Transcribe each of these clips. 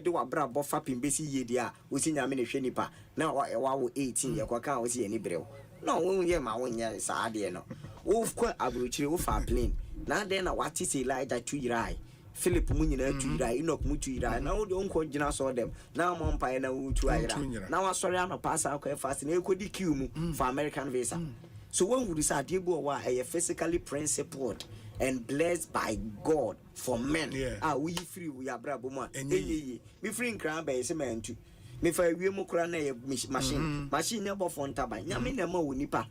de wa bra bofa pimbesi ye dia wo si nyame ne hwe nipa na wa 18 ye kwa kan wo si ani brew no wo ye ma wo nya sa de no wo kwa abrochire wo fa plane na de na wati se Elijah 2 yirai Philip mu nyina 2 yirai Enoch mu 2 yirai na wo de onko gina so dem na mo mpa na wo 2 ayira na wa sori ano pass akwa fast na ekodi queue mu for American visa. So when we decide to be physically principled and blessed by God for men, we free, we are bravo man. Me free in crown by cement too. Me for we mo crown machine never phone tabai. Nyame na ma wonipa.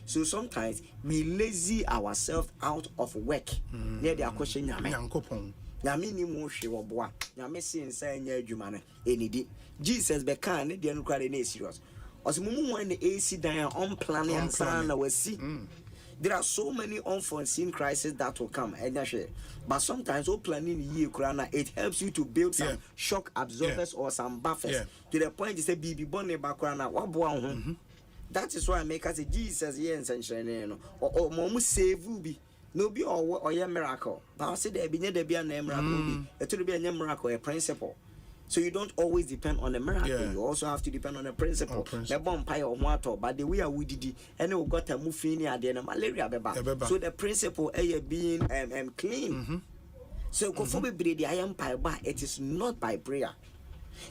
So sometimes we lazy ourselves out of work. Near the question nyame. Nyame ni mo hwe wo boa. Nyame se nsa nya adwuma no enidi. Jesus be kan ne de no kware na serious. Osimumu when the AC down on planning and plan we see. There are so many unforeseen crises that will come, but sometimes all planning year it helps you to build some shock absorbers or some buffers to the point you say BB bonne background. That is why I make us say Jesus or momu save be no be or your miracle. But I say there be a miracle. It will be a miracle, a principle. So you don't always depend on a miracle. You also have to depend on a principle. The vampire or water, but the way I would did, and we got a muffini at the end of malaria. So the principle being clean. So the empire, but it is not by prayer.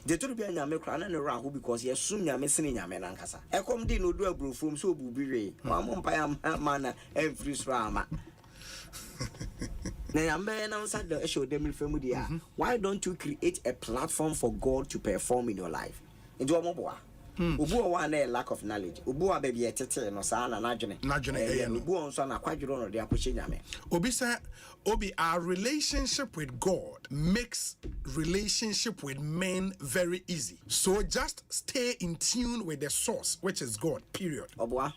The truth be a nyame and around because you assume you're missing nyame nankasa. I come din no do a brew from so bubire. One umpire man and free swama. Why don't you create a platform for God to perform in your life? Into a mobile. Ubu one lack of knowledge. Ubu baby tete no sa na najene. Ubu on so na kwaduro no de apoche nyame. Obi say Obi, our relationship with God makes relationship with men very easy. So just stay in tune with the source, which is God. Period. Obwa.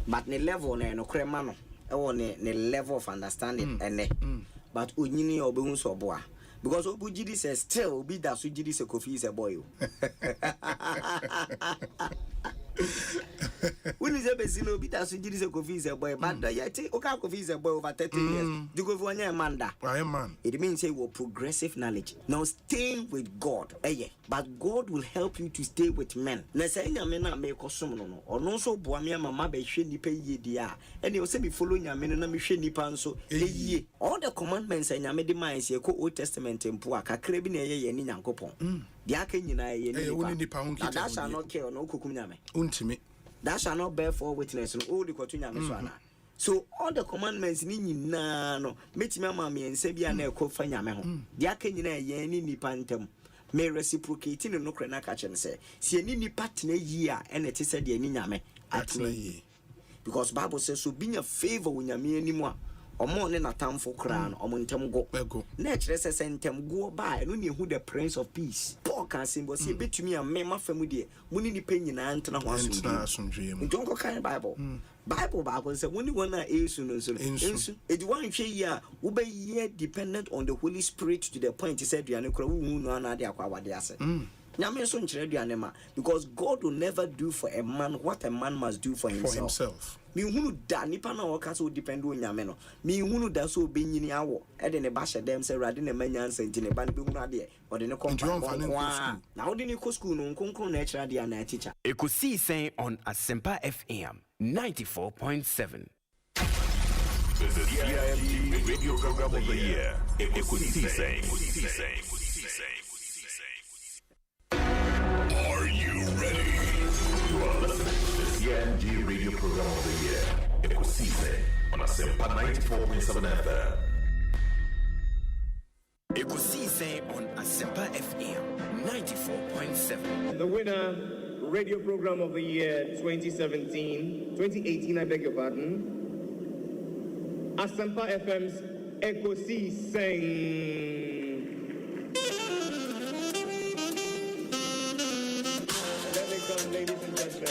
But ne level no krema no. Ne level of understanding but unyini obehun so boa because obujidi says still be that sujidi se kofi is a boy. When is a bezino be that sujidi se kofi is a boy but yet oka kofi is a boy over 30 years do go for anya manda man. It means say we progressive knowledge now stay with God but God will help you to stay with men na say nyame na me kosom no or no so boa me mama be hwe nipa yie dia and you say me follow nyame no na me hwe nipa nso yie all the commandments nyame de man say ko Old Testament tempo akakra bi na ye ni nyankopon dia aka nyina ye ni nipa that shall not kill no kokum nyame untimi that shall not bear false witness no all the kotu nyame so ana. So all the commandments ni nyina no metimi ama me ense bia na ekofa nyame ho dia aka nyina ye ni nipa ntam me reciprocate no kra na ka chen say se ni nipa tena yi a ene te se de ni nyame atena yi because Bible says so being a favor with nyame animu a omo ne natamfo kra no omo ntem go na kire se sentem go ba no ne hu the prince of peace Paul can symbol say betumi a me mafamu de muni ni pe nyina ntena ho asomdwe mu don't go kind Bible say when you wanna esu no so ensu e di wan hwe yi a wo be ye dependent on the Holy Spirit to the point he said you are kra wu no na de akwa wade ase nyame so nkire duane ma because God will never do for a man what a man must do for himself. Me hunu da nipa na o ka so depend on nyame no me hunu da so benyini awo e de ne ba hye dem say rade ne manya nsanti ne ba ne be hunu ade o de ne kompa na o de ne ko school no nkonkron na ekira de na teacher. Ekosiisen on Asempa FM 94.7. The CIMT Radio Program of the Year. Ekosiisen. Are you ready? You are listening to the CIMT Radio Program of the Year. Ekosiisen on Asempa 94.7 FM. Ekosiisen on Asempa FM 94.7. The winner, Radio Program of the Year 2018, I beg your pardon. Asempa FM's Ekosiisen. Ladies and gentlemen.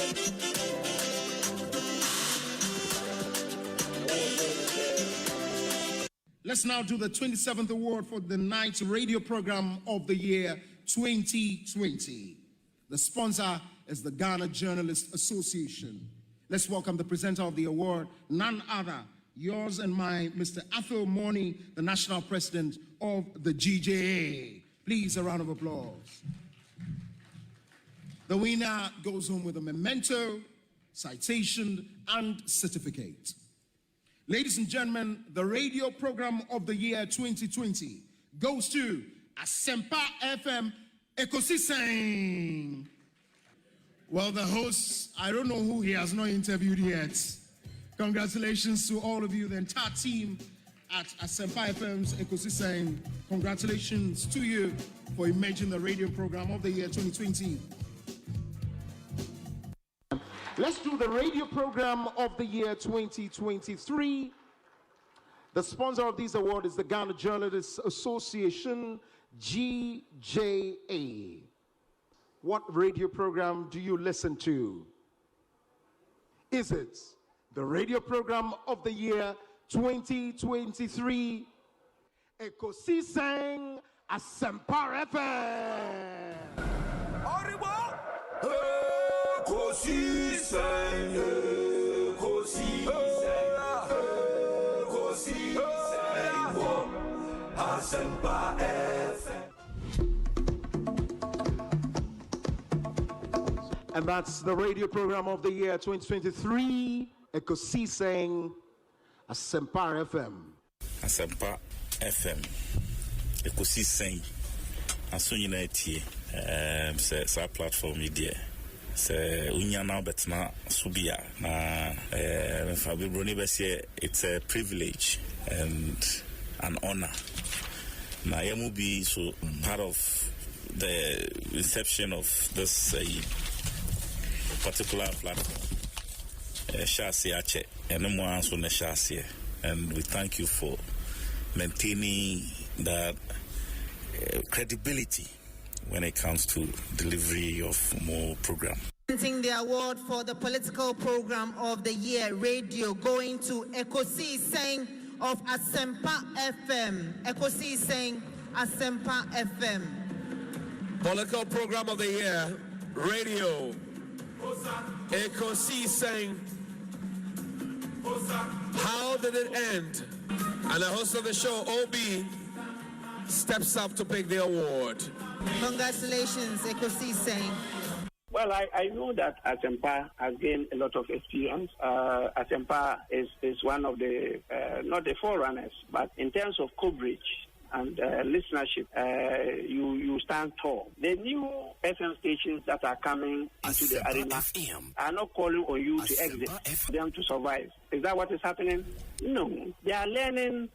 Let's now do the 27th award for the night's radio program of the year 2020. The sponsor is the Ghana Journalists Association. Let's welcome the presenter of the award, none other yours and mine, Mr. Athol Morni, the national president of the GJA. Please, a round of applause. The winner goes home with a memento, citation, and certificate. Ladies and gentlemen, the radio program of the year 2020 goes to Asempa FM Ekosiisen. Well, the host, I don't know who he has not interviewed yet. Congratulations to all of you, the entire team at Asempa FM's Ekosiisen. Congratulations to you for emerging the radio program of the year 2020. Let's do the radio program of the year 2023. The sponsor of this award is the Ghana Journalists Association, GJA. What radio program do you listen to? Is it the radio program of the year 2023? Ekosiisen Asempa FM. Ekosiisen, Asempa FM. And that's the radio program of the year 2023, Ekosiisen Asempa FM. Asempa FM, Ekosiisen, Asunyina Etie, sa platform media. Se unya now betna subia na Fabi Bruni Bessie, it's a privilege and an honor. Na yamu be so part of the inception of this particular platform. Shasi Ache and Shasi, and we thank you for maintaining that credibility when it comes to delivery of more program. Presenting the award for the political program of the year, radio, going to Ekosiisen of Asempa FM. Ekosiisen Asempa FM. Political program of the year, radio, Ekosiisen. How did it end? And the host of the show, OB, steps up to pick the award. Congratulations, Ekosiisen. Well, I know that Asempa has gained a lot of experience. Asempa is one of the, not the forerunners, but in terms of coverage and listenership, you stand tall. The new FM stations that are coming into the arena are not calling on you to exit, them to survive. Is that what is happening? No. They are learning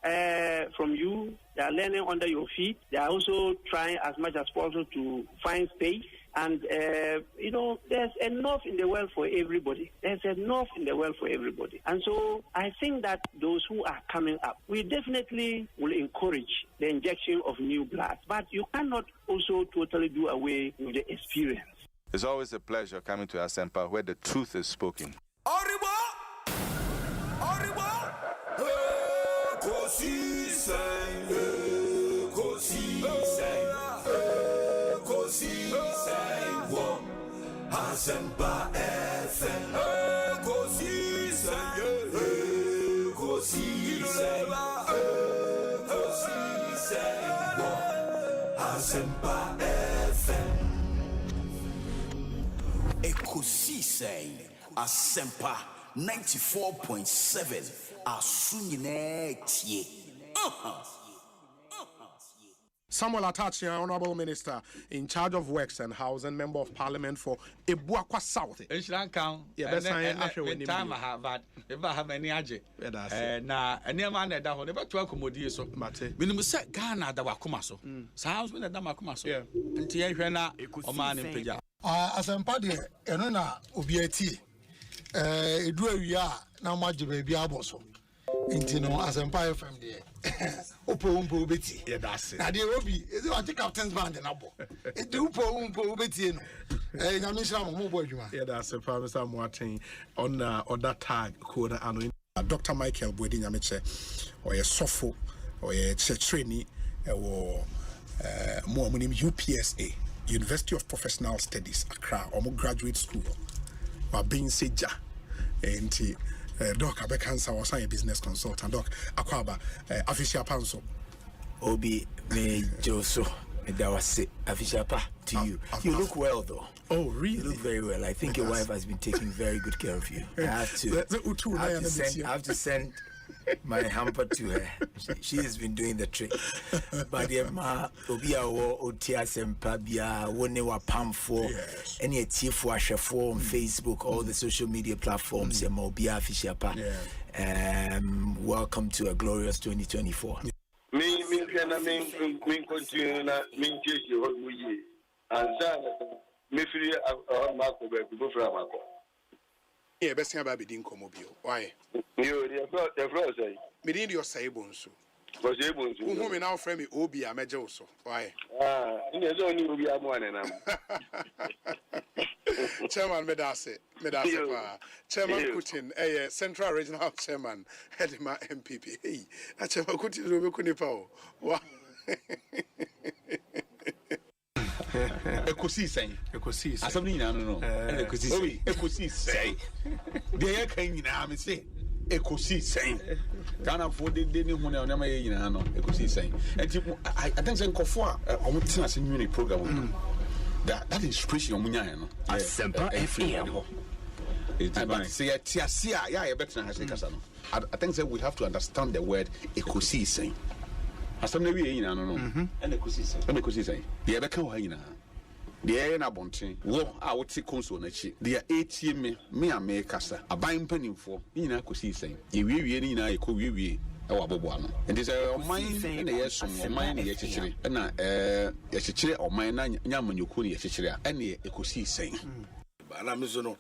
from you. They are learning under your feet. They are also trying as much as possible to find space. And, there's enough in the world for everybody. There's enough in the world for everybody. And so I think that those who are coming up, we definitely will encourage the injection of new blood. But you cannot also totally do away with the experience. It's always a pleasure coming to Asempa where the truth is spoken. Asempa FM, Asempa FM. Ekosiisen, Asempa 94.7. Asunyina Etie. Samuel Atachi, Honorable Minister in charge of Works and Housing, Member of Parliament for Ebuakwa South. Time I have that. If I have any aje. Na any man that down never to accommodate so. Minimum set Ghana that wakumaso. Sounds when the damakumaso. Yeah. Until you na o man in Peja. Asempa de eno na obiati. Edu awia na maje baby aboso. Inti no Asempa FM de. Upo ubeti. Yeah, that's it. Na de obi, is it what captain's band na bo. E de upo ubeti no. Nyamisha mo bo adwuma. Yeah, that's it. Mr. Moatin on that tag code ano Dr. Michael Bwedi Nyameche or a sofo or a trainee or more UPSA, University of Professional Studies Accra or more graduate school or being seja and Doc Abekansa was a business consultant. Doc Akwaba official panso. Obi me Joso. That was it. Official pa to you. You look well though. Oh, really? You look very well. I think your wife has been taking very good care of you. I have to send my hamper to her. She has been doing the trick. But ma obi awo oti Asempa bia woni wa pamfo any tifo ahwefo on Facebook, all the social media platforms. Ma obi official pa. Welcome to a glorious 2024. Me continue na me cheche ho muye. Anza me free mako be go fra mako. Yeah, best thing about being comobio. Why? You the floor say. Me need your say Bonsu. Because say Bonsu. Who me now friend me Obi Ameja also. Why? In the zone you be amo anam. Chairman Medase pa. Chairman Kutin, Central Regional Chairman, Hedima MPP. Hey, Chairman Kutin do be kunipa. Wow. Ekosiisen. Asabni nyina no. Ekosiisen. Ekosiisen. Dey kan nyina me say Ekosiisen. Ghana for de ni hu na ma ye nyina no Ekosiisen. Enti I think say nkofo a omo tena se nwini program that inspiration omunya no. Asempa FM. But say tiasia ya better na kasa no. I think say we have to understand the word Ekosiisen. Asamna wi yina no no. Ekosiisen. Dey be kan wa yina. Dey na bonten wo a wote konso na chi dey etie me amekasa aban panimfo yina Ekosiisen ye wiwie ni yina ekọ wiwie e wa bobo ano enti say oman na yesom oman na ye chichire na ye chichire oman na nyamanyoku na ye chichire a na Ekosiisen ba na mezo no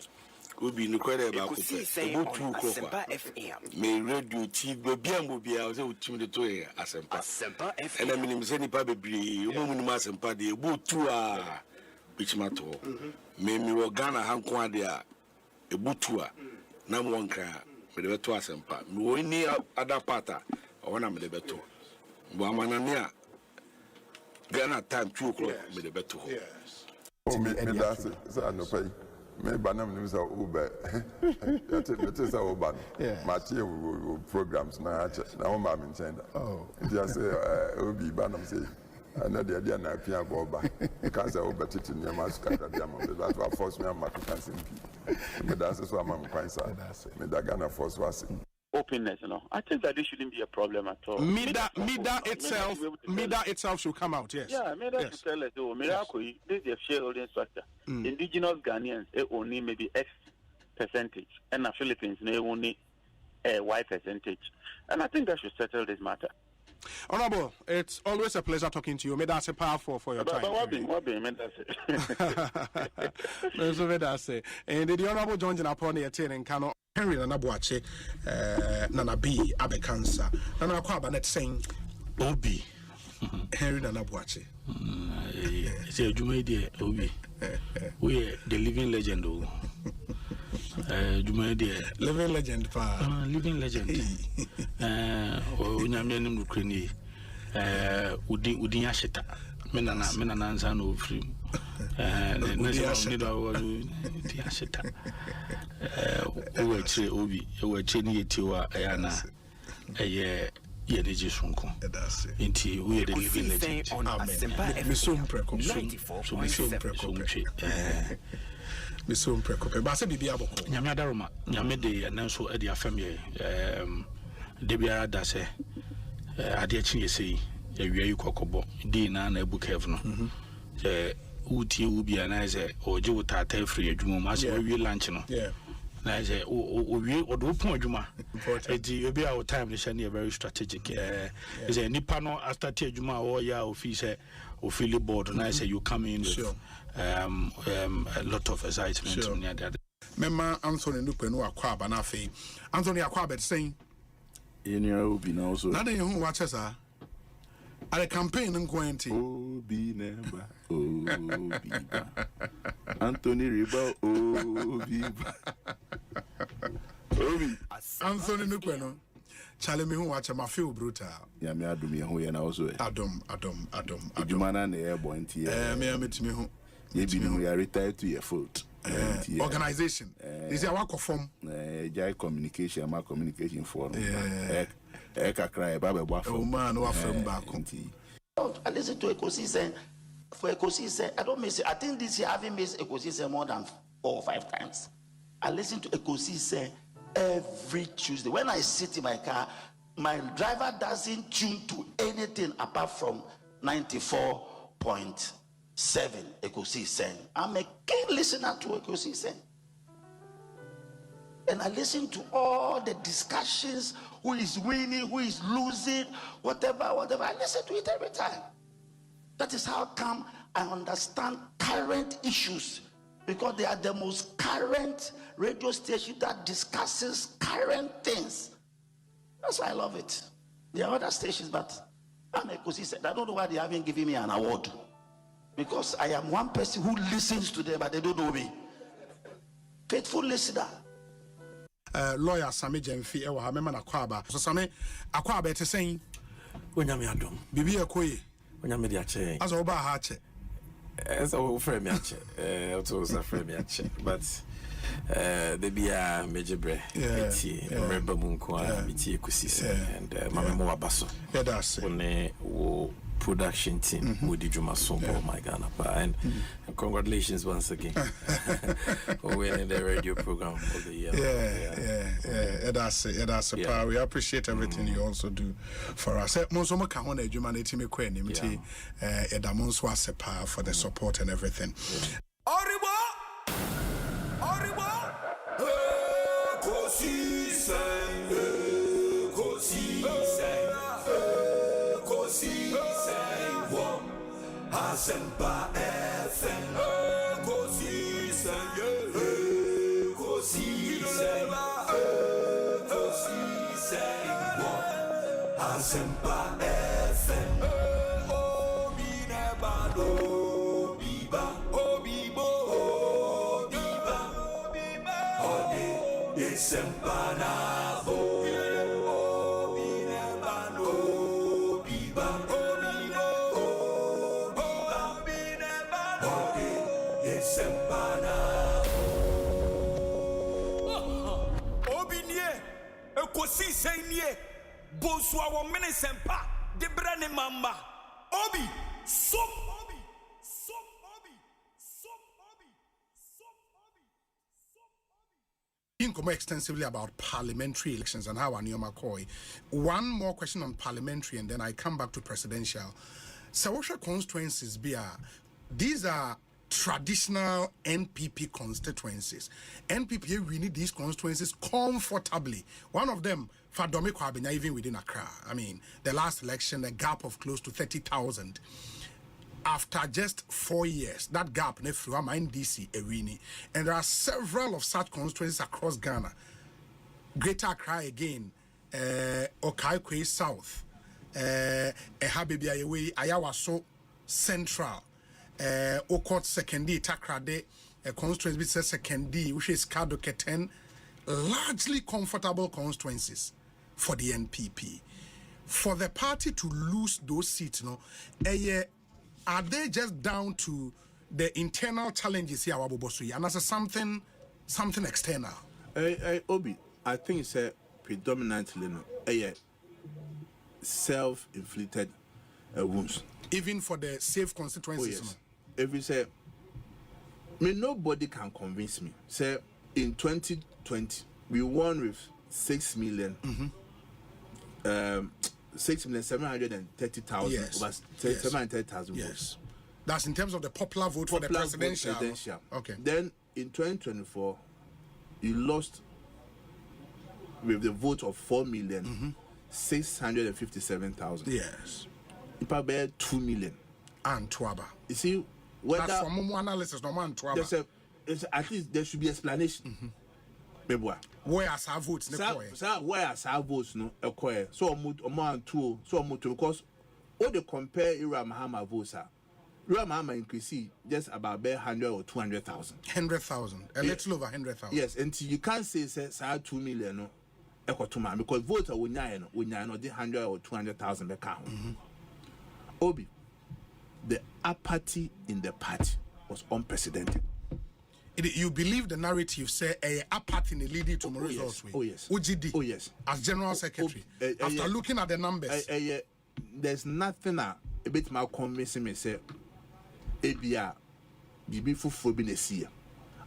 obi ni kwere ba ko obutu ko me radio TV bia o se utim de to Asempa FM na minim se nipa bebre o mu ni Asempa de obutu a bichimato me wo Ghana hanko ade a ebutu a na mo nka me de beto Asempa me wo ni ada pata o na me de beto bo amana ne a Ghana time 2 o'clock me de beto o me that's so no pay me banam ni so ube it is our ban match programs na na o ma me ntenda just say obi banam say na de dia na pia boba because I obetiti ni maska da dia mo that was force me am to cancel me that's so am kwansa me da Ghana force was openness, you know. I think that this shouldn't be a problem at all. Mida itself should come out, yes. Yeah, Mida should tell us, oh, miracle, this is a shareholding structure. Indigenous Ghanaians, only maybe X percentage, and the Philippines, they only Y percentage. And I think that should settle this matter. Honorable, it's always a pleasure talking to you. May that's a powerful for your time. What be, and the Honorable John upon the attending Kano Henry Nanabuache, Nana B. Abekansa, Nana Kwabanet saying, Obi Henry Nanabuache. It's a Jumedia, Obi. We are the living legend. Living legend, living legend. Unyamyanim Ukraine, Udinyashita, Menana no free. Udinyashita. Obi, Cheni Tiwa, Ayana, a year. Yeneji Sunko. Inti we the living legend. Misum prekope. Ba se bibia boko. Nyame adaroma. Nyame de ananso e de afam ye. De bia da se ade achi yesi. Awia yi kokobo. Di na na ebu kev no. Uti ubi anaze oje utata free adwuma ma se we lunch no. Yeah. Na je we odopon adwuma. Edi obi our time is very strategic. Is a nipa no after adwuma o ya office ofili board na say you come in with a lot of excitement near that. Mema Anthony Nupenu Akwaba na fe. Anthony Akwaba saying any obi na also. Na dey hu watch sa. At a campaign nkwenti. Obi neba. Obi ba. Anthony Riba Obi ba. Obi. Anthony Nupenu. Chale me hu watch ma feel brutal. Ya me adum ye hu ye na also. Adum. Jumana na e bo nti ye. Me ametimi hu. Ye bi hu ya retire to your foot. Organization. Is there work form? Jai communication, my communication forum. Oh man, no from back. I listen to Ekosiisen. For Ekosiisen, I don't miss it. I think this year I haven't missed Ekosiisen more than 4 or 5 times. I listen to Ekosiisen every Tuesday. When I sit in my car, my driver doesn't tune to anything apart from 94.7 Ekosiisen. I'm a keen listener to Ekosiisen. And I listen to all the discussions, who is winning, who is losing, whatever. I listen to it every time. That is how come I understand current issues, because they are the most current radio station that discusses current things. That's why I love it. There are other stations, but I'm Ekosiisen. I don't know why they haven't given me an award, because I am one person who listens to them, but they don't know me. Faithful listener. Lawyer Sami Jemfi ewa ha mema na kwaba. So Sami akwaba ete sen onyame adom. Bibi ekoye. Onyame di ache. Aso oba ha ache. So frame me ache. Auto so frame me ache. But the bia mejebre eti remember munko miti Ekosiisen and mama mo abaso. Yeah, that's it. One wo production team with the Juma Sombo, my Ghana. And congratulations once again for winning the radio program of the year. Yeah, that's it. That's it. We appreciate everything you also do for us. Monsomo kahone Juma ne team kweni mti edamonso asepa for the support and everything. Oribo Ekosiisen Asempa FM Ekosiisen Asempa FM Obi nebado biba obibo biba ode Asempa na bo Obi nebado biba Ekosiisen nie Bonsu awo Asempa de brane mamba Obi som Incomo extensively about parliamentary elections and how Anioma Koi. One more question on parliamentary and then I come back to presidential. Sawasha constituencies these are traditional NPP constituencies. NPP we need these constituencies comfortably. One of them, Fadomi Kwabena, even within Accra. I mean, the last election, a gap of close to 30,000. After just 4 years, that gap nefruwa mind DC Erini. And there are several of such constituencies across Ghana. Greater Accra again, Okaikwe South, Ehabibia Yewe, Ayawaso Central, Okot Sekendi, Takrade, constituency which says Sekendi, which is Kado Keten, largely comfortable constituencies for the NPP. For the party to lose those seats, are they just down to the internal challenges here, and as something external? Obi, I think it's predominantly self-inflicted wounds. Even for the safe constituencies. Oh, yes. If you say, nobody can convince me. Say in 2020 we won with 6,730,000. 6,730,000. Yes. Over 730,000 yes. votes. That's in terms of the popular vote for the presidential. Okay. Then in 2024, you lost with the vote of 4,657,000. Yes. Probably 2 million. And Twaba. You see, whether that's from more analysis, no man Twaba. At least there should be explanation. Where are our votes? Where are our votes? No, acquire. So amount two. So because all the compare Ira Mahama votes are. Ira Mahama increase just about 100 or 200,000. 100,000. A little over 100,000. Yes, and you can't say 2 million. No. Because votes are when you know the 100 or 200,000 account. Obi, the apathy in the party was unprecedented. You believe the narrative say a party in the leading to more results? Oh yes. UGD. Oh yes. As General Secretary. After looking at the numbers. There's nothing a bit more convincing me say ABR Bibi Fufu Binesia.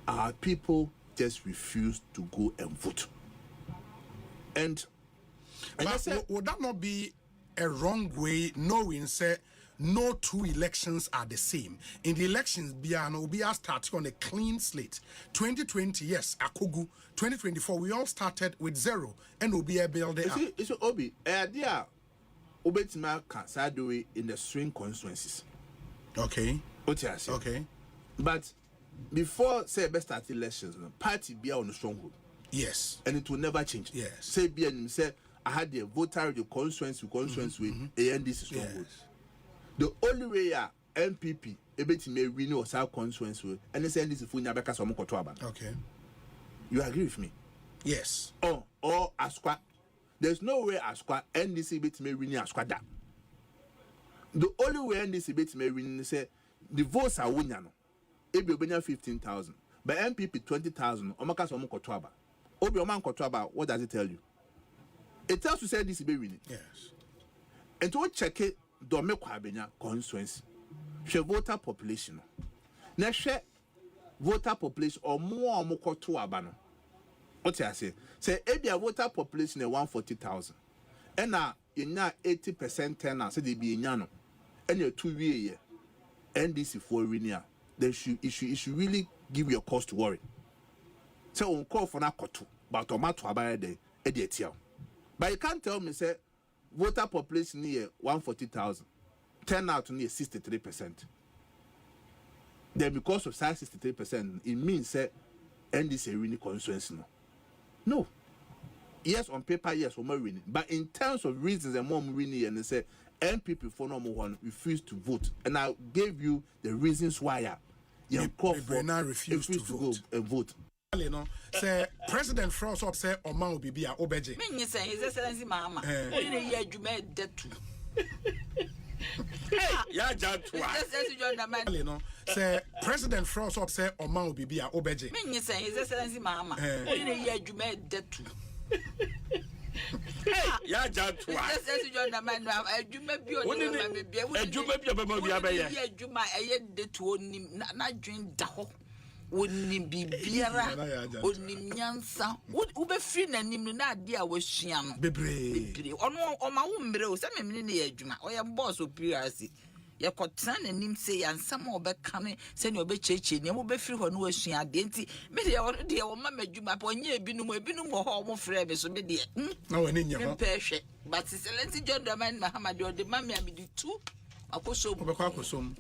Our people just refuse to go and vote. And I said, would that not be a wrong way, knowing say no two elections are the same? In the elections, Biano started on a clean slate. 2020, yes, Akogu. 2024, we all started with 0, and Obia build it up. It's Obi. Idea Obetima Kasadui in the swing constituencies. Okay. Okay. But before say best start elections, party be on the stronghold. Yes. And it will never change. Yes. Say be and say I had the voter the constituency with ANDC stronghold. Yes. The only way MPP able to make win or South constituency and they say this is for Nyabeka Somokotoaba. Okay. You agree with me? Yes. Or Asqua. There's no way Asqua NDC able to make win Asqua that. The only way NDC able to make win say the votes are winning. Ebi obenya 15,000, but MPP 20,000. Omaka Somokotoaba. Obi Oman Kotoaba. What does it tell you? It tells you say this is winning. Yes. And to check it. Dome Kwabenya constituency. She voter population. Na she voter population or more to abano. What I say? Say a voter population 140,000. And now in 80% tenor say they be in yano. And you're 2 years. NDC for linear. Then it should really give you a cause to worry. So on call for na kotu, but tomato abaya de edietiao. But you can't tell me say voter population near 140,000, turn out to near 63%. Then because of size 63%, it means that NDC winning constituency no. Yes, on paper, yes, we're winning. But in terms of reasons and more winning, and they say MPP for no more refuse to vote. And I gave you the reasons why you call for refuse to go and vote. No, say President Frost up say Oman will be a obeje. Me say His Excellency Mama. Only ye jume detu. Ya jatwa. No, say President Frost up say Oman will be a obeje. Me say His Excellency Mama. Only ye jume detu. Ya jatwa. His Excellency John Naman jume bi oni ma me bia. Jume bi obema bia be ye. Ye juma eye detu oni na dwen da ho. Onim bibiara onim nyansa ube free na nim na ade a wasua no bebre ono oma wo mbre o se memne ne adwuma oye boss opirasi ye kotra na nim se yansam obeka ne se ne obecheche ne mo be free ho no wasua ade nti me de wo mama adwuma pa onye ebinum ho mo free be so me de na wani nya ho pehwe but Excellency John Dramani Mahama de ode mama me de tu akoso akosom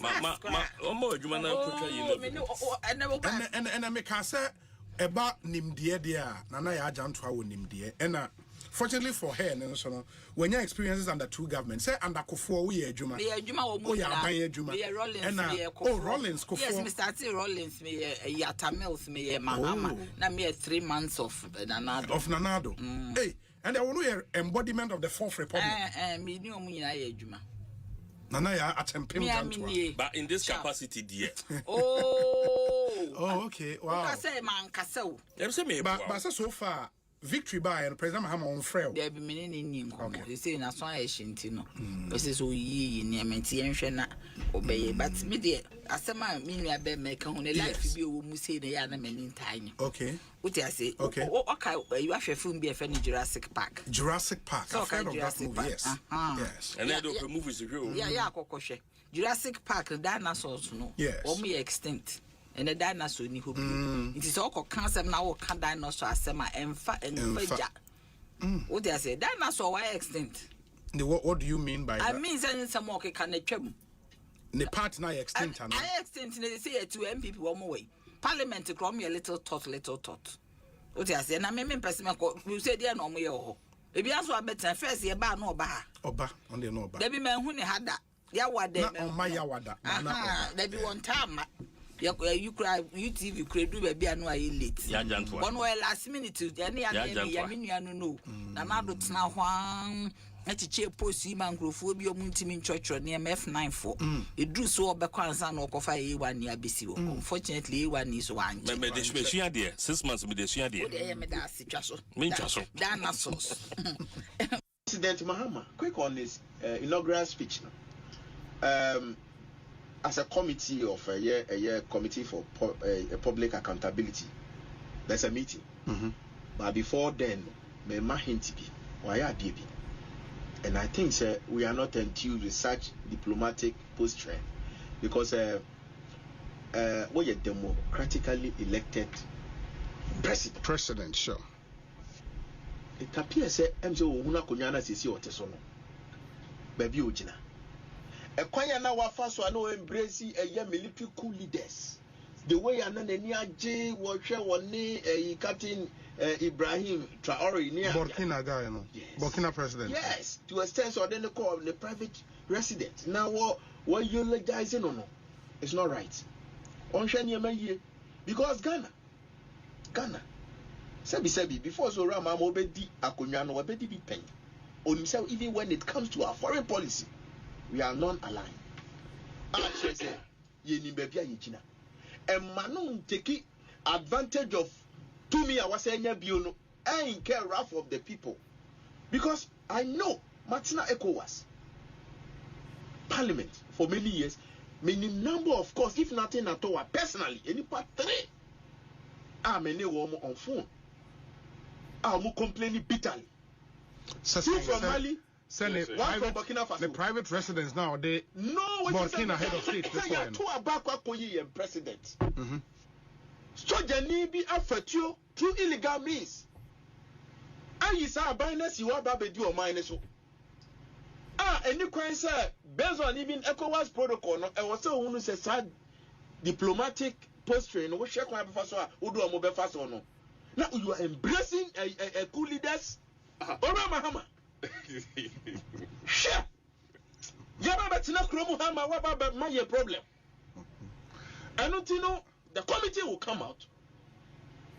ma omo adwuma na kotwa yi and me ka say eba nimdie dia na na ya ajanto awo nimdie and fortunately for her and so no when your experiences under two governments say under kofo we adwuma wo mo ya ban adwuma and Rollins kofo yes Mr. T Rollins me Yata Mills me Mahama na me 3 months of Nanado hey and I want to hear embodiment of the Fourth Republic me ni omu nyina ya adwuma Nana ya atempem but in this capacity dear okay wow I say man kasau but so far victory by and President Mahama on frail there be many nim they say na so aye shinti no we say so yi ni ementi enhwe na obeye but me there asema me nua be make ho ne life bi o mu say na ya na mani ntan okay what I say okay you have film be a Jurassic Park so I've heard of that movie yes and that movie is real yeah kokoshe Jurassic Park dinosaurs no yes extinct and the dinosaur ni hope it is all concept now can dinosaur asema emfa ja what I say dinosaur why extinct what do you mean by that I mean saying some more can twem the part now extinct and I extinct they say to MPP one more way parliament call me a little tot what I say na me person you say there no mo ye ho e bia so abeta first ye ba na oba on the no oba there be man hu ne hada ya wada na on ma ya wada na there be one time you cry UTV cry do be anu aye late ya janto one way last minute ya ne ya me nua no na do tena hwan Etiche posi mangrofo bi omuntimi nchocho ne MF94 edru so obekọ ansa na okofa E1 ni abesi wo unfortunately E1 is one me de sua de 6 months me de sua de o de me da sitwa so me ntwa so dinosaurs. President Mahama, quick on his inaugural speech as a committee of a year committee for public accountability, there's a meeting. But before then me ma hint bi why are baby. And I think we are not enthused with such diplomatic posture because we are democratically elected president, sure. It appears MJ Ohuna Kunyana Sisi Otesono. Baby Ojina. A kwanya na wafa so no embrace a military coup leaders. The way Anania J Washer one Captain Ibrahim Traore near Burkina guy, no? Yes. Burkina president. Yes, to a sense or then they call the private resident. Now what you legalizing or no? It's not right. On Shani because Ghana. Sebi before so Rama Mobedi Akunyano Obedi be pen. On himself, even when it comes to our foreign policy, we are non-aligned. And Manon taking advantage of to me I was saying Biono, I ain't care wrath of the people. Because I know Martina ECOWAS Parliament for many years, many number of course, if nothing at all, personally, any part 3 many women on phone. I'm complaining bitterly. Two from Mali, one from Burkina Faso. The private residents now, they Burkina head of state. They are two Abakwa president. So Jani be affect you through illegal means. And you say binance you are baby or minus. And you can say based on even ECOWAS protocol, no, I was so who say sad diplomatic posture, no, which can have faso, who do a mobile faso no. Now you are embracing a coup leaders. Mahama. Sure. Yaba Tina Kromu Hama, what about my problem? I don't know. The committee will come out.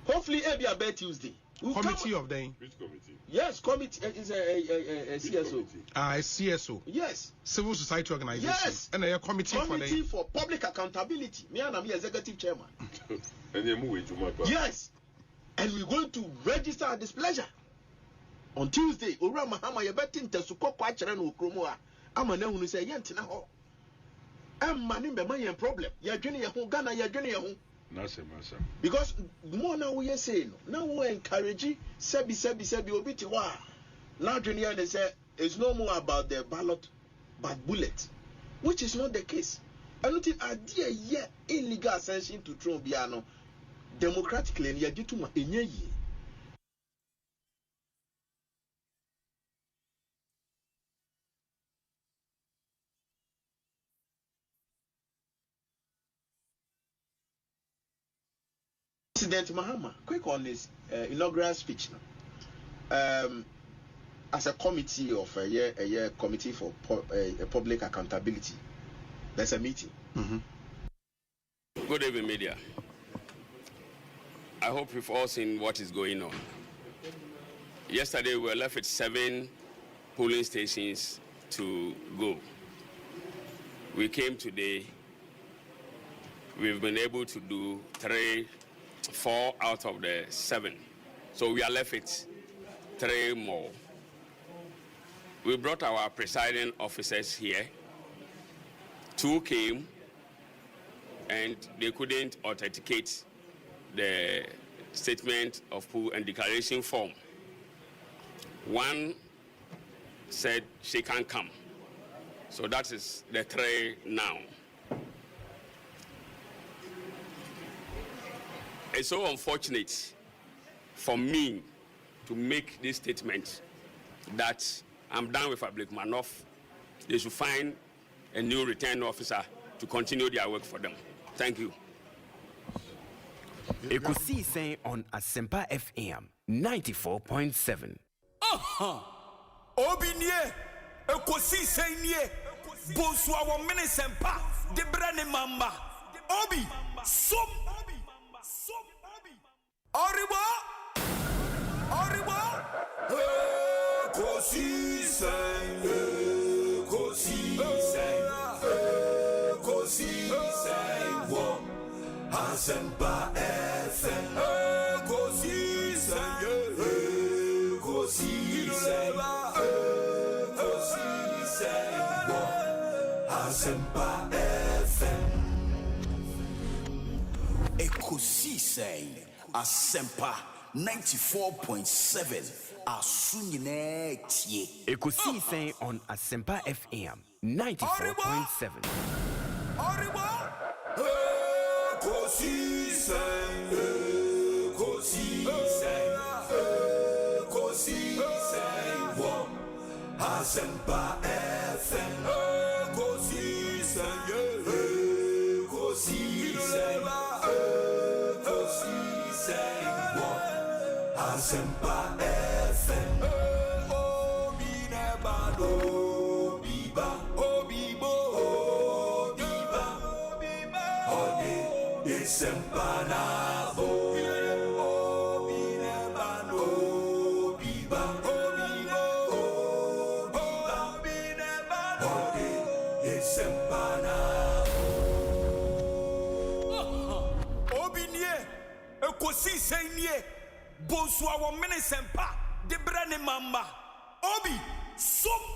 Hopefully, every about Tuesday. Committee of the which committee? Yes, committee is a CSO. A CSO. Yes. Civil society organization. Yes. And a committee for public accountability. Me and I'm executive chairman. Yes. And we're going to register our displeasure on Tuesday. Ora Mahama yebetin tesuko kwa chere no okromo a amane hunu say yentina ho. Mani be man problem. Ya dwene ye ho Ghana ya dwene ye ho. Because more now we say no. Now we encourage sebi obi ti wa. Now dwene ya they say it's no more about the ballot but bullet, which is not the case. I don't think idea yet illegal ascension to throne biano democratically and ya gitu ma enye yi. President Mahama, quick on his inaugural speech. As a committee of a year committee for public accountability, there's a meeting. Good evening, media. I hope you've all seen what is going on. Yesterday, we were left with 7 polling stations to go. We came today. We've been able to do 4 out of the 7. So we are left with 3 more. We brought our presiding officers here. 2 came and they couldn't authenticate the statement of pool and declaration form. 1 said she can't come. So that is the 3 now. It's so unfortunate for me to make this statement that I'm done with Public Manoff. They should find a new return officer to continue their work for them. Thank you. Ekosiisen On Asempa FM 94.7. Obinye, Ekosiisen nie, Bonsu our ministerial, de mamba. Obi, som. Arriba! Ekosiisen. Asempa FM, Ekosiisen, Ekosiisen, Asempa FM, Ekosiisen, Asempa 94.7, Asunyine. Ekosiisen on Asempa FM 94.7. Ekosiisen, Ekosiisen, Ekosiisen, Asempa FM, Ekosiisen, Ekosiisen, Ekosiisen, Asempa FM. Obi nebado, biba, obibo, obiba, ode. Sempanabo, Obinebano, Biba, Obinebano, Sempanabo. Obinie, Ekosiisen, Bonsu our ministerial, the brand mamba, Obi, some.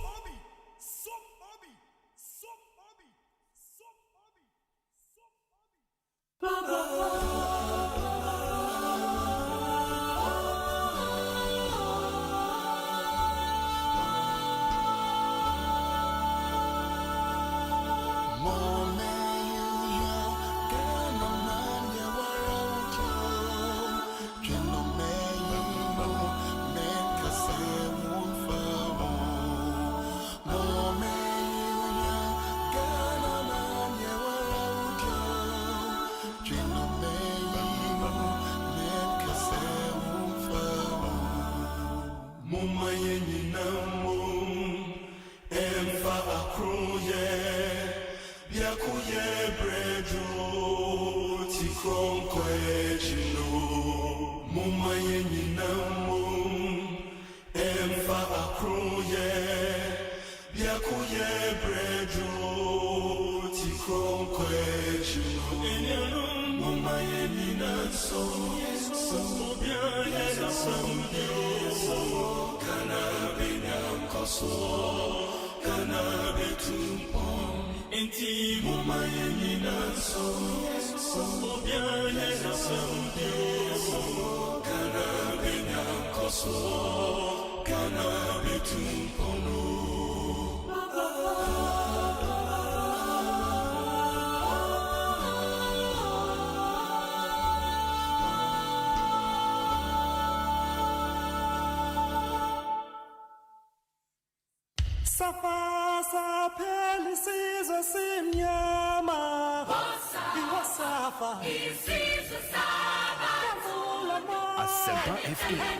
Asempa FM.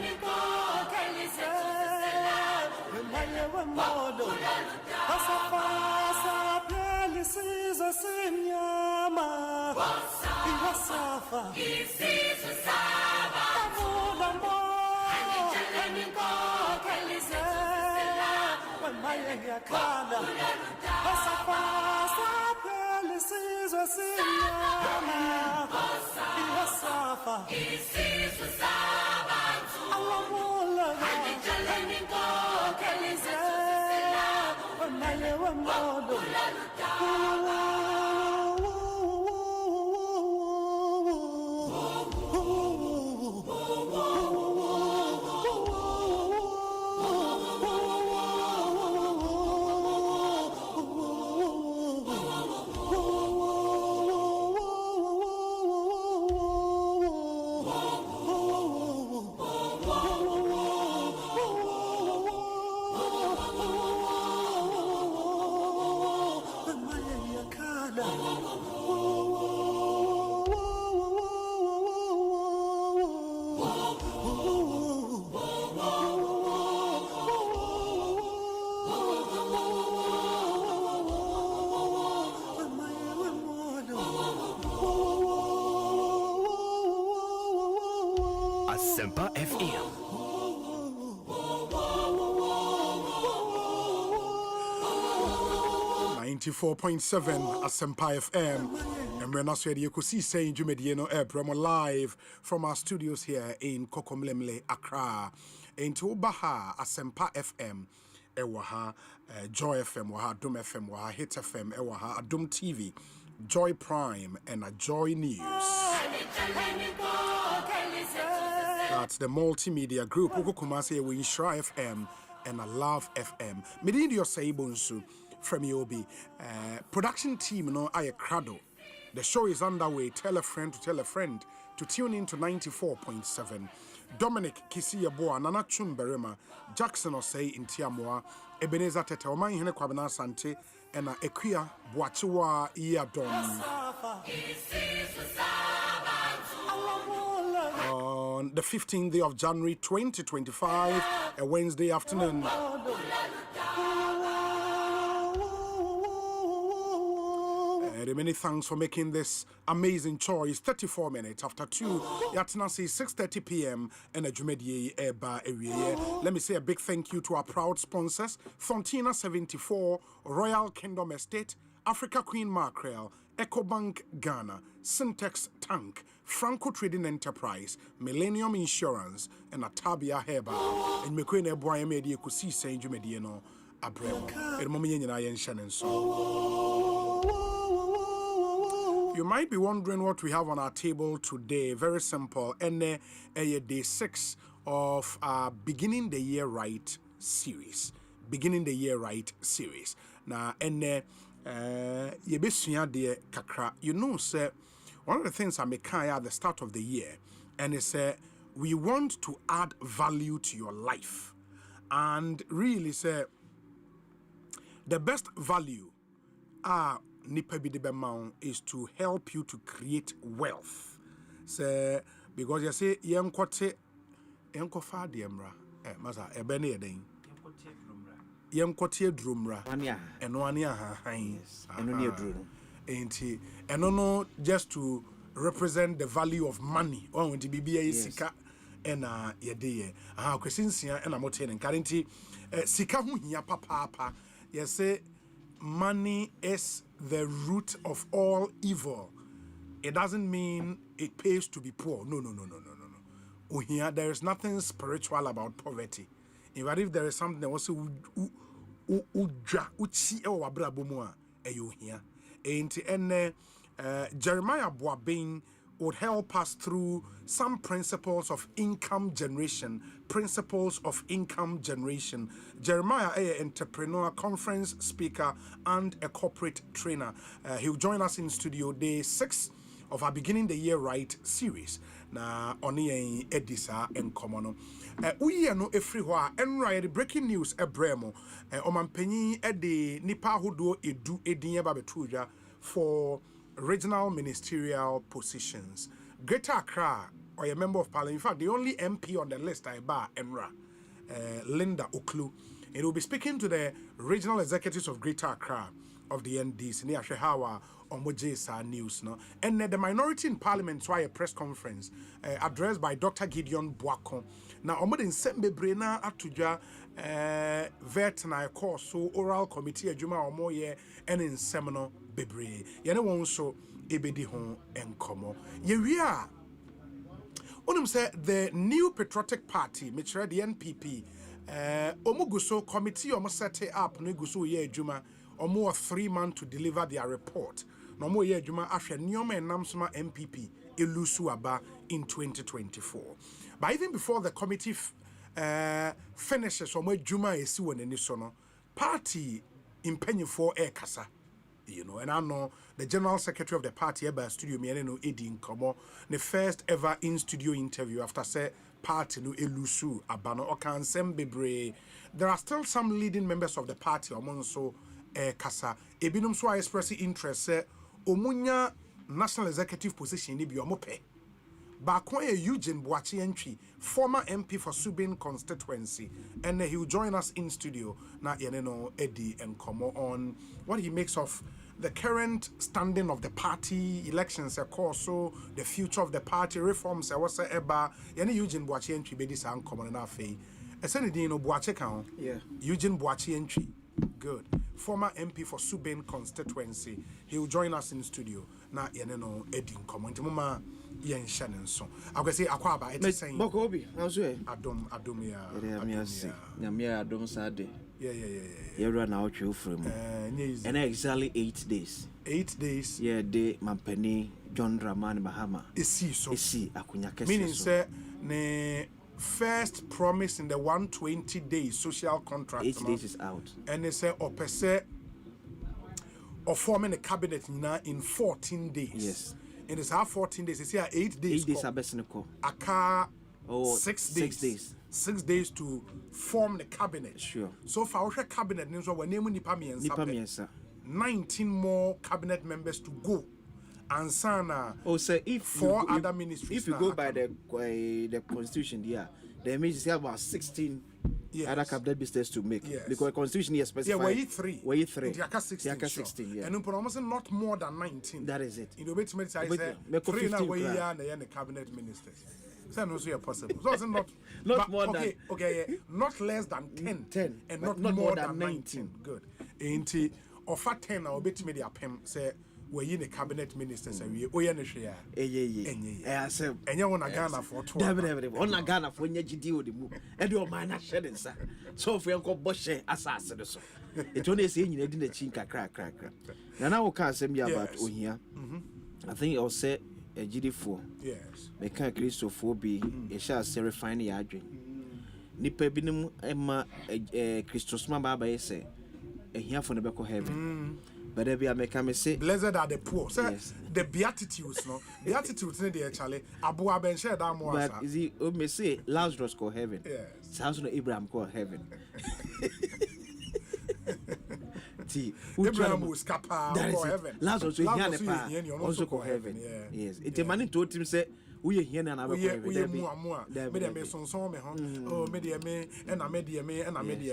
Asempa FM. 94.7 Asempa FM. And we're not ready. Ekosiise On Asempa live from our studios here in Kokomlemle, Accra. Into Baha Asempa FM. Ewaha Joy FM, Waha Dum FM, Waha Hit FM, Ewaha Adum TV, Joy Prime, and a Joy News. That's the multimedia group. Uko Kumasi we Shra FM and a Love FM. Medindi Osei Bonsu from Yobi. Production team no aye crado. The show is underway. Tell a friend to tune in to 94.7. Dominic Kisiya Boa, Nana Chumberema, Jackson Osei in Tiamoa, Ebenezer Tete, Oman Hene Kwabena Sante, and Ekuya Boachiwa Iadon. On the 15th day of January 2025, a Wednesday afternoon. Many thanks for making this amazing choice. 34 minutes after 2. Yatinasi 6:30 p.m. and a Jumedie Eba area. Let me say a big thank you to our proud sponsors: Fontina 74, Royal Kingdom Estate, Africa Queen Mackerel, EcoBank Ghana, Syntex Tank, Franco Trading Enterprise, Millennium Insurance, and Atabia Heba. And Mekwene Boy Media Ekosiise Jumedie no Abremo. Edmomi nyina yen shanen so. You might be wondering what we have on our table today. Very simple. And day 6 of our Beginning the Year Right series. Beginning the Year Right series. Now, and yebesua de kakra. You know, sir, one of the things I make at the start of the year, and it's we want to add value to your life. And really, sir, the best value nipa bi de bema is to help you to create wealth. So because you say yenkote yenkofa de mra masa ebe ne yeden yenkote drumra eno ani ahan eno ne aduru enti eno no just to represent the value of money on when bibia yesika ena yede kwesinsia ena moten nkarenti sika hu hia papa yese money is the root of all evil. It doesn't mean it pays to be poor. No. Here, there is nothing spiritual about poverty. Even if there is something that was Jeremiah Boabing would help us through some principles of income generation. Jeremiah, an entrepreneur, conference speaker, and a corporate trainer. He'll join us in studio day 6 of our Beginning the Year Right series. Na oni edisa en komono. We no everywhere. Enra the breaking news ebremo. Omampenyi ede nipa hodo edu edin babetuja for regional ministerial positions. Greater Accra, or a member of parliament, in fact, the only MP on the list I bar Enra, Linda Oklu. It will be speaking to the regional executives of Greater Accra of the NDC, near Shehawa, on Mojesa News. No? And the minority in parliament, so a press conference addressed by Dr. Gideon Boakon. Now, Omod in Sembe Brena Atuja, Vetna course, so oral committee, Juma Omoye, and in Seminole Bebre. Yene won so ebedi hon enkomo. Yewia. Onum say the new patriotic party, which the NPP, Omuguso committee omo set up no guso ye adwuma, omo 3 months to deliver their report. No mo ye adwuma ahwe nyoma enam soma MPP elusu aba in 2024. But even before the committee finishes omo adwuma esi wonani so no, party impenyefo kasa. You know, and I know the general secretary of the party about studio me no Edi Nkomo, the first ever in studio interview after say party no elusu abano okan sembebre. There are still some leading members of the party among so kasa ebinum so express interest say omunya national executive position ni bi omope. Bakwan Eugene Boachi entry, former MP for Subin constituency, and he will join us in studio na yeneno Eddie and Nkomo on what he makes of the current standing of the party, elections, so the future of the party, reforms, whatsoever. Yene Eugene Boachi entry be this Nkomo na fe. Esenedino Boachi kan. Yeah. Eugene Boachi entry. Good. former MP for Subin constituency. He will join us in studio. Na yeneno Edin comment. Mama yen Shannon so. I will say Akwaba. It's saying Bokobi. How's it? Adomia. Nyamia Adom Sade. Yeah. You run out you from. And exactly 8 days. 8 days. Yeah, day Mampeni John Dramani Bahama. Isi so. Isi akunya kese. Meaning say ne first promise in the 120 days social contract. 8 days is out. And they say opese or forming a cabinet in 14 days. Yes. And it's how 14 days. It's here 8 days. 8 days are best in Aka 6 days. 6 days to form the cabinet. Sure. So for our cabinet, we're naming Nipa 19 more cabinet members to go. And Sana. Say if 4 other ministries. If you go by the constitution, that means you have about 16 other cabinet business to make. Yes. Because the constitution here specifies. Yeah, we're 3. We're 3. Yaka 16. Yeah. And almost not more than 19. That is it. In the way to make it, 3 now we are the cabinet ministers. So no so possible. So it's not more than not less than 10 and not more than 19. Good. Ain't it offer 10 or bit me the apem say we in the cabinet ministers and we oyene share. Say and you want Ghana for 12. On Ghana for nye gidi o de mu. E de o man na share sa. So for enko boshe asase de so. It only say nyina di na chi kakra. Na wo ka asem bi about ohia. I think I'll say a GD4. Yes. Meka Christopher be a shall say refine your adwin. Nipa binim Emma Christosma Baba say a here for the Beko heaven. But there be a meka say blessed are the poor. So yes. The beatitudes, no? Beatitudes in the actually Abu Aben share that more. But is he may say Lazarus call heaven? Yes. Sounds no Abraham call heaven. Abraham was kappa or heaven. Lazarus also call heaven. Yes. It's a man told him say we here na we more. Me dem sonson me ho. Oh me dem me and I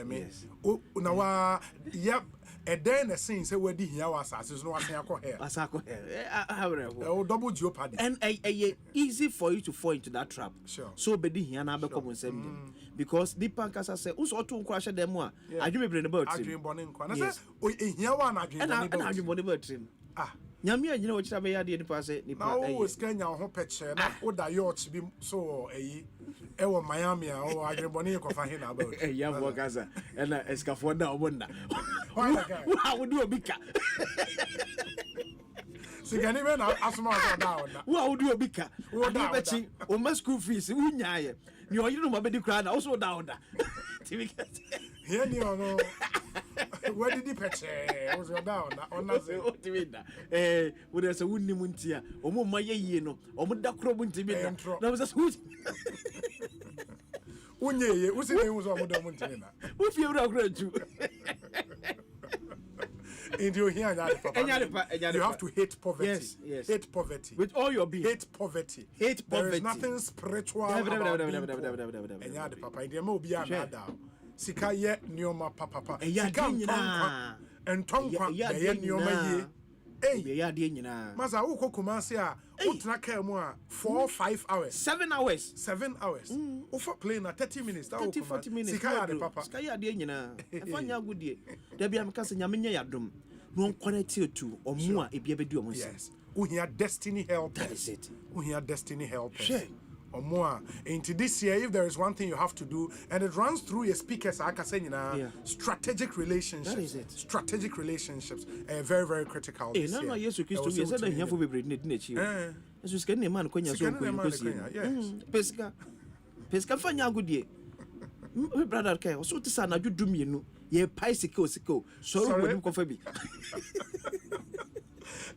me. Oh na wa yep. And then the saying say we di here was asase no asan akọ here. Oh double jeopardy. And easy for you to fall into that trap. Sure. So be di here na be come nsem dem. Because the pankasa say unso to nkwa hye dem a adweme bre ne ba otrim. Adweme bone nkwa. Na say o here wa na adweme bone ba. Na adweme bone ba otrim. Nyame anyina wo kira be ya de nipa say nipa na wo skanya ho peche na wo da yacht bi so eyi e wo Miami a wo adweme bone ko fa he na about. Ya mo kasa na eskafo da obonna. Wa wo do obika. Sigani be na asoma so da ona. Wa wo do obika. Wo da bechi o ma school fees unyaaye. Ni o yinu ma be di kra na wo so da ona. Here ni ono. Where did he patch? Was your down on nothing? When there's a wooden muntia, or more my ye no, or more duck robin to be there was a sweet. One year, what's the name was on the Montina? What you have read to? In your here, you have to hate poverty. Yes. Hate poverty. With all your being. Hate poverty. There is nothing spiritual about being poor. And you the papa, there may be another. Sika ye nioma papa. Sika ntonkwa. Ntonkwa ye nioma ye. Be ya de nyina. Masa wo kokumase a utna ka mu a 4-5 hours. 7 hours. 7 hours. Wo for play na 30 minutes. 30-40 minutes. Sika ya de papa. Sika ya de nyina. E fanya agudie. Da bia meka se nyame nya yadom. No connect to omu a e bia bedu omu se. Yes. We hear destiny help. That is it. We hear destiny help. Sure. Or more into this year, if there is one thing you have to do, and it runs through your speakers, I can say, strategic relationships. That is it. Strategic relationships are very, very critical. Yes, Christo, said that you have to be breeding it. As you scan a man, when you're so Pesca, fanya good ye. Brother, care, so to son, you do me, ye piesico, so when you coffee.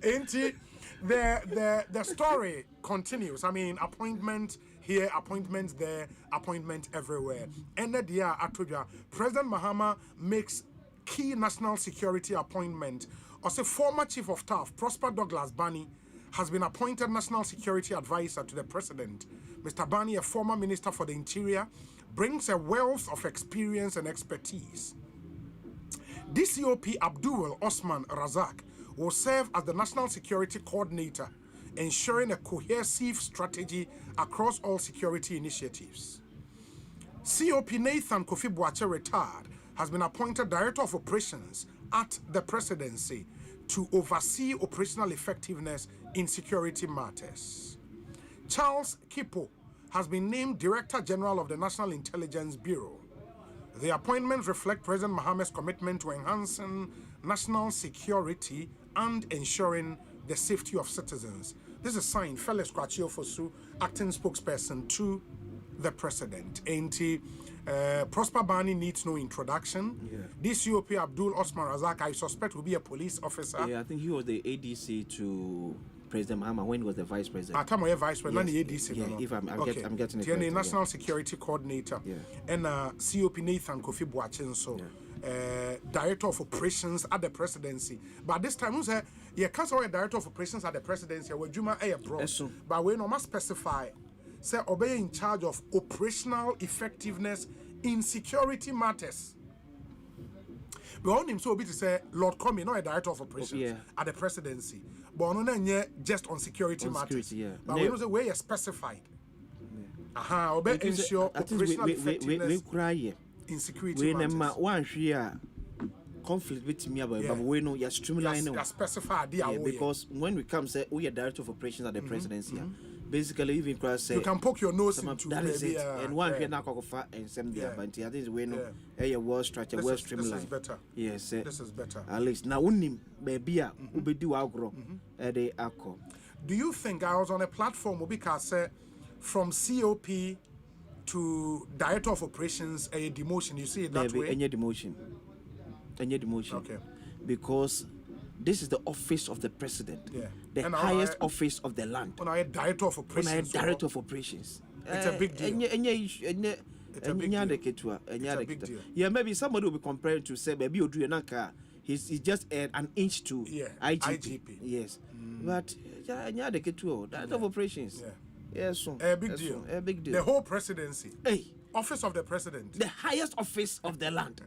Ain't it? The story continues. I mean, appointment here, appointments there, appointment everywhere. Ended the year, I told you, President Mahama makes key national security appointment. Also, former Chief of Staff Prosper Douglas Bani has been appointed National Security Advisor to the President. Mr. Bani, a former Minister for the Interior, brings a wealth of experience and expertise. DCOP Abdul Osman Razak will serve as the National Security Coordinator, ensuring a cohesive strategy across all security initiatives. COP Nathan Kofi Boache, retired, has been appointed Director of Operations, at the presidency to oversee operational effectiveness in security matters. Charles Kipo has been named Director General of the National Intelligence Bureau. The appointments reflect President Mohammed's commitment to enhancing national security and ensuring the safety of citizens. This is signed Felix Kwachio Fosu, acting spokesperson to the president. Prosper Bani needs no introduction. Yeah. This COP Abdul Osman Razak, I suspect, will be a police officer. Yeah, I think he was the ADC to President Mahama when he was the vice president. Time I vice president, yes. ADC. Yeah, no. if I'm okay. getting it right. right. National Security Coordinator. Yeah. And COP Nathan Kofi Boachin, so Director of Operations at the presidency. But this time, who's here? Yeah, can't say Director of Operations at the presidency. Where Juma abroad. But we no must specify. Say obey in charge of operational effectiveness in security matters. We want him so be to say Lord Comey, not a director of operations at the presidency. But no just on security matters. Security, but we know the way specified. Obey ensure operational effectiveness in security matters. One share conflict with me about but we know you're streamlining. You specify because when we come say we are director of operations at the presidency. Basically, even class say you can poke your nose into that is it. And one here now and some there, but I think we know a well structured, well streamlined. This is better. Yes, this is better. At least now, unim baby, ube do agro, they akko. Do you think I was on a platform because from COP to director of operations a demotion? You see it that way? Any demotion. Okay. Because this is the office of the president, the and highest office of the land. When I director of operations, it's a big deal. It's a big deal. Yeah, maybe somebody will be comparing to say, maybe Odrianaka, he's just an inch to IGP. Yes, but director of operations. Yes, a big deal. A big deal. The whole presidency. Office of the president. The highest office of the land.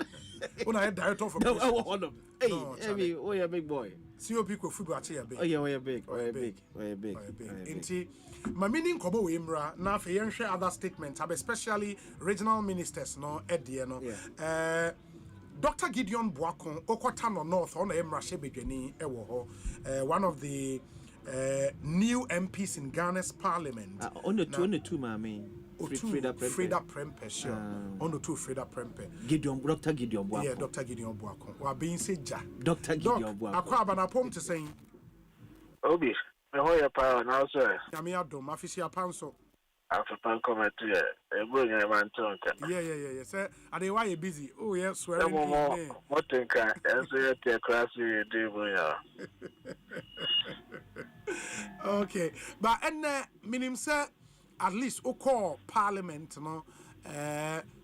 When I had director of operations. Hey, oh, you're a big boy. COP football big. Oh, yeah, big. My meaning kobo imra na fe share other statements, especially regional ministers no edie no. Dr. Gideon Boakon Okota no North on Emra Shebedweni ewo ho. One of the new MPs in Ghana's parliament. On the two, mami. Frida Prempe, sure. On the two Frida Prempe. Dr. Gideon Boakon. Yeah, Dr. Gideon Boakon. We are being said, Dr. Gideon Boakon. Akwa bana pom to saying. Obi, me hoya power now, sir. Yami Adom, Afisia Panso. After Pan comment to you, a good man tongue. Yeah, sir. Are they why you busy? Oh, yes, swear. What think I answer your class you do? Okay, but and minim sir. At least call Parliament,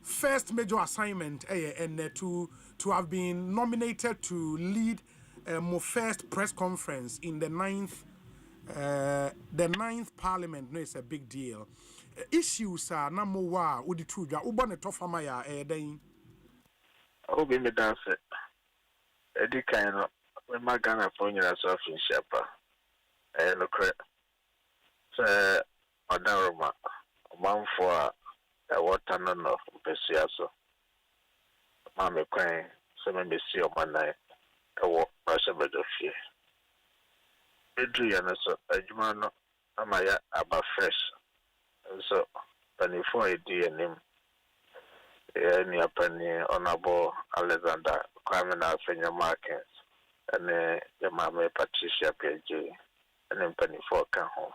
first major assignment, and to have been nominated to lead my first press conference in the ninth Parliament. No, it's a big deal. Issues are number one. Udi tuja ubane tofama ya then. Obi me dance. Edi kind of we magana for yourself in Shapa. Look, so. Adaroma, man for a water none of Pesiaso. Mammy crying, so maybe see on my night, a walk Russia bed of fear. Adrian, so a Jumano, Amaya, about fresh. And so, penny for a dear name. Any penny honorable Alexander, climbing out in your markets, and your mamma Patricia PJ, and then penny for come home.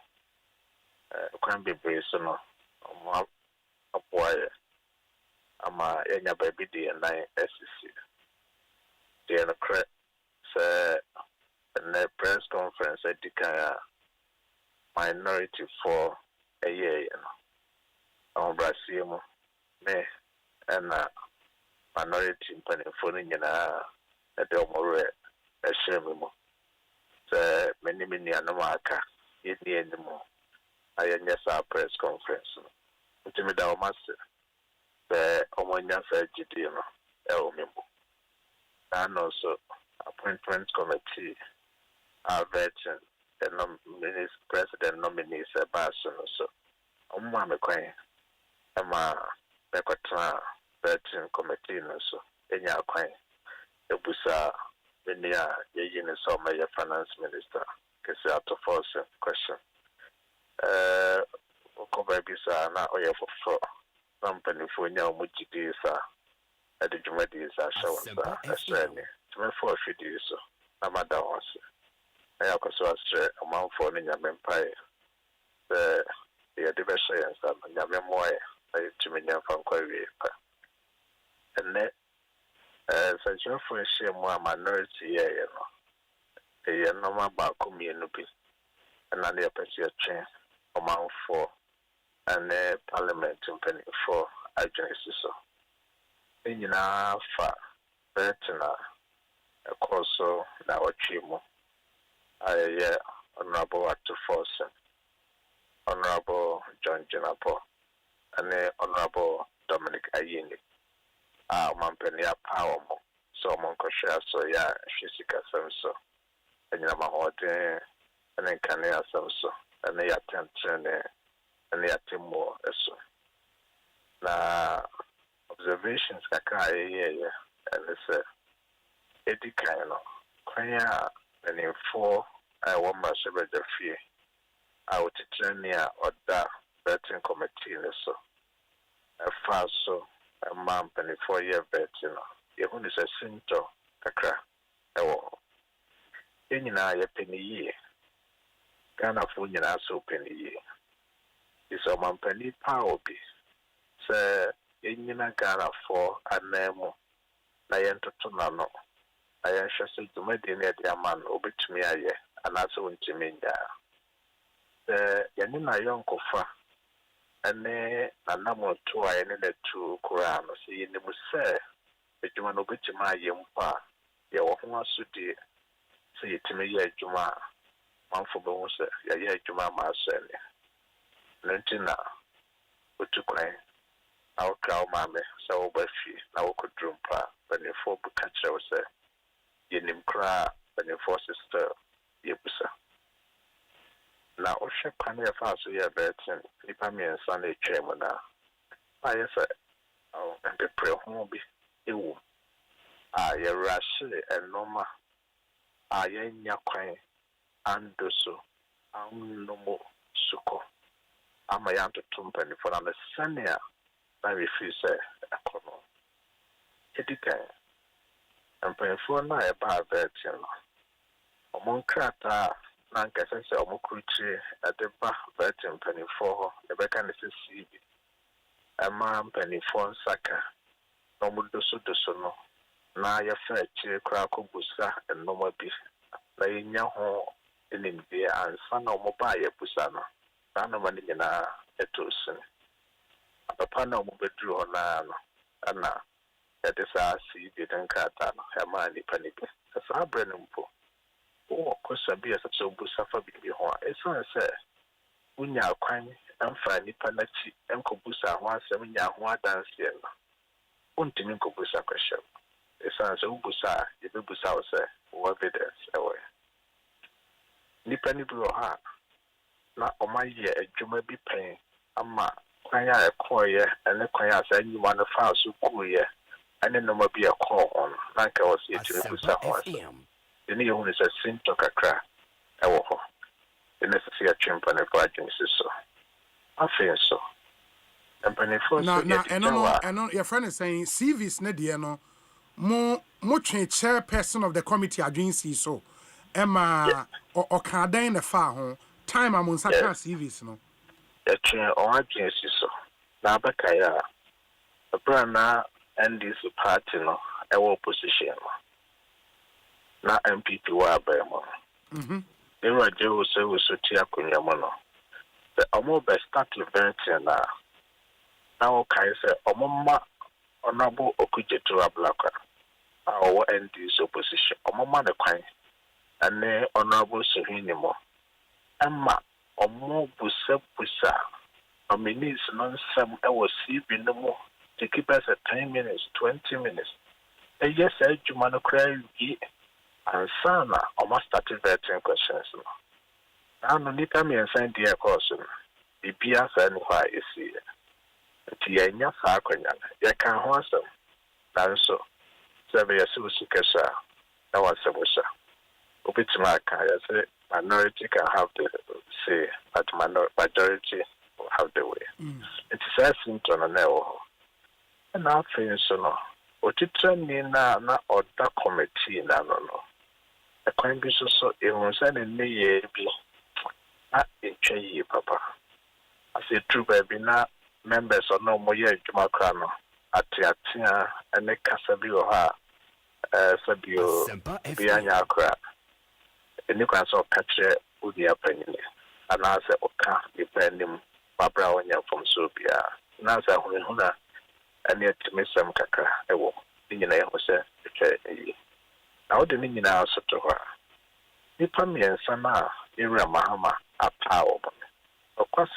Can be based on a boy. I'm a young baby, and I SEC. The correct, sir, and the press conference at the minority for a year, on Brazil, me, and minority penny at the more a shame. Sir, many Anamaka, in the end more. I yes our press conference. To me, that master, the Omonia Fergidino, Elmimo, and also appointment committee, our veteran, the president nominees, a person, so Mamma Queen, Emma Becota veteran committee, so in your queen, the Busa, Minia, Yin is on my finance minister, because you have to force a question. Kobabisa, now, or you for company for now, Mujidisa, at the Jumedis are showing, sir, to me for a few days, so I'm a dance. I have also a month for in your empire. The diversions and your memoir, to me, from Korea. And then, such a for shame, more minority, you know, a normal back community, and then the opposite chain, a month for, and parliament in penny for agencies. So, in our far, better a course, now a chimo. I Honorable Actor Forsen, Honorable John Jinapo, and Honorable Dominic Ayini. Mampenia Power, so Monkosha, so yeah, Shisika Samso, and Yamahote, and then Kanea Samso, and they attempt and they attempt more. So now, observations, Kakai, and it's a Edikano, Kaya, and in 4. I want my shepherd the fear. I would train near or that betting committee. So, a fast so a month and a 4-year bet, you know. You only say Sinto, Kakra. Oh, in a penny year. Ghana for you also penny year. It's a man penny power be. Say, in Ghana for a name. Nayan to Tonano. I am sure to make the man over to me. And that's what you mean there. Yanina young kofa, and then a number 2 I needed to Koran. See, in the Musa, the Juman of which my young pa, your one suit, see to me, Juma, one for Bonsu, Juma Marcel. Lentina, what to claim. Our cow mammy, so by fee, now could drum pa, when you 4 book catcher was there. Yenim cry, when you 4 sister. Yebusa. Now, Osha Pania Faso, ya betting, Nipami and Sunday chairman. I say, oh, and the prayer home be you. Ah, ya rashi and Noma. Ah, ya Yaquine, and do so. No more suko. I'm a young to Tumpany for an Sania. I refuse a corner. Edika. And paying for now about that, you know. Among Krata, Nankasas, Omokuchi, at the back betting penny for the Becan is a man penny for Saka, no Mudoso de Sono, Naya Fetch, Kraku Busa, and no more beef. Lay Yaho in India and son of Mobile Pusana, Nanaman in a Etusin. A panel bedrew on Anna, that is our sea didn't cut on Hermani Penny, as our Brennan. Oh, course, I be as a so busaffa be home. It's not say, when you are crying and find the panachi and Kobusa 1 year one dance here. Won't you Kobusa question? It's not so busa, if you busa say, what evidence away. Nippany blew her. Not on my year, a jumma be paying. Amma, Quaya a choir, and the choir said you want a file so cool, and then there might be a call on, like I was here to Busa. The new one is a Sinto Kakra. The necessary champion of Virgins is so. I feel so. And Pennyford, no, your friend is saying, CV's Nediano, more chairperson of the committee agency, so Emma or Carda in the far home, time among such CV's no. The chair or agency so. Now, Bakaya, a brand and this party no, our position. Na MPP wa abemo. Ewa jewo se wo soti akunyamo no. The omo be start event na. Na o kai se omo ma onabo okujetu ablaka. Our ND's opposition. Omo ma the kwan. Ane onabo sohini mo. Emma omo busa. Nominees non sem ewo CB no mo. To keep us at 10 minutes, 20 minutes. Yes, I jumano cry and Sana almost started vetting questions. Now, no need to me and send the question. The Pia and why is here. Tianya Farquayan, ya can horse them. Now, so, Savia Susikasa, that was a musha. Ubitimaka, I say minority can have the say, but majority will have the way. It is a symptom on now. And now things no. Otitra nina na order committee na no. A coin be so even send in the year be not in Chay papa. I say true baby na members or no more year Jumakrano at Yatia and the Casabio ha Sabio Bianya crap. And you can so catch it with the opinion. And I say, okay, depending Barbara on you from Subia. Now, I and yet to miss some caca. I will. You know, now the meaning now so to her. Nipami and Sama, Ira Mahama, a power. Of course,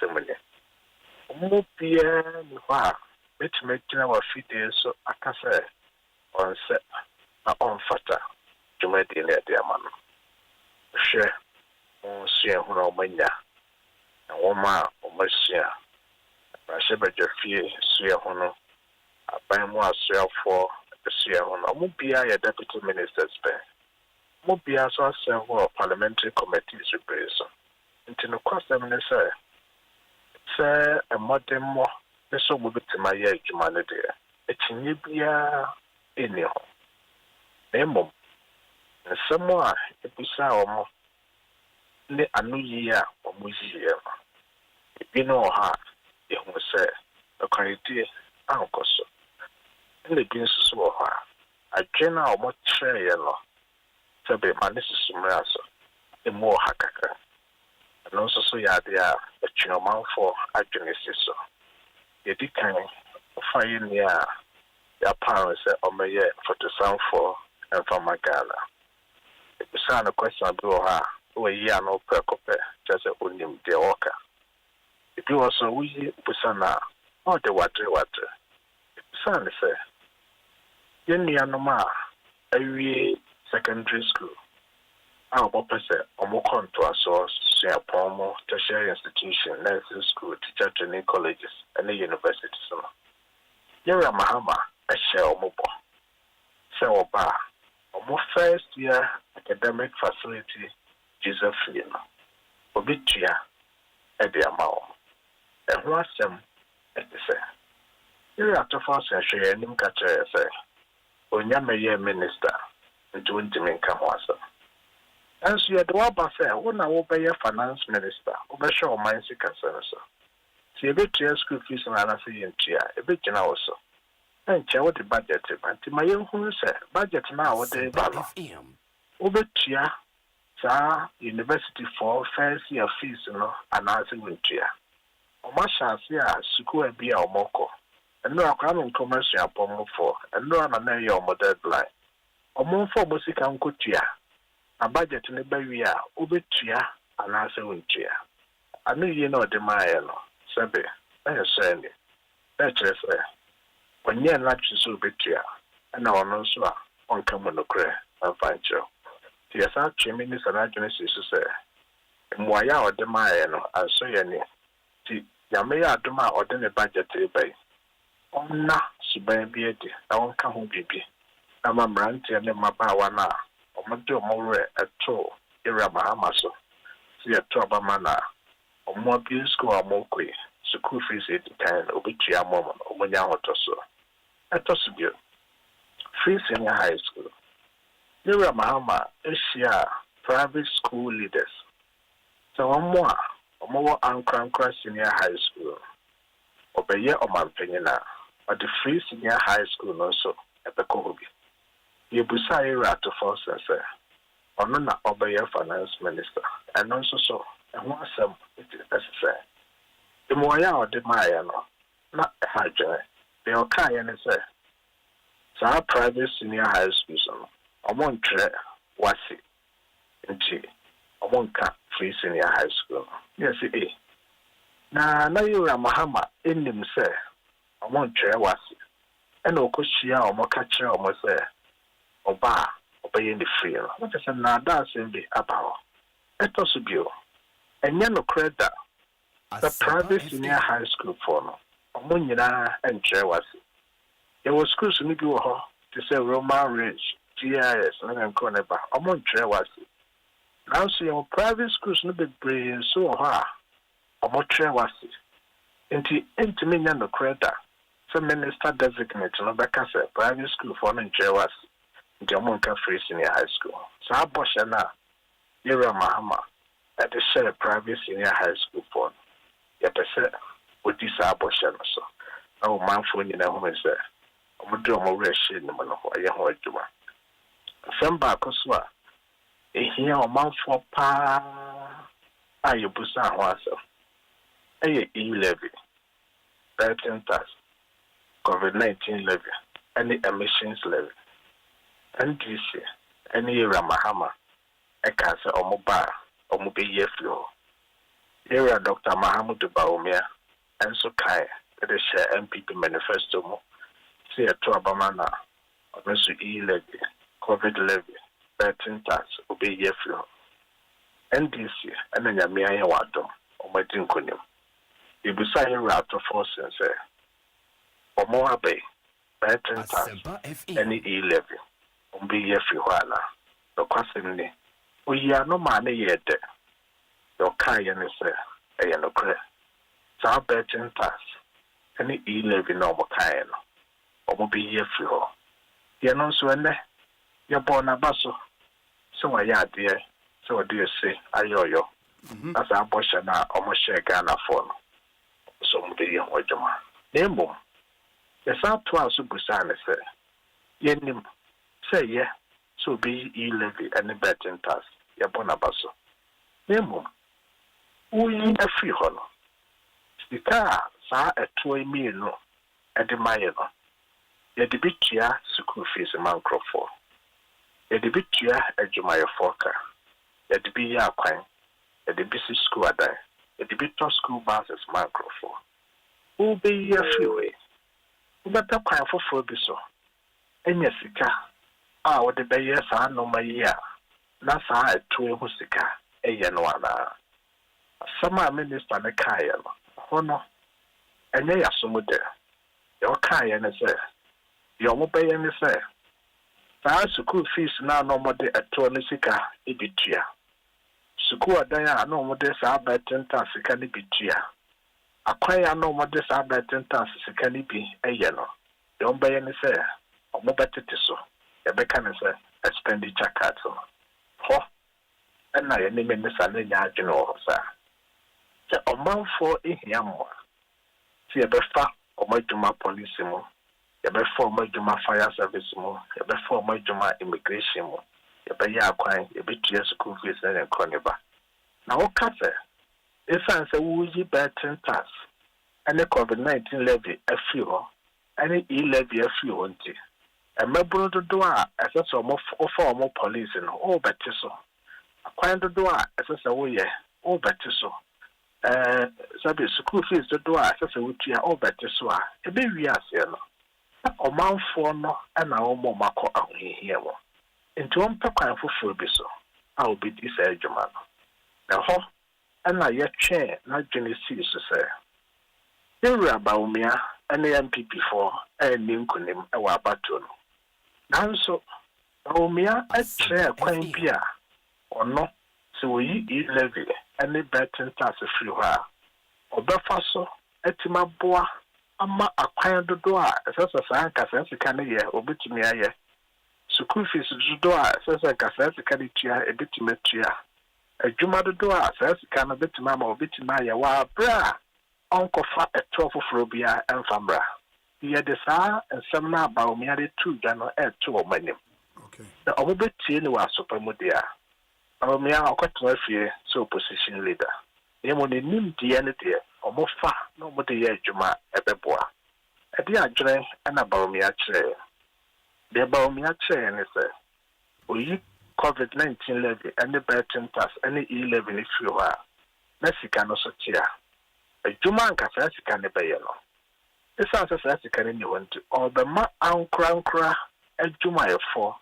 Mupia, which make our feet so I can say on set on fata to make the dear man. Share, see a Romania, and woman or Messia. I said, but your fear, see a hono. I buy more self for the see a hono. Mupia, a deputy minister's pay. Mupia, so several parliamentary committees replace. Until the cost of minister. Say a modern more, the so will be to my age, humanity. It's in Libya, anyhow. Nemo. And somewhere, it was our a new year or museum. If you know her, it will say, a quality, uncle. And the beans saw her. A general more tray yellow. So be my Mrs. Murasso, a more hacker. And also so ya there a chinoman for agencies. You did kind of fire near your parents or my year for the sound for and for my gala. If you sound a question about her, who a year no percope, just a unim de walker. If you also we Pusana or the water. If you sound say, Yenyanoma, a secondary school. Our papa said, Omocon to us, share Pomo, tertiary institution, nursing school, teacher training colleges, and the universities. Yara Mahama, a share Omobo. Sell bar, Omo first year academic facility, Josephine, Obitia, Eddie Amao. And what's them at the say? You're at the first and share him catcher, say, Onyama minister, and to intimate come was. And so you had to say, when I will be a finance minister, over show my concern. See a bit to school fees and I see in chair, a bit also. And chair what the budget, and to my young who said, budget now what they value. Over chair, sir, university for first year fees, and I see in chair. O Masha, Suku be our moko, and no crowning commercial upon for, and no another your deadline. O more for music and good chair. A budget in the baby, Ubitia, and answer Wintia. I knew you know the Mayano, Sabe, I say, that's it. When you're not to Subitia, and our no so on common ocre, and find you. Yes, our chimneys and agencies to say, and why are the Mayano, and so any. See, Yamea Duma or then a budget to bay. Oh, na, she baby, I won't come home, baby. I'm a brandy and my power now. Omodo more eto ira mahamaso si eto abamana omo bi school amokwe school fees edikan obitua mom omonya hotoso etoso bio free senior high school ira mahama asia private school leaders so omo ankra senior high school obeye omanpenyina but the free senior high school no so ebekobi you beside to force and say, or not obey your finance minister, and also so, and once it is necessary. The more or the Mayano, not a high joy, they are kind and say, so our private senior high school, I won't try what's it, and G, I won't cut free senior high school. Yes, it is. Now you are Mahama in them say, I won't try what's it, and Okoshia or Mokacha or Mose. Oba, obeying the free. What is another assembly about? It also be. And you know, credit the private senior high school for no. Omunina and Jay was. There was schools in the to say Roman range, GIS and Coneba, among Trewasi. Now see your private schools no be brain so ha. Among Trewasi. Into me no credit. Some minister designate no back as a private school for non Trewasi. The Amonka Free Senior High School. So I boshana. Yera Mahama at the share private senior high school for. Yet I said, with this abortion so. Oh, man, for you know, who is there? I'm going to do more shit in the man of a young Juma. Some back as well. A here a month for pa. Are you Busan was a levy, 13 tax, COVID-19 levy, any emissions levy, and this year, any Ramahama, a cancer or mobile or mobile flow. Here are Dr. Mahamud Baumia and so Kai. That is share MPP manifesto. See a to Abamana, or Mr. levy, COVID levy, 13 tax, obey ye flow. NDC, and then Yamia Wato, or my Dinkunim. You be saying out of force and say, or more bay, 13 tax, any levy, obey ye flow. The question is, we are no money yet. Your Kayan is a no credit. So 13 tax. Any levy normal kind, or will be ye flow. You know, so when you're born a basso, so I had dear, so do you say, Ayo, as a bush and I almost share Ghana phone. So be young with your man. Name, the South 12 Supersan say, Yenim, say, yeah, so be levy any betting task, your bonabasso. Name, we a free honor. The car. Saa a no edemaye no ye de bitua school fees man crofo ye de bitua adwumaye foka ye de bi ya kwan ye de bi school adan ye de bi to school buses man crofo u be ye freeway u beta kwan foforo bi so enya sika a wo de be ye saa no mayi a na saa etu hu sika eye no ana sama minister ne kai no hono and they are so much there. Your kind and say, your mobile and say, the school fees now no more at 26 ibitia. School there no more this are by 10 times can be tia. Acquire no more this are by 10 times can be a yellow. Don't buy any say, or more better so. A becan say, expenditure cards. Ho, and I name in the Sunday yard, you know, sir. The amount for a yammer. See a befa or my Juma police mo, a before my Juma fire service mo, a before my Juma immigration mo, a beya quine, a bit years school fees and corneba. Now, what cafe? If I say woozy bad 10 tax, and the COVID-19 levy a few, any levy a few want it. A member to do as a sum of former police and all betiso. A quiet to do as a way, all betiso. Sabi school fees the door as a wuti a obete so a ebe wi ase no o manfo no na o mo mako ahihie wo enti o mpa kwan foforo bi so a obi di sa adwuma no na ho na ye twe na dwene si so se ewura baumia na MPP4 ni nkunim e wa abato no nanso baumia atre kwan bi a ono se wo yi levy any betting tax free ha obefa so etima boa ama akwan dodo a esesa san kasensi kan ye obetimi aye school fees dodo a esesa kasensi kan tua ebetimi tua adwuma dodo a sensi kan obetimi ama obetimi aye wa bra onkofa eto foforo bia emfamra ye de sa ensem na ba omi ade tu dwa no eto omanim okay na obetie ni wa sopamudia me a kwatwa fie so opposition leader yemo ne nim die ne de omofa no mo de ye adwuma ebeboa e de adwene na ba me a kire de ba me a kire ne se oyi COVID-19 levy and the betting tax and the levy if you are na sika no so tia adwuma nka fa sika ne be ye no esa sa sika ne ni wonti obema ankra adwuma ye for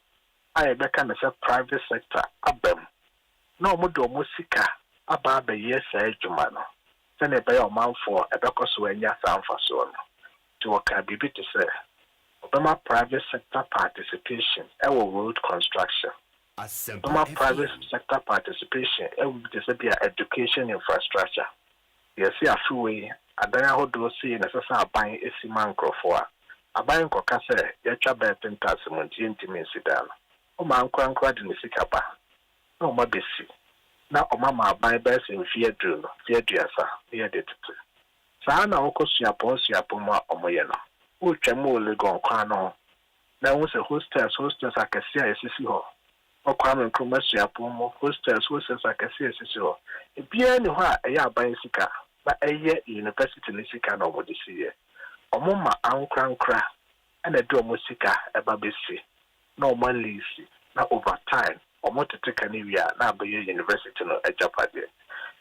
I be kan say private sector abem no mo do mo sika aba be yes adwuma no se ne be o manfo e be koso anya sanfa so no ti wo ka bibi te say Bema private sector participation, road construction. Bema private sector participation, be education infrastructure. You see a freeway, I don't know how to see necessary buying a cement for. A buying cocase, your chabet and tassimon, intimate sedan. O man crank in the sikapa. No, my busy. Now, o mamma buy best in fear drill, fear dressa, fear did. Sana oko siapon siapoma omoyeno. Uche mo legon kwano. Na wose hostels akesi esisi ho. Okwame nkruma siapomo hostels akesi esisi ho. Ebia ni ho a eya aban sika na eye university ni sika na obodi siye. Omoma ankrankra ena do omo sika eba besi. Na omo lease na overtime omo teteka ni wia na abaye university no ejapade.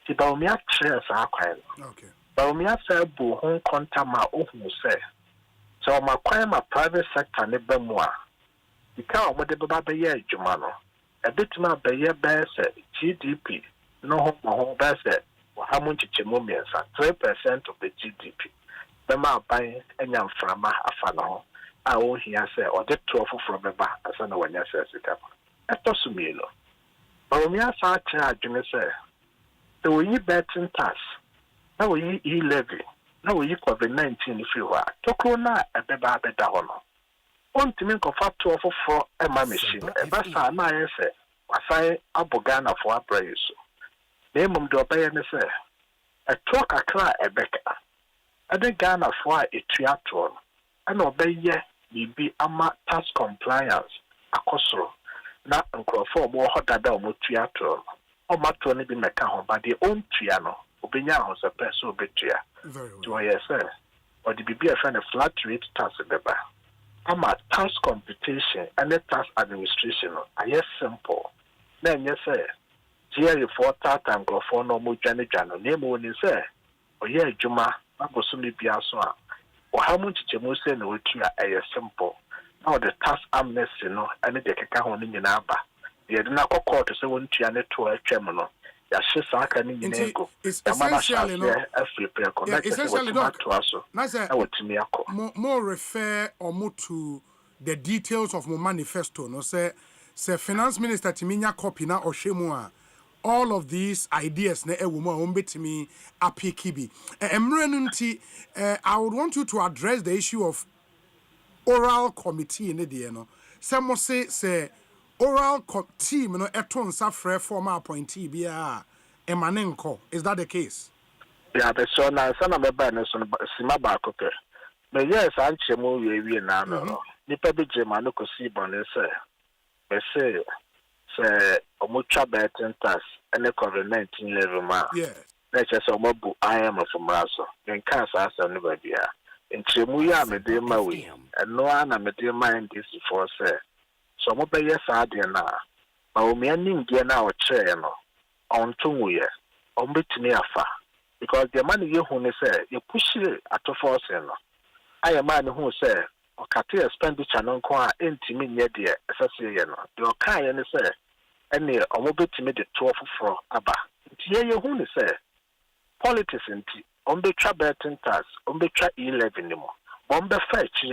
Ti ba omi a chere sa akwan. Okay. But we have said, "Bo home contama ohu say." So my crime, my private sector ne bemwa. Because what the baba ye jumano, a bit ma be ye best GDP. No home best. How much chimumians 3% of the GDP. Bema buying any frama afano. I own here say or the 12 from Beba as I know when you say it up. At Tosumino. But we have such a say. So we betting tax. Now we levy. Now we COVID-19 if you are. Tokuna a beba beda hono. On to make of 2 a machine. A basa na say. Wasai abogana for a praise. Name do obey and say. A talk a cry a becca. A de Ghana for a triathlon. And obey ye be ama tax compliance. A cosro. Na uncle for more hot than triathlon. Or matoni be meca by the own triano. Obinya was a person betia. To I say, or the BB a friend of flat rate tax beba. I'm a tax computation and a tax administration. I yes simple. Then yes, sir. Here for and go for no more Johnny Jano. Name when you say, or yeah, Juma, I go soon be a swan. Or how much you say no to a simple. Now the tax amnesty no, and the Kakahon in Naba. The Adina court to say one Tiana to a terminal. It's essentially more refer or to the details of my manifesto. No say finance minister Timinya copy na Oshemua. All of these ideas na ewuma ombetimi apikibi. Emrenunti, I would want you to address the issue of oral committee in the DNO. Some say oral team no eton safre former appointee bia emanenko. Is that the case? Yeah, but so now some me ba no so sima ba kope. Me yes anche mu we na no. Nipa bi jema no ko si bon say. Me say omutwa betin tax ene COVID-19 level ma. Yeah. Na che so mabu I am from raso. En kan sa no ba bia. Nchemu ya me de ma we. Eno ana me de mind this for say. So mo be yes ade na. Ma o me anim de na o che no. On tunwe. On betimi afa. Because the money you who say you push it at the force no. I am man who say o kate expenditure no kwa entimi nye de esase no. The okai ne say ene o mo betimi de 12 for aba. Nti ye who say politics nti on betwa betting tax on betwa 11 ni mo. On be fetch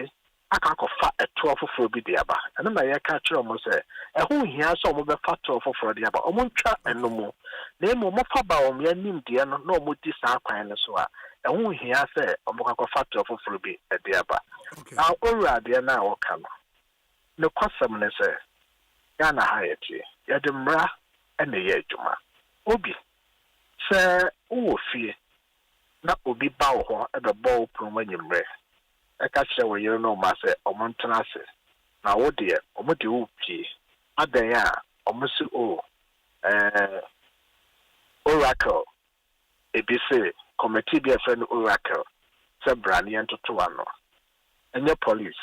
akakofa a 12 for bi de aba. Ene na ye ka kire mo say e hu hia so mo be fa 12 for de aba. O mo ntwa eno mo. Na mo mo fa ba o me anim de no na o mo di sa kwan no so a e hu hia say o mo akakofa 12 for bi de aba. Na owura de na wo ka no. Ne kwasam ne say ya na hayeti. Ya de mra ene ye adwuma. Obi say wo fie na obi ba wo ho e be bo promo nyimre. Eka kire wo yero no ma say o mo ntena ase. Na wo de o mo de wo pie. Adan ya o mo si Oracle ebise committee be a friend Oracle se brand and to one and your police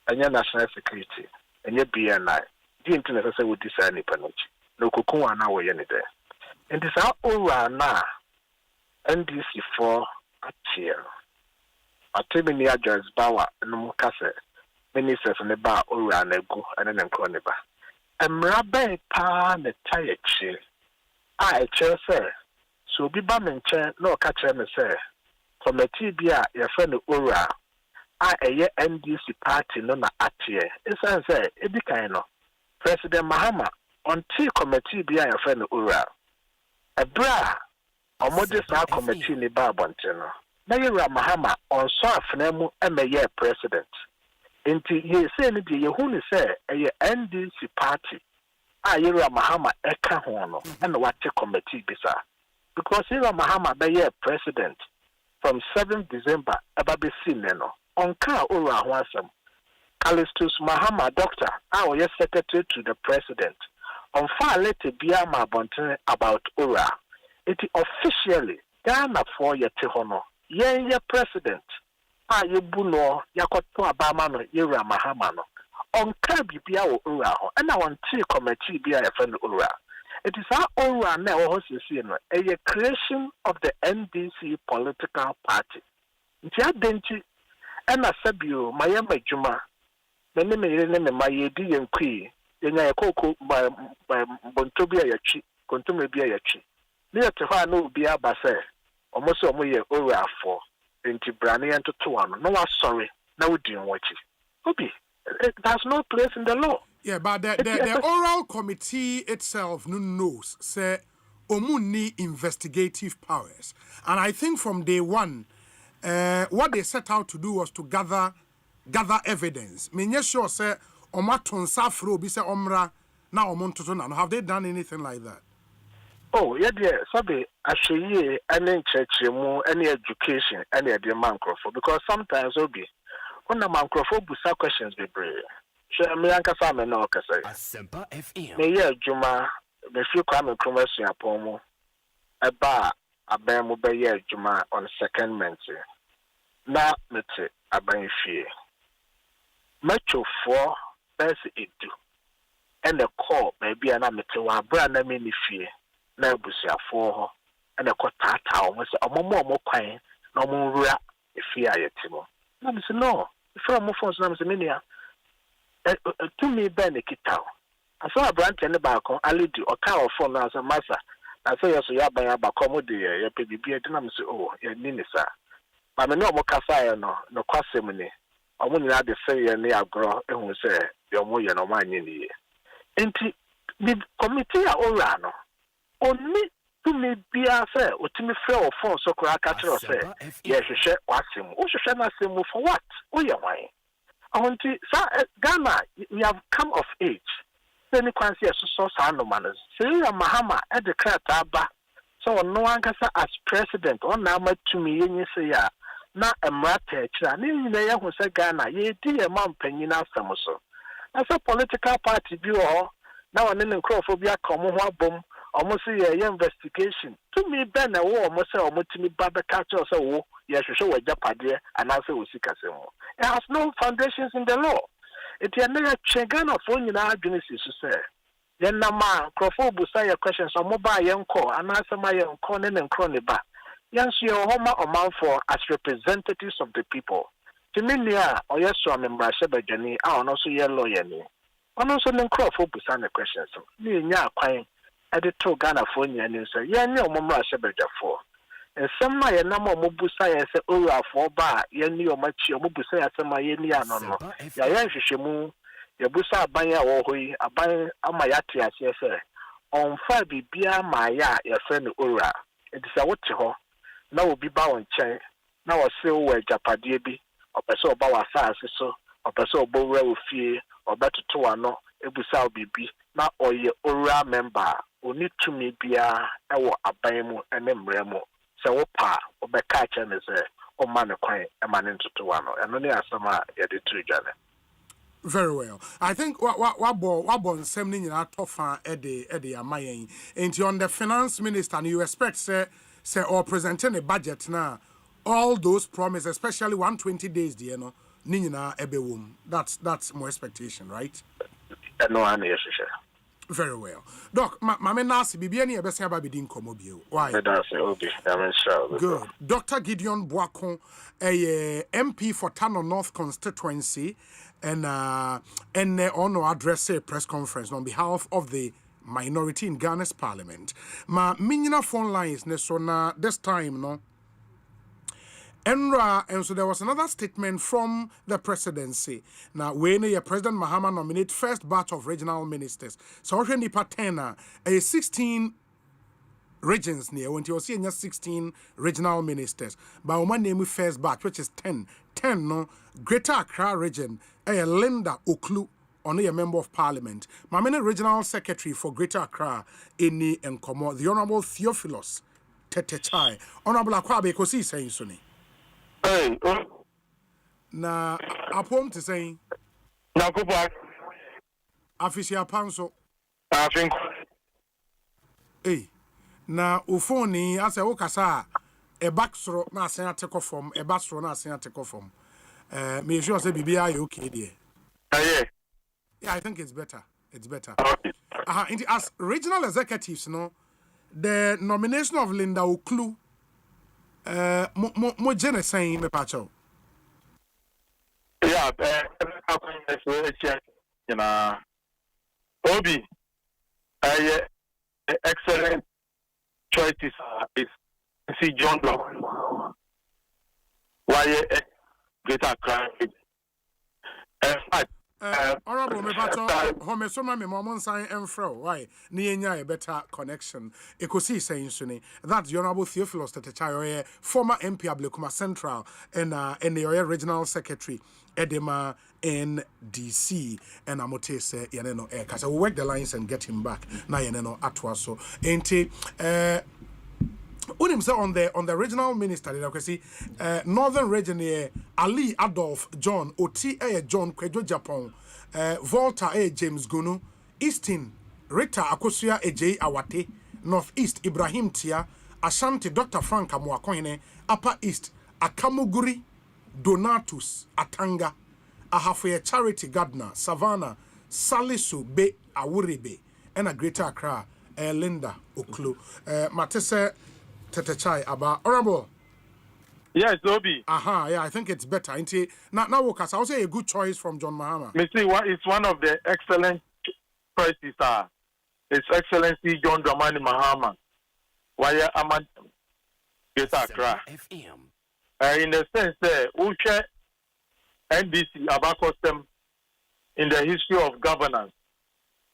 and your national security and your BNI the internet say would decide any penalty no kuku na we any there and this how ora na NDC for a chair atemini address bawa no kase ministers ne ba ora na gu and then nkro ne ba emra be pa ne tie chi I chair say so be ba menche no ka kire me say committee bi a your friend ora a NDC party no na atie. Esan say edi kan no President Mahama on tea committee bi a friend Ura. Ebra omode sa committee ni ba abonte no. Na Ura Mahama on so afena mu emeye president. Enti ye say ni de ye hu ni say eye NDC party a Ura Mahama eka ho no na wate committee bi sa. Because Ura Mahama be ye president from 7th December ababe sineno. Onka Ura ho asem. Alistus Mahama doctor, our yes secretary to the president. On far later Bia Mabonte about Ura. It officially Ghana for your Tihono. Ye president. Ye buno yakoto abamano Ura Mahamano. On Kabi Bia Ura and I want tea committee Bia a friend Ura. It is our Ura now a creation of the NDC political party. Ntia denti ena sabio mayama juma mene me mayedi yenkui yenya yakoko bontobia yachi kontume bia yachi ne yete ho na obi aba se omoso omoye owafo enti brane yentoto ano no wa sorry na wodi nwachi obi there's no place in the law. Yeah, but the oral committee itself knows say omuni investigative powers, and I think from day one what they set out to do was to gather evidence. Menye sure say omaton safro bi say omra na omontoto na. Have they done anything like that? Oh, yeah, dear. Sabi asheye any churchemu, any education, any the mancrofo because sometimes obi when the mancrofo busa questions be brave. Sure, me anka sa me no kasa. Asempa FM. Me ye adwuma me fi kwa me kromasu apomo. Eba abemu be ye adwuma on secondment. Na mete aban fie. Macho for besi edu. And the call maybe na mete wa bra na me ni fie. Na ebusuafo ho. And the kotata o se omomo kwan na omo wura efie ayetimo. Na me se no. Ifra mo phone na me se menia. To me ben kitao. Aso abrante ne ba kon alidi o ka o phone na so masa. Na so yeso ya ban aba komo de ye pe bibia de na me se oh ye ni ni sa. Ma me no mo kasa ye no kwasem ni. Omo nyina de se ye ne agro ehun se ye omo ye no ma anyi ni ye. Enti the committee a ora no oni to me bia se otimi frɛ o phone so kora ka kyerɛ se ye hwehwɛ kwasem. O hwehwɛ na asem for what? O ye wan. Ahonti sa Ghana we have come of age. Any kwansi so sa no manos. Say Mahama e de krata ba. So no ankasa as president on na matumi yenye se ya na emrata ekira. Ni nyina ye hu se Ghana ye di e mampanyin asem so. Na so political party bi ho na won ne nkrofo bi akomo ho abom. Omo se ye investigation. To me ben na wo omo se omo timi ba be ka cho se wo ye hwehwe wa japade anase wo sikase ho. It has no foundations in the law. It is not a Ghana for nyina adwene si so say. Yen na ma crofo busa your questions on mobile yenko anase ma yenko ne nkro ne ba. Yen so your homa omanfo as representatives of the people. Timinia oyeso amembra shebadwani a ono so ye lawyer ni. Ono so ne crofo busa ne questions. Ni nya akwan e de to Ghana for nyina ni so yen ne omomra shebadwafo. Some my number Mobusa as a ora for bar, Yenny or Machi or Mobusa as a Mayeni no. Yayan Shemu, Yabusa Banya or Hui, a Bay Amayati as yes, sir. On 5 Bia Maya, your friend Ura. It is a watcho. Now will be bound chain. Now a seal where Japadibi, or Peso Bawa Sasso, or Peso Bowe Fee, or better to ano, Ebusa Bibi, now or your Ura member, who need to me Bia, Ewa Abaymu and Emremo. So pa obeka cha ne se o man kwan e man ntoto wa no eno ne asama ye de tu dwane. Very well. I think what nsem ni nyina tofa e de amayen enti on the finance minister and you expect say or presenting a budget na all those promises especially 120 days there no ni nyina ebewom. That's more expectation, right? No an yes. Very well. Doc, mama nasi bibi ani ebese aba bidin komo bio. Why? Good. Dr. Gideon Boakon, a MP for Tano North constituency, and on address a press conference on behalf of the minority in Ghana's parliament. Ma minyina phone lines ne so na this time no. Enra, and so there was another statement from the presidency. Now, when President Mahama nominate first batch of regional ministers, so already patena a 16 regions near when you see 16 regional ministers. But one name first batch, which is 10 no Greater Accra region, a Linda Oklu. On a member of parliament, my main regional secretary for Greater Accra, Eni Nkomo, the Honorable Theophilus Tetechai, Honorable Akwabe Ekosiise Nsuni. Hey, Na apom to say, na go back. Official Panso. I think. Hey, na ufoni ase ukasa e backstro na asen ateko from e backstro na asen ateko from. Me sure say bibia you okay there. Yeah, I think it's better. It's better. As regional executives, no, the nomination of Linda Oklu, mo jene saying me pacho. Yeah, Obi, excellent choices is see John Block. Why Greater Accra? Honorable me pacho, home so me momon sign enfro. Why? Ni enya a better connection. Ekosiise Nsuni. That's the Honorable Theophilus Tetechai, former MP Ablekuma Central and the regional secretary Edema NDC and Amote say yaneno because we'll work the lines and get him back. Na yaneno atwa so. Enti on the regional minister, you can see northern region here, Ali Adolf John, Oti John Kwejo Japan, Volta James Gunu, Easton Rita Akosia Ej Awate, Northeast Ibrahim Tia, Ashanti Dr. Frank Amwakoine, Upper East Akamuguri, Donatus Atanga, Ahafwe Charity Gardner, Savannah, Salisu Be Awuribe, and a Greater Accra, Linda Oklu. Matese Tetechai about Honorable. Yes, Obi. Yeah, I think it's better. Now, Wokas, I would say a good choice from John Mahama. It's one of the excellent choices. His Excellency John Dramani Mahama. Why am I Greater Accra? In the sense that Uche NDC about custom in the history of governance,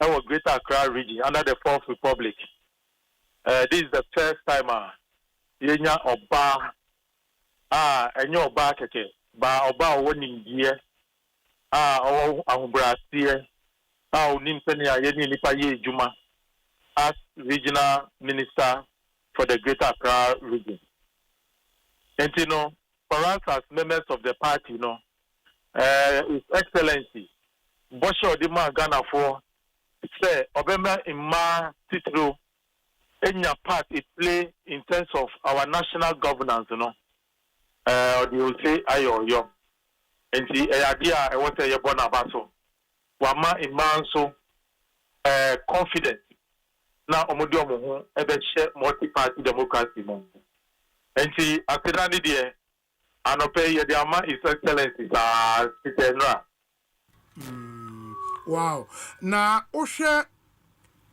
that was Greater Accra region under the Fourth Republic. This is the first time Yenya Oba enyo Oba keke ba Oba owoni ndie ahumbrasie onim sene ayeni nipa ye ejuma as regional minister for the Greater Accra region. And for us as members of the party, His Excellency Bosho Odima Ghana for say Obema Ima Titro any part it play in terms of our national governance, they will say ayo yo. And the idea I want to say Bonabaso. Wama imanso confident. Now omodio ebe share multi-party democracy mo. And see after that idea anope ye the ama His Excellency Wow. Now Osha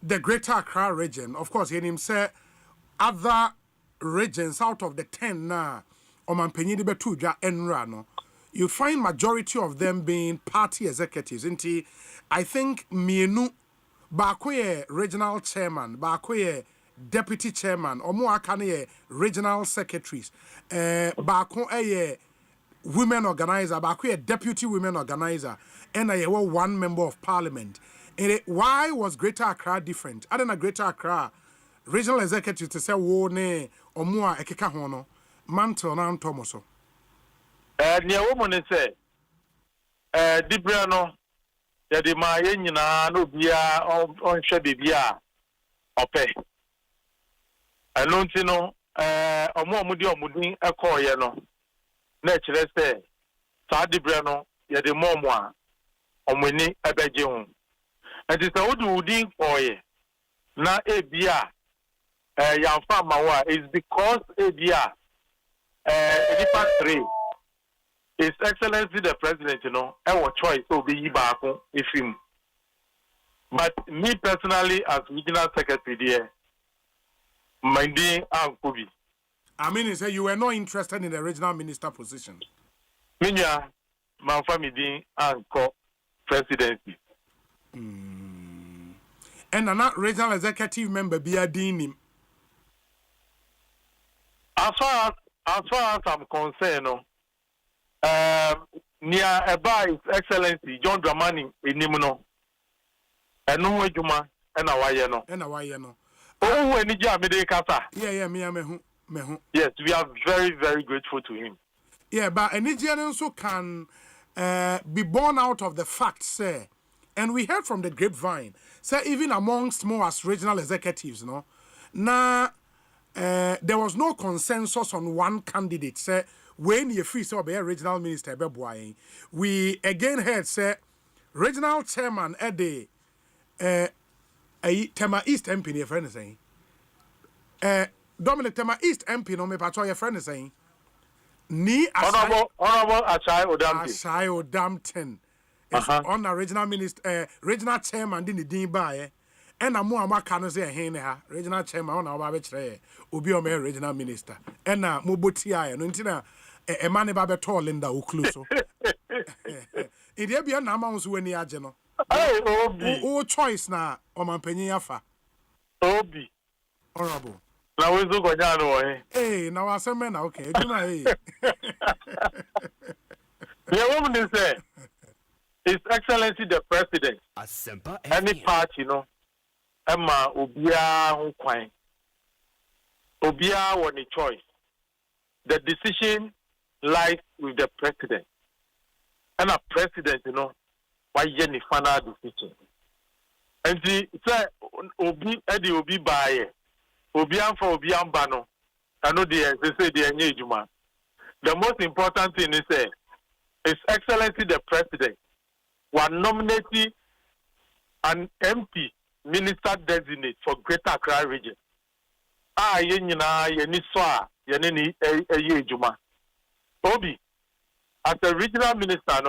the Greater Accra region, of course, he said other regions out of the 10 now, you find majority of them being party executives. I think Mienu Bakoye regional chairman, Bakoye deputy chairman, or more regional secretaries, Bako women organizer, Bakoye deputy women organizer, and I one member of parliament. Why was Greater Accra different? I don't know Greater Accra regional executive to say wo ne omo a ekeka ho no mantle na ntomoso. Nia woman say dibra no ya de ma ye nyina no bia on hwe bibia ope. Eno nti no omo de omudin ekoye no na kire say sa dibra no ya de momo a omuni ebeje ho. And it's a woody oye. Na ebia yamfa mawa is because ebia Edipa 3 His Excellency the President, our choice will be Ibako if him. But me personally as regional secretary there, my name Ankubi. I mean, say you were not interested in the regional minister position. Minya, my family anko presidency. And another regional executive member be a dean. As far as I'm concerned, near about His Excellency John Dramani Inimuno, and no Juma, and a Wayano. And a Wayano. Oh, any job, yeah, me. Yes, we are very, very grateful to him. Yeah, but any also can be born out of the fact, sir. And we heard from the grapevine, sir, even amongst more as regional executives, no? Now, there was no consensus on one candidate, sir. When you free so be a regional minister, we again heard, sir, regional chairman at the Tema East MP, your friend is saying. Dominic Tema East MP, no me patro your friend is saying. Ni Honorable Asai Odampton. On a regional minister, regional chairman didn't din by and a more can say a regional chairman on our betre ubi o me regional minister. And na Mubutia and Untina a man about tall Linda Ukluso. It be an amount when the ageno. Oh, choice na o man penny afa. Obi. Honorable. Now we do go down. Hey, now I man okay. The woman is there. His Excellency the President. Any party, Emma Obia Hukwain. Obia won a choice. The decision lies with the President. And a President, why any final decision. And the say Obi Eddie Obi Baye. Obian for Obian Bano. I know they say the engagement. The most important thing is His Excellency the President was nominated an MP minister designate for Greater Accra region. Obi, as a regional minister, I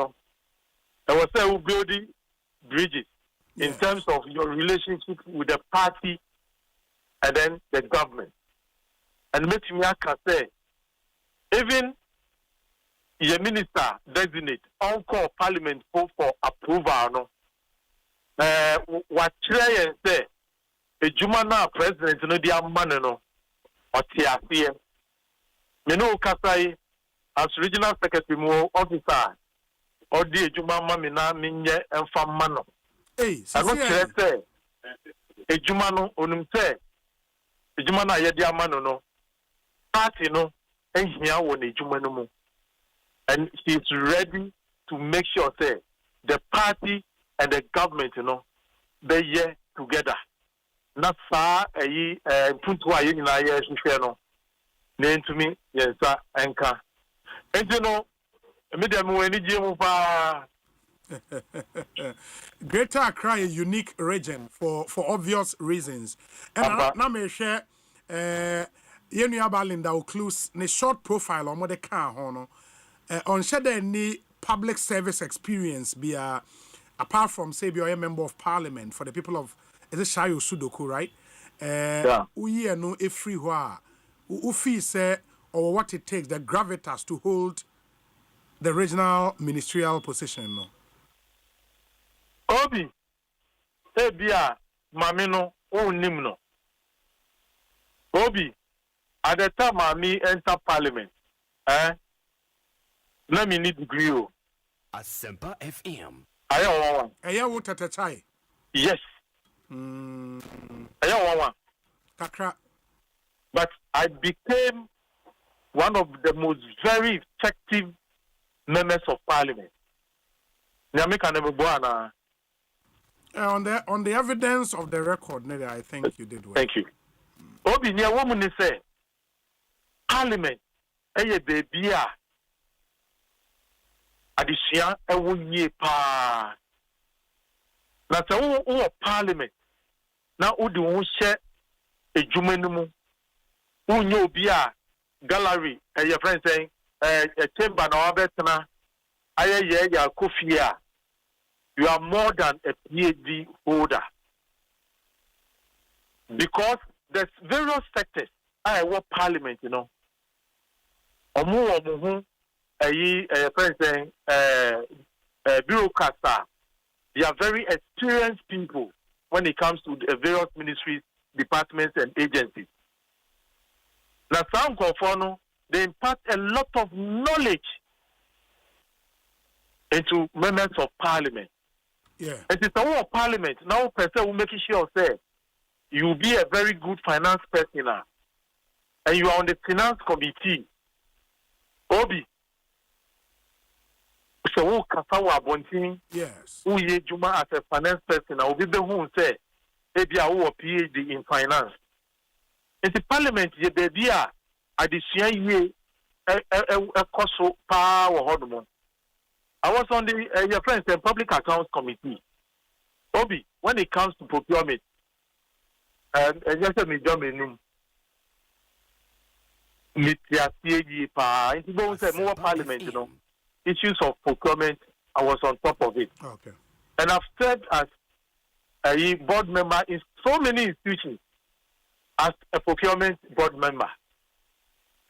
was saying building bridges in terms of your relationship with the party and then the government. And make me say, even your minister designate on-call parliament for approval. What try and say, a Jumana president, no dear man, or TRCM. Meno Kasai, as regional secretary, more officer, or the Juma Mamina, Minye, and Famano. Hey, I don't say, a Jumano, Unumse. Jumana yedia mano party and here won a Jumano, and he's ready to make sure the party and the government they year together. Not far a put why in a year name to me, yes, sir, anchor. And medium when Greater Accra a unique region for obvious reasons. And now me share Yenu Abalinda Ocluse ne short profile on what they can on share any public service experience be apart from say be a member of parliament for the people of is it Shayo Sudoku, right? We no a free who feel say or what it takes the gravitas to hold the regional ministerial position Obi, Ebia, Mamino, Nimno. Obi, at the time I enter parliament, let me need degree. Asempa FM. I am one. I am what at a chai. Yes. I am one. Kakra. But I became one of the most very effective members of parliament. On the evidence of the record, I think you did well. Thank you. Obi, near woman is say, Parliament, baby, addition, a 1 year pa. That's a Parliament. Now, who do you share a Jumenumu? Who know Bia gallery, and your friend saying, a chamber, no better. I Kofia. You are more than a PhD holder. Because there's various sectors. I work parliament, omo bureaucrats. They are very experienced people when it comes to the various ministries, departments, and agencies. Now, some conforno, they impart a lot of knowledge into members of parliament. Yeah. And it's our parliament now. Person will make sure say you will be a very good finance person now, and you are on the finance committee. Obi. So who kasawa bonting? Yes. Who ye juma as a finance person? I will be the who say, maybe I will PhD in finance. In the parliament, ye baby a addition ye a cost power hodmo. I was on the your friends the public accounts committee. Obi, when it comes to procurement, and just a major more parliament, you know, issues of procurement, I was on top of it. Okay. And I've served as a board member in so many institutions as a procurement board member.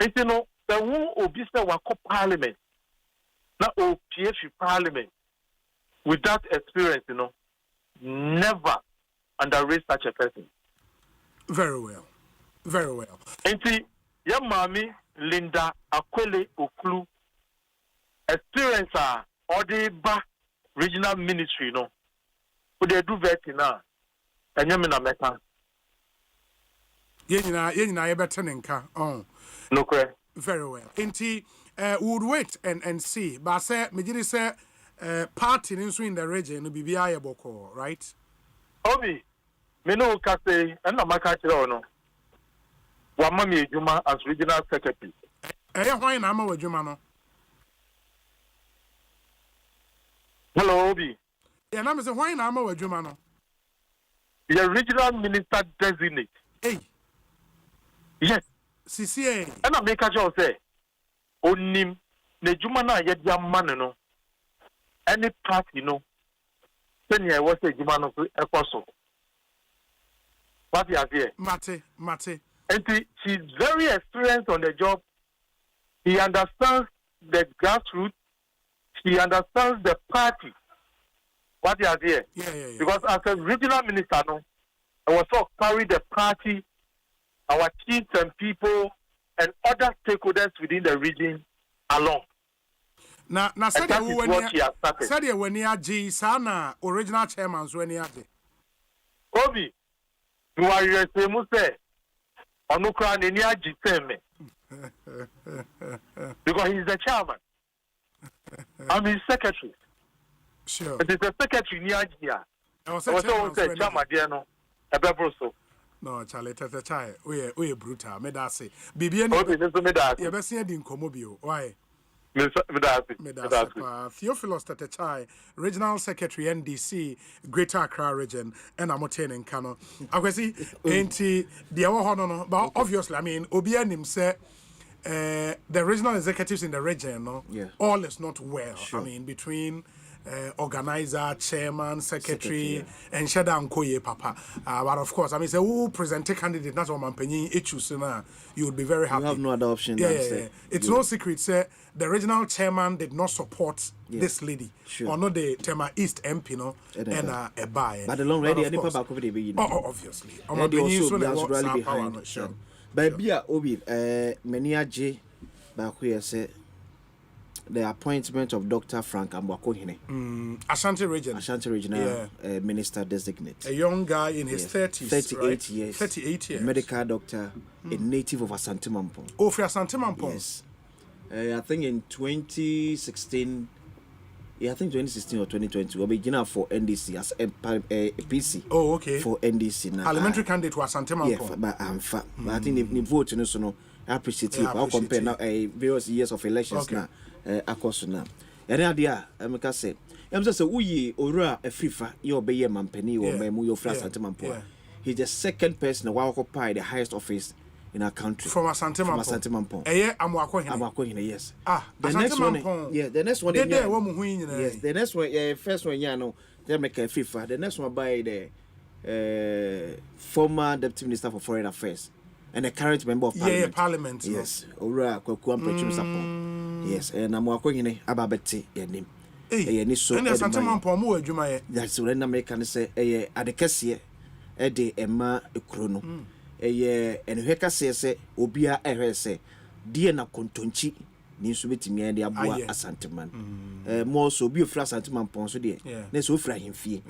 And you know, the who obviously were parliament, not OPF parliament, with that experience, you know, never underrate such a person. Very well. Very well. And see, your mommy, Linda Akwele Oklu, experience or the regional ministry, you know, who they do that now, and you're in America. Yeah, better than oh. No, correct. Very well. Inti, would wait and see. But say, me say, party in the region will be boko, right? Obi, me no kase, and I'm a catcher no. Wamami Juma as regional secretary. Why am I with Juma no? Hello, Obi. Yeah, I'm saying why am I with Juma no? The regional minister designate. Hey. Yes. CCA. And I make a joke say, Onim, ne Juma na yet young man no. Any party, you know. Then I was a Juma no apostle. What you have here? Mate. And she's very experienced on the job. He understands the grassroots. He understands the party. What you have here? Yeah. Because as a regional minister, no, I was so carry the party, our chiefs and people, and other stakeholders within the region along. Now, said when you G Sana original chairman when you Obi, you are your same say. Onukra Nenia Jiteme. Because he's the chairman. I'm his secretary. Sure. It is the secretary near here. I was chairman, Diano. No, Charlie, that's child. We brutal. Me that say. Bibi, you best see in Comobio. Why? Theophilus Tatechai, Regional Secretary NDC, Greater Accra Region, and I'm attaining Kano. I see, ain't the no, but obviously, I mean, Obianim said the regional executives in the region, no, all is not well. Sure. I mean, between organizer, chairman, secretary, and Shada Nkoye Papa. But of course, I mean, say who present a candidate, not on Mampany, you would be very happy. You have no other option. Yeah. It's no secret, say the regional chairman did not support this lady, or not the Tema East MP, no, and a buy. But the long ready, any papa could be. Obviously, Sure. But Bia Obi, Mania J, back here say. The appointment of Dr. Frank Amwakohine. Ashanti Regional Minister Designate. A young guy in his 30s, 38 years. 38 years. A medical doctor, a native of Asante Mampong. Oh, for Asante Mampong? Yes. I think in 2016, or 2020, we'll begin for NDC as a PC. Oh, okay. For NDC. Parliamentary candidate to Asante Mampong. Yeah, but I think the vote, I appreciate it. I'll compare now various years of elections now. Akosuna. And idea, I say, I'm just a wee or a FIFA, your Bay Mampany or Memu Asante Mampong. He's the second person who occupy the highest office in our country. From Asante Mampong. I'm walking, yes. The next one, the next one, yes, the next one, first one, they make a FIFA. The next one by the former Deputy Minister for Foreign Affairs. and a current member of parliament. Yeah, parliament. Yes. Ora kwaku ampachum support. Yes, and I'm working ababete yenim. Ni so. And asante mampo mu adwuma ye. That's when na make can say adekese e de ema ekro no. Enhwe kase se obia ehwe se die na kontonchi ni nso betimi ade aboa asanteman. Mo so obi ofra asanteman pon so de. Na so ofra himfie.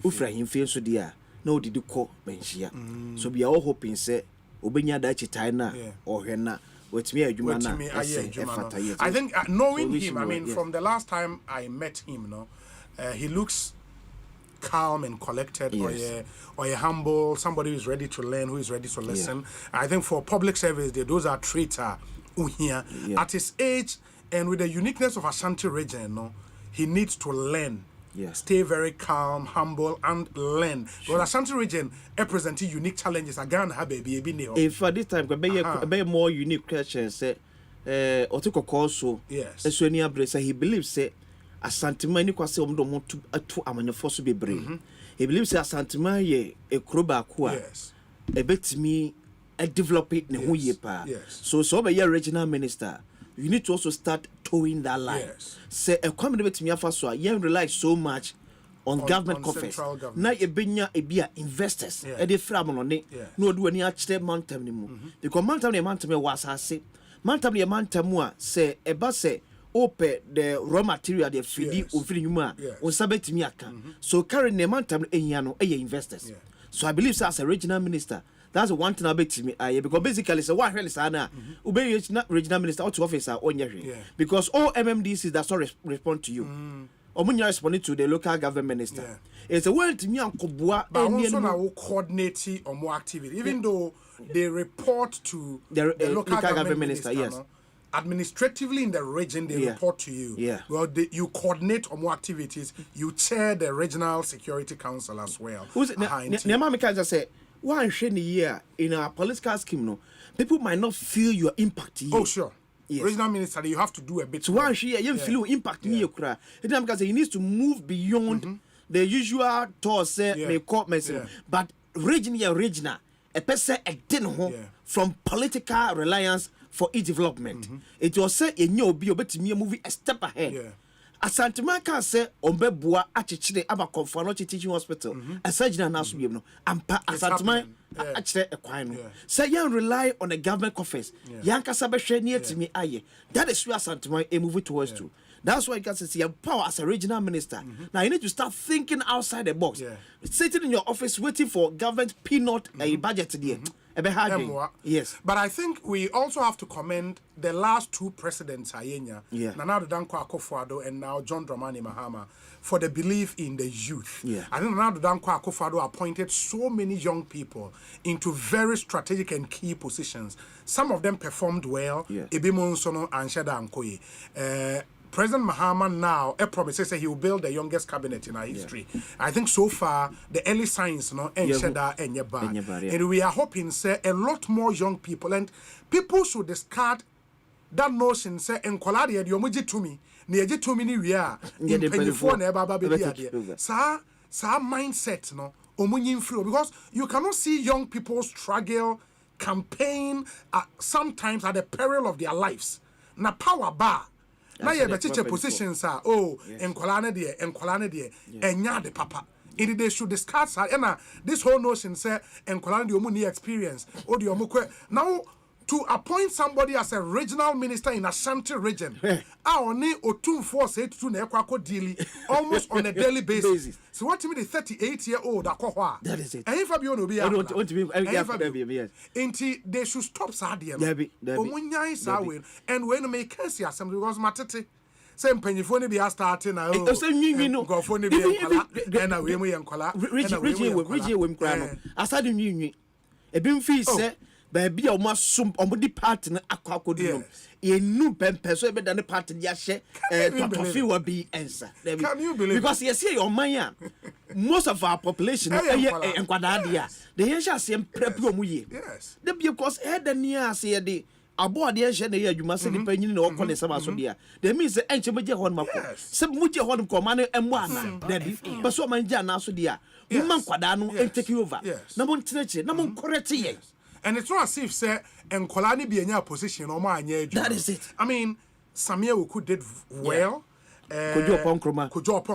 Ofra himfie so de a na odidi ko benhia. So bia o hoping say obenya da chitai na ohwe na wetimi adwuma na I think knowing him, I mean from the last time I met him, he looks calm and collected, or a humble, somebody who is ready to learn, who is ready to listen. I think for public service, those are traits here. At his age and with the uniqueness of Ashanti region, he needs to learn. Stay very calm, humble, and learn. Because Ashanti region represents unique challenges. Again, if for this time, be more unique questions. Otiko also, he believes Asantima ni kwase omdo motu atu amanyefo so bebre. He believes Asantima ye ekroba kwa. E betimi e develop it ne ho ye pa. So be your regional minister, you need to also start towing that line. Say e kwame betimi afa so ye rely so much on government coffers. Na e benya e bia investors e de fra mo no ne na odu ani a kire mantam ni mu. Because mantam was ase. Mantam ne mantam a say e ba say open the raw material the free yuma on sabetimi aka. So current the mantam ehia no investors. So I believe as a regional minister, that's one thing about me because basically so what really sana obey regional minister out to office because all MMDCs that not respond to you. Omunya responding to the local government minister. It's a word to me and Kobua but also now coordinating on more activity even though they report to the local government minister. Yes. Administratively in the region, they report to you. Well, you coordinate on more activities. You chair the regional security council as well. Say, one year in our political scheme, no, people might not feel your impact. Oh, sure. Regional minister, you have to do a bit. So one year, you feel impact in your cry. Because he needs to move beyond the usual toss, but regional, a person from political reliance for its development. It was said in your be obetimi movie a step ahead. Asantema can say ombebua achichire aba Konfano teaching hospital. A surgeon na so bi no. Ampa asantema achire ekwan no. Say you rely on the government coffers. Yankasa behwe ne atimi aye. That is where asantema move towards to. That's why you can see your power as a regional minister. Now you need to start thinking outside the box. Sitting in your office waiting for government peanut budget there. Yes. But I think we also have to commend the last two presidents, Nana Danko Akufo-Addo and now John Dramani Mahama, for the belief in the youth. I think Nana Danko Akufo-Addo appointed so many young people into very strategic and key positions. Some of them performed well. Ebimo Nsono and Shada Ankoye. President Mahama now promises that he will build the youngest cabinet in our history. I think so far the early signs and we are hoping say a lot more young people and people should discard that notion say enkolade ye omoji tumi na ye tumi ni wi a impanyifo na eba baby ade sa mindset no omunyin free because you cannot see young people struggle campaign sometimes at the peril of their lives na power bar na ye bechiche positions are enkwala ne de enya de papa it they should discuss and this whole notion say enkwala de omu ni experience o de omu kwe now to appoint somebody as a regional minister in Ashanti region oni otumfo say to na ekwa deal almost on a daily basis. So what to me the 38-year-old akwa that is it and if Fabio no be they should stop sadia omunyai sa we and when make case assembly because matete say mpanyifo ne be starting na gofo ne be enkwala na we mu enkwala region we mkra no asade nwinwi ebi mfi say baby a omudi party na akwakodu no enu pempe so ebe dane party dia hye totofi wa bi ensa because you see your man most of our population enkwada dia the hye ase prep omu ye the because head near say de abo de hye na ye adwuma se nipa nyini na okọ ne sama so dia the means say enche meje ho no mako se muje ho no ko ma no emu ana dabi but so man je ana so dia mo man kwada no take over na mo nteneche na mo correct ye And it's not as if say and Kolani be in your position or my that is it. I mean, Samuel Wuku did well. Kojo Upon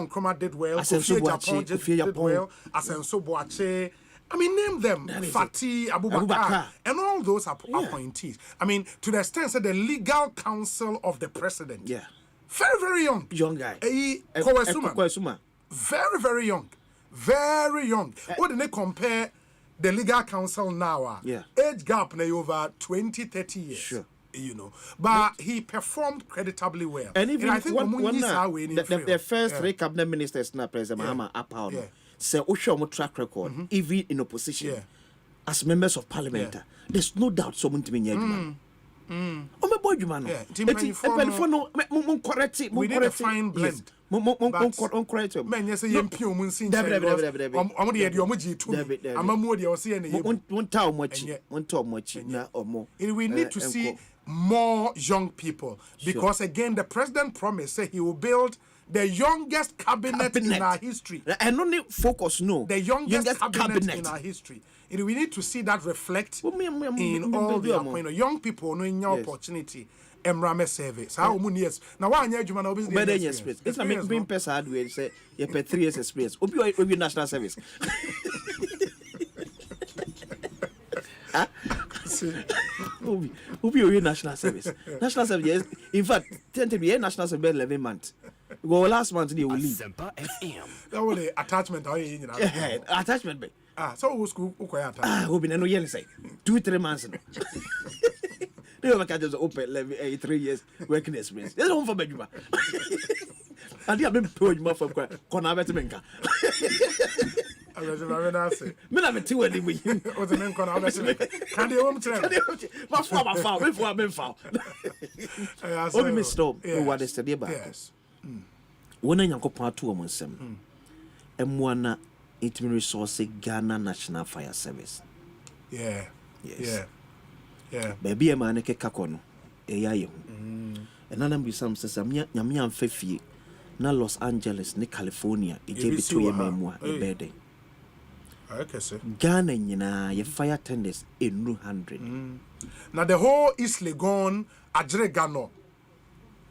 Kroma did well. Kofi Japan did well. Asenso Boache. I mean, name them. Fatih Abubakar. And all those are appointees. I mean, to the extent that the legal counsel of the president. Yeah. Very, very young. Young guy. Kowesuma. Very, very young. Very young. What do they compare the legal counsel now? Age gap over 20-30 years. Sure. You know, but he performed creditably well. And even I think the first 3 cabinet ministers na President Mahama Apao say Osho track record, even in opposition, as members of parliament, there's no doubt someone to be my boy, you man. We need a fine blend. Men, yes, young people, we need to see more young people because again the president promised he will build the youngest cabinet in our history. And only focus the youngest cabinet in our history. We need to see that reflect in all the appointments. Young people knowing your opportunity. Emrame service. How many years? Now, 1 year, you man, experience. It's not being person hard way. Say you pay 3 years experience. Obi national service. Obi national service. National service. Yes. In fact, tend to be national service 11 months. Go last month they will leave. Asempa FM. That was the attachment. Attachment, be. So who school? Who quite attachment? Who been no yelling say 2-3 months. They have just open 3 years working experience. They don't for Benjamin. And they have been paying more for Konabetemenka. I was say. Me na me ti we with him. Was the men Konabetemenka? Can they home train? Mas for my foul, before I've been foul. Obi me stop. No what is the about. Yes. When I yanko part 2 among some. Emwana intimate resource Ghana National Fire Service. Yeah. Yes. Yeah. Baby a man ke kakono. Eya and nana be some says nyame amfafie na Los Angeles ne California e je between memwa e bede. Okay, sir. Ghana nyina ye fire tenders in 100. Now the whole East Legon Adregano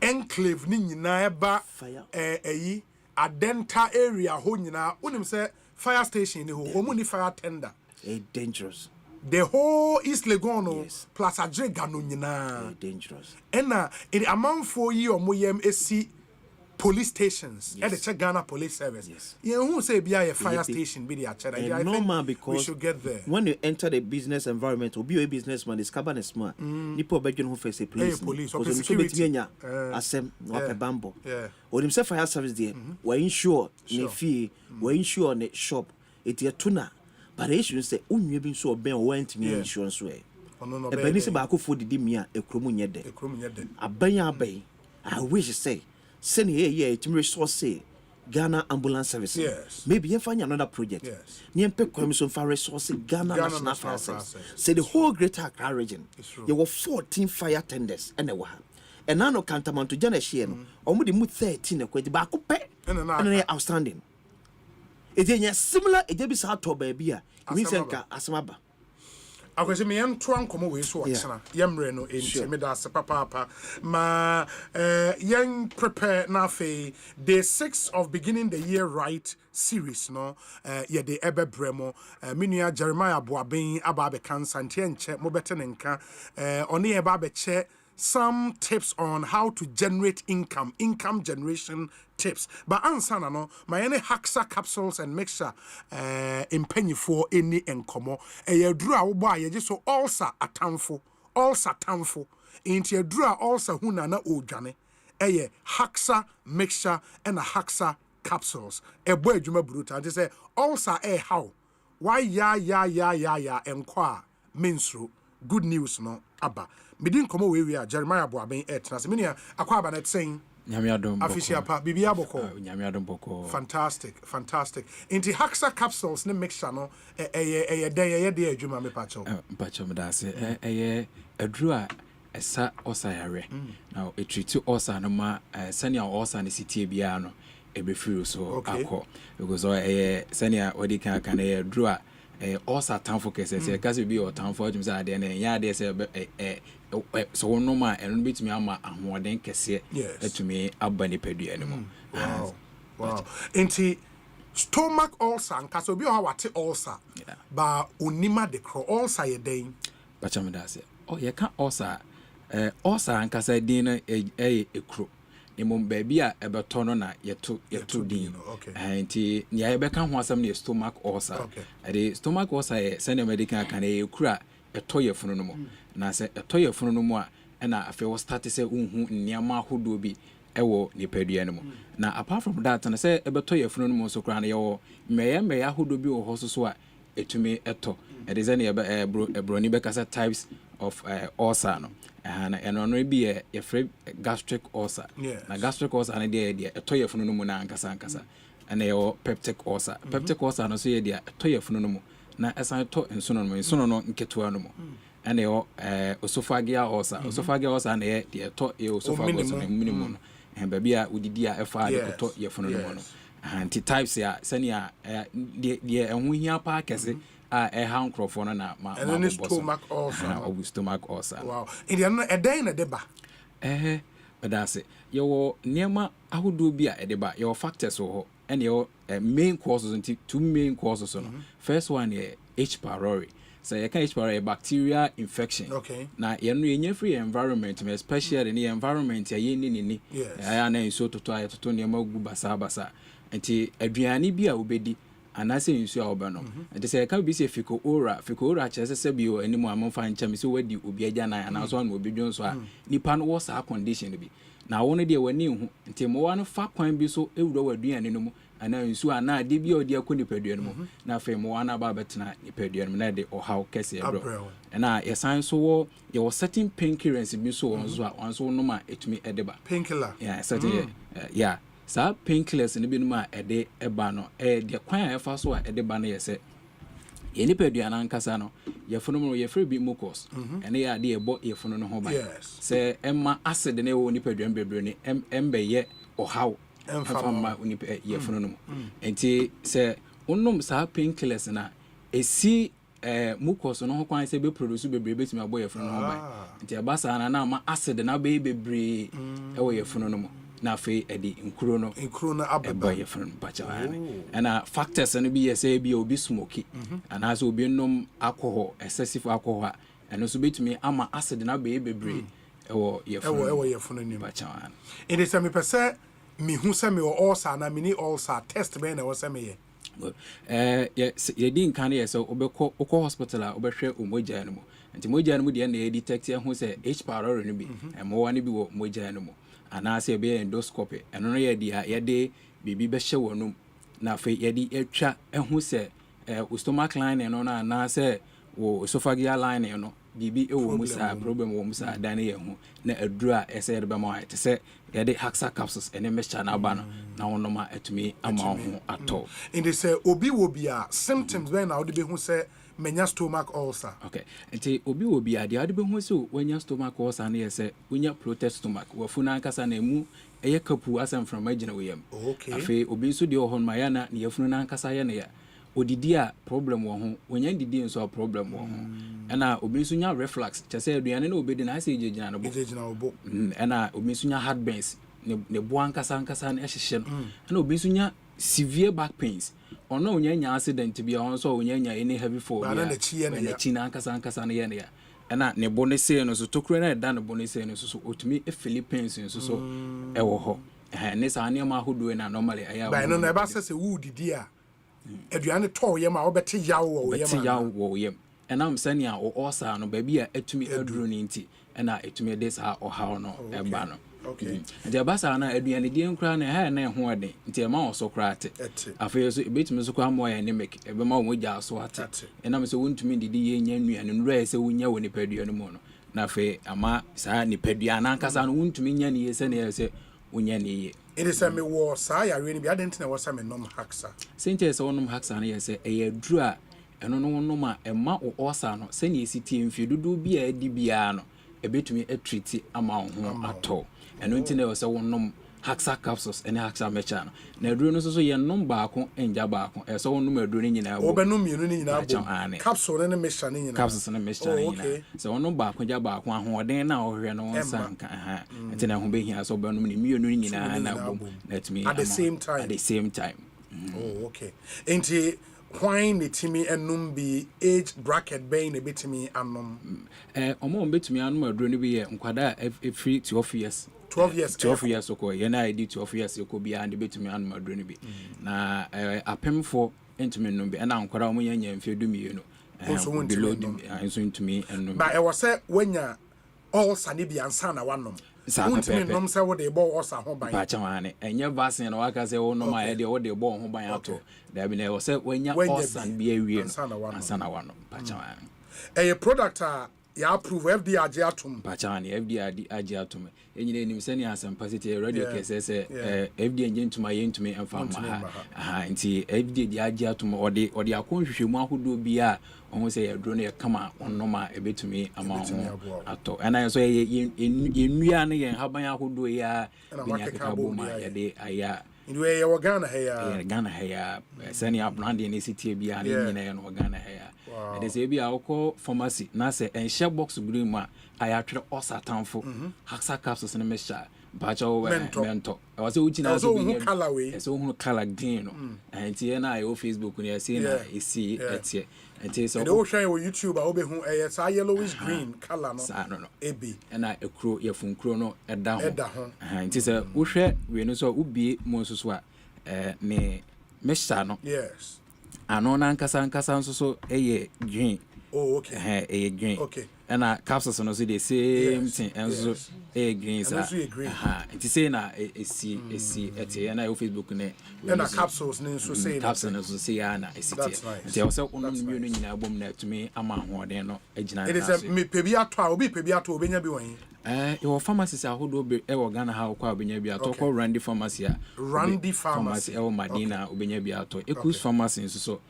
enclave ni nyina eba Adenta area ho nyina unim say fire station ni ho omuni fire tender. Dangerous. The whole East Legon plus Adregano nyina dangerous. And in the amount for you or SC police stations at the Ghana Police Service. Yes. You who say be a fire station be the normal because we should get there. When you enter the business environment or be a businessman, it's carbon smart. Nipo bedroom who face a police. Or security. Asem no bambo. Or himself fire service there. We insure ne fee, we insure ne shop. It your tuna. But they should say, "Unye bin so ben went me insurance way." No. E beni se ba ko for didi me a ekromu nyede. Abanya abai. I wish say, send here it resource Ghana Ambulance Service. Yes. Maybe you find another project. Yes. Near pe kwamiso for resource Ghana National Fire Service. Say the whole Greater Accra region. There were 14 fire tenders and they were. And now no countermount to Jana Shien. Omu di mu 13 e kwedi ba ko pe. And outstanding. It is similar. It is hard to baby. Means Asemaba. I was me and Twan come away so Yamreno in Medas Papa. Ma young prepare na fe day 6 of beginning the year right series no the Ebe Bremo Minia Jeremiah Boabin Ababe Cancer and Tienche Mobetenenka oni Ababe che some tips on how to generate income generation tips. But ansana no, my any Haxa capsules and mixture in penny for any encomo. A draw uba ye just so also atamfo into a draw also hunana ojane. A Haxa mixture and a Haxa capsules. A boy juma bruta. They say also a how. Why ya enquire means good news no abba. Me didn't come away we are Jeremiah Boabin etnas. Minia akwaba net saying official pa bibia boko. Fantastic. Inti Haxa capsules ne mixture no day adwuma me pacho. Pacho me da say adru a esa osayare. Now e treat osa no ma senior osa ne sitie bia no e be free so akọ because senior odi kan adru a also tamfo kese se kase bi o tamfo adwum say ade na ya ade se so wono ma eno betumi ama ahoden kese etumi aba ni padua ni mo. Wow. Enti stomach ulcer nka so bi o wate ulcer ba onima de cro ulcer ye den bacha me da se ye ka ulcer ulcer nka sa din na ekro emom baabi a ebeto no na yeto din enti nya ebeka ho asam na stomach ulcer ade stomach ulcer ye senior medical kan ekura eto ye funu no mo na se eto ye funu no mo a na afi wo start se unhu nniama ahodo bi ewo nipadua no mo na apart from that na se ebeto ye funu no mo so kra na ye wo meya ahodo bi wo ho so a etumi eto ade ze na broni be kasa types of ulcer no and ono bi ye free gastric ulcer na gastric ulcer na de eto ye funu no mu na ankasa and ye peptic ulcer peptic ulcer no so ye de eto ye funu no mu na esan to nsono no nketua no mu and ye esophageal ulcer na ye de eto ye esophagus no minimum no and baby a udidi a efa de eto ye funu no no anti types ya senia de ehun hia pa kese a handcroft no na ma stomach ulcer stomach ulcer. Wow. Indian eden na deba. But that's it. Your niema ahodo bi a edeba your factors ho and your main causes into two main causes no. First one H pylori. So you can H pylori bacteria infection. Okay. Na you free environment, especially in the environment ya ni. Ya na so to niema gu basa. Enti aduane bi a obedi anase nsu a obano enti se ka bi se fiko ora chese se bi o animu amfa ncham se wadi obi agya na anaso na obi dwon so a nipa no wo sa condition bi na wo ne de wani hu enti mo wa no fa kwan bi so ewuro waduane no mu ana nsu ana de bi odi akoni padua no mu na fe mo wa na ba betena nipadua no mu na de o how kese ebro na yesan so wo ye wo certain painkillers bi so won so a won so no ma etumi edeba painkiller certain sa painkillers ni binu ma ede eba no de kwan a efa so a ede ba no yese ye ni padua na nkasa no ye funu no ye free bi mucus ene ya de ebo ye funu no ho ba se emma acid ne wo ni padua bebre ni embe ye ohaw emfa ma ni ye funu no enti se onnom sa painkillers na esi mucus no ho kwan se be produce bebre betimi abo ye funu no ho ba enti aba sa na ma acid na be bebre wo ye funu no na fe edi nkuro no ababa ye fun bachawane ana factors no bi ye say bi obi smoke ana so obi nom alcohol excessive alcohol eno so betumi ama acid na be bebre ewo ye fun ni bachawane indi se me pese mi hu se me ulcer na mini ulcer test be na wo se me ye ye din kan ye so obekọ hospital a obehwe omogya no mo nti mogya no mo de na ye detect ye hu se H pylori no bi mo wa ne bi wo mogya no mo anase be endoscopy eno no ye dia ye de bibi be hye wonum na fe ye di etwa ehu se stomach line no na anase wo esophageal line no bibi ewo musa problem wo musa dan ye hu na adura ese de be ma ite se ye de haxa capsules ene mecha na ba no na wono ma atumi ama ho ato in this obi wo bia symptoms when na wo de be hu se menya stomach ulcer. Okay. Enti obi wo bia de ade be hu se wenya stomach ulcer na yese wonya bloated stomach wafuna nkasa na emu eye kapu asem from agina weyam. Okay. Afi obi so de ohon ma ya na yafunu na nkasa ya na ya odidi a problem wo ho wonya didi nso a problem wo ho ena obi so nya reflux chese aduane na obedi na ase ejina no bo ena obi so nya heartburns ne bo nkasa na ehihye no ena obi so nya severe back pains ono nya accident bia on so nya any heavy fall bia na chi na nkasa na ye na ya ena ne bo ne se no so tokure na da ne bo ne se no so otumi Philippines so ewo ho ne sa ne ma hodo na normally aya ba no na ba se wo didi a aduane to ye ma wo beti yawo wo ye ma beti yawo wo ye ena am sani a o osa no ba bia etumi aduru ni nti ena etumi de sa o ha no eba no. Okay. Nti abasa na aduane die nkra na ha na ho ade nti ma wo so krate afei so ebetumi so kwa mo ya anemic ebe ma wo gya so ate ena me so wontumi didi ye nya nnuane nura se wonya wo nipadua no mu no na afei ama saa nipadua na nkasa no wontumi nya ne ye se na ye se wonya ne ye it is a me wo saa ya re ni bia dent na wo sa me nom haxa sente se wonom haxa na ye se eye duru a eno no wonom a ema wo osa no se ne esitie mfie dudu bia adi bia no ebetumi atreat ama wo ho ato eno nti na wo se wonom haxa capsules and haxa mechano na aduro no so ye nom baako enja baako so wonum aduro ni nyina bo obenum mienu ni nyina bo capsule ne mechano ni nyina capsules ne mechano ni nyina so wonum baako ja baako ahoden na ohwe no wonsa nka ha enti na ho behia so obenum ni mienu ni nyina na bo let me at the same time oh okay enti wine the timi enum bi age bracket be na betimi anom omo betimi anom aduro ni bi ye nkwada free 12 years 12 years so ko ye na ID 12 years ko bia and betumi anom aduro ni bi na apemfo entumi nom bi na nkwada omo nya mfe dumienu below so ntumi enum ba e was say wenya all sane bi ansa na wanom untimi nom se wo de bo osa ho ban ba chawane enye vaccine na waka se wo nom aye de wo de bo ho ban ato da bi na wo se wenya osa bi awie ansa na wanom ba chawane a product ya approve FDA age atom ba chawane FDA age atom enyine enim se ni Asempa city radio kese se FDA ngentuma yentumi emfa ma ha nti FDA di age atom ode akonhwehwemu ahodo bi a on say ya drone ya kama onoma ebetumi ama ho ato ana so yenua ne yen haban ahodo ya binya kabo ma ya de aya inwe ya Ghana ya sani abrande ne city bia ne nyina ya no Ghana ya de se bia okọ pharmacy na se enhye box green ma aya twere osatanfo haxa capsules ne mesha bacha o mento was uchi na so binya so hu color green no enti na yo Facebook ne see na esi etie enti so o hwe on YouTube a obehu sa yellowish green color no ebi na ekro yefunkro no eda ho enti se wo hwe we no so ubie mo so a ne mesha no yes ano na nkasa nso so eye green oh okay eye green okay and capsules no so the same thing enzo green sa it say na esi etie na your Facebook ne and capsules ne so say capsules so say na esitie nti e so onom mi no nyina bom na tumi ama hoden no agina it is me pebi ato a obi pebi ato obenya bi wan your pharmacies ahodo be e wo Ghana ha kwa obenya bi ato ko Randy pharmacy a Randy pharmacy e wo Madina obenya bi ato Ekosiisen pharmacy so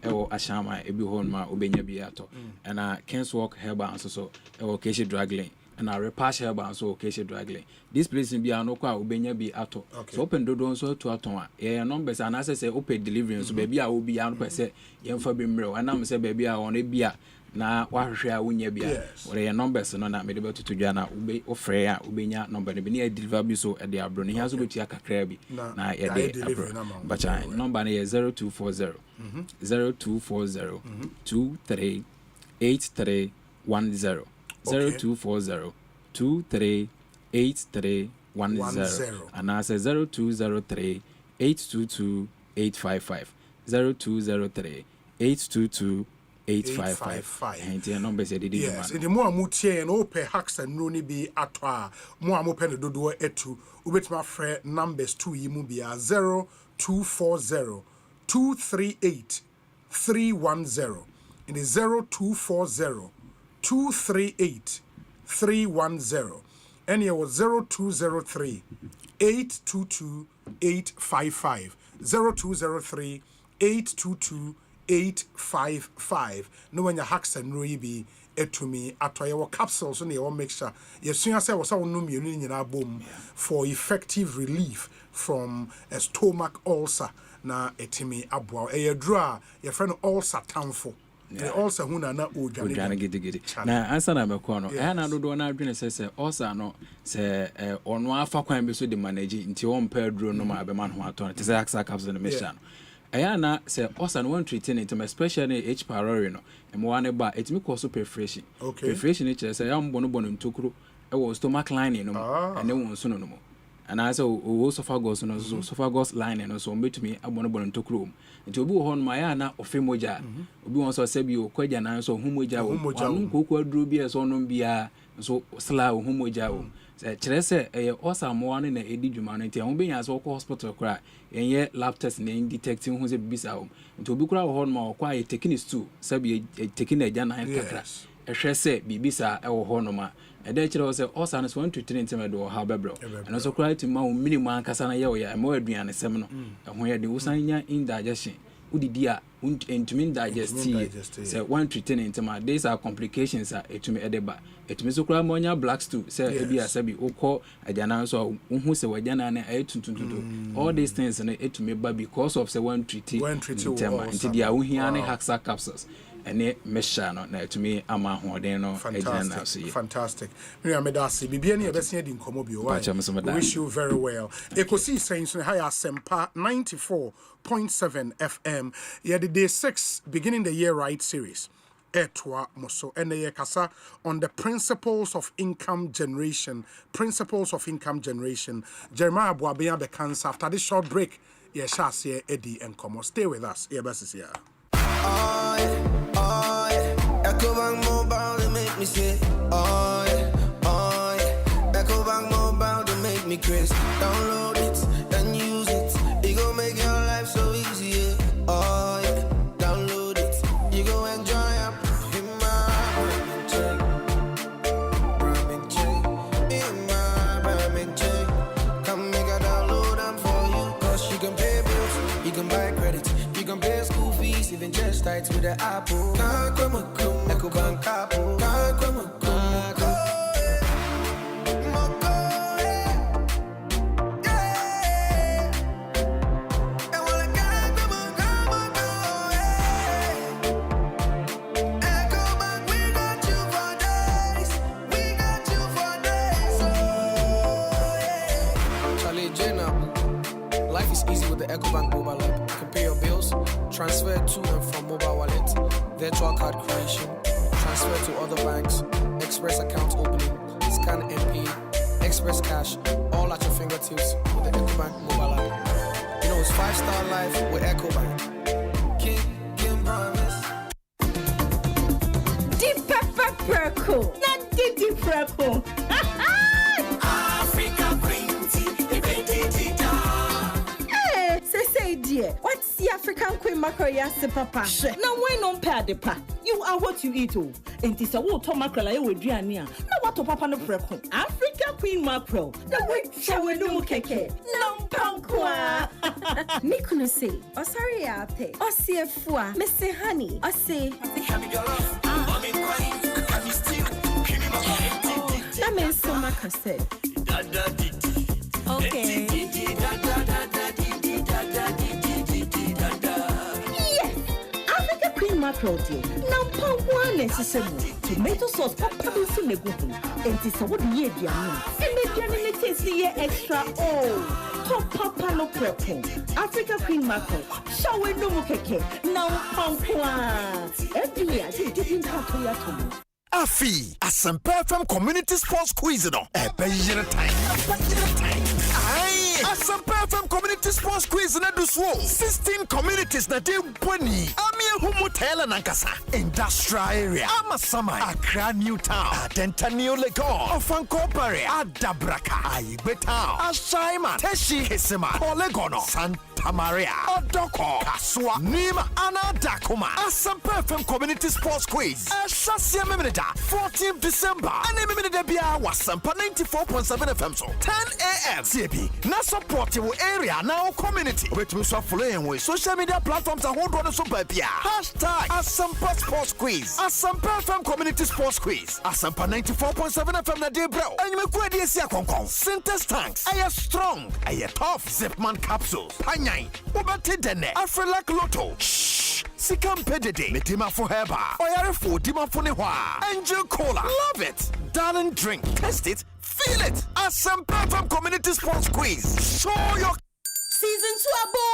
ewo ashama ebi hon ma obenya bi ato na Kings Walk Herbal so ewo Keshi Dragline na Repash Herbal so Keshi Dragline this place bi anọ kwa obenya bi ato so open dodo so to aton a ye numbers and access open delivery so be bi a obi an pese ye mfa bi mre na me se be bi a on bi a na wahwehwe a wonya bi a ore ye numbers no na me de betutu dwa na obe ofre a obenya number ne bi na deliver bi so e de abro ne ha so betu akakra bi na ye de abro bacha number ne ye 0240 0240 238310 0240 238310 and I say 0203 822 855 0203 822 855 and the number said yes the more mutie no pe hacks and no ni bi ato a mo amope no dodo etu ubetima frɛ numbers 2 yi mu bia 0240 238 310 in the 0240 238 310 and here was 0203 822 855 0203 822 855 no when your hacks and roibi etumi atoye wo capsules so na your mixture yesua say wo sa wo no mienu nyina bom for effective relief from a stomach ulcer na etimi aboa eyadru a ye friend ulcer tamfo the ulcer hu na odwane gidi na ansa na mekọ no na dodo na adwene se ulcer no se ono afa kwan be so de manage nti wo mpa aduro no ma be man ho ato te se haxa capsules no mixture no ayana say ulcer no one treating it especially H pylori no emo wane ba etimi cause perforation perforation e say ya mbo no ntokuro e wo stomach lining no ene wo nso no mo ana say o esophagus no so esophagus lining no so mbetumi abono ntokuro nti obi wo hon ma ya na ofemoja obi won so sabi o kwaja na so humoja wo anu kokwa duro bi e so no bia so sla o humoja wo kire se ulcer mo wane na edi dwuma no nti ho be nya so ko hospital kra enye lab test na detecting hu se bibisa wo nti obi kra wo hon ma kwa ye techniques too sabi taking eja na kakra ehwe se bibisa e wo hon ma ede kire wo se ulcer no so 1 to 3 ntime do ha bebro and so kra ti ma wo minimum ankasa na ye wo ya mo aduane sem no ho ye de wo san nya indigestion udidia intumi digest say one treating intema these are complications etumi edeba etumi so kura monya black stew say ebi asabi ukọ ajana so unhu se wajana na etuntuntuntu all these things na etumi ba because of say one treaty intema into dia uhia ne haxa capsules ene mesha no na etumi ama hoden no ejana so fantastic me medasi bibia ne ebesia di nkomo bi o wish you very well Ekosiisen so high Asempa 94.7 FM the day 6 beginning the year right series etwa moso ene ye kasa on the principles of income generation Jeremiah Boabia be cancer after this short break ye shall see Eddie and Como stay with us here basis here Ecobank Mobile to make me say Ecobank Mobile to make me crazy. Download it and use it. It gon' make your life so easy. Download it. You go enjoy it. In my chain. Come make a download them for you. Cause you can pay bills, you can buy credit, you can pay school fees, even just tights with the Apple. Ecobank Apple. Life is easy with the Ecobank mobile app. You can pay your bills, transfer to and from mobile wallet, virtual card creation, transfer to other banks, express account opening, scan and pay, express cash, all at your fingertips with the Ecobank mobile app. You know it's 5-star life with Ecobank. King promise. Deep pepper perco, not deep perco. Africa green tea, say dear, what's the African queen mackerel yasi papa? Now why non pay the pa? You are what you eat oh. And this a water mackerel I would drink. Now what to papa no preco? African queen mackerel. Now wait, shall we do keke? No pankwa. Nikuno say, oh sorry ate. Oh see a foie, Mr. Honey. Oh say, that means so mackerel said. Okay. Yes, Africa cream mackerel dear. Now pound one necessary. Tomato sauce papa be so neguhu. And this what ye dear no. And the journey taste the extra oh. Top papa no prepo. Africa cream mackerel. Shall we no mukeke? Now pound one. Every year I didn't have to yet. Afi, Asempa FM Community Sports Quiz no. Time. Aye, Asempa FM Community Sports Quiz na do so. 16 communities na dey boni. Amia humu tela nankasa. Industrial area. Amasamai. Accra New Town. Adenta New Lagos. Ofanko Barre. Adabraka. Aigbe Town. Ashaima. Teshi Hisima. Olegono. Santa Maria. Odoko. Kaswa. Nima. Anadakuma. Asempa FM Community Sports Quiz. Ashasia Memeda. 14th December. And Memeda Bia was Asempa 94.7 FM so. 10 a.m. CB. Na support your area now community. Wait to follow with social media platforms and hold on so baby. Hashtag Asempa Sports Quiz. Asempa FM Community Sports Quiz. Asempa 94.7 FM na day bro. And you make ready to see a concon. Synthesis tanks. Are strong. Are tough. Zipman capsules. Panyai. Ubati dene. Afrelak Lotto. Shh. Sikam pedede. Metima for heba. Oyare for dima for newa. Angel Cola. Love it. Darling drink. Test it. Feel it. Asempa FM Community Sports Quiz. Show your Season 2 abo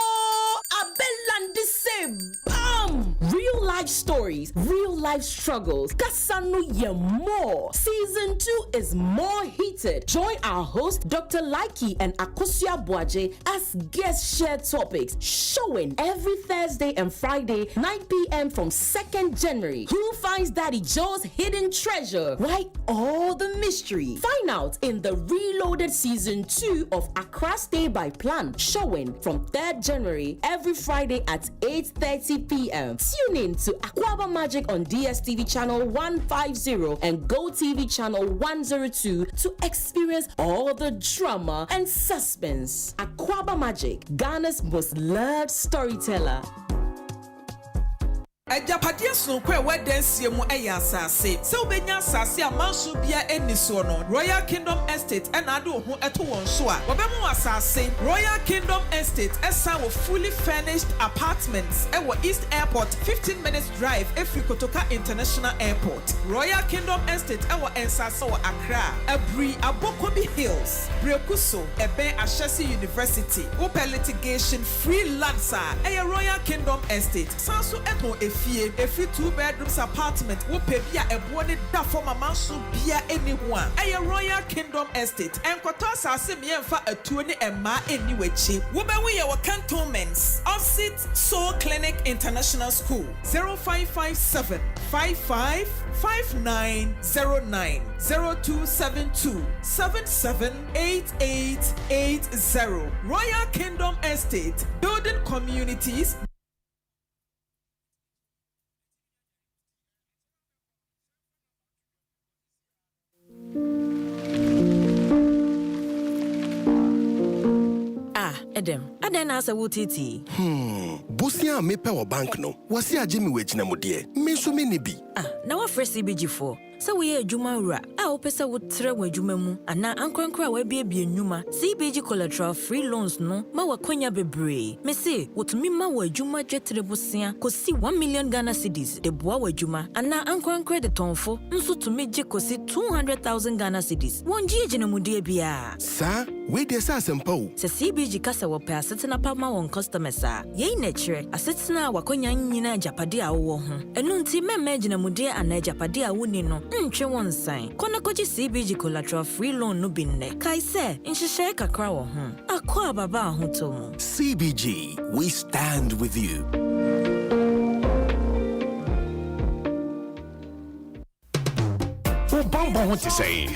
Abelland say bam. Real life stories, real life struggles. Kasanu ye more. Season 2 is more heated. Join our host Dr. Laiki and Akosia Boaje as guests share topics. Showing every Thursday and Friday 9 p.m. from 2nd January. Who finds Daddy Joe's hidden treasure? Why all the mystery? Find out in the reloaded season 2 of Accra Stay by Plan. Showing from 3rd January every Friday at 8:30 p.m. Tune in to Aquaba Magic on DSTV channel 150 and GoTV channel 102 to experience all the drama and suspense. Aquaba Magic, Ghana's most loved storyteller. Ajapadia Sunkwe Wedensia mu Ayasase. So Benya Sasi Amansu Bia Enisono, Royal Kingdom Estate, and Ado who eto Wonsua. Wabemu Asase, Royal Kingdom Estate, Esa with fully furnished apartments, Ewa East Airport, 15 minutes drive, Kotoka International Airport. Royal Kingdom Estate, Ewa Ensasa wa Accra, Ebri Abokobi Hills, Brekuso, Ebe Ashesi University, Open litigation free lancer, Eya Royal Kingdom Estate, Sansu Eto Efie, Efi 2 bedrooms apartment, Wopebia Ebwone da for Mamansu Bia anyone, Eya Royal Kingdom Estate, and Kotosa Simienfa a 20 and ma anyway-chi. Wobewe your cantonments, Offset Soul Clinic International School, 0557 555909 0272 778880. Royal Kingdom Estate, building communities. Edem, Aden asa wutiti. Busia me pe wo bank no. Wasi aje mi wechina mo de. Me so me ne bi. Na wa fresh CBG4. Sa we adwuma wura. A wo pese wo tre wo adwuma mu. Ana ankrankra wa biebie nnwuma. CBG collateral free loans no ma wa kwanya bebre. Me se wotumi ma wa adwuma dwetre bosia kosi 1 million Ghana cedis de boa wa adwuma. Ana ankrankra de tonfo nso tumi je kosi 200,000 Ghana cedis. Wonji ejina mu de bia. Sa we de sa Asempa o. Se CBG kasa wo pe asetena pa ma won customers a. Ye na kire asetena wakonya nyina japade a wo ho. Enu nti mema ejina mu de ana japade a woni no. Ntwe won san. Kona koji CBG collateral free loan no binne. Kai se nhihye kakra wo ho. Akwa baba ahoto mu. CBG, we stand with you. Obambo ho te say.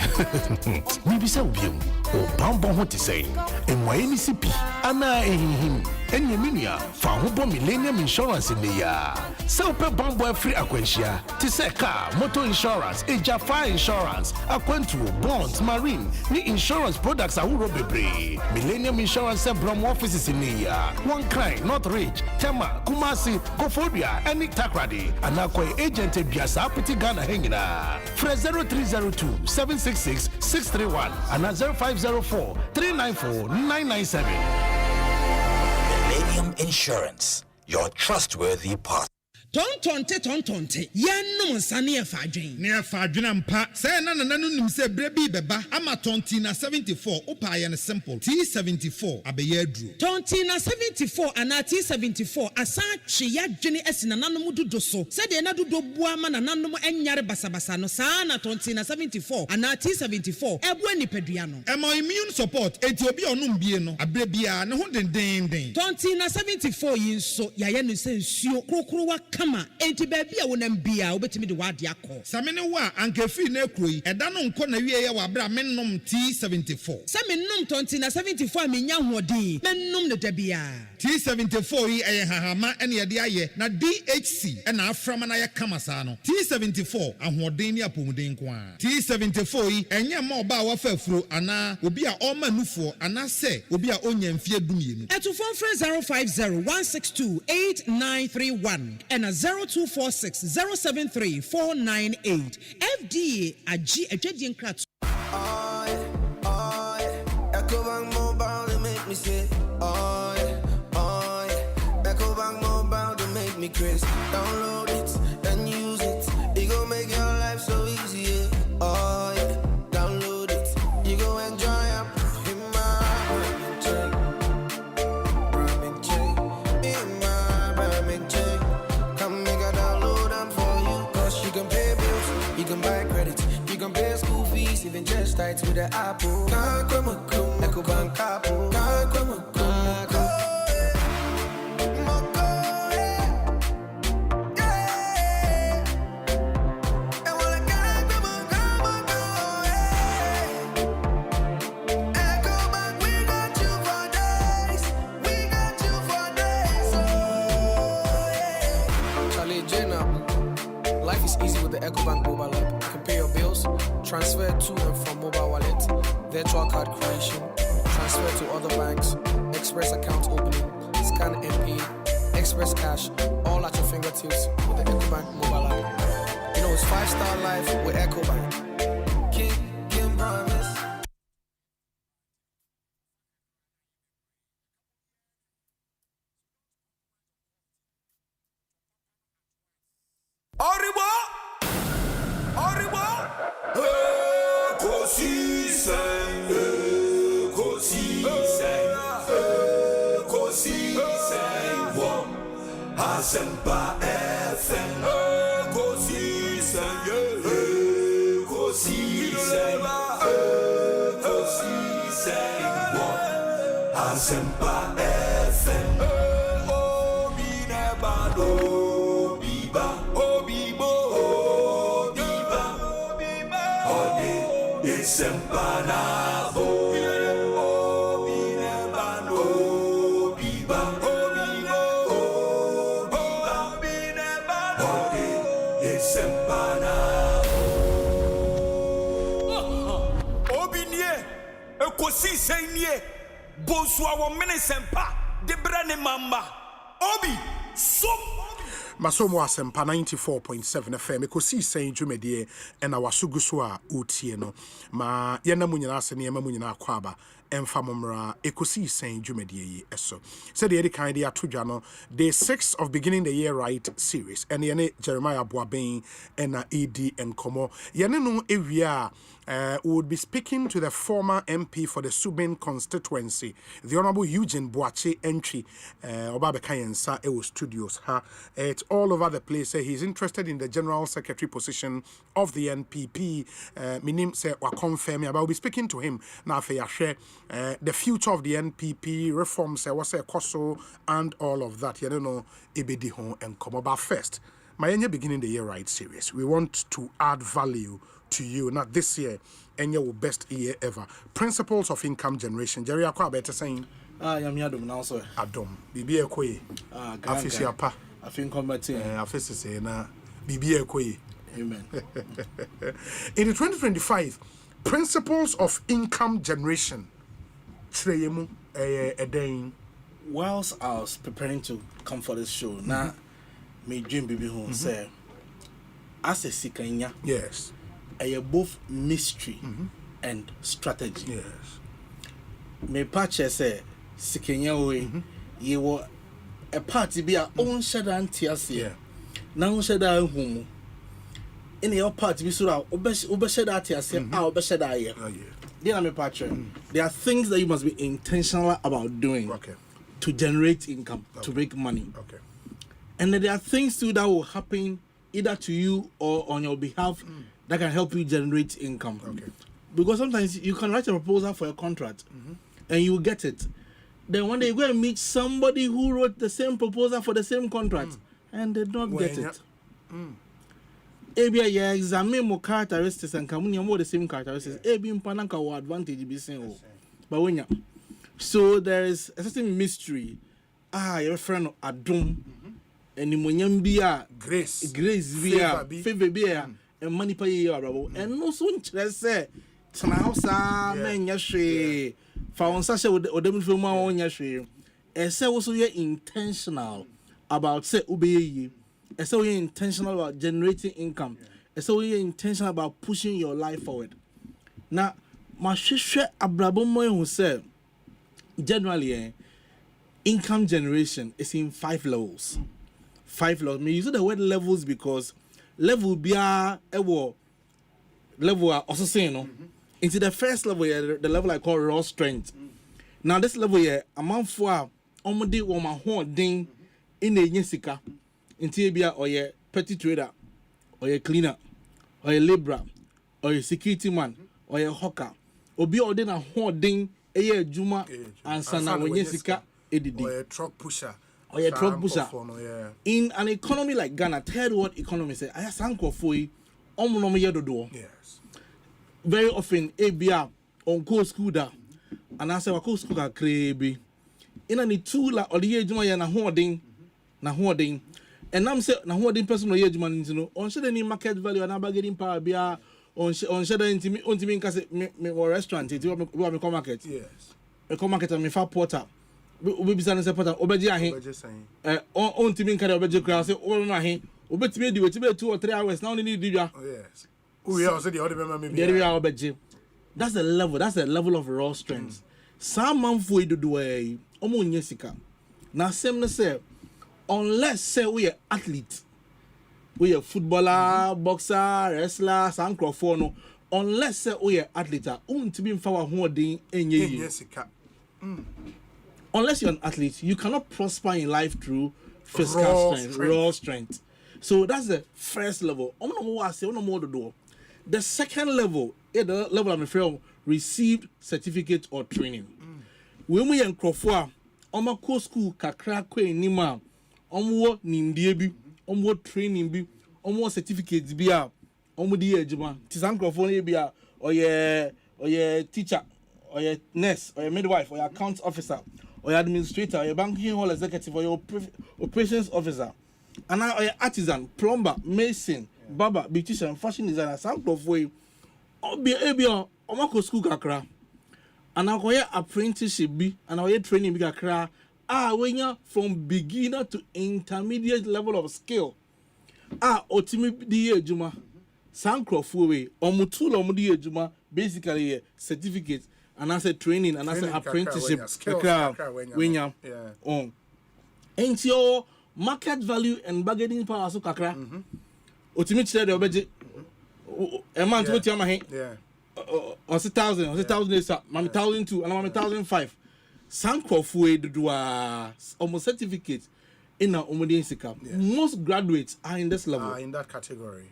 Maybe so bi. Obambo ho te say. Enwaye ni sipi. Ana ehihim. Enyeminia fa ho bo millennium insurance ne ya. Se ope bambo free akwanhia. Te say car, motor insurance, eja fire insurance, akwantu, bonds, marine, ni insurance products ahuro bebre. Millennium insurance brom offices ne ya. One cry, not rich. Tema, Kumasi, Kofodia, any takradi. Anakwa agent biasa apiti Ghana hengina. Fre 0302 766 631 and 0504 394 997. Millennium Insurance, your trustworthy partner. Tontonte yanum sane afadwen ne afadwen ampa say na nim say brebi beba ama tonti na 74 opa ye ne simple T74 abeye aduro tonti na 74 ana T74 asa twe yadwene asina nanom dodo so say de na dodo bua ma nanom enyare basabasa no saa na tonti na 74 ana T74 ebu anipadua no emo immune support enti obi onum bie no abrebia ne ho denden tonti na 74 yinso yaye no se nsuo krokro wa enti baby a wonam bia obetimi de wade akọ samene wa ankafi na ekroyi eda no nko na wie ye wa bra mennom T74 samennom tonti na 74 amenya hoɔden mennom ne dabia T74 yi eye hahama ene ye de aye na DHC ena aframa na ye kama saa no T74 ahoɔden ni apomuden ko a T74 yi enye ma oba wa fafuro ana obi a ɔma nufuo ana se obi a onya mfie dumienu etufon frɛ 050-162-8931 and 0246-073-498 FDA Aji Ejedian Krat. Ecobank Mobile to make me say, Ecobank Mobile to make me crazy. Download it and use it. It gon' make your life so easy. Download it. You go enjoy it. In my come make a download them for you. Cause you can pay bills, you can buy credit, you can pay school fees, even just tights with the Apple. Ecobank Apple. Life is easy with the Ecobank mobile app. You can pay your bills, transfer to and from mobile wallet, virtual card creation, transfer to other banks, express account opening, scan and pay, Express cash, all at your fingertips with the EcoBank mobile app. You know, it's 5-star life with EcoBank. King promise. Asempa FM, Ekosiisen, Ekosiisen, Asempa FM, Obi nebado, Obibo, Ode, Asempa nabo. Ekosiisen nie Bonsu our Asempa debrane mamba Obi som Masomo Asempa 94.7 FM Ekosiisen dwumedie na wasugu so a utie no ma yena munyina ase ne mu nyina akwaba emfa momra Ekosiisen dwumedie yi eso said the kind ya todwa no day 6 of beginning the year right series and yene Jeremiah Boaben and ED and Komo yene no ewia we would be speaking to the former MP for the Subin constituency, the Honorable Eugene Boache Entry, Obabe Kayensa Ewo Studios. It's all over the place. He's interested in the General Secretary position of the NPP. Minim se wa confirm me, but we'll be speaking to him now for share the future of the NPP reforms, what's a koso and all of that. You don't know, Ibedi home and come about first. My beginning the year right series. We want to add value to you, not this year, and your best year ever. Principles of income generation. Jerry Akwa better saying. I'm Yadom now, sir. Adom. Bibi Ekwe. Afisi apa. I think combating. Afisi say na. Bibi Ekwe. Amen. In the 2025, principles of income generation. Treyemu Edain. Whilst I was preparing to come for this show, now me dream Bibi home say as a Sikanya. Yes. Both mystery and strategy. Yes. Me patch say Sikenya way you were a party be our own shadow antiasia. Now shadow home. In your party be so obeshed atiasia, our obeshed aye. Then I'm a patch. There are things that you must be intentional about doing to generate income, to make money. Okay. And then there are things too that will happen either to you or on your behalf that can help you generate income. Okay. Because sometimes you can write a proposal for a contract and you get it. Then one day you go and meet somebody who wrote the same proposal for the same contract and they don't get it. Maybe you examine more characteristics and come more the same characteristics. Maybe impananka or advantage be saying but when you so there is a certain mystery. Your friend Adum and the grace favor beer and money pay your and no soon say Tanausa men yashe found such a dem film on yashe and say also you're intentional about say obey and so you're intentional about generating income and so you're intentional about pushing your life forward. Now my sheshe abrabomo who said generally income generation is in 5 levels. 5 levels. Me use the word levels because level be a level also saying no. Into the first level, the level I call raw strength. Now this level here, amount for omodi woman holding in a yesika. Into be or a petty trader, or a cleaner, or a laborer, or a security man, or a hawker, or be ordering a holding a juma and sana when yesika edidi. Or a truck pusher. Or a truck pusher. In an economy like Ghana, third world economy say I have sanko foi omonomo yedodo. Yes. Very often ABR on co school da and I say wa co school ka krebi. In any two la or the year juma ya na hoarding and I'm say na hoarding person no year juma no on share any market value and bargaining power bia on share intimi ontimi nka say me restaurant it we come market. Yes. We come market and me fa porter obi bisa no say pata obeje ahe on timi nka de obeje kura say o no ahe obetimi di wetin be 2 or 3 hours now need didwa yes we also the other member maybe obeje. That's the level of raw strength. Some man for you do a omo nyesika. Na same no say unless say we are athlete, we are footballer, boxer, wrestler, some crofo no, unless say we are athlete, to be in power holding enye. Unless you're an athlete, you cannot prosper in life through physical raw strength. So that's the first level. The second level, the level I'm afraid received certificate or training. When we in Crawford, ko school kakra kwe nima, wo nimdie bi, wo training bi, wo certificates bi a, di ejuma. Tisan Crawford e bi a, oye teacher, oye nurse, oye midwife, oye accounts officer, oye administrator, oye banking hall executive, oye operations officer. And now oye artisan, plumber, mason, barber, beautician, fashion designer, some Crawford ko school kakra. And I go apprenticeship bi and I training bi kakra when you from beginner to intermediate level of skill otimi di ejuma sankrofo we omutulo omudi ejuma basically certificate and as a training and as an apprenticeship kakra wenya and your market value and bargaining power so kakra otimi chire de obeje a man to tiama he on 1,000 is 1,002 and 1,005. Sankrofwe do almost certificate in our Omodiensika. Most graduates are in this level. In that category.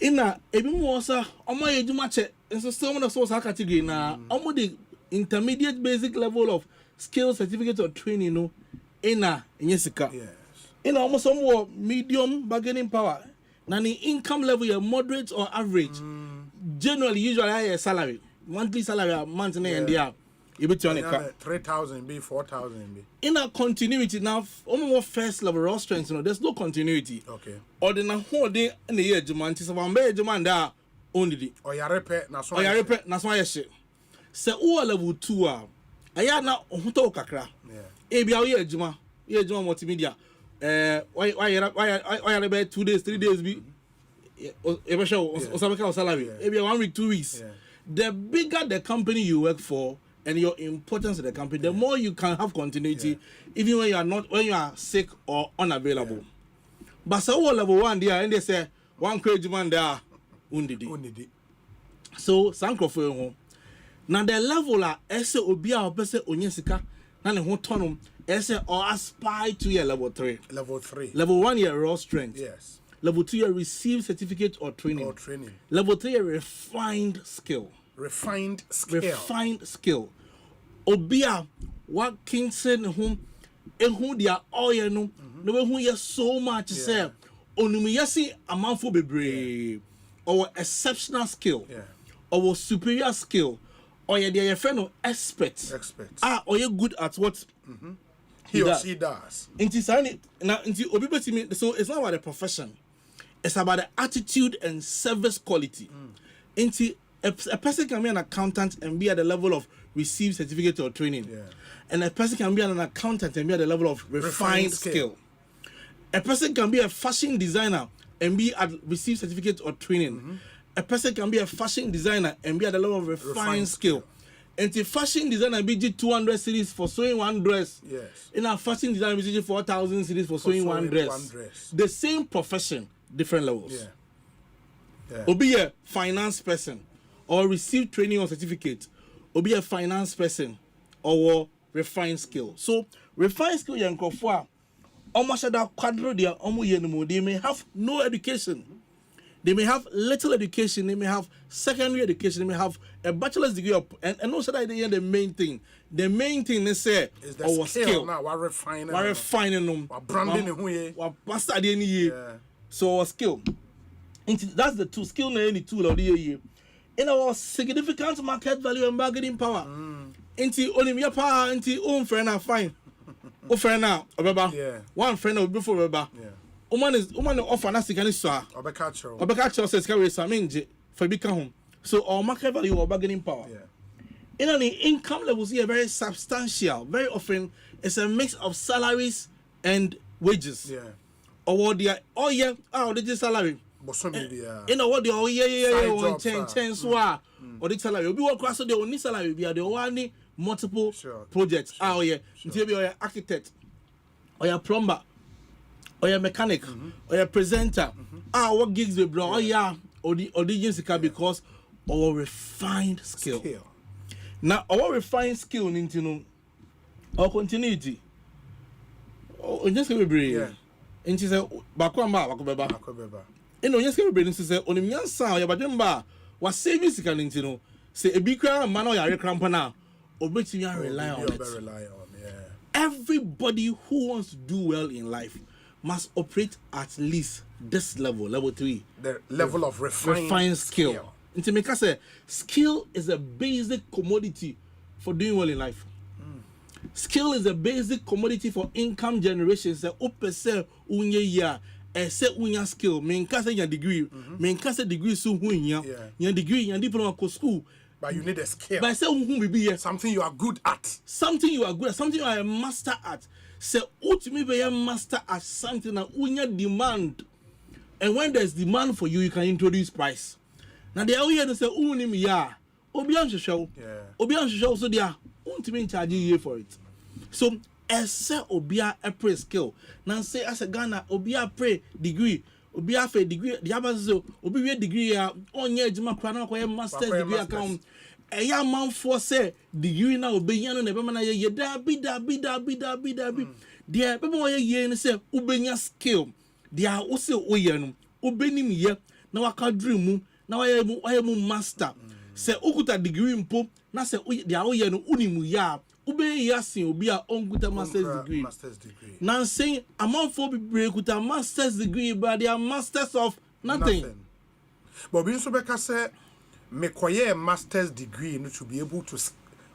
In a Ebimusa, Omo Edumache, and so some of the social category now, the intermediate basic level of skill certificate or training, no, in Yesika. Yes. In almost some more medium bargaining power. Now the income level, you're moderate or average. Generally, usually I a salary, monthly salary a month and there. You bet you on a 3,000 be 4,000 be. In a continuity now, almost first level raw strength, there's no continuity. Okay. Or then a whole day in the year, Juman, is one bay, Juman, there only. Or ya repair, na so. Or ya repair, na so I shit. So, all level 2 I had now Hoto Kakra. Yeah. Ebia, yeah, Juma, multimedia. Why you 2 days, 3 days be. Salary. Maybe 1 week, 2 weeks. The bigger the company you work for and your importance to the company, the more you can have continuity, even when you are sick or unavailable. But so level 1 there, and they say 1 crazy man there, undidi. So Sankrofo. Now the level are ese obia or person onyesika, na ne ho tonum ese or aspire to your level 3. Level 3. Level 1 year raw strength. Yes. Level 2, you receive certificate or training. Level 3, a refined skill. Refined skill. Obia, what Kingston whom and who they are all you know, no who you so much say, only yasi amount for be or exceptional skill, or superior skill, or you're a friend of expert. Or you're good at what he or she does. So it's not about the profession. It's about the attitude and service quality. A person can be an accountant and be at the level of received certificate or training. And a person can be an accountant and be at the level of refined skill. A person can be a fashion designer and be at received certificate or training. A person can be a fashion designer and be at the level of refined skill. And the fashion designer be 200 series for sewing one dress. Yes. In a fashion designer be 4,000 series for sewing one dress. The same profession, different levels. Or be a finance person or receive training or certificate. Or be a finance person or refined skill. So refined skill yankofwa almost that quadro they may have no education. They may have little education, they may have secondary education, they may have a bachelor's degree, and also that they are the main thing. The main thing they say is the skill. Now, we're refining them. We're branding them. We're pastor at the end of the year. So, our skill. That's the two skill, any tool of the year. In our significant market value and bargaining power. Into only your power, into own friend are fine. Oh, friend now, one friend will be for Baba. Woman offer us again, sir. Obekacho says, carry some inj for become home. So, our market value or bargaining power. the income levels here very substantial. Very often, it's a mix of salaries and wages. Yeah. Or what they are, they just salary. But some maybe What they Side jobs, or the salary. We work across the only salary. We are the only multiple projects. Maybe or architect, or plumber, or mechanic, or presenter. What gigs we bro? Or the agency because our refined skill. Now our refined skill into know our continuity. Just give me break. And she said, Bakwamba. And no, just give me break. And she said, only young sound, Yabademba was saving sick into know. Say a big crown, man, or a crampana, or bet you rely on it. Everybody who wants to do well in life must operate at least this level 3. The level of refined skill. Into make us say, skill is a basic commodity for doing well in life. Skill is a basic commodity for income generation. Say, opese unye ya, say unya skill. Menkase your degree, menkase degree so unya, your degree, your diploma ko school. But you need a skill. But say be something you are good at. Something you are good at. Something you are a master at. Say ultimately be a master at something that unya demand. And when there's demand for you, you can introduce price. Now they are here to say unim ya. Obian show. Obian show so they are ultimately charging you for it. So ese obia a pre skill. Now say as a Ghana obia pre degree. Obia fe degree the other so obi degree ya onye ejuma kwana ko master's degree account. Eya man for say degree na obenya no na be na ye da bi. There people ye say ubenya skill. There also oye no obenim ye na waka dream mu na waye mu master. Say ukuta degree mpo na say there oye no unimu ya ube yasin obi a onguta master's degree. Now saying among 4 people ukuta master's degree but they are masters of nothing. But being so beka say me koye master's degree no to be able to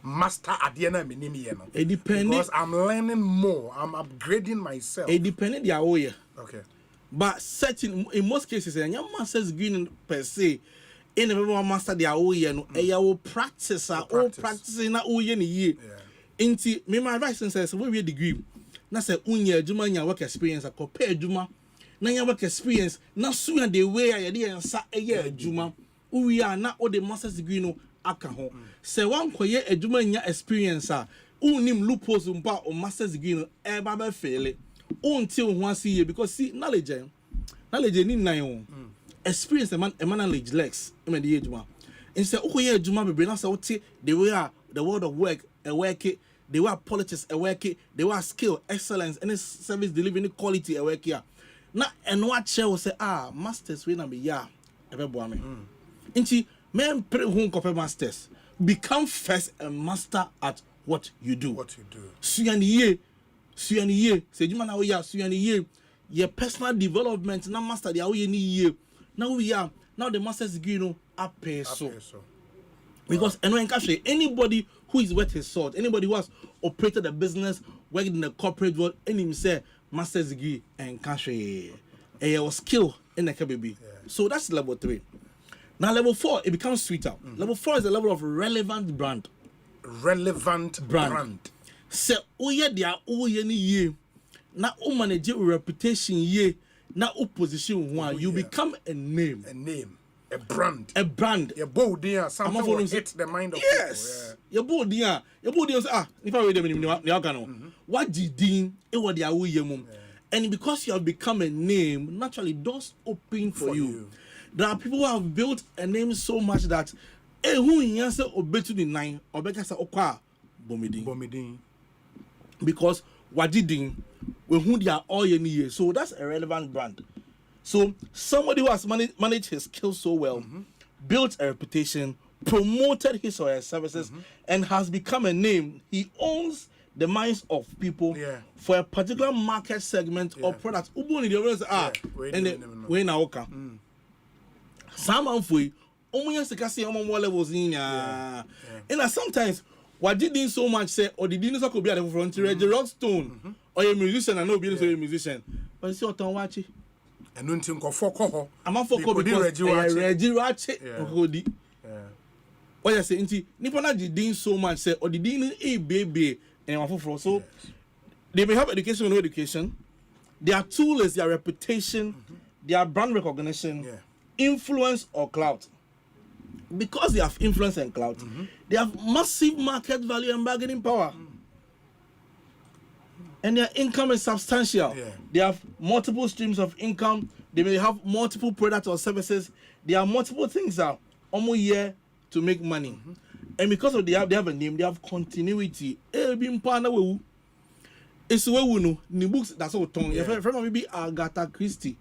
master at the end of it depends because I'm learning more, I'm upgrading myself. It depends their way. Okay. But certain in most cases, a master's degree per se, in the master their way and a will practice or practicing na oye ni ye. Inti me my advice says we degree. Na say unye juma nya work experience compare juma. Na nya work experience na so and the way I dey ansa eye juma. We are na all the master's degree no aka ho. Say one koye ejuma nya experience unim loopholes mpa o master's degree no e ba be fail. Until one see ye because see knowledge ni nine experience a man knowledge lex in the age one. Instead okoye ejuma be na say what the way the world of work a work it, they were politics a work it, they were skill, excellence, any service delivery quality a work here. Now and what shall say masters we na be ya ebe bo me. Inti men pre home copy masters become first a master at what you do. Suyani ye say juma na we ya suyani ye your personal development na master dia we ni ye. Now we are now the master's degree no pay so. Because anybody who is worth his salt, anybody who has operated a business, worked in the corporate world, and him say master's degree and cash a skill in the KBB. So that's level 3. Now level 4, it becomes sweeter. Level 4 is the level of relevant brand. Say oye dia oye ni ye. Na o manage your reputation ye. Na opposition one. You become a name. A brand. Your bold dear, something will hit the mind of people. Yes. Your bold dear say if I read them in what did Dean it was their way. And because you have become a name, naturally doors open for you. There are people who have built a name so much that who answer obey to the 9 or better say okwa bomidin. Because what did Dean when who they are all year. So that's a relevant brand. So somebody who has managed his skills so well, built a reputation, promoted his or her services, and has become a name. He owns the minds of people for a particular market segment or product. Some for levels in and sometimes what did in so much say or the dinosaur could be at the front Rockstone or a musician and no being a musician. But it's your turn watch it. And don't think of 4 I'm a 4 because Reggie Ratchet. What you say? Inti nipa na didin so much say or didin a baby and wafoforo. So they may have education or no education. Their tool is their reputation, their brand recognition, influence or clout. Because they have influence and clout, they have massive market value and bargaining power. And their income is substantial. They have multiple streams of income. They may have multiple products or services. There are multiple things that almost here to make money. And because of they have a name, they have continuity. It's where we know the books that's all tongue. Your friend maybe Agatha Christie.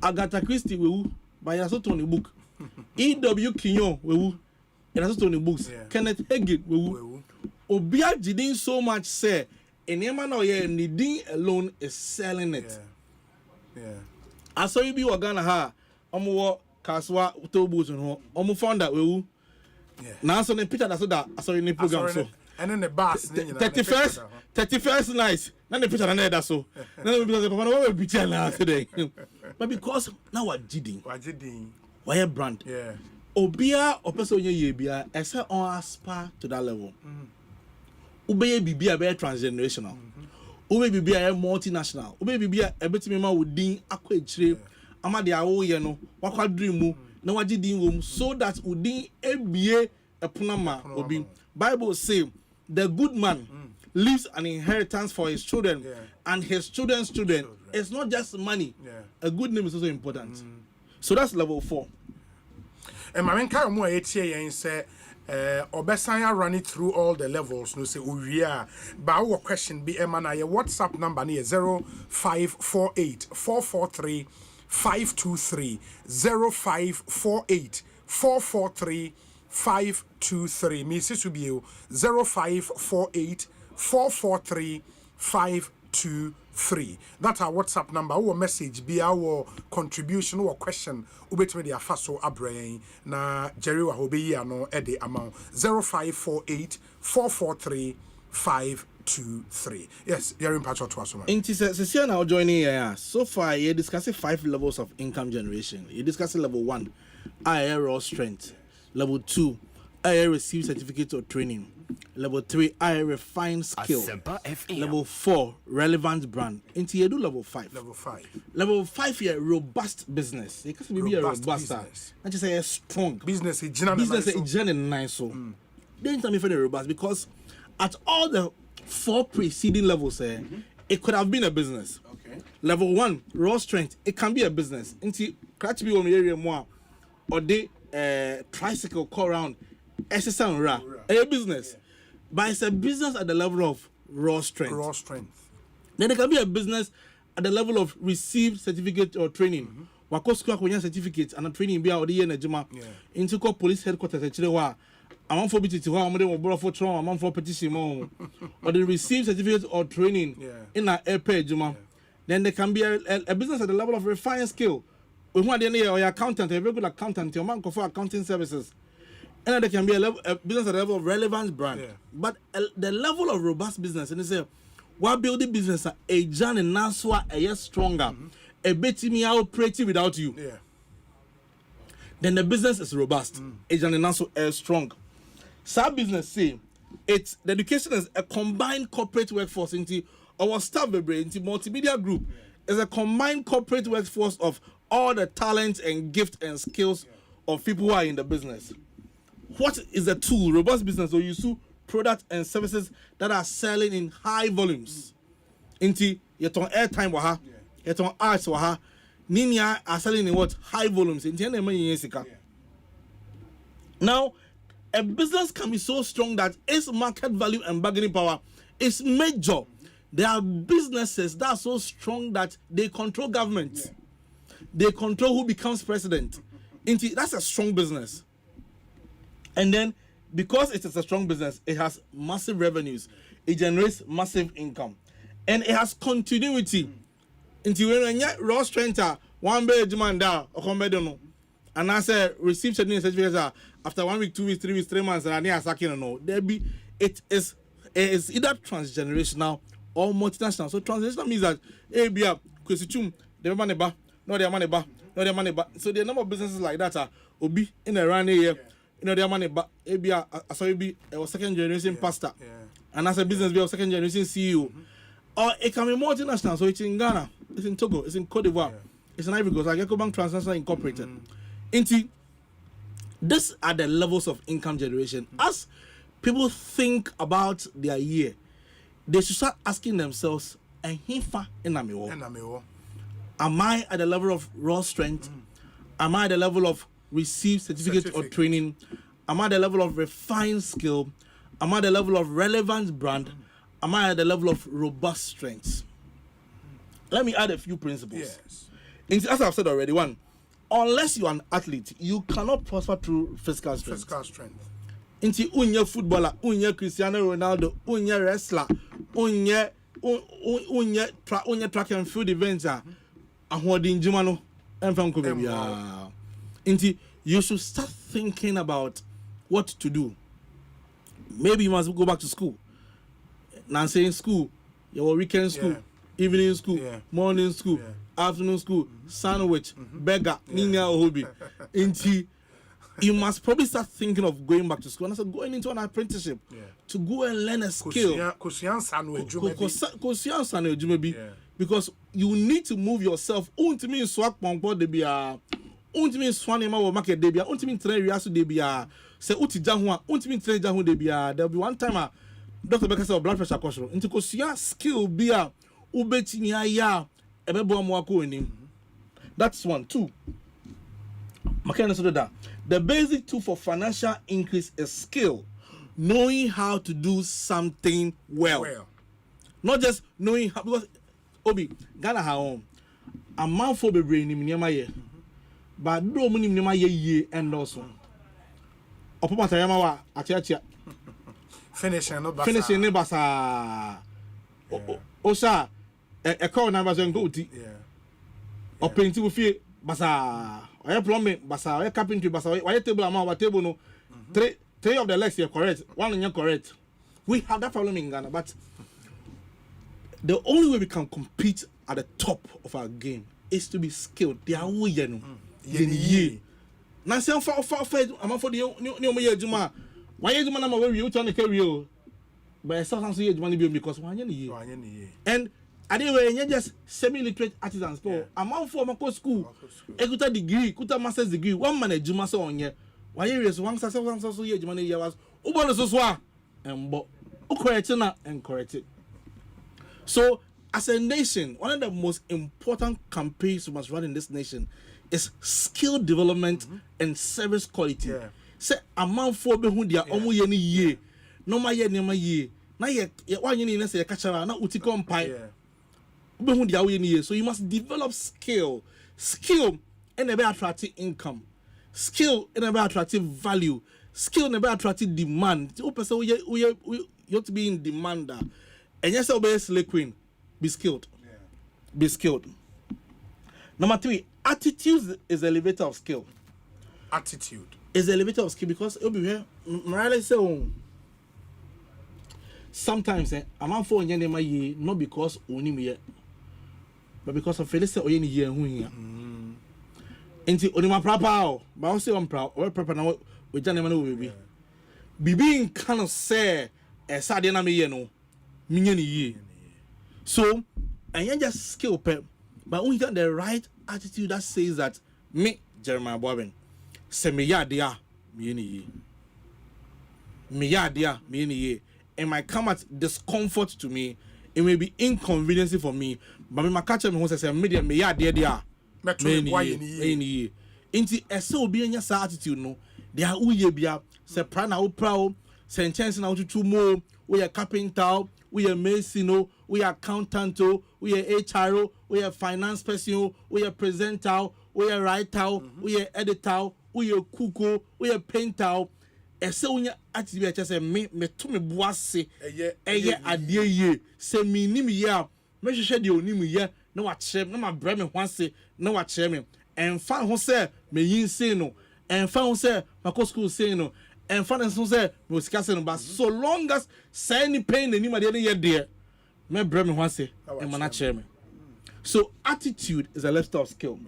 Agatha Christie we by that's all the book. E.W. Kenyon we that's all the books. Kenneth Hagin we Obia didn't so much say and Emma no yeah needing alone is selling it. I saw you be Wagana ha omo kaswa utobus no omo found that we now so the picture that's that I saw in the program so and then the bus 31st night now the picture another so now because papa no we picture now today but because now what jiding why brand obia opeso ye bia ese on aspire to that level ubeye bibia be transgenerational ube bibia multinational ube bibia ebetimi ma wodin akwa echire ama de awo ye no wakwa dream mu na wagidin wom so that udin ebie epunama obi Bible say the good man leaves an inheritance for his children and his children's children. It's not just money. A good name is also important. So that's level 4. And my main kind of more and say Obesanya run it through all the levels. No say we are. But our question be Emana your WhatsApp number near 0548 443 523 0548 443 523. Me sis will be 0548 443 523. That's our WhatsApp number. Our message be our contribution or question. Ubetwe dia faso abrain na Jerry wa hobe ya no ede amount 0548 443 523. Yes, you're in patch to us. Inti se now joining here. So far you discussing 5 levels of income generation. You discussing level 1, raw strength. Level 2, I receive certificate or training. Level 3, I refine skill. Asempa FM. Level 4, relevant brand. Into you do level 5. Level 5 here, robust business. It can be a robust business. Not just a strong business. Business is nice. So then tell me for the robust because at all the 4 preceding levels, it could have been a business. Level 1, raw strength. It can be a business. Into catch me on the area more or they tricycle call around a business, but it's a business at the level of raw strength. Then it can be a business at the level of received certificate or training. Wakosko when certificate and a training be out in Juma into police headquarters at Chilewa. I'm for BT for trauma, I'm for petition or the received certificate or training in an airpay Juma. Then there can be a business at the level of refined skill. We want your accountant, a very good accountant, your man for accounting services. And there can be a business at the level of relevant brand. But the level of robust business, and they say, what building business, a Jan and Naswa, a year stronger, a bit me operating without you. Then the business is robust. A Jan and Naswa is strong. Some business say, the education is a combined corporate workforce into our staff, into multimedia group, is a combined corporate workforce of all the talents and gifts and skills of people who are in the business. What is the tool? Robust business or you use products and services that are selling in high volumes. Into your airtime waha, your arts waha, Ninia are selling in what? High volumes. Now, a business can be so strong that its market value and bargaining power is major. There are businesses that are so strong that they control government. They control who becomes president. That's a strong business. And then, because it is a strong business, it has massive revenues. It generates massive income. And it has continuity. Into when you raw strength, one day demand or come and I say receive certificates after 1 week, 2 weeks, 3 weeks, 3 months, and I sacking no. It is either transgenerational or multinational. So transgenerational means that the money ba, no their money ba, no their money ba. So the number of businesses like that are will be in around here. you know, their money, but I saw be a second generation pastor, and as a business be a second generation CEO, or it can be multinational. So it's in Ghana, it's in Togo, it's in Cote d'Ivoire, it's in Ivory Coast, like Ecobank Transnational Incorporated. These are the levels of income generation. As people think about their year, they should start asking themselves, am I at the level of raw strength? Am I at the level of received certificate or training? Am I at the level of refined skill? Am I at the level of relevant brand? Am I at the level of robust strengths? Let me add a few principles. Yes. As I've said already, one, unless you are an athlete, you cannot prosper through physical strength. Inti unye footballer, unye Cristiano Ronaldo, unye wrestler, unye track and field events, ahodi njuma no enfam ko bia. Inti you should start thinking about what to do. Maybe you must go back to school. Now saying school, your weekend school, evening school, morning school, afternoon school, sandwich, beggar, ninya hobby. Inti you must probably start thinking of going back to school and also going into an apprenticeship to go and learn a skill. Because you need to move yourself. There will be one time Dr. Becker said blood pressure question. Into skill be a that's one. Two. The basic tool for financial increase is skill, knowing how to do something well. Not just knowing how, because Obi Ghana home a man for the brain in Yamaye, but no money in Yamaye and also. Opoma Tayamawa Achacha finishing no basa. Osa a call numbers and go to or painting with fear basa. I plumbing, basa, I carpentry, basa, I table amount, table no. Three of the legs here correct, one in your correct. We have that problem in Ghana, but the only way we can compete at the top of our game is to be skilled. They are who you know. Now, say I'm for the new year, Juma. Why you Juma? I'm aware you turn the career, but I saw some year Juma because 1 year. And anyway, you're just semi-literate artisans. I'm out for my school. Ekuta degree, kuta master's degree. One man Juma so on here. Why you one so year Juma year was Ubon so swa and bo correct and correct it. So, as a nation, one of the most important campaigns we must run in this nation is skill development and service quality. Say a man for who they are almost any year, no my year, near year. Now, you 1 year, say a catcher, not uticom pie. So you must develop skill and a very attractive income, skill and a very attractive value, skill and a very attractive demand. You have to be in demand. And yes, obey slay queen. Be skilled. Be skilled. Number 3, attitude is the elevator of skill. Attitude is the elevator of skill because you'll be here. Morales say, sometimes I'm out for my year, not because only me, but because of Felicia or any year who here. Into only my proper, but I say I'm proud or proper now with Johnny will be. Be being kind of say a sadina me, you know. So, and you just skill pep, but when you got the right attitude that says that me, Jeremiah Bobbin, say me ya dia, me ya dia, me it might come at discomfort to me, it may be inconvenience for me, but me catch me who say me ya dia, me inti eso be in your attitude no, they are uye bia, say prana u proud, say chance na to more, we are carpenter. We are mason, we are accountant, we are HR, we are finance person, we are presenter, we are writer, we are editor, we are cook, we are painter. And so when you actually just say me to me boise, adie ye, say me nimi ya, me share the onimi ya, no what share, no my breme once, no what share me, and fan who say me yin say no, and fan who say my school say no. And finance say we discussing but so long as say any pain anybody any year there me brem me wan say and man chairman. So attitude is a lifestyle skill.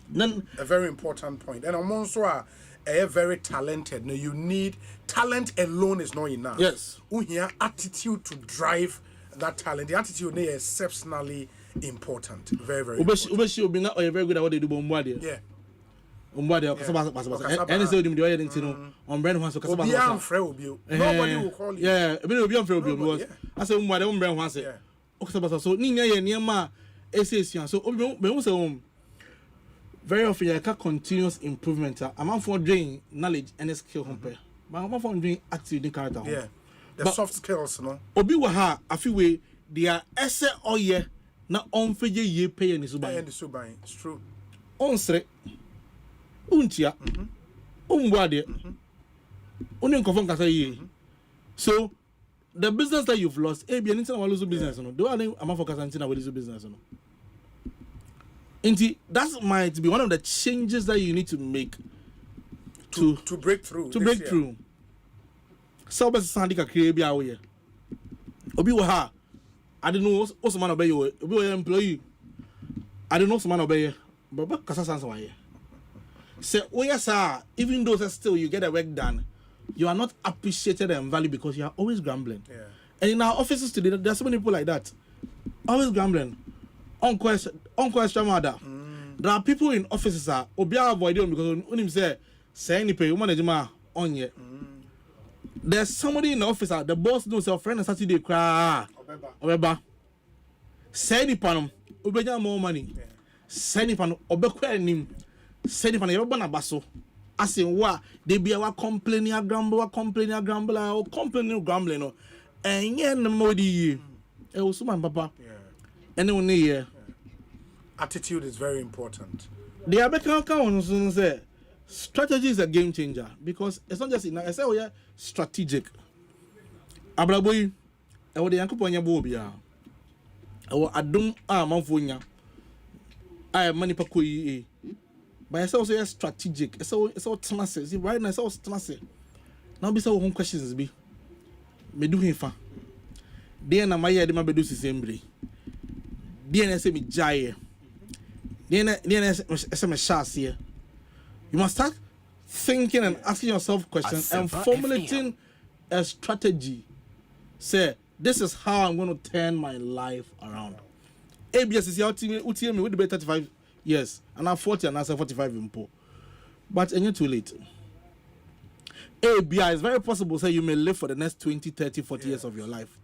Then a very important point. And also very talented. No, you need talent alone is not enough. Yes. Here attitude to drive that talent. The attitude is exceptionally important. Very, very important. Ubeshi obi na oye very good at what they do bombardie. Yeah. Bombardie kasaba. Any say odim the oye didn't on brand one so kasaba. Obi am frɛ obi. Nobody will call you. Yeah, obi am frɛ obi because I say bombardie on brand one say. Kasaba so ni nya ye niema esesian so obi me say very often you can continuous improvement. I'm for doing knowledge and skill compare. But I'm for doing active character. Yeah. The soft skills, no. Obi wa ha afi we they are esse oye na onfeje ye pay ni suban. It's true. Onsre. Untia. Umbuade. Uni nkofon kasa ye. So the business that you've lost, be an internal lose business no. Do I am for kasa ntina we lose business no. Indeed, that might be one of the changes that you need to make to break through. To break through. So, but Sandika create away. Obi wa I don't know what's man obey you. Obi wa employee. I don't know some man obey you. But kasa sansa wa ye. Say, oh yes, sir. Even though still you get the work done, you are not appreciated and valued because you are always grumbling. Yeah. And in our offices today, there are so many people like that, always grumbling. Unquestioned mother. There are people in offices are obia avoid them because when him say any pay woman ejima on ye. There's somebody in the office the boss knows your friend on Saturday cry. Obeba. Say any panum obeja more money. Say any panum obekwa nim. Say any panum yoba na baso. As in what they be our complaining a grumble or complaining no. And yen no modi. E was man papa. Anyone here. Attitude is very important. The Abeka say strategy is a game changer because it's not just I say we are strategic. Abraboy, I would the Yankoponya Bobia. I will adum manfonya. I have money pakui. But I say also strategic. It's all tenacity. See right now it's all tenacity. Now be so home questions be. Me do him fa. Dey na my head ma be do sisembri. Dey na say me jaye. You must start thinking and asking yourself questions and formulating a strategy. Say, this is how I'm going to turn my life around. ABS is your team me with the 35 years, and I'm 40 and I say 45 in po. But you're too late. ABI is very possible say you may live for the next 20, 30, 40 years of your life.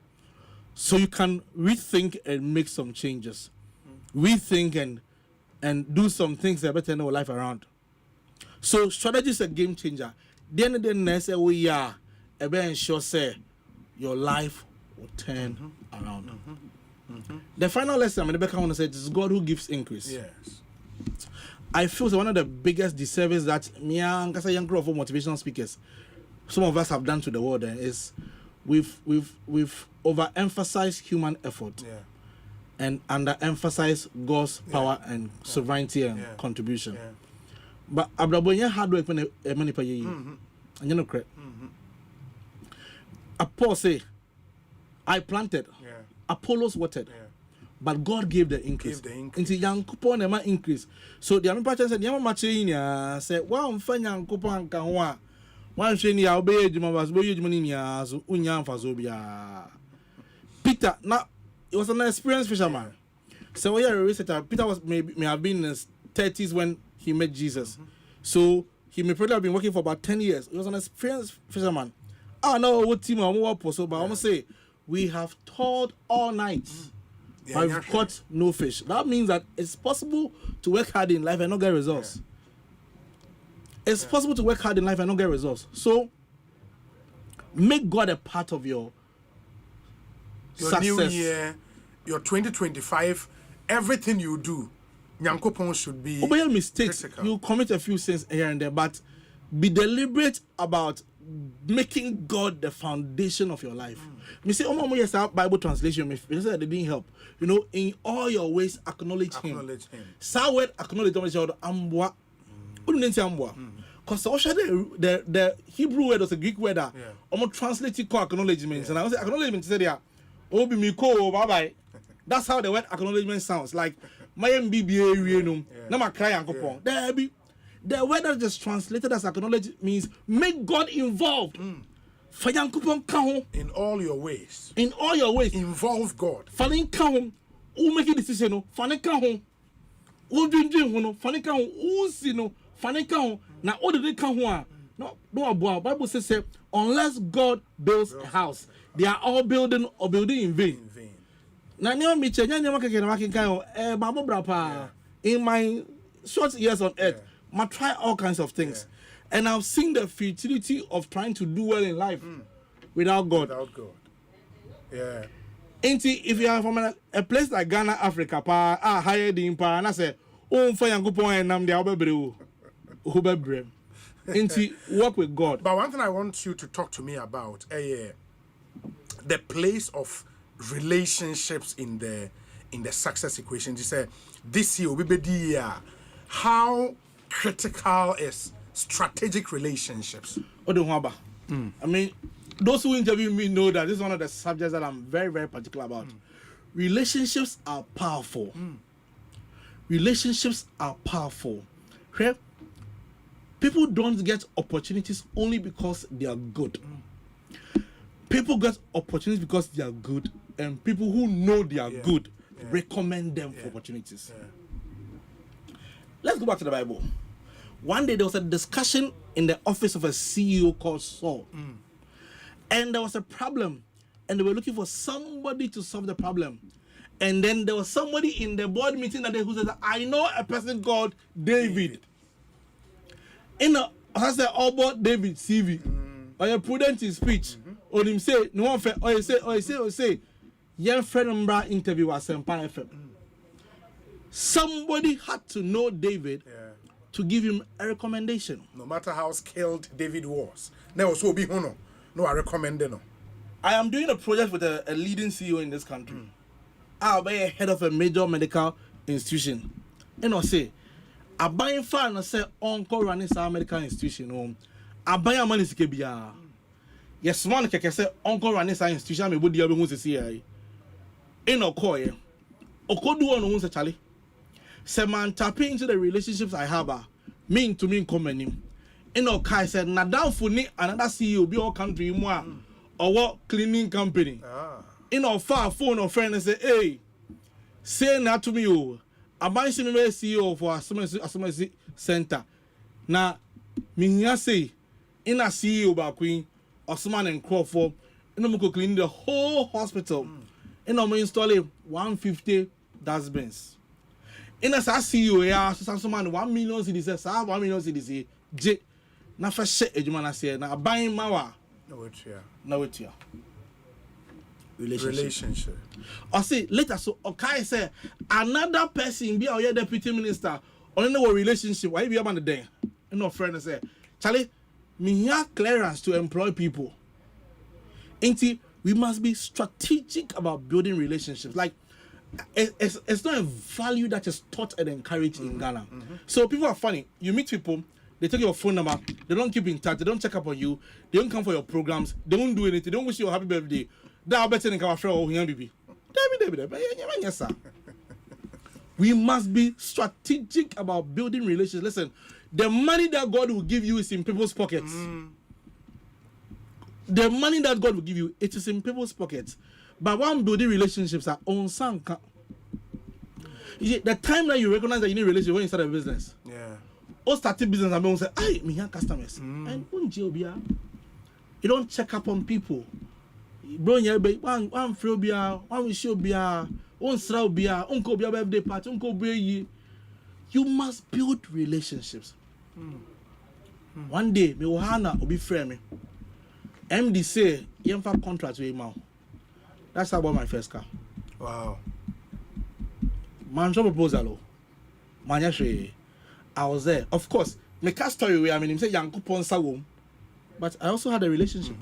So you can rethink and make some changes. Rethink and do some things that better turn our life around. So strategy is a game changer. Then the next we are ensure say your life will turn around. The final lesson I'm going to say is God who gives increase. Yes. I feel one of the biggest disservice that me and young group of motivational speakers, some of us have done to the world is we've overemphasized human effort. Yeah. And underemphasize God's power and sovereignty and contribution. Yeah. But Abrabonya hard work when a money pay you. And you know correct. Paul say, I planted, Apollos watered, but God gave the increase. Into young coupon and my increase. So the Amen Pastor said, Yama Machinia said, well, fan young coupon can one shiny obey Juma was boy Jumania, so Unyam Fazobia. Peter, now. He was an experienced fisherman. So we are a researcher. Peter may have been in his 30s when he met Jesus. So he may probably have been working for about 10 years. He was an experienced fisherman. I know what team I'm more so, but I must say we have toiled all night. But we've caught no fish. That means that it's possible to work hard in life and not get results. It's possible to work hard in life and not get results. So make God a part of your success. New year, your 2025, everything you do, Nyankopon should be. Obey your mistakes. Critical. You commit a few sins here and there, but be deliberate about making God the foundation of your life. Me say, yes, Bible translation. Me say they didn't help. You know, in all your ways, acknowledge Him. Sa word acknowledge ambwa. Because the Hebrew word was a Greek word that translate it called acknowledgement. And I was acknowledgement said yeah. Obi mi ko bye bye. That's how the word acknowledgement sounds. Like my MBBA na ma cry Yankopon. There be The word that is translated as acknowledge means make God involved. In all your ways. In all your ways. Involve God. Who make a decision? No, who doing no, who see no, now all the can no, Bible says unless God builds a house, they are all building in vain. Now, in my short years on earth, I try all kinds of things, and I've seen the futility of trying to do well in life without God. Yeah. If you are from a place like Ghana, Africa, higher the empire, and I say, oh, for young people, and I'm the work with God. But one thing I want you to talk to me about, the place of relationships in the success equation. You say this year will be the year. How critical is strategic relationships? I mean, those who interview me know that this is one of the subjects that I'm very, very particular about. Relationships are powerful. Relationships are powerful. Okay? People don't get opportunities only because they are good. People get opportunities because they are good, and people who know they are good recommend them for opportunities. Let's go back to the Bible. One day there was a discussion in the office of a CEO called Saul. And there was a problem, and they were looking for somebody to solve the problem. And then there was somebody in the board meeting that day who said, I know a person called David. In the, I said, about David CV, or a prudent in speech, or him say, no one, or say, young friend interview Asempa FM. Somebody had to know David to give him a recommendation. No matter how skilled David was, there was so be no, I recommend no. I am doing a project with a leading CEO in this country. I'll be a head of a major medical institution. And I'll say, I buy in far and say, Uncle running some medical institution home. I buy a money to yes, one can say, Uncle running some institution, me would the other ones to see. In a coy, or do one who's a Charlie. Say, man, tapping into the relationships I have, mean to me, common. In a kai said, Nadal for me, another CEO be all country more or what cleaning company. In our far phone or friend and say, hey, say that to me, oh, I buy some CEO for a center. Now, me say, in a CEO by Queen, Osman and Crawford, and I'm going to clean the whole hospital. And I'm install 150 dustbins. In a CEO, yeah, some man 1 million cedis, 1 million cedis, J. Na for shit, Ejumana say, na buying mawa. No, it's here. Relationship. Or say later, so okay, say another person be our deputy minister on no relationship. Why be about the day? No friend say, Charlie, me have clearance to employ people. We must be strategic about building relationships. Like it's not a value that is taught and encouraged in Ghana. So people are funny. You meet people. They take your phone number. They don't keep in touch. They don't check up on you. They don't come for your programs. They don't do anything. They don't wish you a happy birthday. That better than our friend or young baby. Yes, sir. We must be strategic about building relations. Listen, the money that God will give you is in people's pockets. The money that God will give you, it is in people's pockets. But when building relationships are on sanka. The time that you recognize that you need a relationship when you start a business. Or starting business and say, "Hey, me have customers." And you don't check up on people. Bro, one free beer, one wish you beer, one straw beer, uncle beer birthday party, uncle beer. You must build relationships. One day, me Ohana will be friend me. MD say, "You have contract with him." That's how I bought my first car. Wow. Man, job proposal. Man, I was there. Of course, my car story where I mean, him say young coupon sawum, but I also had a relationship.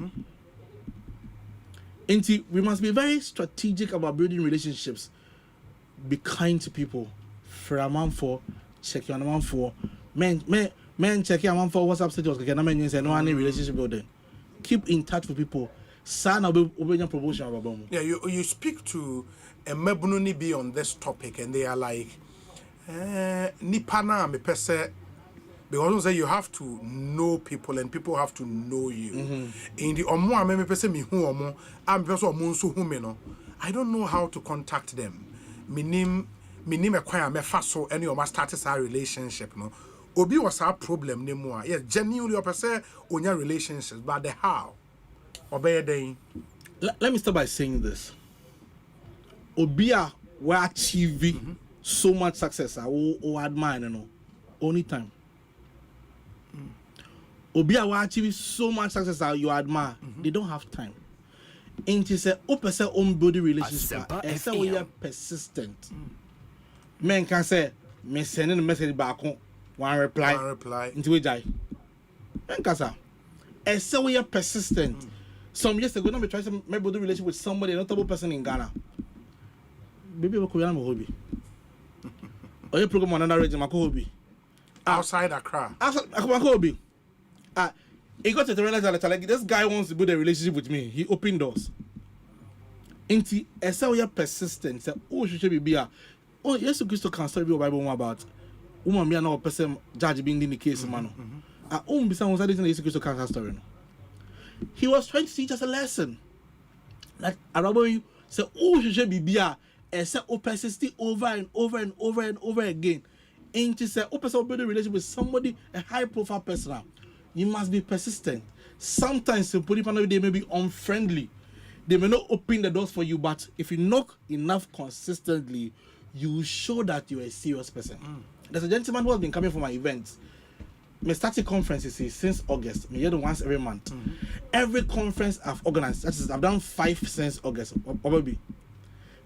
We must be very strategic about building relationships. Be kind to people. For a man for check your man for men check your man for WhatsApp status. Can I mean say no any relationship building. Keep in touch with people. Son will be promotion about. Yeah, you speak to a mebununi be on this topic and they are like. Nipana me pese Because say you have to know people and people have to know you. In the omo ameme pese mi hu omo, am pese omo nso hu me no. I don't know how to contact them. Minim e kwan amefa so any o ma start our relationship no. Obi was our problem ne mo a. Yes, genuinely o pese onya relationships, but the how. Obey den. Let me start by saying this. Obi a we achieve so much success or admire no. Only time. Obi a achieve so much success that you admire, they don't have time. And to say, person own body relationship, and so we are persistent. Men can say, me sending a message back home, one reply, into a die. Men can say, and so we are persistent. Some years ago, we tried to make body relationship with somebody, a notable person in Ghana. Baby, we could have a hobby. Or you program on another region, hobby. Outside Accra. Outside Accra. He got to realize that like this guy wants to build a relationship with me. He opened doors. Inti esa we are persistent. Say oh should be a oh yes Christ can story Bible about woman me na person judge being in the case man. Be someone say this Jesus Christ can story no. He was trying to teach us a lesson. Like Arabo say oh should be a esa o persist over and over and over and over again. Inti say o person build a relationship with somebody a high profile person. You must be persistent. Sometimes people they may be unfriendly. They may not open the doors for you, but if you knock enough consistently, you will show that you're a serious person. There's a gentleman who has been coming for my events. My starting conferences since August. Me once every month. Every conference I've organized, that is, I've done 5 since August. Probably.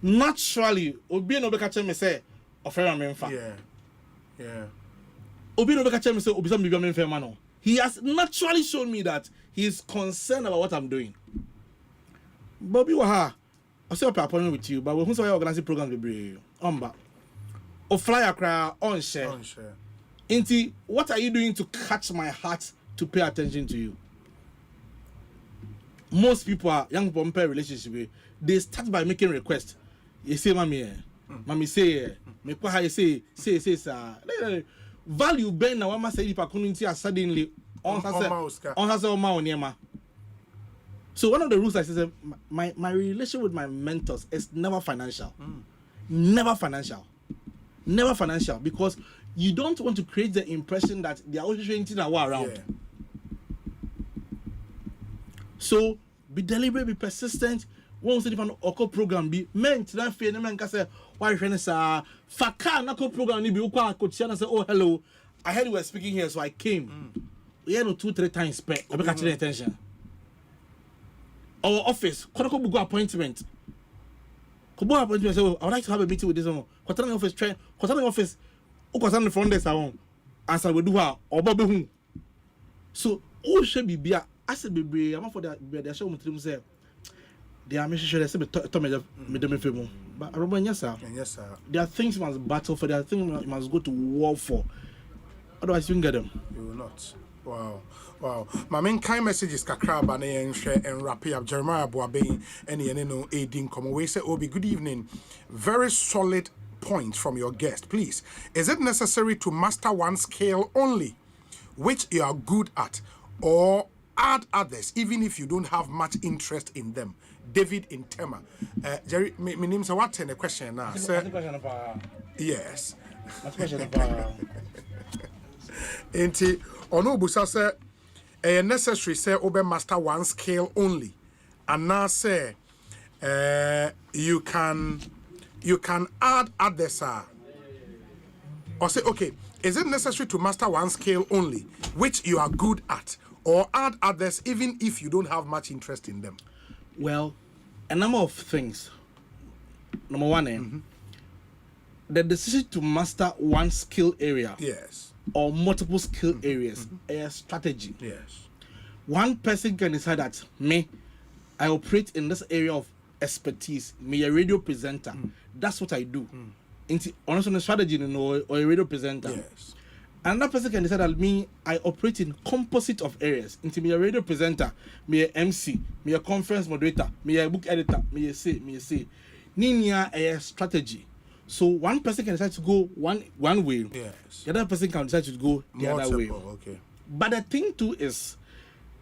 Naturally, Obi no be catch me say, "Offer me mfa." Yeah. Obi no be catch me say, "Obi some be me mfa man." He has naturally shown me that he is concerned about what I'm doing. Bobby Waha, I'll set up an appointment with you, but we'll organize programs with you. Or fly Accra, on share. Inti, what are you doing to catch my heart to pay attention to you? Most people are young people pair relationship. They start by making requests. You say, Mommy, Mommy say, me kwa you say, sir. Value ben na wama say ipa community are suddenly on has on. So one of the rules I say my relation with my mentors is never financial. Never financial because you don't want to create the impression that they are always trying to around. So be deliberate, be persistent. Once the oko program be meant that fear man can say why faka nako program ni be ukwa kochiana say oh hello I heard you were speaking here so I came. We had no 2-3 times spent. I be catching attention. Our office kodako bugo appointment. Kobo appointment say oh, I would like to have a meeting with this one. Kwatana office train, kwatana office ukwatana front desk awon. Answer we do ha obo hu. So o she bibia ase bebre am for the show mutrim say they are making sure they say me femo. But yes, sir. There are things you must battle for. There are things you must go to war for. Otherwise, you can get them. You will not. Wow. My main kind message is Kakraba and wrap up Jeremiah Boabe and no aiding come away. Say, Obi, good evening. Very solid points from your guest. Please, is it necessary to master one skill only, which you are good at, or add others, even if you don't have much interest in them? David in Tema. Jerry, my name is what in the question now? Yes. Enti ono busa say necessary say obe master one skill only, and now say you can add others. Or say okay, is it necessary to master one skill only, which you are good at, or add others even if you don't have much interest in them? Well, a number of things. Number one, the decision to master one skill area, or multiple skill areas, a strategy. One person can decide that I operate in this area of expertise. Me a radio presenter. That's what I do. Into honestly, strategy, or a radio presenter. Another person can decide that I operate in composite of areas. Into me a radio presenter, me a MC, me a conference moderator, me a book editor, me a say. Ninia a strategy. So one person can decide to go one way. Yes. The other person can decide to go the other way. Okay. But the thing too is,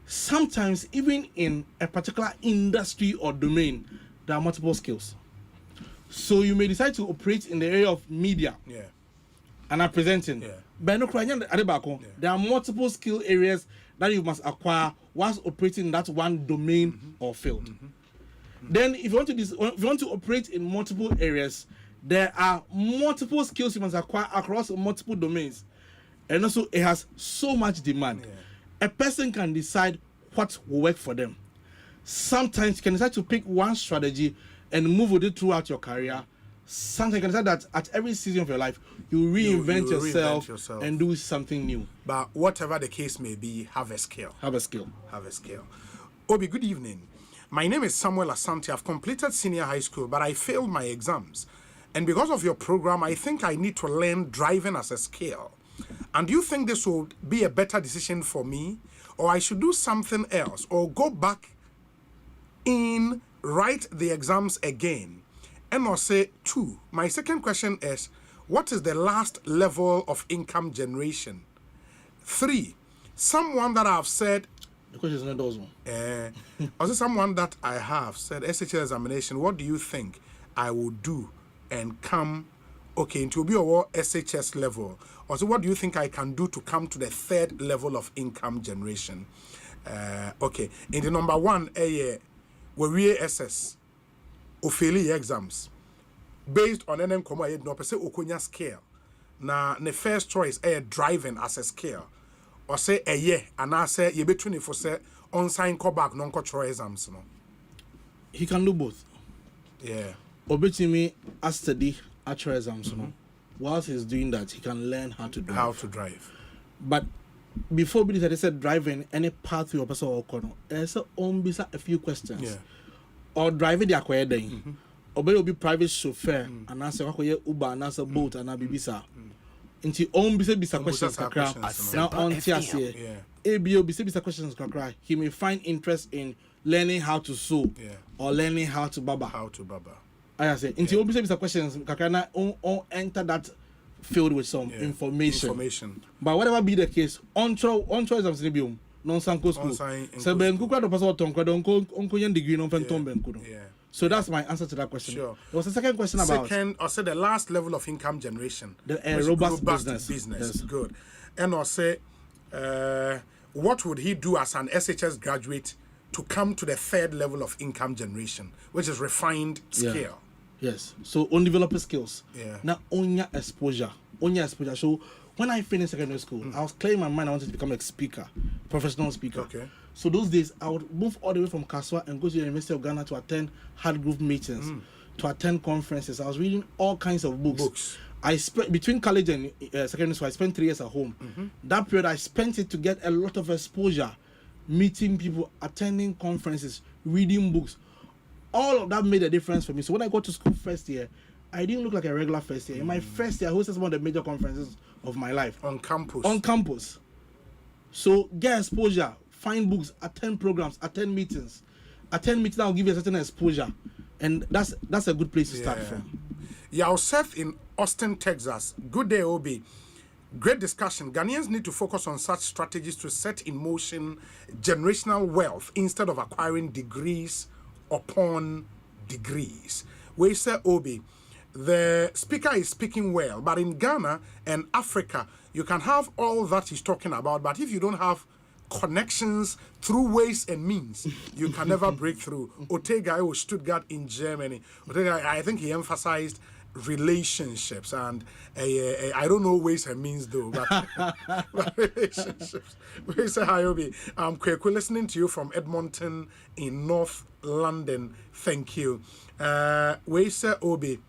sometimes even in a particular industry or domain, there are multiple skills. So you may decide to operate in the area of media. Yeah. And are presenting. But no, there are multiple skill areas that you must acquire whilst operating in that one domain or field. Then, if you want to operate in multiple areas, there are multiple skills you must acquire across multiple domains, and also it has so much demand. A person can decide what will work for them. Sometimes you can decide to pick one strategy and move with it throughout your career. Sometimes you can decide that at every season of your life, you reinvent yourself and do something new. But whatever the case may be, have a skill. Have a skill. Have a skill. Obi, good evening. My name is Samuel Asante. I've completed senior high school, but I failed my exams. And because of your program, I think I need to learn driving as a skill. And do you think this will be a better decision for me? Or I should do something else? Or go back in, write the exams again? And I'll say 2. My second question is, what is the last level of income generation? 3, someone that I've said... The question is not those one. Also, someone that I have said, SHL examination, what do you think I will do and come, okay, into be our SHS level? Also, what do you think I can do to come to the 3rd level of income generation? Okay, in the number 1, we SS. Ofeli exams based on NM Koma no per se okonya scale. Na the first choice driving as a scale. Or say a year and I say you be 24 say on sign call back non control exams no. He can do both. Yeah. Obetimi as study actual exams no. Whilst he's doing that, he can learn how to drive. How to drive. But before we said driving any pathway or person or corner, there's a few questions. Yeah. Or driving the acquired day, or be private chauffeur, and answer Uber, and answer boat, and Abibisa. Into own bisa questions, now on TSA, ABO bisa questions, he may find interest in learning how to sew or learning how to baba. I say, into bisa questions, Kakana on enter that field with some information. But whatever be the case, on choice of Sinibium. Non-Sanko school. So So that's my answer to that question. Sure. There was a second question about... Second, also the last level of income generation. The robust business. Yes. Good. And also, what would he do as an SHS graduate to come to the 3rd level of income generation, which is refined skill? Yes. So, on developer skills. Yeah. Now, on your exposure. So, when I finished secondary school, I was clearing my mind. I wanted to become a speaker, professional speaker. Okay. So those days, I would move all the way from Kaswa and go to the University of Ghana to attend hard group meetings, to attend conferences. I was reading all kinds of books. I spent between college and secondary school. I spent 3 years at home. That period, I spent it to get a lot of exposure, meeting people, attending conferences, reading books. All of that made a difference for me. So when I got to school first year, I didn't look like a regular first year. In my first year, I hosted one of the major conferences of my life. On campus. So get exposure, find books, attend programs, attend meetings. Attend meetings that will give you a certain exposure. And that's a good place to start from. Yourself in Austin, Texas. Good day, Obi. Great discussion. Ghanaians need to focus on such strategies to set in motion generational wealth instead of acquiring degrees upon degrees. We say, Obi, the speaker is speaking well, but in Ghana and Africa, you can have all that he's talking about, but if you don't have connections through ways and means, you can never break through. Otega was Stuttgart in Germany. Otega, I think he emphasized relationships, and I don't know ways and means though, but relationships. We say hi, Obi. I'm Kweku, listening to you from Edmonton in North London. Thank you. We say, Obi,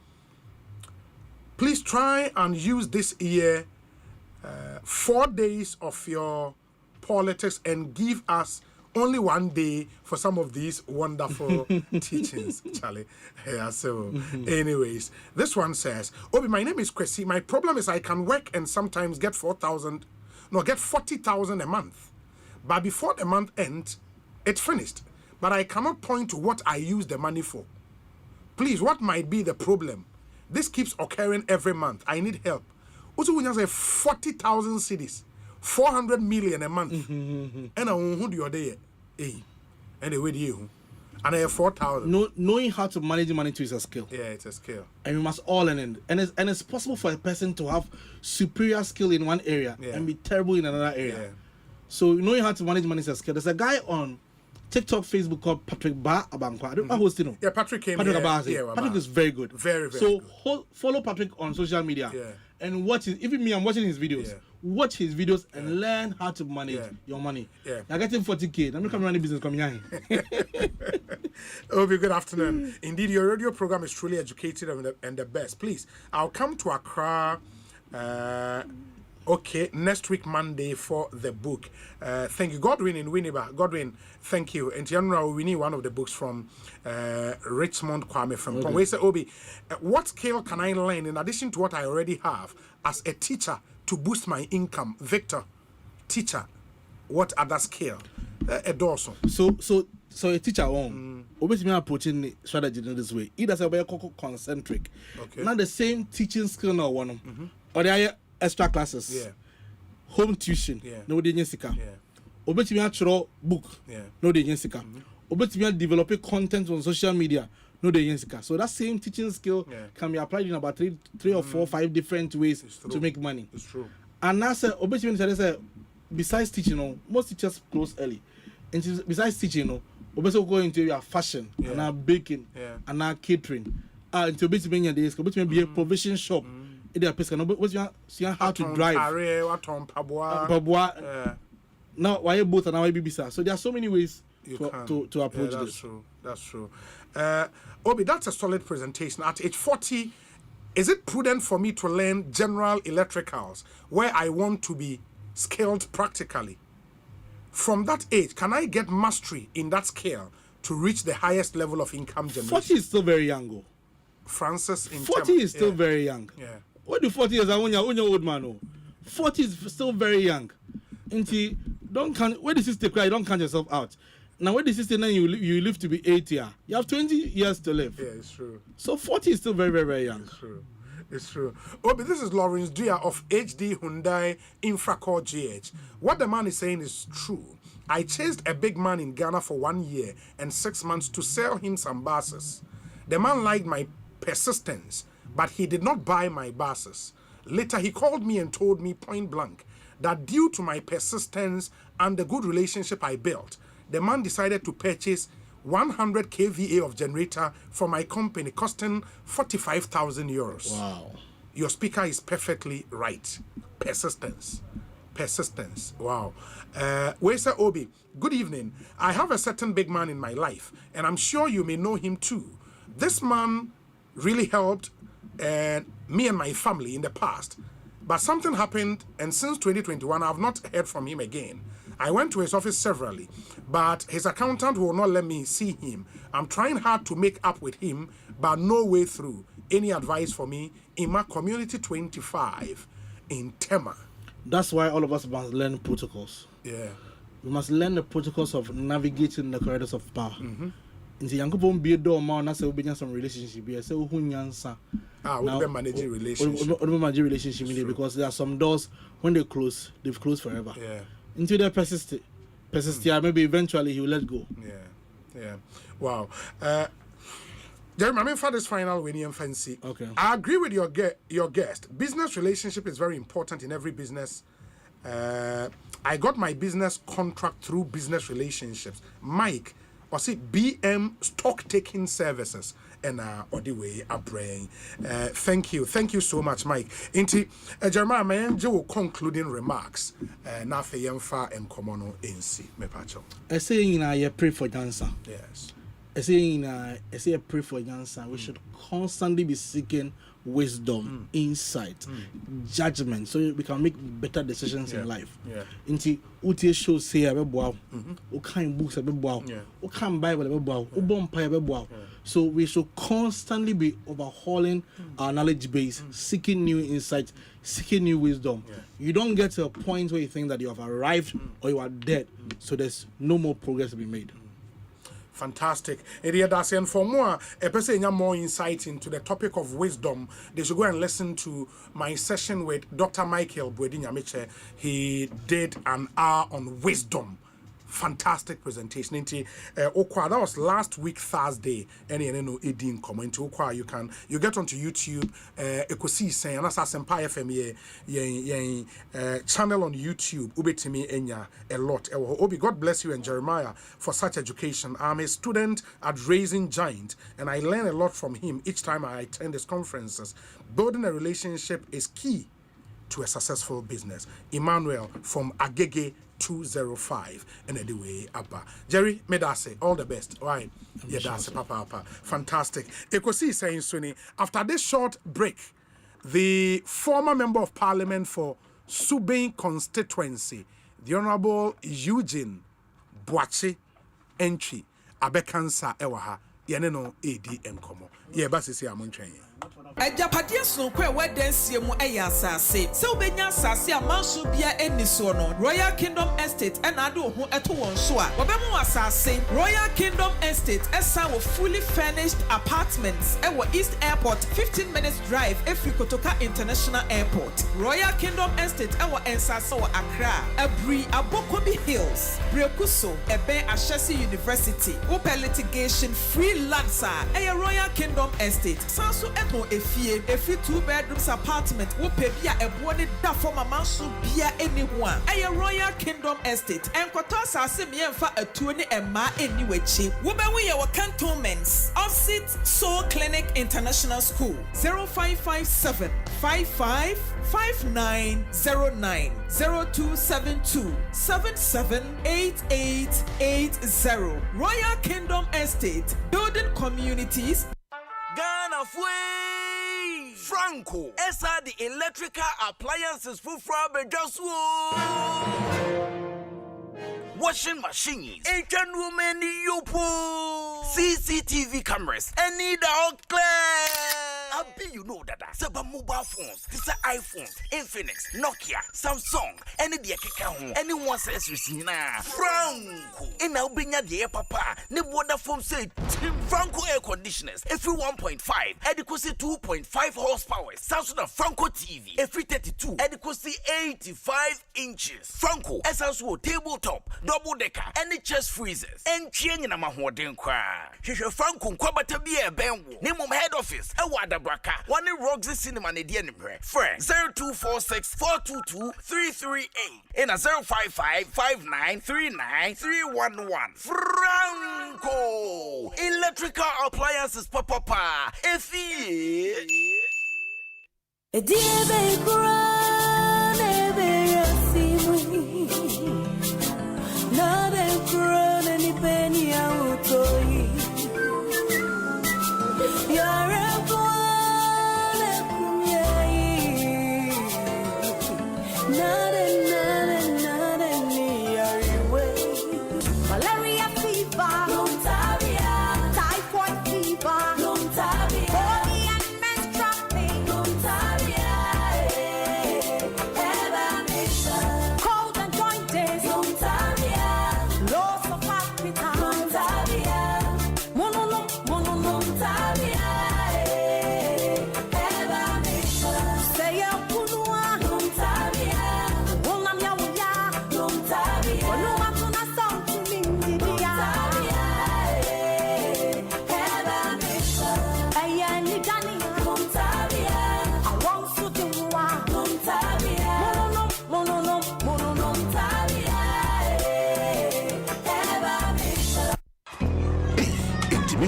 please try and use this year 4 days of your politics and give us only 1 day for some of these wonderful teachings, Charlie. Yeah, so anyways, this one says, Obi, my name is Kwesi. My problem is I can work and sometimes get 40,000 a month. But before the month ends, it's finished. But I cannot point to what I use the money for. Please, what might be the problem? This keeps occurring every month. I need help. Also, when you say 40,000 cities, 400 million a month, and I won't do your day. And with you, and I have 4,000. Knowing how to manage money too is a skill. Yeah, it's a skill, and we must all learn it. And it's possible for a person to have superior skill in one area and be terrible in another area. Yeah. So knowing how to manage money is a skill. There's a guy on TikTok, Facebook called Patrick Ba Abankwa. I don't know who's Yeah, Patrick came Patrick here. Patrick is very good. Very so good. Follow Patrick on social media and watch his. Even me, I'm watching his videos. Yeah. Watch his videos and learn how to manage your money. Yeah. You're getting 40K. I'm not coming running business coming here. Obi, good afternoon. Indeed, your radio program is truly educated and the best. Please, I'll come to Accra. Okay, next week Monday for the book. Thank you, Godwin in Winneba. Godwin, thank you. And general, we need one of the books from Richmond Kwame from Pong. Say, Obi, what skill can I learn in addition to what I already have as a teacher to boost my income? Victor, teacher, what other skill? A Dawson. So a teacher won't. Obviously, me approaching the strategy in this way. Either say we concentric. Okay. Not the same teaching skill no one. Or they are extra classes, home tuition, no de nyensika. Obetimi atro book, no de nyensika. Obetimi develop content on social media, no de nyensika. So that same teaching skill can be applied in about three or 4, 5 different ways to make money. It's true. And now say obetimi say besides teaching, most teachers close early. And besides teaching, obetimi go into your fashion and now baking and now catering. Into obetimi days, obetimi be a provision shop. What's your how to drive? Now, why both and now BBC? So there are so many ways to approach this. That's true. Obi, that's a solid presentation. At age 40, is it prudent for me to learn general electricals where I want to be skilled practically? From that age, can I get mastery in that skill to reach the highest level of income generation? 40 is still very young. Francis in 40 is still very young. Yeah. What do 40 years? I want your old man. 40 is still very young. And don't count. Where the sister cry, don't count yourself out. Now, where the sister then you live to be 80. You have 20 years to live. Yeah, it's true. So 40 is still very, very, very young. It's true. It's true. Oh, but this is Lawrence Dia of HD Hyundai Infracore GH. What the man is saying is true. I chased a big man in Ghana for 1 year and 6 months to sell him some buses. The man liked my persistence, but he did not buy my buses. Later, he called me and told me point blank that due to my persistence and the good relationship I built, the man decided to purchase 100 kVA of generator for my company, costing 45,000 euros. Wow. Your speaker is perfectly right. Persistence. Wow. Wesa Obi, good evening. I have a certain big man in my life, and I'm sure you may know him too. This man really helped me and my family in the past, but something happened, and since 2021 I have not heard from him again. I went to his office severally, but his accountant will not let me see him. I'm trying hard to make up with him, but no way through. Any advice for me? In my community 25 in Tema. That's why all of us must learn protocols. Yeah. We must learn the protocols of navigating the corridors of power. Nti yankopon be do ma na say obenya some relationship be say who nyansa we manage relationship because there are some doors when they close they've closed forever. Until they persist maybe eventually he will let go. Wow. Jeremy, I mean for this final winning fancy. Okay. I agree with your guest. Business relationship is very important in every business. I got my business contract through business relationships. Mike, or see BM stock taking services and or the way I bring. Thank you so much, Mike. Inti Jeremiah man jo concluding remarks. Na fe yemfa enkomono ensi me pacho. I say I pray for dancer. Yes. I say pray for dancer. We should constantly be seeking wisdom, insight, judgment, so we can make better decisions in life. Inti utie show say abeboa, o kan books abeboa, o kan Bible abeboa, o bon pa abeboa. So we should constantly be overhauling our knowledge base, seeking new insight, seeking new wisdom. You don't get to a point where you think that you have arrived or you are dead, so there's no more progress to be made. Fantastic. And for more, a person more insight into the topic of wisdom, they should go and listen to my session with Dr. Michael Bwedinyamiche. He did an hour on wisdom. Fantastic presentation. That was last week Thursday. No Edin comment. You get onto YouTube. Ekosiisen On Asempa FM channel on YouTube. Ubetimi enya a lot. Obi, God bless you and Jeremiah for such education. I'm a student at Raising Giant, and I learn a lot from him each time I attend his conferences. Building a relationship is key to a successful business. Emmanuel from Agege 205 and anyway Abba. Jerry Medase, all the best. Right. Yeah, that's papa. Fantastic. Ekosiisen Swini. After this short break, the former member of parliament for Subin constituency, the Honorable Eugene Boache entry abekansa ewaha yeneno ADM komo. Yeah, basisi amunchen. Ajapadia so kwe wedensie mu eya asase. Se obenya asase amanso bia eniso no. Royal Kingdom Estate enado ho eto won so a. Obemu asase Royal Kingdom Estate esa wo fully furnished apartments ewo East Airport 15 minutes drive Efri Kotoka International Airport. Royal Kingdom Estate ewo ensase wo Accra. Abri Abokobi Hills. Brekuso ebe Ashesi University. Open litigation free lands a Royal Kingdom Estate. Sanso eto Efri 2-bedrooms apartment wo pebia ebone da for mama so bia anyone. A Royal Kingdom Estate. Enkoto asase miemfa atuo ni emma eni wechi. Wo be we your cantonments. Offset Soul Clinic International School 0557 555909 0272 778880. Royal Kingdom Estate, building communities. Ghana Fui Franco Esa the electrical appliances for Frabejaswo washing machines, Asian women yopo, CCTV cameras, any dog clear. Abi you know that Seba mobile phones, this are iPhones, Infinix, Nokia, Samsung, any the keka anyone says you see na Franco. In our binya the papa, ne water foam say Franco air conditioners, every 1.5, adequacy 2.5 horsepower, Samsung Franco TV, every 32, adequacy 85 inches. Franco, essential tabletop, double decker, any chest freezers, and chain in a mahwadin cry. Franco, Kwabata be a benwo, name of head office, a wada braka, one in Roxy Cinema and the enemy. Friend 0246 422 338 in a 055 5939 311. Franco electrical appliances, papa. If he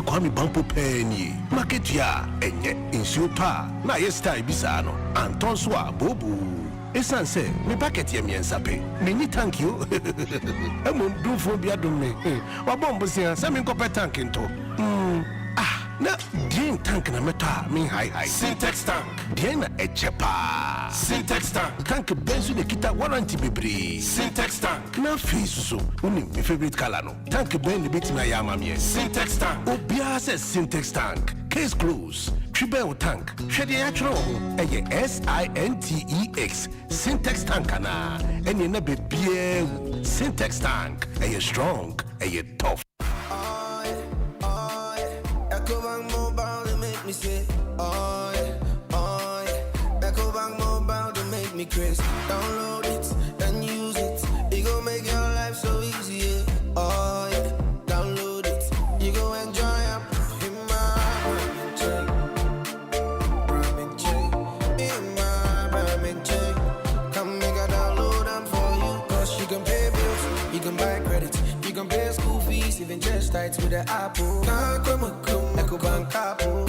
Kwame Bampo Penny market ya enye insupa na yesta ibisano Anton Swa bobu esanse me packet ye miensape me thank you emo ndufo bia dum me wabombo sia se me nkopɛ tank nto na drain tank na meta me high Syntex tank drain na echepa Syntex tank benzu de kita warranty bebre Syntex tank na fisu uni my favorite color no tank ben bit na yama me Syntex tank obia says Syntex tank case close Tribel tank hwede actual eye SINTEX Syntex tank na eni na be bie Syntex tank eye strong eye tough say, oh yeah. Echo Bank Mobile to make me crazy. Download it and use it. It gon' make your life so easy, yeah. Oh yeah. Download it. You go enjoy up in my chain. In my chain. Come make a download them for you. Cause you can pay bills, you can buy credit, you can pay school fees, even just tights with the Apple. Echo Bank Apple.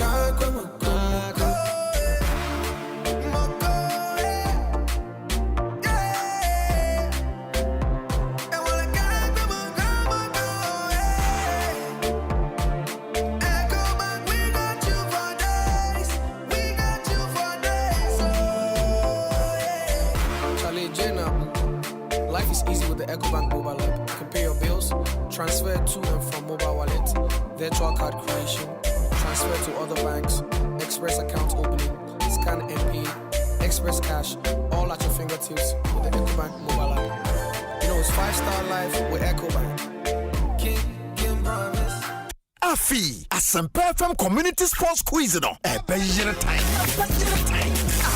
Life is easy with the EcoBank mobile app. You can pay your bills, transfer to and from mobile wallet, virtual card creation, transfer to other banks, express account opening, scan and pay, express cash, all at your fingertips with the EcoBank mobile app. You know it's 5-star life with EcoBank. King promise. Afi, Asempa FM Community Sports Quiz no. Better time.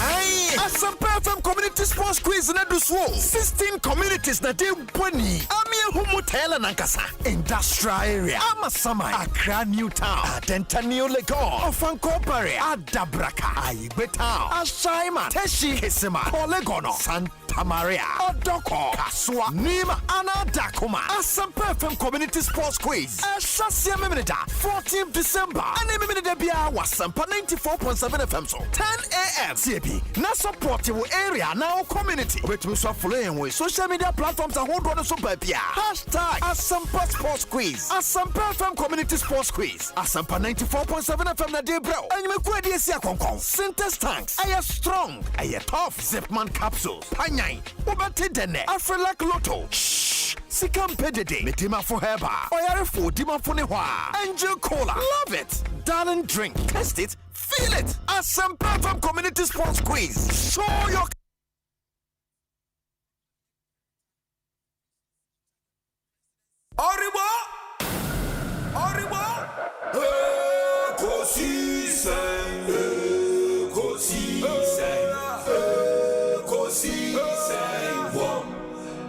Aye, Asempa FM Community Sports Quiz na do so. 16 communities na dey boni. Amia humu tela nankasa. Industrial area. Amasama. Accra New Town. Adenta New Lagos. Ofanko Barre. Adabraka. Aigbe Town. Ashaima. Teshi Hesema. Polegono. Santa Maria. Odoko. Kaswa. Nima. Anadakuma. Asempa FM Community Sports Quiz. Ashasia Memeda. 14th December. And Memeda Bia was Asempa 94.7 FM so. 10 a.m. CB. Na support your area now community. Wait me so following with social media platforms and hold on so papia. Hashtag Asempa Sports Quiz. Asempa FM Community Sports Quiz. Asempa 94.7 FM na day bro. And you make ready to see a concon. Synthesis tanks. Aye strong. Aye tough. Zipman capsules. Panyai. Ubati dene. Afrelak Lotto. Shh. Sikam pedede. Medima for heba. Oyare for dima for newa. Angel Cola. Love it. Darling drink. Test it. Feel it. Asempa FM Community Sports Quiz. Show your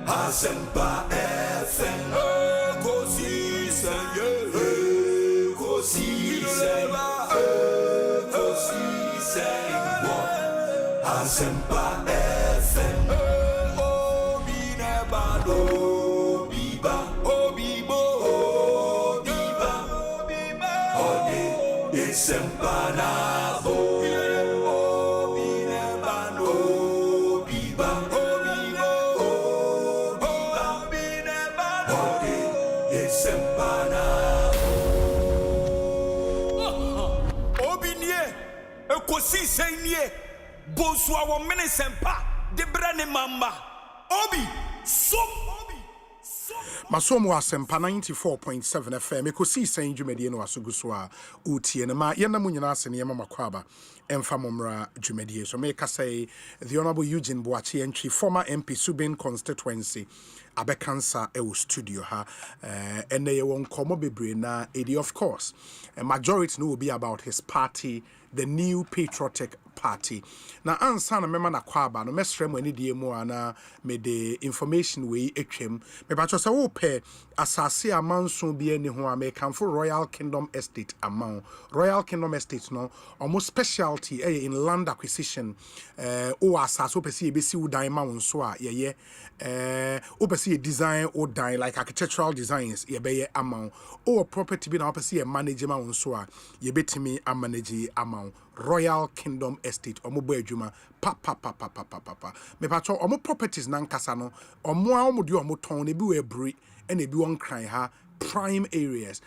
Asempa FM, Ekosiisen, Asempa FM, Obi Nebado, Obibo, Ode, Asempa Nabo. Ekosiisen nie Bonsu our Asempa de brane mamba obi so Masomo Asempa 94.7 FM Ekosiisen dwumedie no asoguso a utie ne ma yena munyina ase ne yema makwaba emfa momra dwumedie so make say the honorable Eugene Boachi entry former MP Subin constituency abekansa e studio ha and they won komo bebre na edi of course a majority no will be about his party, the New Patriotic Party. Now ansa na mema na kwaba no mesrem ani die mu ana me the information we etwem me ba cho se wo pe asase amanso bi ani ho American Royal Kingdom Estate amount Royal Kingdom Estate no almost specialty in land acquisition o asase o pese e besi udan ma won so a ye o pese design o dan like architectural designs ye be ye amount o property bi na o pese manage ma won so a ye betimi manage amount Royal Kingdom Estate omo adwuma pa me pacho omo properties nankasa no omo a omo de omo ton ne bi we bri and e bi won kran ha prime areas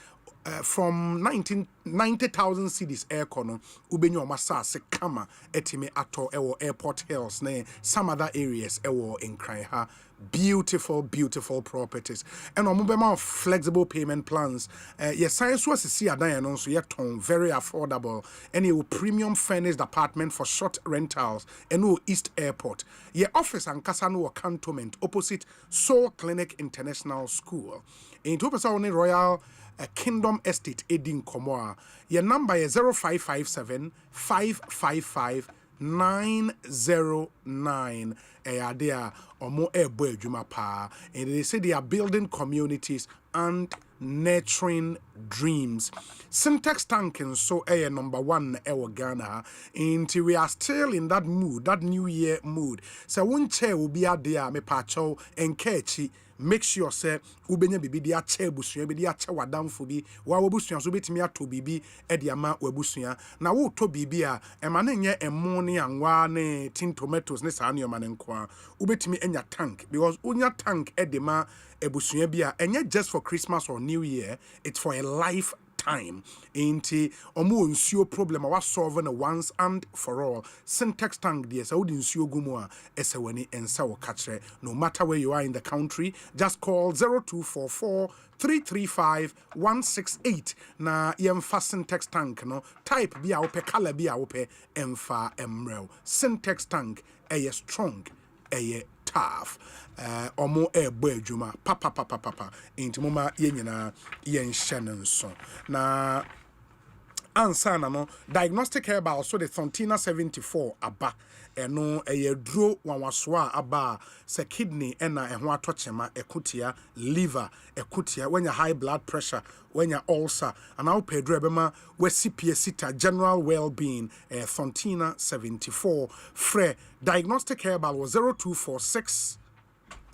from 90,000 cities air kono ubenyo omasase kama etime ato ewo airport hills ne some other areas ewo in kran ha beautiful properties and omubema flexible payment plans yes science was see adan no so yet very affordable and a premium furnished apartment for short rentals and no East Airport your office and Kasano cantonment opposite Soul Clinic International School in 2% Royal Kingdom Estate Edin Komoa Your number is 0557 555 909. There or more airboy juma pa, and they say they are building communities and nurturing dreams. Syntax tanking so number 1 Ghana. Until we are still in that mood, that new year mood. So one chair will be out there, me pacho and catchy. Make sure say ubenya bibi dia chair busua bi dia chair wadamfo bi wa wobusua so betimi ato bibi e dia ma wabusua na wo to bibi a e ma na nye emo ne anwa ne tin tomatoes ne saa ne ma ne nko a ubetimi enya tank because unya tank e de ma ebusua bi a enye just for Christmas or New Year, it's for a life time. Inti omo nsuo problem wa solve na once and for all. Syntax tank there so di nsuo gumu a ese wani ensa wo katre. No matter where you are in the country, just call 0244 335 168 na yemfa syntax tank no type bi a wo pe color bi a wo pe emfa emrel. Syntax tank eye strong eye tough. Omo ebo adwuma papa enti moma yenyina yenhye so na ansa na no diagnostic herbal so the Asempa 74 aba eno eyeduro wanwaso a aba se kidney ena eho atochema ekotia liver ekotia when your high blood pressure when your ulcer and now pedro ebema wesipie sita general well-being Asempa 74 free diagnostic herbal was 0246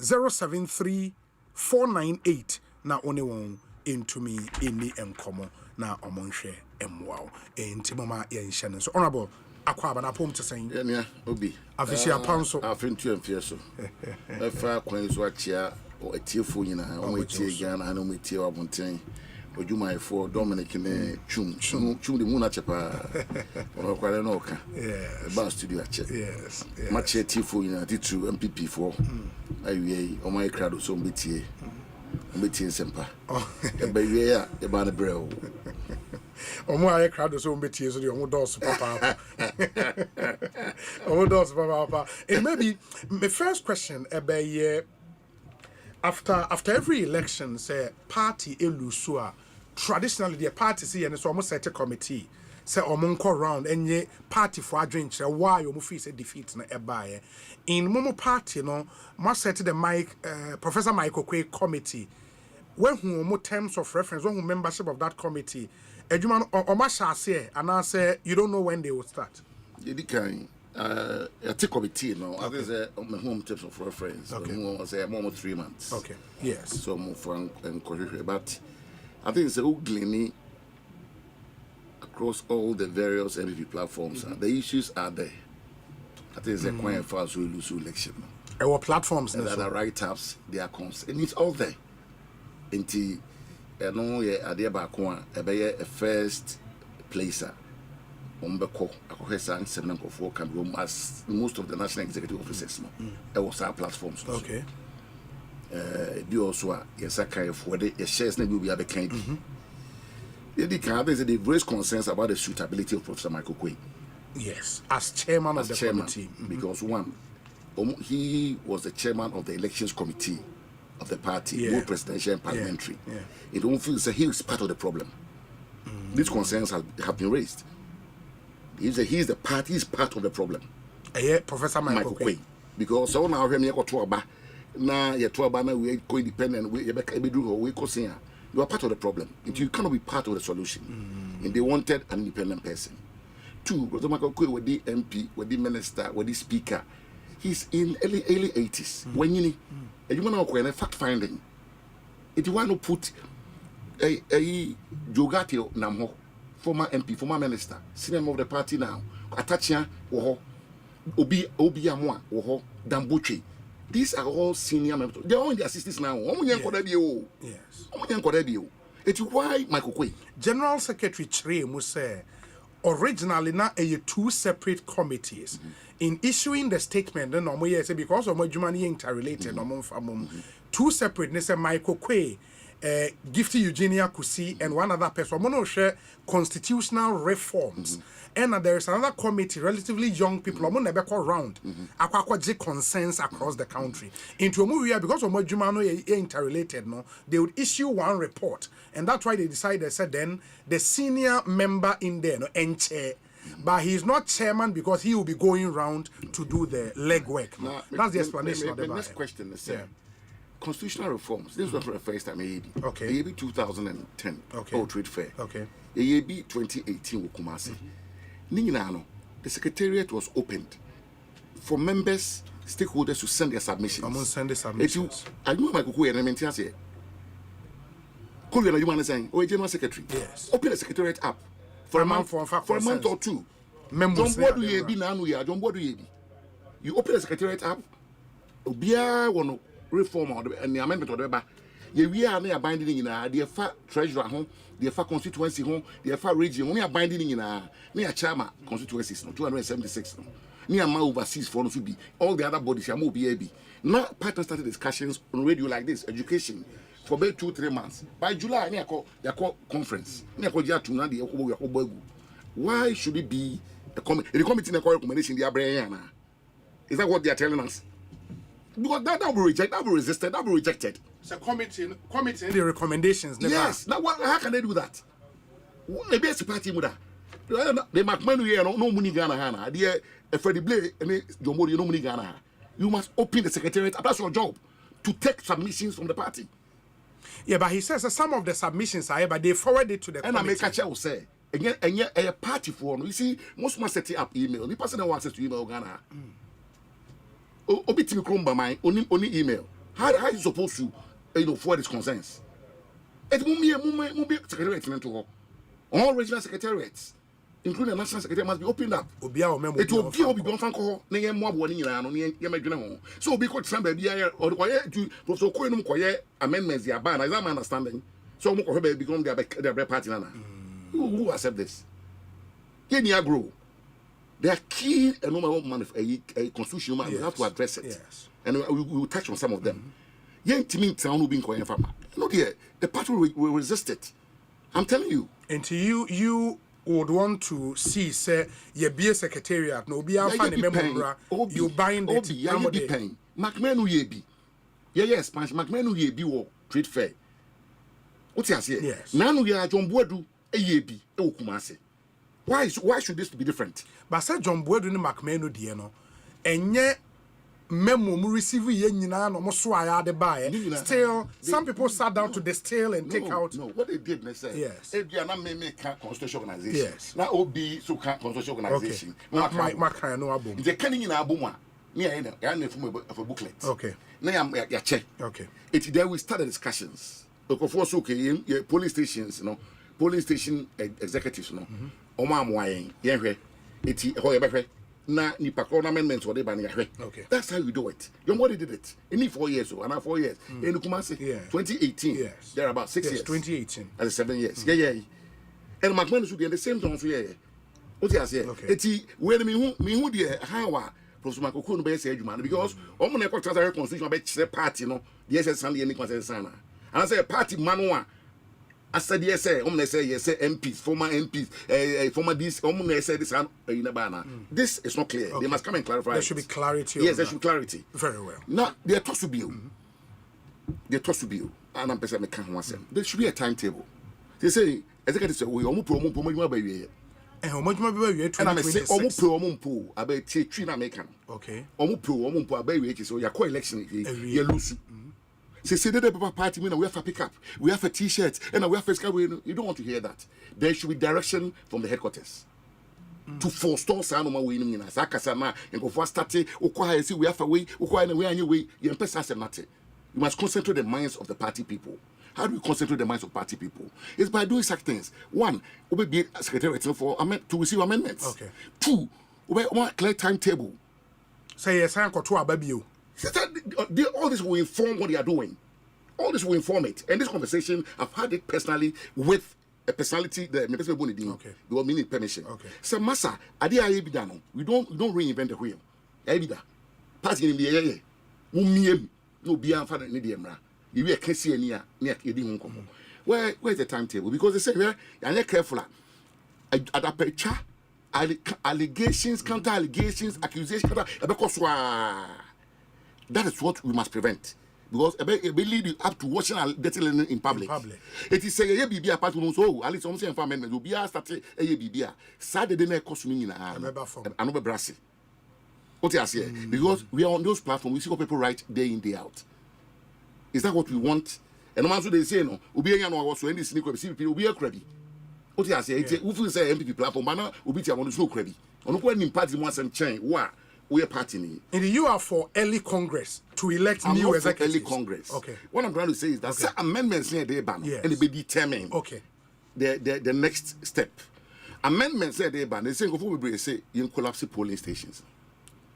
073 498 na one won into me any enkomo na omonhwe emwao enti mama yenhye so honorable akwaba na pom tesen ya obi afisia panso afentu amfie so efa kwan so achia o atiefo nyina o etie Ghana na o etie wabonten ojumaifo Dominic ne chum de muna chepa ono kware no ka ba studio ache yes match atiefo nyina titu MPP for awie o my crowd so mbetie Asempa eba wie ya eba na breo omo aye crowd so mbetie so de omo dos papa omo dos papa and maybe my first question ebe after every election say party elusua traditionally the party see and so almost set a committee say omonko round enye party for adwenche why omo feel say defeat na ebaye in momo party no must set the Professor Michael Kwe committee when who terms of reference when who membership of that committee edwuma o ma shase and say you don't know when they will start the kind a committee no I think my home terms of reference say more 3 months okay yes so more for encourage but I think it's a ugly across all the various MVP platforms the issues are there. I think it's a quite fast we lose election. Our platforms that are write-ups, they are cons and it's all there. Until no idea back one a first placer Ombeko Akohesa 7 can room as most of the national executive officers no. Was our platforms. Okay. Do also yes kind of where the shares will be a kind. They raise concerns about the suitability of Professor Michael Kwe. Yes, as chairman of the committee. Because one, he was the chairman of the elections committee of the party, both presidential and parliamentary. It don't feel that he is part of the problem. These concerns have been raised. He is the party is part of the problem. Professor Michael Kwe. Because so now we go to Aba, now you to Aba, we go independent. We you are part of the problem. You cannot be part of the solution. And they wanted an independent person. 2, Professor Michael Kwe with the MP, with the minister, with the speaker. He's in early 80s. When you want to fact finding, if you want to put a Jogatio Namho, former MP, former minister, senior member of the party now, Atachia, Obi Amwa, Dambuchi. These are all senior members. They are all in the assistants now. Yes. It's why Michael Kwe. General Secretary Chre Muse originally now 2 separate committees. In issuing the statement, then because of my Jumani interrelated, 2 separate. Michael Kwe Gifty Eugenia Kusi and one other person. Mono share constitutional reforms. And there is another committee, relatively young people, I'm never call round. Akwa consensus across the country. Into a movie because of Jumano interrelated, no, they would issue one report. And that's why they decided, they said then the senior member in there, no, and chair. But he's not chairman because he will be going around to do the legwork. No? That's the explanation of the next question is constitutional reforms. This was for the first time. Okay. AAB 2010. Okay. Oh, trade fair. Okay. AAB 2018 Kumasi. The secretariat was opened for members, stakeholders to send their submissions. I'm going to send the submissions. I know my kuku and I say, call you human saying, oh, general secretary. Yes. Open the secretariat up for a month or two. Members. Don't bother you be now. Don't bother you be. You open the secretariat up. Obia one reform or the amendment or the we are near binding in the fat treasurer home, the fat constituency home, the fat region, only a binding in near Chama constituencies, 276. Near my overseas for to be all the other bodies are more BAB. Now, partners started discussions on radio like this, education, for about 2-3 months. By July, they call conference. Why should it be a committee? The committee recommendation, they are bringing. Is that what they are telling us? Because that will be rejected, that will be resisted, that will be rejected. So committee the recommendations. Never. Yes. Now how can they do that? The best party with that. The McMahon here no money Ghana Hana. The Freddie Blay and Jomori no money Ghana. You must open the secretariat. That's your job to take submissions from the party. Yeah, but he says that some of the submissions are, but they forward it to the and committee. I make a say again, and a party for you see most must set up email. The person who access to email Ghana. Obitimi Krumba my only email. How are you supposed to forward his concerns? It will be secretariat to her. All regional secretariats, including the national secretariat, must be opened up. It will be done from call. So because somebody or to Professor Koyum amendments, they are banned. Is that my understanding? So become their party. Who accept this? Kenya grow. They are key and normal man of a constitution. We have to address it. Yes. And we will touch on some of them. Young Timmy Town will be going from. No, dear, the party will resist it. I'm telling you. And to you would want to see, say, your beer secretariat, no be alpha member, you bind it. You be paying. McMahon ye be. Yes, McMahon ye be or trade fair. What's your say? Yes. Now we are John Boadu, a ye be, oh, Kumasi. Why should this be different? But said John Boyd in McMahon Diano, and yet memo receive yenina no so I the buy. Still, some people sat down to distill and take out. No, what they did, they said, yes, if you are not make constitution organization, yes, now OB so constitution organization. My kind no album. The canning in album. Me, I know from a booklet. Okay. Now I'm your check. Okay. It's there we started discussions. Because okay, police stations, polling station executives, Omam Yenre, eti hoyebe na nipa amendments or they okay. That's how you do it. Your mother did it. In 4 years or another 4 years. In Kumasi, 2018. Yes. There are about 6 years. 2018. And 7 years. Yeah. And McMahon should be in the same time for what you say? Eti when me who the how Professor Makoko be say adwuma because omo na e contract constitution about party no the SSN the any concern na. And I say party manual I said yes, sir. Yes, sir. MPs, former MPs, former this. This in the banner. This is not clear. Okay. They must come and clarify. There should be clarity. Yes, there should be clarity. Very well. Now they are tossed to bill. They are tossed to bill. And I'm saying, there should be a timetable. They say, executive say, we almost promote by year. And how much more be year? And I say, almost pro. I bet tree na make. Okay. Almost pro. I bet year. So your co-election, you lose. Say the paper party, we have a pickup, we have a t-shirt, and we have a sky. You don't want to hear that. There should be direction from the headquarters to forestall Sanoma winning in Asakasama and go for starting. We have a way, you must concentrate the minds of the party people. How do we concentrate the minds of party people? It's by doing such things. One, we be secretary to receive amendments. Okay. Two, we want a clear timetable. Say yes, I to a baby. All this will inform what they are doing. All this will inform it. And this conversation, I've had it personally with a personality that okay. They will need permission. Okay. So, Massa, we don't reinvent the wheel. Party in the no be father in the You be a case near you didn't come. Where's the timetable? Because they say, you're not careful. At a picture, allegations, counter allegations, accusations, because that is what we must prevent. Because it will lead you up to watching and getting in public. It is saying, "Yeah, apart from so at least some say amendment will be started. Yeah, Saturday night cost me in another brassy. What I say? Because we are on those platforms, we see what people write day in day out. Is that what we want? And no matter they say no, we be no was so any sneak see people be a credit. What I say? Who feel say MPP platform, but now we be no credit. On no any party wants some change. What? We are partying. And you are for early Congress to elect new executives. Early Congress. Okay. What I'm trying to say is that some amendments near the ban and they be determined. Okay. The next step. Amendments near the ban. They say before we say you collapse polling stations.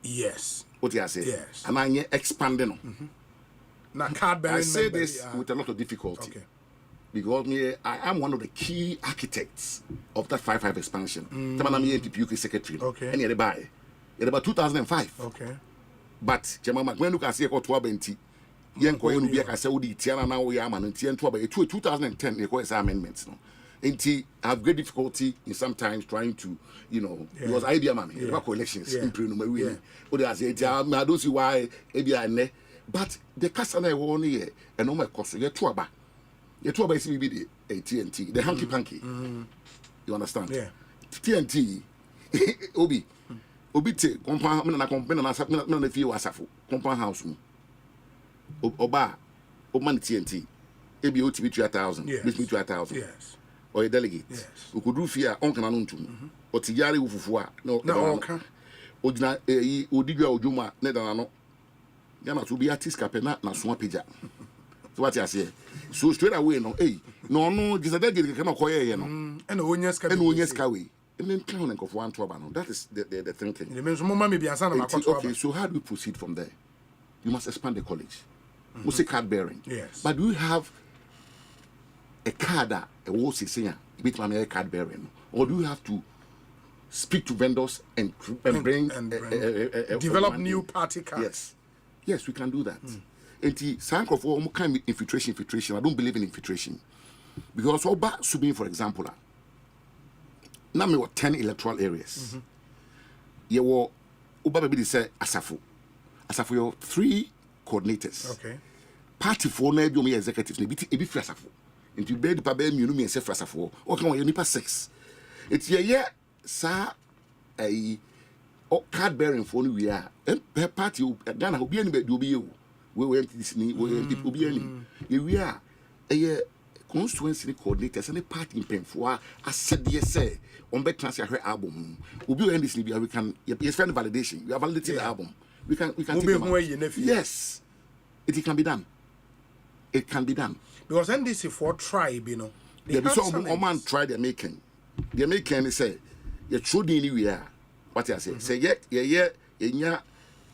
Yes. What I say? Yes. And I expanding. Now card bearing. I say this with a lot of difficulty. Okay. Because I am one of the key architects of that 5-5 expansion. I'm NPP secretary. Okay. And you're by. In about 2005. Okay. But Jemama, when you can see a 12 Yanko, you be a Saudi Tiana now, we are man and 2010, they call it amendments. And I have great difficulty in sometimes trying to, because I be a man, elections in Prinumary. But I say, I don't see why ABI, but the Cassana won here and no more cost. You're Tuaba. You're Tuaba is the AT&T, the hanky panky. You understand? Yeah. TNT, Obite, compound, na company na na few asafo, compound house mu. Oba, Oman TNT, ABO to be 2,000, this be 2,000. Yes. Or a delegate. Yes. We could do fear on cananuntum. Or Tiari Ufufua, no, okay. Odina, Odiga Ojuma, Nedano. Yana to be artist capena, na swampija. So what I say? So straight away, no, no, this is a delegate cannot call you, and Onyas Kawi. And then clown and of 1 12. That is the thinking. It means more maybe a son of okay, so how do we proceed from there? You must expand the college. We say card bearing. Yes. But do you have a card that a whole singer with my card bearing? Or do you have to speak to vendors and bring develop new party cards? Yes, we can do that. And the sign of all kind of infiltration. I don't believe in infiltration. Because Oba Subin, for example, now we got 10 electoral areas. You were Uba baby say Asafu. Asafu your 3 coordinators. Okay. Party for na do me executives ne bi free Asafu. Into bed pa be mienu me say free Asafu. O kan we nipa 6. It's ye sa card bearing for we are. Party Ghana obi ani be do obi you. We this ni we obi ani. We are constituency coordinators and the party in Penfoa. I said yes, say on back transfer her album. We be this we can yes find validation. We have validated the album. We can take yes, it can be done. It can be done. Because NDC for tribe, They be so man try their making. Their making say you should anywhere. What I say yeah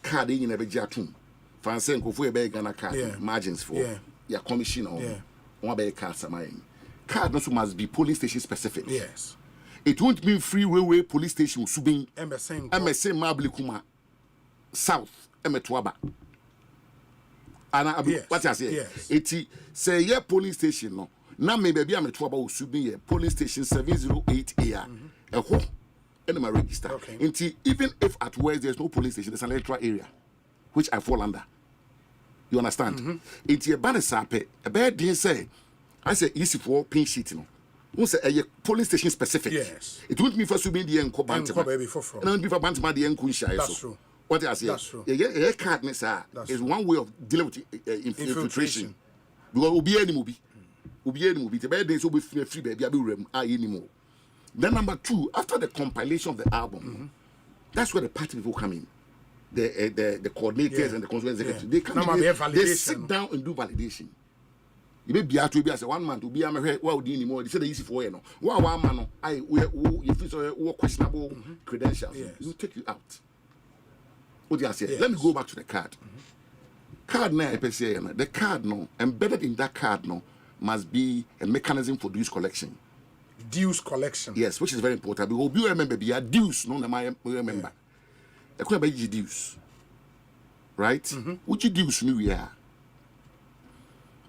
card in never jatum. Fancy and go be Ghana card margins for your commission or one by card samain. Card also must be polling station specific. Yes. It won't mean free railway police station subing MSN Mablikuma South Emetwaba. And what I say? Yes. It say yeah police station no. Now maybe I'm a Twaba subing police station 708 AR. A home and my register. Okay. Even if at West there's no police station, there's an electoral area which I fall under. You understand? It's a banner sape. A bad day say, I say easy for pin sheet. No, who say a police station specific. Yes. It wouldn't be for to be the enco bantama. And then before bantama the enco. That's true. What I say? That's true. A card is one way of dealing with infiltration. Because will be any movie. The bad days will be free baby. I'll be room anymore. Then number 2, after the compilation of the album, that's where the party people come in. The coordinators and the constituent executives, they come they sit down and do validation. You may be out to be as a 1 man to be a well anymore. They say the easy for you. One man, you feel questionable credentials. You take you out. What do you say? Let me go back to the card. Card now, the card no embedded in that card no must be a mechanism for dues collection. Dues collection. Yes, which is very important because you remember be a dues. No, I remember. The question about dues, right? Which dues new year?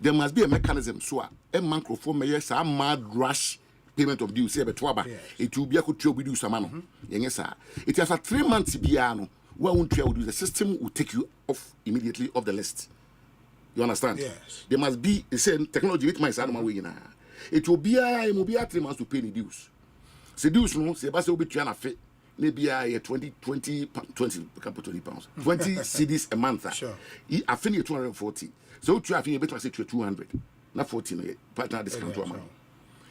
there must be a mechanism so a microphone may yes a mad rush payment of dues say betwaba it will be a good job do samano yes sir it has a 3 months piano where won't you do the system will take you off immediately off the list. You understand? Yes. There must be a certain technology with my son way now. It will be a 3 months to pay the dues. The dues no say basi will be trying to fit maybe a 20 pounds 20 cedis a month. Sure. I finish 240. So you have to better say 200. Not 14 partner discount to amount.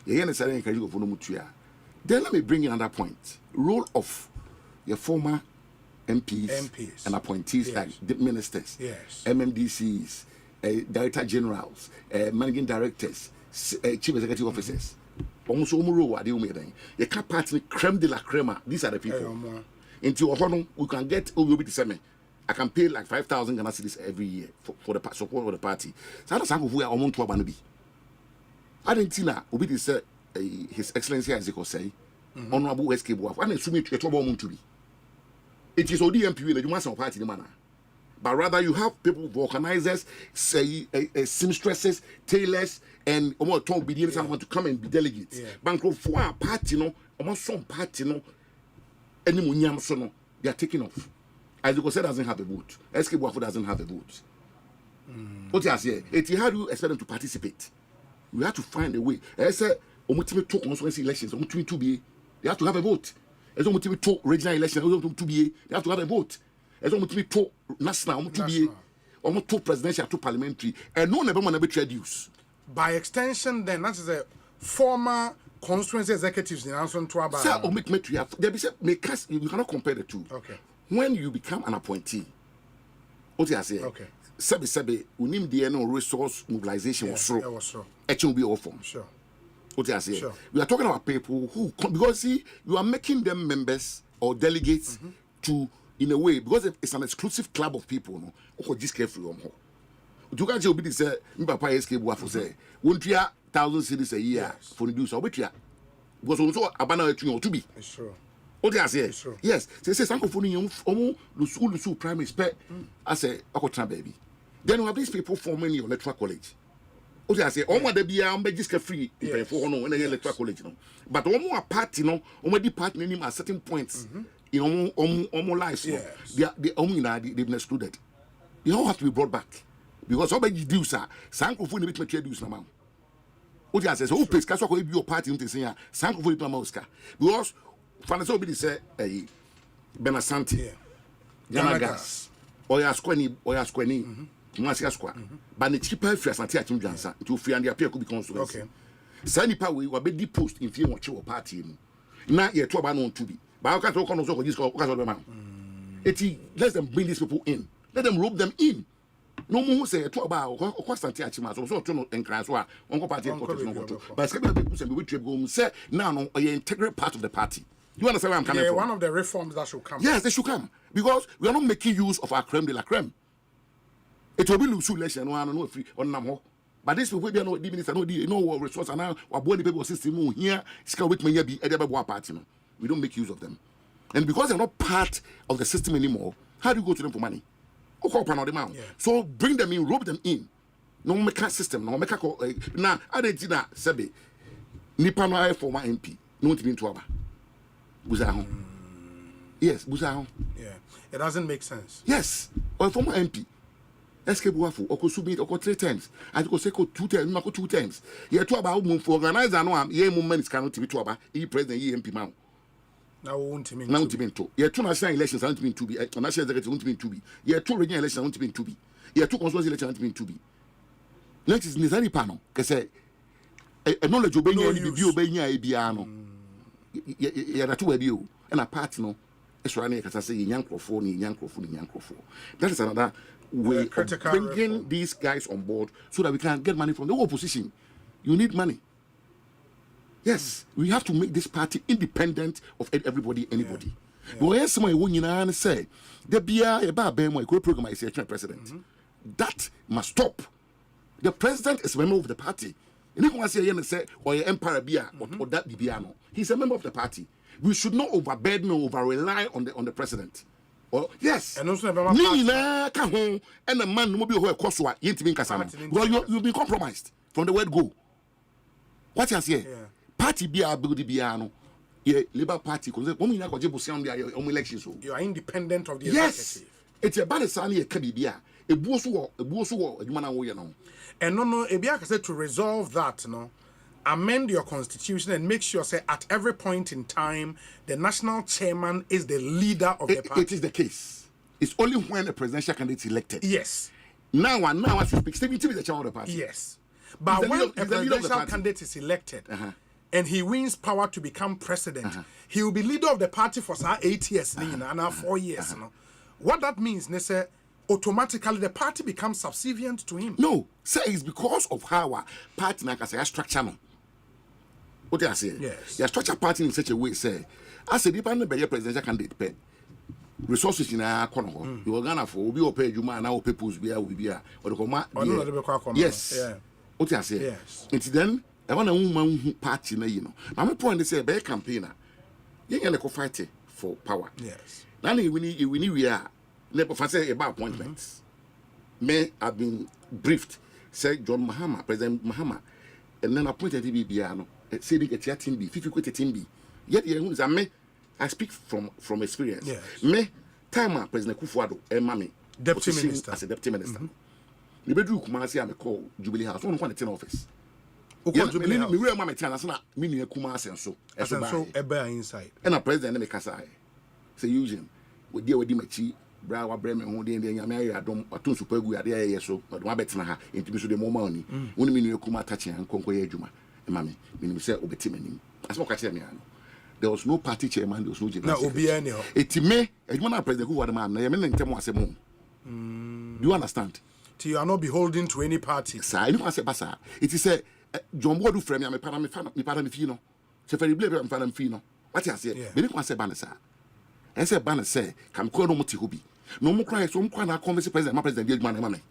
You understand encourage you for no mutual. Then let me bring in another point. Role of your former MPs and appointees like the ministers, MMDCs, director generals, managing directors, chief executive officers. Almost all more they made. You can't partly creme de la crema. These are the people. Into a we can get OUB the same. I can pay like 5,000 Ghana cedis every year for the support of the party. So that's how we are on to Abanabi. I didn't see now. Obi say His Excellency as Ekosiise, Honorable SK Boaf. I assume it to be. It is ODMP that you must party the manner. But rather you have people, organizers, seamstresses, tailors, and almost talk be someone to come and be delegates. Bankro for a party, no, almost some party, no, any munyam sono, they are taking off. As you said, doesn't have a vote. SK Boafo doesn't have a vote. What you say? How do you expect them to participate? We have to find a way. I said, talk constituency elections, they have to have a vote. As talk regional elections, they have to have a vote. As talk national, talk presidential, to parliamentary, and no never want to be reduced. By extension, then that's the former constituency executives in answer to about. Sir, you cannot compare the two. Okay. When you become an appointee, what I say? Okay. Sabi, we need the resource mobilization was so. It will be all form. Sure. What I say? Sure. We are talking about people who, because see, you are making them members or delegates to, in a way, because it's an exclusive club of people, no, who just carefully on. You can't just be say, Papa SK Boafo say, 1,000 cedis a year for the dues, or better. Because also abandon to be. It's true. What I say? Yes. They say some of you Lusu primary spec. I say, baby. Then we have these people forming your electoral college. What I say? Omo de bia on be just free for no when electoral college no. But omo a party no, omo di party name at certain points. In omo lives no. They've been excluded. They all have to be brought back. Because all you do sir, sanko fu ni bit make dues na man. What I say? So who pays cash for your party into say sanko fu ni Oscar. Because Fanasa Obi say Benasanti, Yanagas, Oya Squani, Masia Squad. But the cheaper if you are Santia Jansa, to free and the appear could be constituency. Sunny Power will be deposed in fear of your party. Now you're 12 known to be. But I can't talk on also this man. Let them bring these people in. Let them rope them in. No more say to about Santia Chimas, also to and Cranswa, Uncle Party, but some people say we go say now no an integral part of the party. You understand where I'm coming from? One of the reforms that should come. Yes, they should come. Because we are not making use of our creme de la creme. It will be loose election, no one know free on Namo. But this will be no minister, no resource, and now our body people system here, scale with me be a party. We don't make use of them. And because they're not part of the system anymore, how do you go to them for money? So bring them in, rope them in. No make a system, no make a now, I didn't know, Sabi, Nipano former MP, no to be into our. Yes, Buzahon. Yeah, it doesn't make sense. Yes, or former MP. SK Boafo, or could submit or 3 times. I could say 2 times, not 2 times. You're to about move for organizer. No, ye movements cannot be to about e president, ye MP man. Now, won't mean now to be to. You're 2 national elections, I want to be, national executive, want to be. You're 2 regional elections, I want to be. You're 2 constituency elections, I want to be. Next is Nizari Pano, because a knowledge obeying you, obeying a biano. You're 2 of you, and a part no. It's running as I say, young crofone. That is another way of bringing these guys on board so that we can get money from the opposition. You need money. Yes, we have to make this party independent of everybody, anybody. But yes, my one say the BIA program is a president. That must stop. The president is a member of the party. And if you say, or empire Bia or that Bibiano, he's a member of the party. We should not overburden or over rely on the president. Oh, yes. And also about Nina Kaho and a man will be who Koswa, Yintimin Kasama. Well, you've been compromised from the word go. What you say? Party be a building piano. Yeah, Labour Party, because when you go to elections, you are independent of the executive. It's a bad sign, a Kabibia, a Bosu, a man, you know. And no, Ebiaka said to resolve that, no, amend your constitution and make sure, say, at every point in time, the national chairman is the leader of the party. It is the case. It's only when a presidential candidate is elected. Yes. Now, as you speak, Stephen is the chairman of the party. Yes. But when a presidential candidate is elected, and he wins power to become president, he will be leader of the party for 8 years, and 4 years. What that means, they say, automatically the party becomes subservient to him. No, say it's because of how our party has structure. What I say? Yes. You structure party in such a way, say, as a dependent by your presidential candidate, pay resources in our corner. You are gonna for be pay you man now people's be or the command. Yes. Yeah. What I say? Yes. It's then I want a woman party, you know. My point is say by campaigner, you can go fight for power. Yes. Now we are never say about appointments. May have been briefed, said John Mahama, President Mahama, and then appointed to be Biano, saying a team B, 50 team B. Yet I speak from experience. Yes. Me time President Kufuado and Mammy, deputy minister as a deputy minister. The bedroom Kumasi am call Jubilee House, one point 10 office. Jubilee House. Me real mammy tell us not meaning Kumasi and so a bear inside. And a president make us say Eugene, we deal with Dimachi. Brawa Bremen, who did the Yamaya, I don't super good idea, so, but one better her into the more money. When you come touching and conquer Juma, and mammy, when you say Obetimini, as what I tell me, there was no party chairman, there was no general. No, Obiano. It may, a woman president who are the man, I am in Temo. Do you understand? You are not beholden to any party. I know I say Bassa. It is a John Bodu frame, I'm a Paramifino. So very brave and Paramfino. What I say, Billy was a banner. I said, Banner say, come call no Mutihubi. No more cry, so I'm quite a conversation president, my president, dear man, mammy.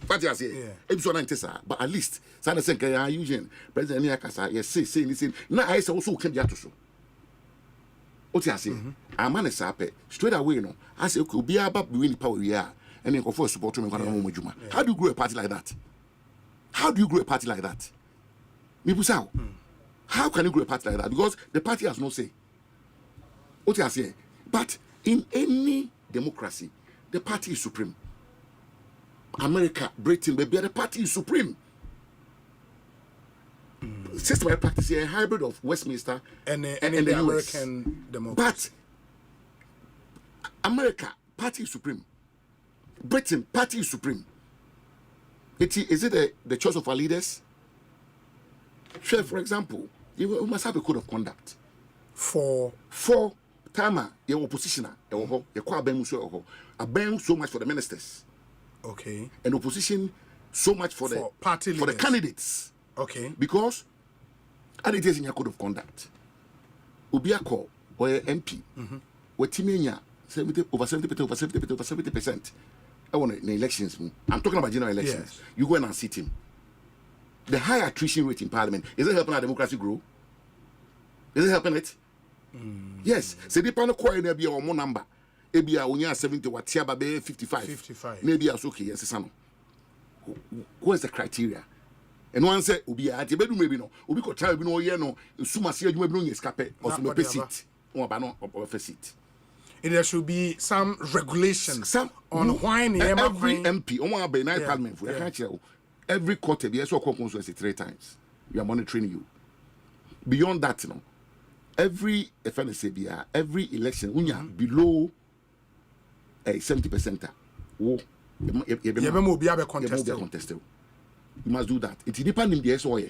What I say, episode 90, but at least, Sana Senka, Eugene, President Niakasa, yes, say, listen. Now I also came here to show. What I say, a man is up straight away, no. I say, okay, be about winning power, yeah, and then go for support him. How do you grow a party like that? How do you grow a party like that? Mipusao, how can you grow a party like that? Because the party has no say. What I say, but in any democracy, the party is supreme. America, Britain, baby, the party is supreme. System I practice a hybrid of Westminster and the American democracy. But America, party is supreme. Britain, party is supreme. Is it the choice of our leaders? Sure, for example, you must have a code of conduct. For Tama, your oppositioner, your so much for the ministers. Okay. And opposition so much for the party leaders. For the candidates. Okay. Because and it is in your code of conduct. Ubiako or MP, what Timenia 70%. I want in elections. I'm talking about general elections. Yes. You go and sit him. The high attrition rate in parliament, is it helping our democracy grow? Is it helping it? Yes. So the panel core there be our more number. Maybe I only 70 what tiaba be 55. Maybe I okay, yes, son. What's the criteria? And one say Ubi at bedroom maybe no. Ubi ko try be no year no. Suma see you maybe no escape or some seat. Or bano or seat. There should be some regulations on why every MP on be night parliament for can't tell. Every quarter be so constituency 3 times. We are monitoring you. Beyond that, you know. Every FNSA, every election, when you are below a 70%, you must do that. It depends on the SOA.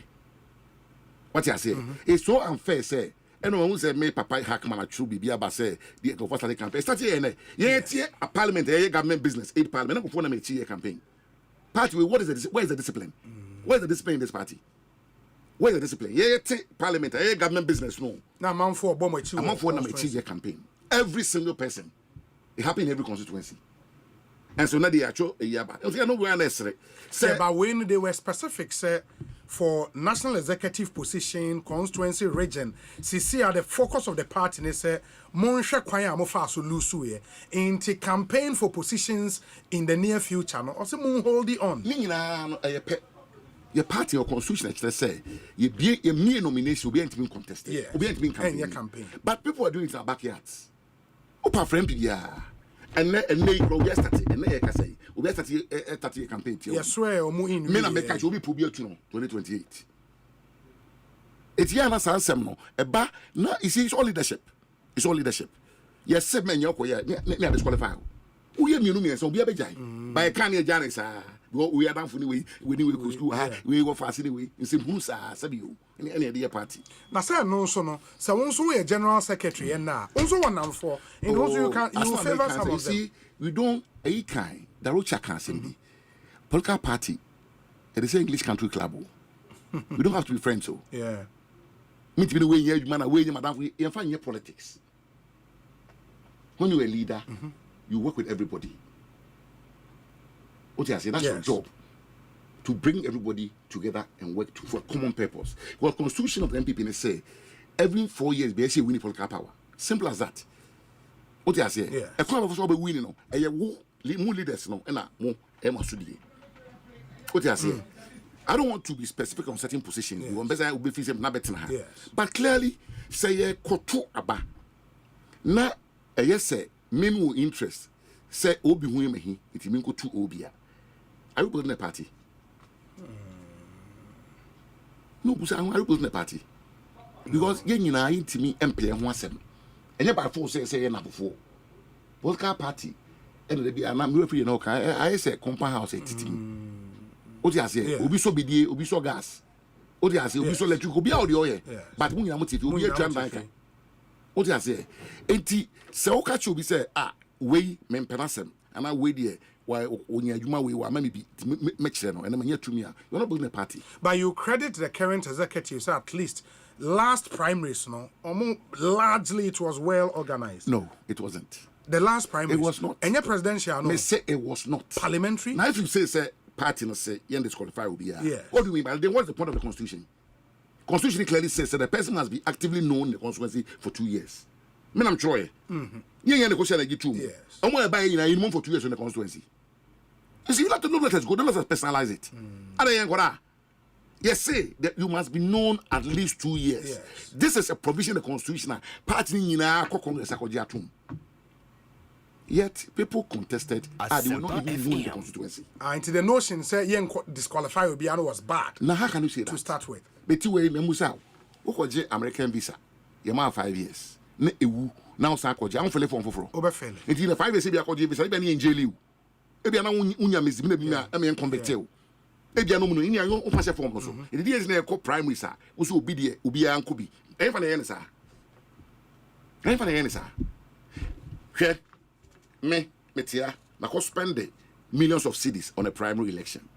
What I say, it's so unfair, say. Anyone who said, "May Papa Hackman should be able to say the first campaign." Start here, a parliament, a government business, 8 parliament. I'm going to make a campaign. Party, where is the discipline? Where's the discipline in this party? Where's the discipline? Parliament, government business, no. Now, I'm for a campaign. Every single person. It happens in every constituency. And so now they are a year back. I know we are necessary. But when they were specific, say, for national executive position, constituency region, CC are the focus of the party. They say, Monsha Kwaya Mofasu Lusuye, into campaign for positions in the near future. No, also Moon hold it on. Your party or constitution, let's say, you be a mere nomination will be being contested. Yeah. Will be campaign. But people are doing it in our backyards. Opa friend, yeah. And they grow yesterday, and they can say, we have started a campaign. Yes, swear, or moving. Men and make will be Pubio 2028. It's Yana Sansemo, a bar, no, it's all leadership. It's all leadership. Yes, 7 men, you're near disqualified. We are new, so be a bejay. By a canny Janice, we are down for the way, we go school, we go fast anyway, in Simple Sabu, in any other party. Now, sir, no, so no, so also a general secretary, and now also 1 number 4. And also you can, you favor some of them. We don't a kind, the Rocha can say, Polka party, it is an English country club. We don't have to be friends, so. Yeah. Meet me the way you man away, madam, we find your politics. When you're a leader, you work with everybody. What I say, that's your job. To bring everybody together and work for a common purpose. Well, constitution of the MPP say every 4 years, BSC winning political power. Simple as that. What I say, a crowd of us will be winning, and you more leaders, no, and more Emma. What I say, I don't want to be specific on certain positions. You want better be feasible, not better. But clearly, say a kotu aba. Na yes, say, memo interest. Say Obi Humehi, it mean go to Obia. Are you building a party? No, are you building a party? Because you know, I to me MP and 17. And yet by 4 say number 4. Political party. And they be an American, you know, I say compound house at TT. What I say, Obi so be Obi so gas. What I say, Obi so electric, be out the oil. But when you're motive, you'll be a banker. What I say, ain't so catch you be say, we men penasem, and I wait here. Why when you way why maybe make sure and I'm here to me. You're not building a party. But you credit the current executives at least last primaries, no, largely it was well organized. No, it wasn't. The last primaries. It was not. And your presidential, no. They say it was not. Parliamentary. Now if you say party, no say you disqualify will be here. Yeah. What do you mean by then? What's the point of the constitution? Constitution clearly says that the person must be actively known in the constituency for 2 years. Men I'm Troy. You the question I get to. Yes. I'm going to buy in for 2 years in the constituency. You see, you have to know let us go. Don't let us personalize it. Yes, say that you must be known at least 2 years. Yes. This is a provision in the constitution. Party in our Congress. Yet people contested. They were not even known in the constituency. Into the notion, say, young disqualify Obiano was bad. Now, how can you say that? To start with. But you way, Memusa, who American visa? Your man 5 years. Now, Sakoja, I'm for Overfell. It's in 5 years, I called you, in jail. Maybe I know Unya Miss Mina, I mean, convicted. Maybe I know in your own pass form also. It is near primary, sir, who's obedient, Ubia and Kubi. And for the answer. And for the answer. Here, me, Metia, I spend millions of cities on a primary election.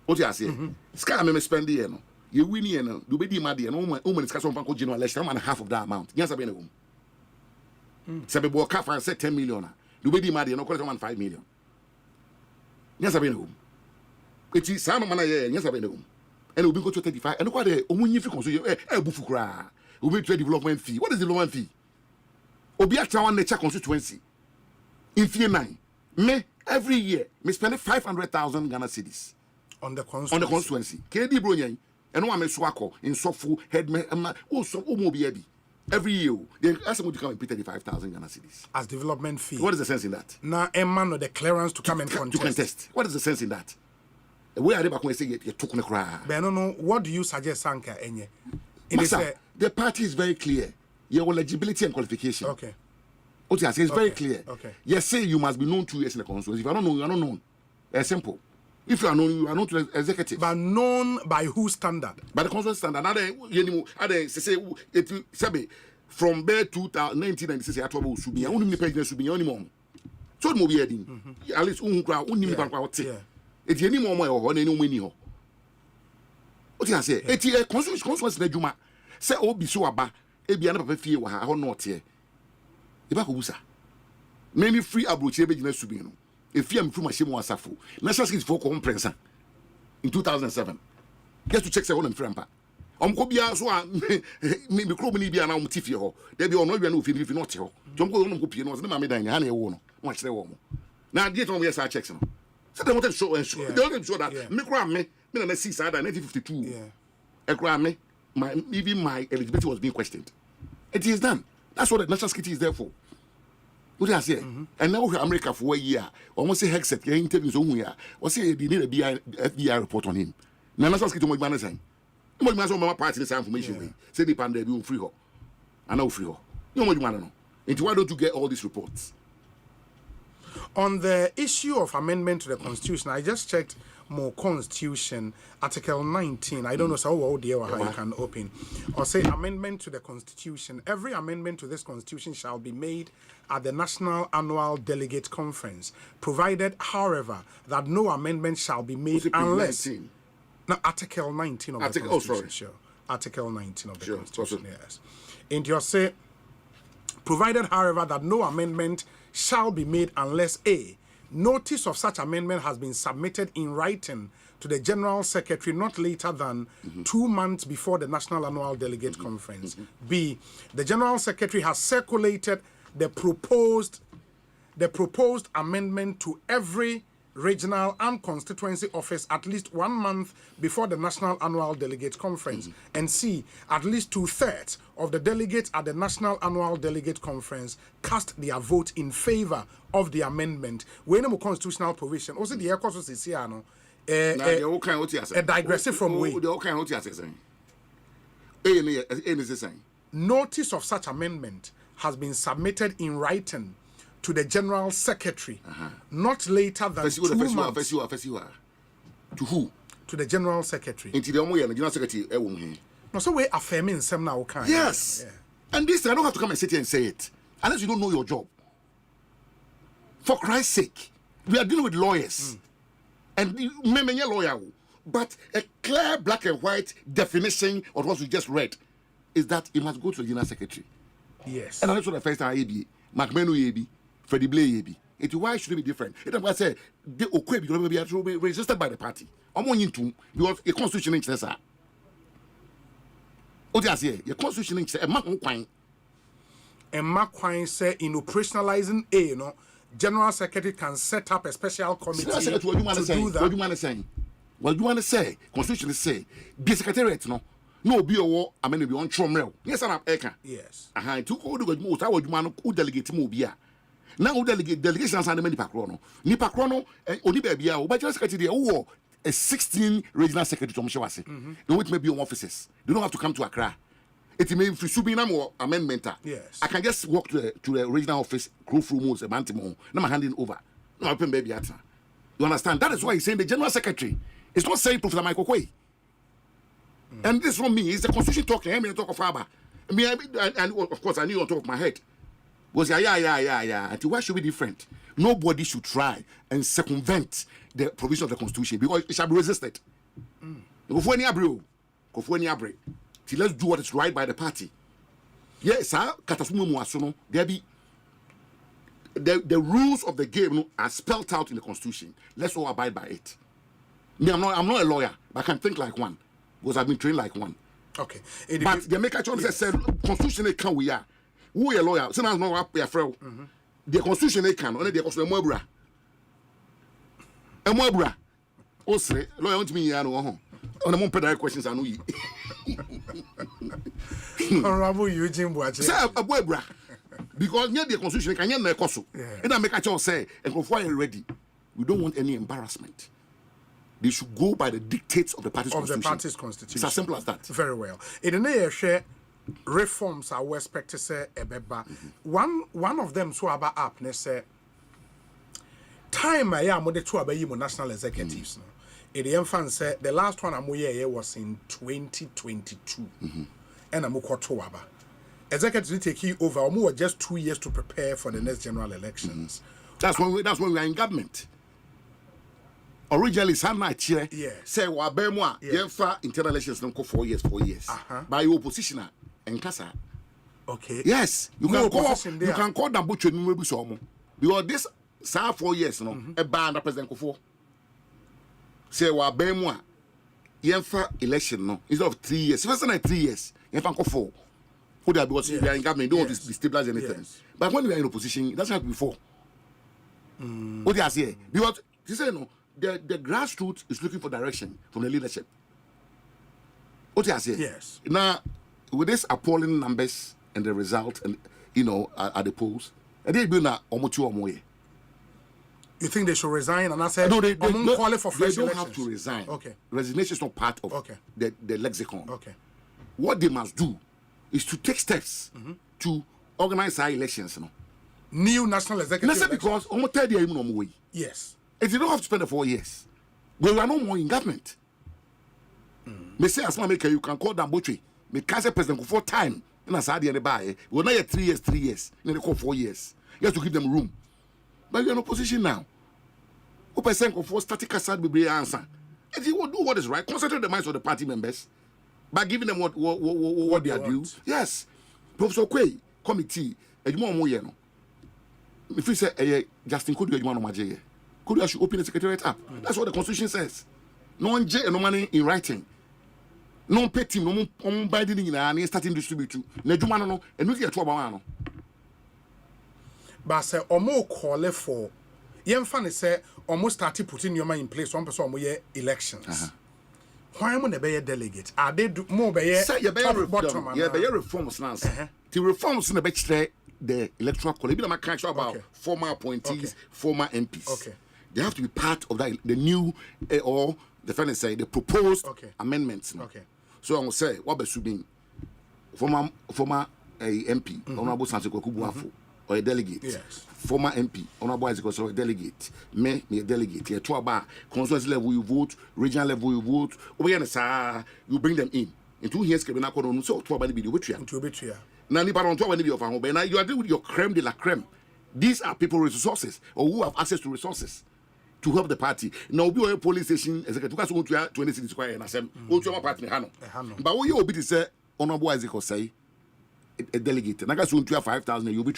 What you say? Scar me spend the year. You win here, do be mad, and woman is cast on Banco General election, and half of that amount. Yes, I've been a home. Sabe Boca and said 10 million. Do be mad, and no question 5 million. Yes, I've been a home. It is some man, yes, I've been a home. And we'll go to 35. And look at the Omunyi Fico, Bufukra. We'll be to a development fee. What is the development fee? Obia Town Nature Constituency. In fee 9. Me, every year, me spend 500,000 Ghana cedis. On the constituency. KD Brunyan. And one Swako in Sofu, headman, so Omobiabi. Every year, they ask them to come and pay 35,000 Ghana cedis. As development fee. What is the sense in that? Now, a man or the clearance to come and contest. To contest. What is the sense in that? Where are they back when they say you took the cry? But I don't know, what do you suggest, Sanka? The party is very clear. Your eligibility and qualification. Okay. What I say is very clear. Okay. Yes, say you must be known 2 years in the constituency. If you don't know, you are not known. It's simple. If you are known, you are not executive. But known by whose standard? By the constitutional standard. From there 1996, I told you should be only president should be anymore. So it be at least it's any more or any more. What I say? It's a constitutional Juma. Say, oh, be so about a be another fear or not here. Ibakusa. Many free abroach to be. If you am from a shame was National Security for Conference in 2007. Just to check say on frampa. Ko bia so a me kro ni bia na tifie ho. There be ono wi na ofi fi not ho. Jomko ono ko pie no, say na me dan ha na e wo no. Mo kire wo mo. Na die ton we say checks no. So they wanted to show they wanted to show that me kro me na see side 1952. Yeah. Ekro me even my eligibility was being questioned. It is done. That's what the national security is there for. What do I say? And now America for a year, almost say Hexet, interviews on here, or say they need a FBI report on him. Now, national security man is saying, "What man my party this information? Say the pandemic will free her. I know free her. You know what you want to know? Into why don't you get all these reports?" On the issue of amendment to the Constitution, I just checked more Constitution, Article 19. I don't know how you can open. Or say amendment to the Constitution. Every amendment to this Constitution shall be made at the National Annual Delegate Conference, provided, however, that no amendment shall be made unless... No, Article 19 of the Constitution. Sure. Article 19 of the Constitution, yes. And you say, provided, however, that no amendment shall be made unless A, notice of such amendment has been submitted in writing to the General Secretary not later than 2 months before the National Annual Delegate Conference. B, the General Secretary has circulated the proposed amendment to every regional and constituency office at least 1 month before the National Annual Delegate Conference. And C, at least 2/3 of the delegates at the National Annual Delegate Conference cast their vote in favor of the amendment. When a constitutional provision, also the Ekosiise a digressive from way. Notice of such amendment has been submitted in writing to the General Secretary not later than 2 months. To who? To the General Secretary. Into the General Secretary. No, so we're affirming some now. Yes. Yeah. And this, I don't have to come and sit here and say it unless you don't know your job. For Christ's sake, we are dealing with lawyers. And many lawyer, but a clear black and white definition of what we just read is that it must go to the General Secretary. Yes. And that's what the first time ABA, McMenu ABA, Freddie Blay ABA. Why should it be different? It was say they be resisted by the party. I'm going to because a constitution in Chesa. What I say, your constitution in Chesa, a Macquine say in operationalizing A, you know, General Secretary can set up a special committee to do that. What do you want to say? What do you want to say? Constitution is say, be secretariat, no be a war, I mean, be on Tromrel. Yes, I'm Eka. Yes. I took all the good most. I would want to delegate Mobia. Now, delegations are the many Pacrono. Ni Pacrono, Onibia, but your secretary, or a 16 regional secretary from Shawasi. The which may be on offices. They don't have to come to Accra. It may be more amendment. Yes. I can just walk to the regional office, crew through moves, a mantimo, now I'm handing over. No, open baby at. You understand? That is why he's saying the General Secretary is not saying Professor Michael Quay. And this from me is the Constitution talking. I mean, talk of Faber. And of course, I knew on top of my head. Was yeah. And why should be different? Nobody should try and circumvent the provision of the Constitution because it shall be resisted. Let's do what is right by the party. Yes, sir. There be the rules of the game are spelled out in the Constitution. Let's all abide by it. I'm not a lawyer, but I can think like one because I've been trained like one. Okay. But the make a choice said Constitution can we are. Who are lawyer? So now no up your friend. The Constitution can only the Constitution Mwebra. Osei lawyer want me ya no on the direct questions I know you. Honorable Eugene Boache. Say Mwebra. Because near the Constitution can you Ekoso. And I make a choice say and before you're ready. We don't want any embarrassment. They should go by the dictates of the party's constitution. It's as simple as that. Very well. In the near share reforms are we expect to say ebeba. One of them so about up ne say time I am with the two about national executives. In the infant say the last one amoye was in 2022. And amukotoaba. Executives take over more just 2 years to prepare for the next general elections. That's when we are in government. Originally, some night here say Wabemwa, Yenfa internal elections don't go 4 years. By your opposition and Casa. Okay. Yes, you can call them butcher maybe some. Because this 4 years, a band of President Kofo. Say Wabemwa, Yenfa election no instead of 3 years. First time 3 years, yenfa go 4. Who they because we are in government, don't want to destabilize anything. Yes. But when we are in opposition, it doesn't have to be 4. What they are saying because you say no, the grassroots is looking for direction from the leadership. What they are saying? Yes. Now with these appalling numbers and the result, and at the polls, and they be na omotu omoye. You think they should resign? And I said, no, they don't elections. have to resign. Okay. Resignation is not part of the lexicon. Okay. What they must do is to take steps to organize our elections. New national executive. That's because almost 30 years no way. Yes. And you don't have to spend the 4 years. We are no more in government. Me say as make you can call them Botry. Me can't say president for time. And as I the buy, we're not yet 3 years. Then they call 4 years. You have to give them room. But you're in opposition now. Who percent of 4 static aside will be answer. If you will do what is right, concentrate the minds of the party members by giving them what they are due. Yes. Professor Quay, committee, and you more no. If you say Justin could you want to could you should open the secretariat up? That's what the constitution says. No one no money in writing. No pay team, no binding in and starting distribute. No and we get 12 But say omo call for yemfa ne say almost started putting your mind in place one person omo elections. Why am I be delegate? Are they do more be bottom? Yeah, be reforms now. The reforms in the betre the electoral college. Be my about former appointees, former MPs. Okay. They have to be part of that the new or the defendant say the proposed amendments. Okay. So I will say what be subing former MP Honorable Sanseko Kubuafo or a delegate. Yes. Former MP Honorable Isaac a delegate. Me a delegate. Here to about constituency level you vote, regional level you vote. You bring them in. In 2 years, so to about the video. Now, you are dealing with your creme de la creme. These are people with resources or who have access to resources to help the party. Now, be a police station executive because we 20 cities square and Asem. Go party Hano. But what you will be to say, Honorable Isaac say, a delegate. And I got 5,000 you be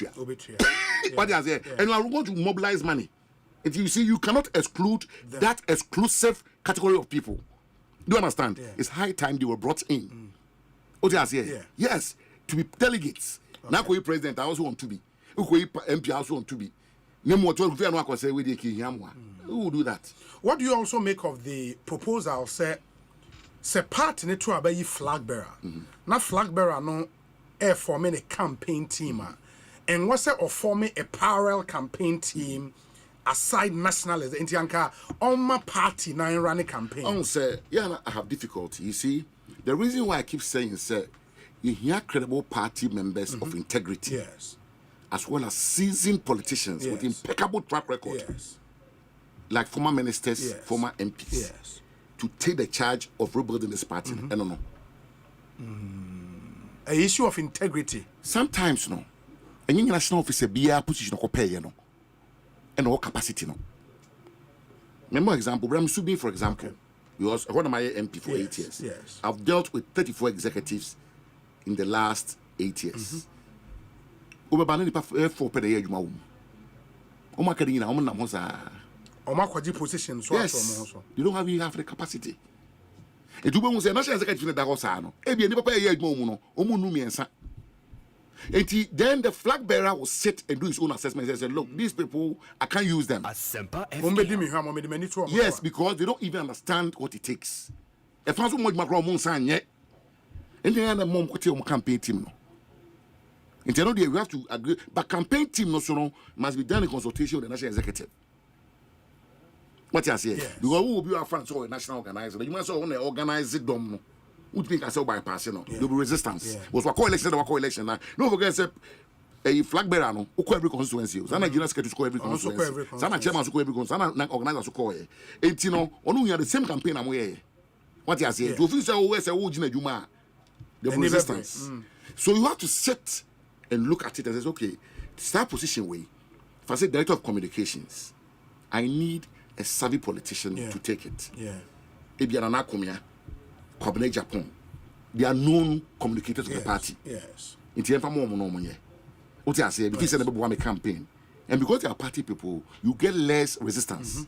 what they are saying. And you are going to mobilize money. And you see, you cannot exclude that exclusive category of people. Do you understand? Yeah. It's high time they were brought in. What they are saying? Yes. To be delegates. Now, president, I also want to be. MP, I also want to be. Who will do that? What do you also make of the proposal? Say part in to be flag bearer. Not flag bearer, no, forming a campaign team. And what's it of forming a parallel campaign team aside nationalism? Intianka, on my party now running campaign. I have difficulty. You see, the reason why I keep saying, sir, you hear credible party members of integrity, as well as seasoned politicians with impeccable track record, like former ministers, former MPs, to take the charge of rebuilding this party. I don't know. An issue of integrity. Sometimes, no. And in national officer, be a position of pay, and all capacity, no. Remember, example, Bram Subi, for example, was one of my MP for 8 years. Yes. I've dealt with 34 executives in the last 8 years. Over banning the 4 per year, you know. Oma Kadina, Oma Namosa. Oma Kwaji positions. Yes. You don't have the capacity. And to be a national executive in the Dagosano, Ebi, and pay a year, Momo, Omunumi and Sa. And then the flag bearer will sit and do his own assessment and say, look, these people, I can't use them. Asempa yes, because they don't even understand what it takes. If I want my grandmother, yet, and then the mom could campaign team. And you know, you have to agree, but campaign team must be done in consultation with the national executive. What you say? Because who will be our friends or a national organizer? You must only organize it. Who think I saw bypass? There will be resistance. Was what co-election now. No forget a flag bearer no who every constituency. Some Nigerians get to score every constituency. Some chairman score every constituency. Some organizers score. And you know, on the same campaign I'm here. What you say? To official always say who Jina Juma. The resistance. So you have to sit and look at it and say, okay, start position way. If I say director of communications, I need a savvy politician to take it. Ebiana Komia. Cabinet Japan, they are known communicators of the party. Yes. In the end, what I say, because they have a campaign, and because they are party people, you get less resistance.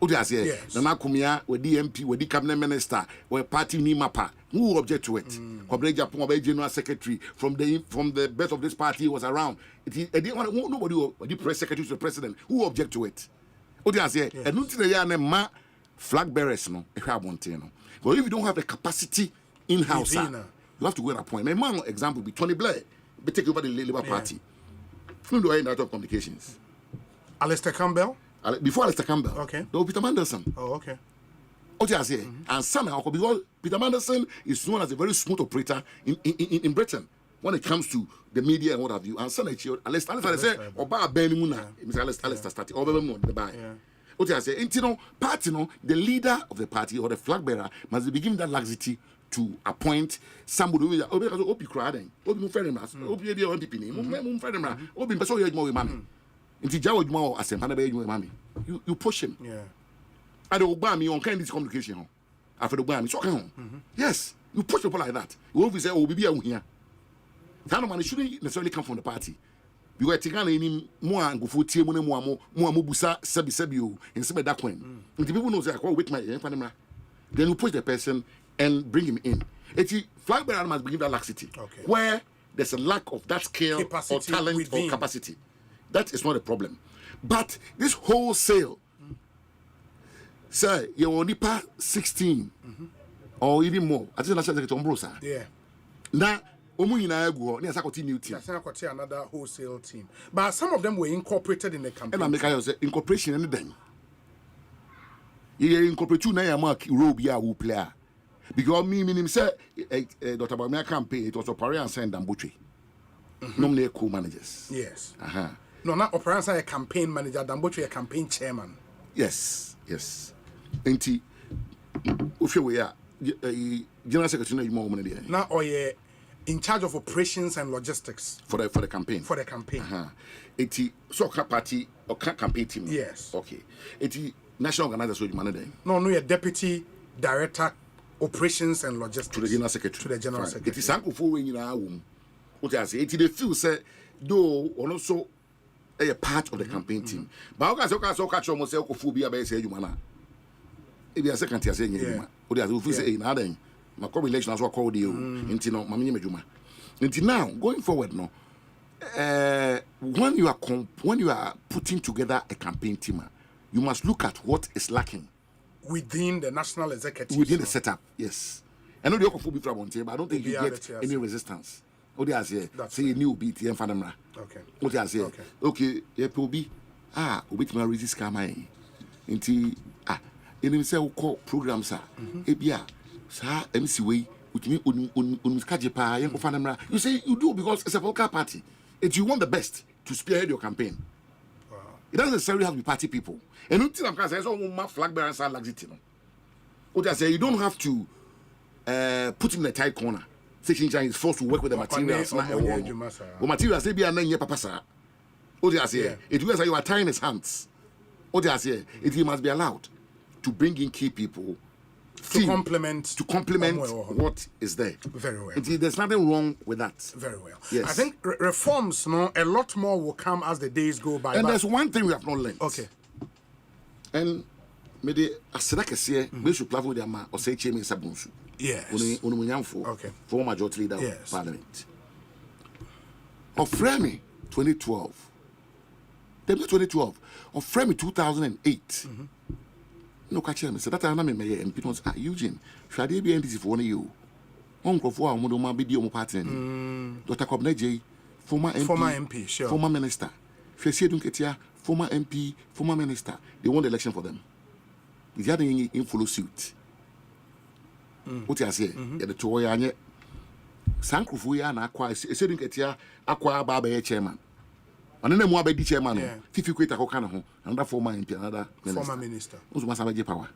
What you say? Nana Kumia, with DMP, with the cabinet minister, with party ni mapa. Who object to it? Kwabena Japan, the general secretary from the best of this party was around. Nobody was the press secretary to the president. Who object to it? What you say? And not the ma flag bearers no. If you don't have the capacity in house, you have to go and appoint. My man example be Tony Blair, be take over the Labour Party. Who do I end out of communications? Alistair Campbell. Before Alistair Campbell, okay. There was Peter Mandelson. Oh, okay. What you say? And somehow, because Peter Mandelson is known as a very smooth operator in Britain when it comes to the media and what have you. And somehow, Alistair say, "Oba Ben Muna, Mr. Alistair started. Oba Ben Muna, the buy." What you say? Party, the leader of the party or the flag bearer must be given that laxity to appoint somebody who is Obi Crading, Obi Ferrimas, Obi Obi Obi Obi you push him. Yeah. I don't buy me on kind of communication. After the buy me, so yes, you push people like that. You always say, "Oh, be here." That man shouldn't necessarily come from the party. You were taking any more and go for team more busa sebi in some that coin. The people know that I wait my then you push the person and bring him in. Flag bearer must be given that laxity. Okay. Where there's a lack of that skill capacity or talent within. Or capacity. That is not a problem. But this wholesale, say, you only pay 16 or even more. I think that's a yeah. Now, new team. Another wholesale team. But some of them were incorporated in the campaign. And I make incorporation anything. You incorporate two na mark Robia who player. Because me say Dr. Bamia campaign, it was a Paris and Saint Dambuche. Normally co-managers. Yes. No, not Operansa a campaign manager, Dambotre a campaign chairman. Yes. And if you were general secretary, you more money. Now, or in charge of operations and logistics for the campaign. For the campaign. Soccer party or campaign team. Yes. Okay. National organizer, so you manage. No, you're deputy director, operations and logistics. To the general secretary. To the general secretary. It is uncle for in our womb. What I say, it is feel say though also a part of the campaign team. But I so catch almost phobia by say you man. If you are second tier saying you. What I say in other my correlation as well called you into no mammy majuma. Until now, going forward no. When you are putting together a campaign team, you must look at what is lacking within the national executive. Within the setup, yes. I know the Okofubi from but I don't think you get any resistance. What do I say? Say you new beat and Fanamra. Okay. What do I say? Okay, Obi to my resist Kamai. Into in himself call programs Ebia, Sa MC way with me Kajipa, Yanko Fanamra. You say you do because it's a vocal party. If you want the best to spearhead your campaign. It doesn't necessarily have to be party people. And until I'm saying, so my flag bearers are laxity. What I say, you don't have to put him in a tight corner. Section is forced to work with the materials. The materials they be a name papa. What I say, it was like you are tying his hands. What I say, it must be allowed to bring in key people to complement what is there. Very well. There's nothing wrong with that. Very well. Yes. I think reforms, a lot more will come as the days go by. And there's one thing we have not learned. Okay. And maybe Asedaka say we should platform the ama Osei chairman Bonsu. Yes. Okay. Former majority leader of parliament. Of Fremi 2012. Then 2012. Of Fremi 2008. No catch him. So that I am me and people say Eugene. Should they be NDC for 1 year? Uncle for our mother be the party. Dr. Kobneje, former MP, sure. Former minister. Fesi Dunketia, former MP, former minister. They won the election for them. If you had in follow suit. What I say? The Toyanya Sankufuya and Aqua, Sedunketia, Aqua Baba chairman. And then more by the chairman, 50 quid a Hokano, another former MP, another former minister. Who's Masamaji power?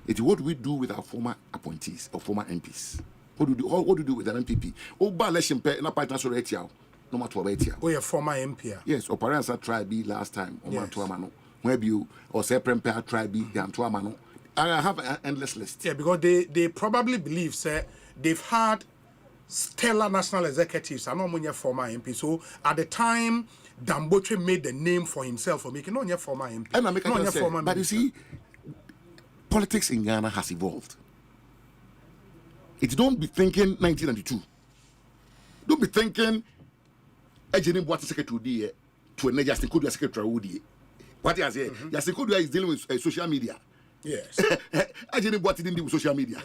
It's what we do with our former appointees or former MPs. What do you do with an MPP? Oh, by election, na partner so rate no matter what. Oh, your former MP. Yes, or parents are tried be last time. Or Mantuamano. Maybe you or say Prempare tried be the Antuamano. I have an endless list. Yeah, because they probably believe, they've had stellar national executives and not many former MP. So at the time Damboche made the name for himself for making no former MP. And I make a say, but you see, politics in Ghana has evolved. It don't be thinking 1992. Don't be thinking Ejeni Boate secretary to a Justin Kodua secretary would. What I say, Justin Kodua is dealing with social media. Yes. Ejeni Boate didn't deal with social media.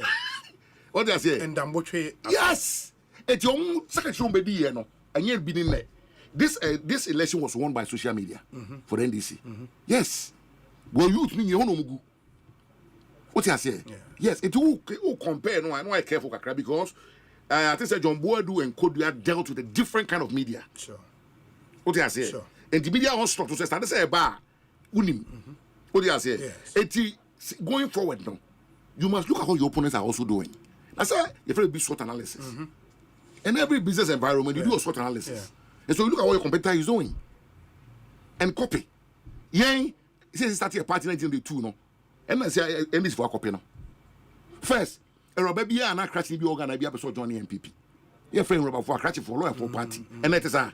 What I say? And Damboche. Yes. It's your own secretary be there, no. And yet be in there. This election was won by social media for the NDC. Yes. Well, youth mean you know what I say? Yes, it will compare. No, I know I care for Kakra because I think John Boadu and Kodua dealt with a different kind of media. Sure. What I say? Sure. And the media was structured to start to say bar. Unim. What I say? Yes. It going forward now. You must look at how your opponents are also doing. That's why you have to be SWOT analysis. In every business environment, you do a SWOT analysis. And so you look at what your competitor is doing. And copy. Yeah, since started a party in 1992, no. And I say, and this for a copy now. First, a rubber beer and a crashing be organ, I be episode Johnny MPP. Your friend rubber for a crashing for lawyer for party. And that is a.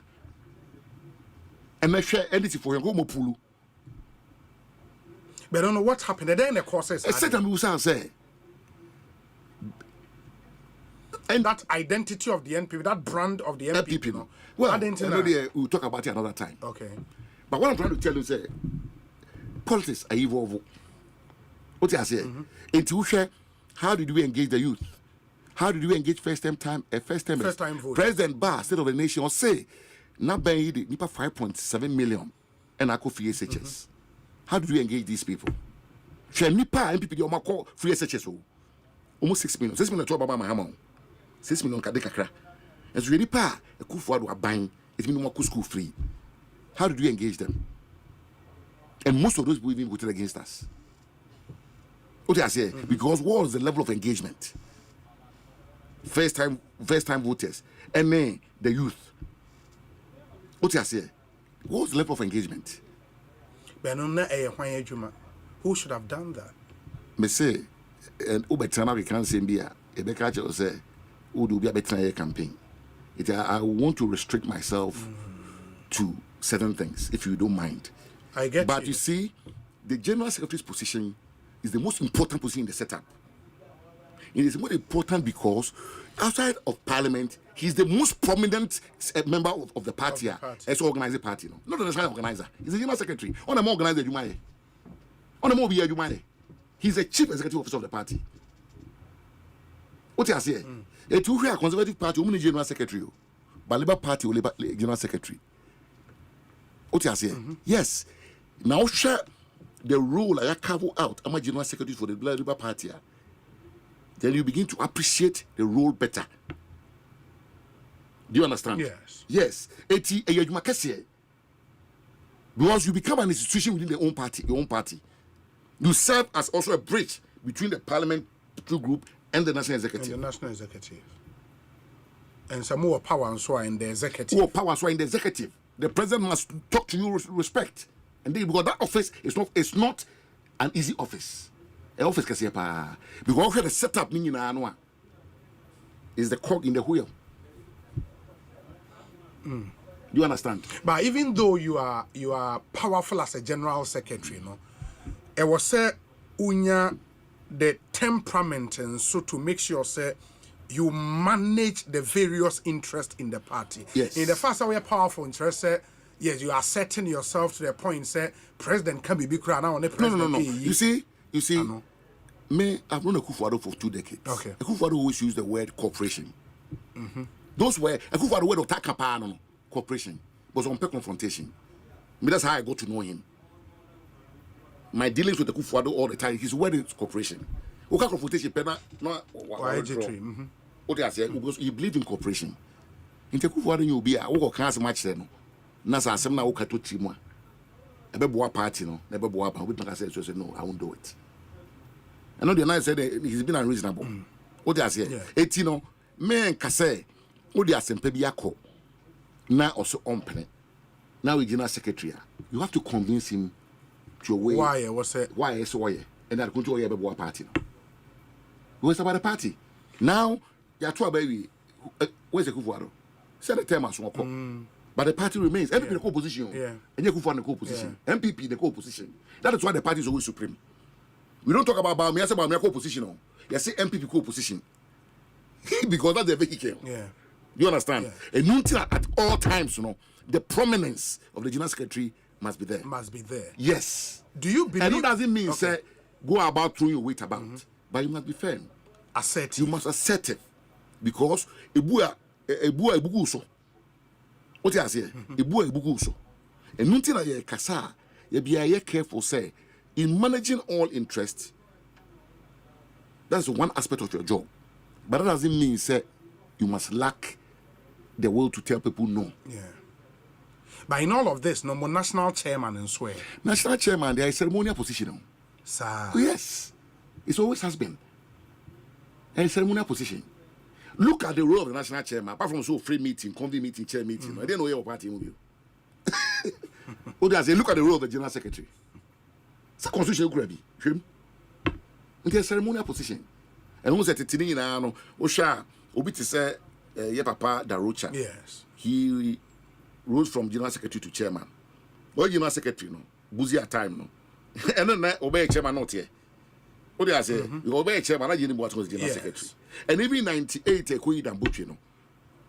And I share anything for your go pulu. But I don't know what happened. Then the courses. A certain will say. And that identity of the NPP, that brand of the NPP, no. Well, we'll talk about it another time. Okay. But what I'm trying to tell you is, politics are evolving. What I say? Intuition. How did we engage the youth? How did we engage first time vote? President Barr, State of the Nation, or say, not buying the NIPA 5.7 million and I could free SHS. How did we engage these people? Share NIPA MPP the Omako free SHS. Almost 6 million. 6 million to Obama Mahamon. 6 million Kadekakra. And so NIPA a coup for a buying. It's minimum school free. How did we engage them? And most of those people even voted against us. What I say? Because what was the level of engagement? First time voters, and then the youth. What I say? What was the level of engagement? Who should have done that? Me say, and Ubetrana we can't say be a Ebekacha say, who do be a better campaign? I want to restrict myself to certain things, if you don't mind. I get but you see, the General Secretary's position is the most important position in the setup. It is more important because outside of Parliament, he's the most prominent member of the party. As organizing party, no, not the national organizer. He's the General Secretary. On a more organizer, Jumaye. On a more be Jumaye. He's the chief executive officer of the party. What I say? A two-year Conservative Party, only General Secretary, but Labour Party, Labour General Secretary. What I say? Yes. Now share the role I carve out. I'm a General Secretary for the Labour Party. Then you begin to appreciate the role better. Do you understand? Yes. Yes. Because you become an institution within your own party. You serve as also a bridge between the parliamentary group and the national executive. And some more power and so in the executive. More power and so in the executive. The president must talk to you with respect. And then, because that office is not an easy office. An office can say, because the setup is the cog in the wheel. Do you understand? But even though you are powerful as a general secretary, it was say unya the temperament and so to make sure say you manage the various interests in the party. Yes. In the first way powerful interest, yes, you are setting yourself to the point say president can be big crowd now on the president. No. You see, me, I've known Akufo-Addo for 2 decades. Okay. Akufo-Addo always used the word cooperation. Those were Akufo-Addo word of takapano cooperation was on confrontation. That's how I got to know him. My dealings with Akufo-Addo all the time, his word is cooperation. Oka confrontation, what I said, because he believed in cooperation. In Akufo-Addo, you'll be a cancer match then. Nasa Asemna Oka to Timwa. A beboa party, no, never boa, but I said, no, I won't do it. I know the night said he's been unreasonable. What I say, 18, men can say, what the Asempa Biako. Now also on pen. Now he's General Secretary. You have to convince him to your way. Why? What's it? Why? So why? And that control your baby party. What's about the party? Now you're two baby. Where's the Akufo-Addo? Say the term as well. But the party remains. NPP the co-opposition. And you go the co-opposition. MPP the co-opposition. That is why the party is always supreme. We don't talk about me. I say about me co-opposition. You say MPP co-opposition. Because that's the vehicle. You understand? And until at all times, the prominence of the general secretary must be there. Yes. Do you believe? And it doesn't mean say go about throwing your weight about, but you must be firm. Assertive. You must assertive, because ebu so. What you say? Ebu so. And until I kasa, you be careful say in managing all interests. That's one aspect of your job, but that doesn't mean say you must lack the will to tell people no. But in all of this, no more national chairman and swear. National chairman, there is ceremonial position. Sir. Yes. It always has been. A ceremonial position. Look at the role of the national chairman, apart from so free meeting, convene meeting, chair meeting. I didn't know your party movie. Look at the role of the general secretary. It's a constitutional grabby. It's a ceremonial position. And almost at the Tini in Ano, Osha, Obi to say, Papa Darocha. Yes. He rose from general secretary to chairman. Well, general secretary, busy at time, and then obey chairman not here. What do I say? You obey chairman, I didn't what was general secretary. And even 98, a queen and butcher,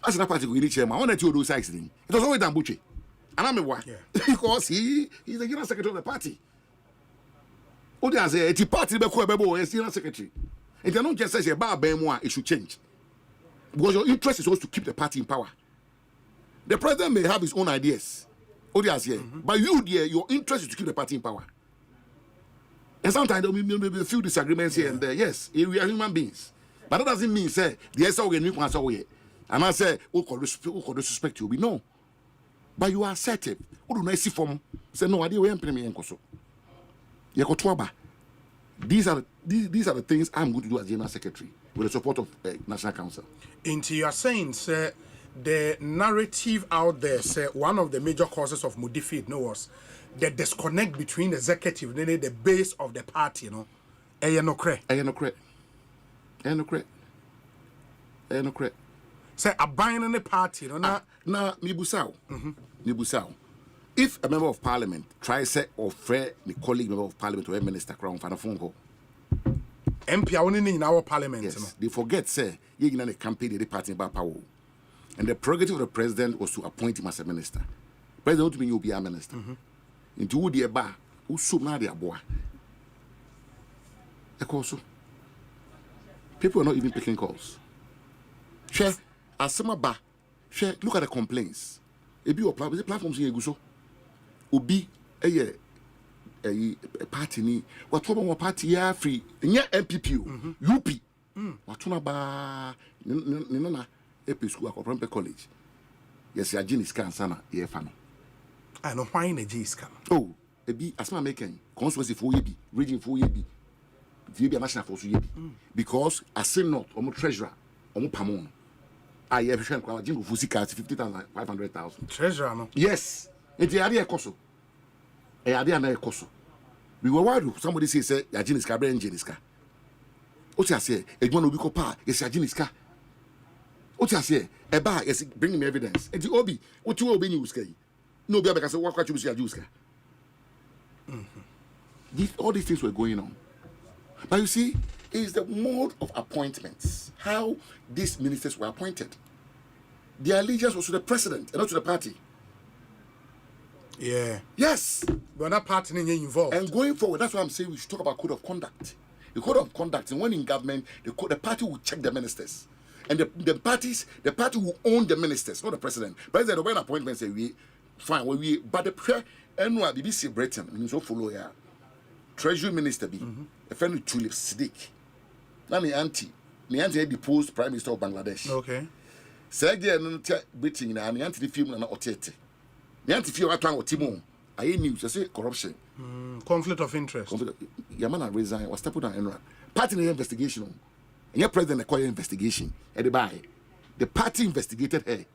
as a party with chairman, I wanted to do sightseeing. It was always done butcher. And I'm a why? Because he's the general secretary of the party. What do I say? It's party is general secretary. And you don't just say about Benoit, it should change. Because your interest is also to keep the party in power. The president may have his own ideas. But you, dear, your interest is to keep the party in power. And sometimes there will be a few disagreements here and there. Yes, we are human beings. But that doesn't mean, say, the SO will not answer. And I say, who could disrespect you? We know. But you are assertive. Who do I see from? Say, no, I didn't pay me in Koso. These are the things I'm going to do as General Secretary with the support of National Council. Into you are saying, sir, the narrative out there, say one of the major causes of defeat was the disconnect between the executive and the base of the party, Say a buying in the party, Mibusao. If a member of parliament tries to offer the colleague member of parliament or a minister crown for a phone call, MP are only in our parliament. Yes, they forget, say, you're in a campaign the party about power. And the prerogative of the president was to appoint him as a minister. President don't mean you'll be a minister. Into who the bar, who so mad their boy. People are not even picking calls. Share, Asempa ba. Share, look at the complaints. If you apply, the platforms here go so. Ubi, a party ni. What trouble party ya free? Nya MPP, UP. Watuna ba, nina. AP school at Prempeh College. Yes, your gene is can sana, ye fano. I know why in a G scan. Oh, a B as my making, constituency for ye be, region for ye be, if a national force ye be. Because I say not, or treasurer, or pamon. I have shown Jim Fusika 50,500,000. Treasurer, no? Yes, it's the idea coso. A idea na coso. We were worried somebody say, your gene is cabra and geniska. What I say, a one will be copa, yes, your geniska. What I say, a bar is bringing me evidence. And the Obi, what you will be news? No, because what you see a Juska. All these things were going on. But you see, it's the mode of appointments, how these ministers were appointed. Their allegiance was to the president and not to the party. Yeah. Yes. We're not party involved. And going forward, that's why I'm saying we should talk about code of conduct. The code of conduct, and when in government, the party will check the ministers. And the party will own the ministers, not the president. President, when appointments say we fine, but the prayer and what BBC Britain means so follow here. Treasury Minister be a friend Tulip Siddiq. Now my auntie deposed Prime Minister of Bangladesh. Okay. Sergey no Britain na my auntie the film na otete. My auntie feel what or Timon. I news I say corruption. Conflict of interest. Yamana resign was step down and party investigation. And your president acquired investigation at the buy. The party investigated her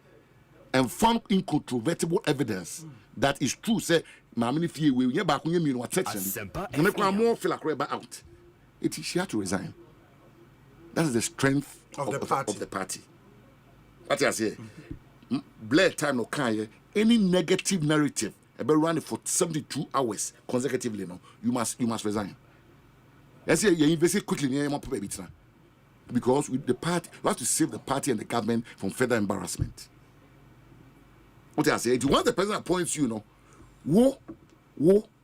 and found incontrovertible evidence that is true. Say, Mammy Fee, we never back when you know attention. And make more feel like out. She had to resign. That's the strength of the party. What I say, Blair time no can any negative narrative about running for 72 hours consecutively, no, you must resign. I say you invest quickly near your baby, because with the party, you have to save the party and the government from further embarrassment. What I say, if you want the president appoints you, wo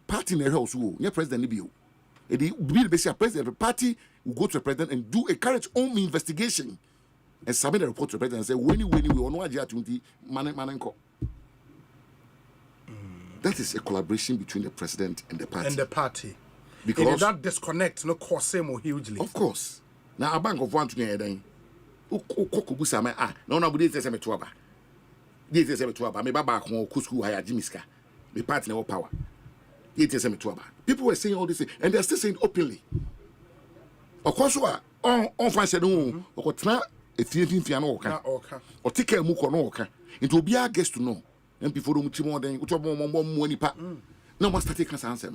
party in the house, your president will be the basic president. The party will go to the president and do a carrot own investigation and submit a report to the president and say, we will know that is a collaboration between the president and the party. Because and that disconnect no cause him hugely. Of course. Now a bank of 1 to then. Ukokubusa me no budi say me to aba. Dey say me to aba. Me baba ko kusku haya jimiska. Me party no power. Dey say me to aba. People were saying all this and they're still saying openly. Of course on fancy no okotna efie no oka. O take mu ko no oka. Into obi a guest to know. And before the much then utobo money pa. No must take us answer.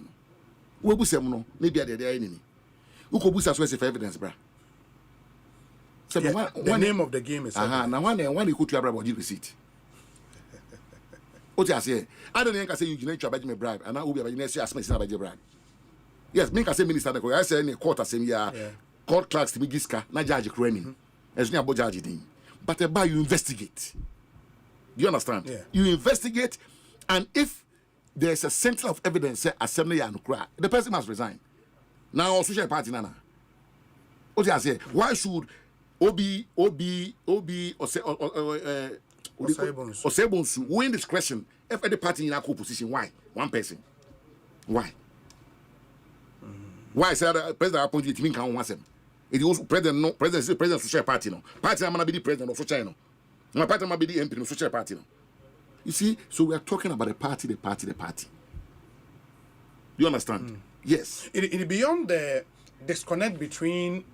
We busem no, maybe at the enemy. Uko busa so for evidence, bra. So the name of the game is now one you could to about the receipt. What I say, I don't think I say you need to buy me bribe, and I will be a next year as my bribe. Yes, make I say minister, I say in a court same year, court clerks to be giska, not judge running. As near about judging. But about you investigate. Do you understand? Yeah. You investigate, and if there's a center of evidence, say assembly and cry, the person must resign. Now, social party, nana. What I say? Why should Obi Bonsu win discretion if any party in a co-position? Why? One person. Why? Why say the president appointed to can want him? It was president, no president social party, no party. I'm gonna be the president of social, no. My party might be the MP of social party, no. You see, so we are talking about the party. Do you understand? Yes. It beyond the disconnect between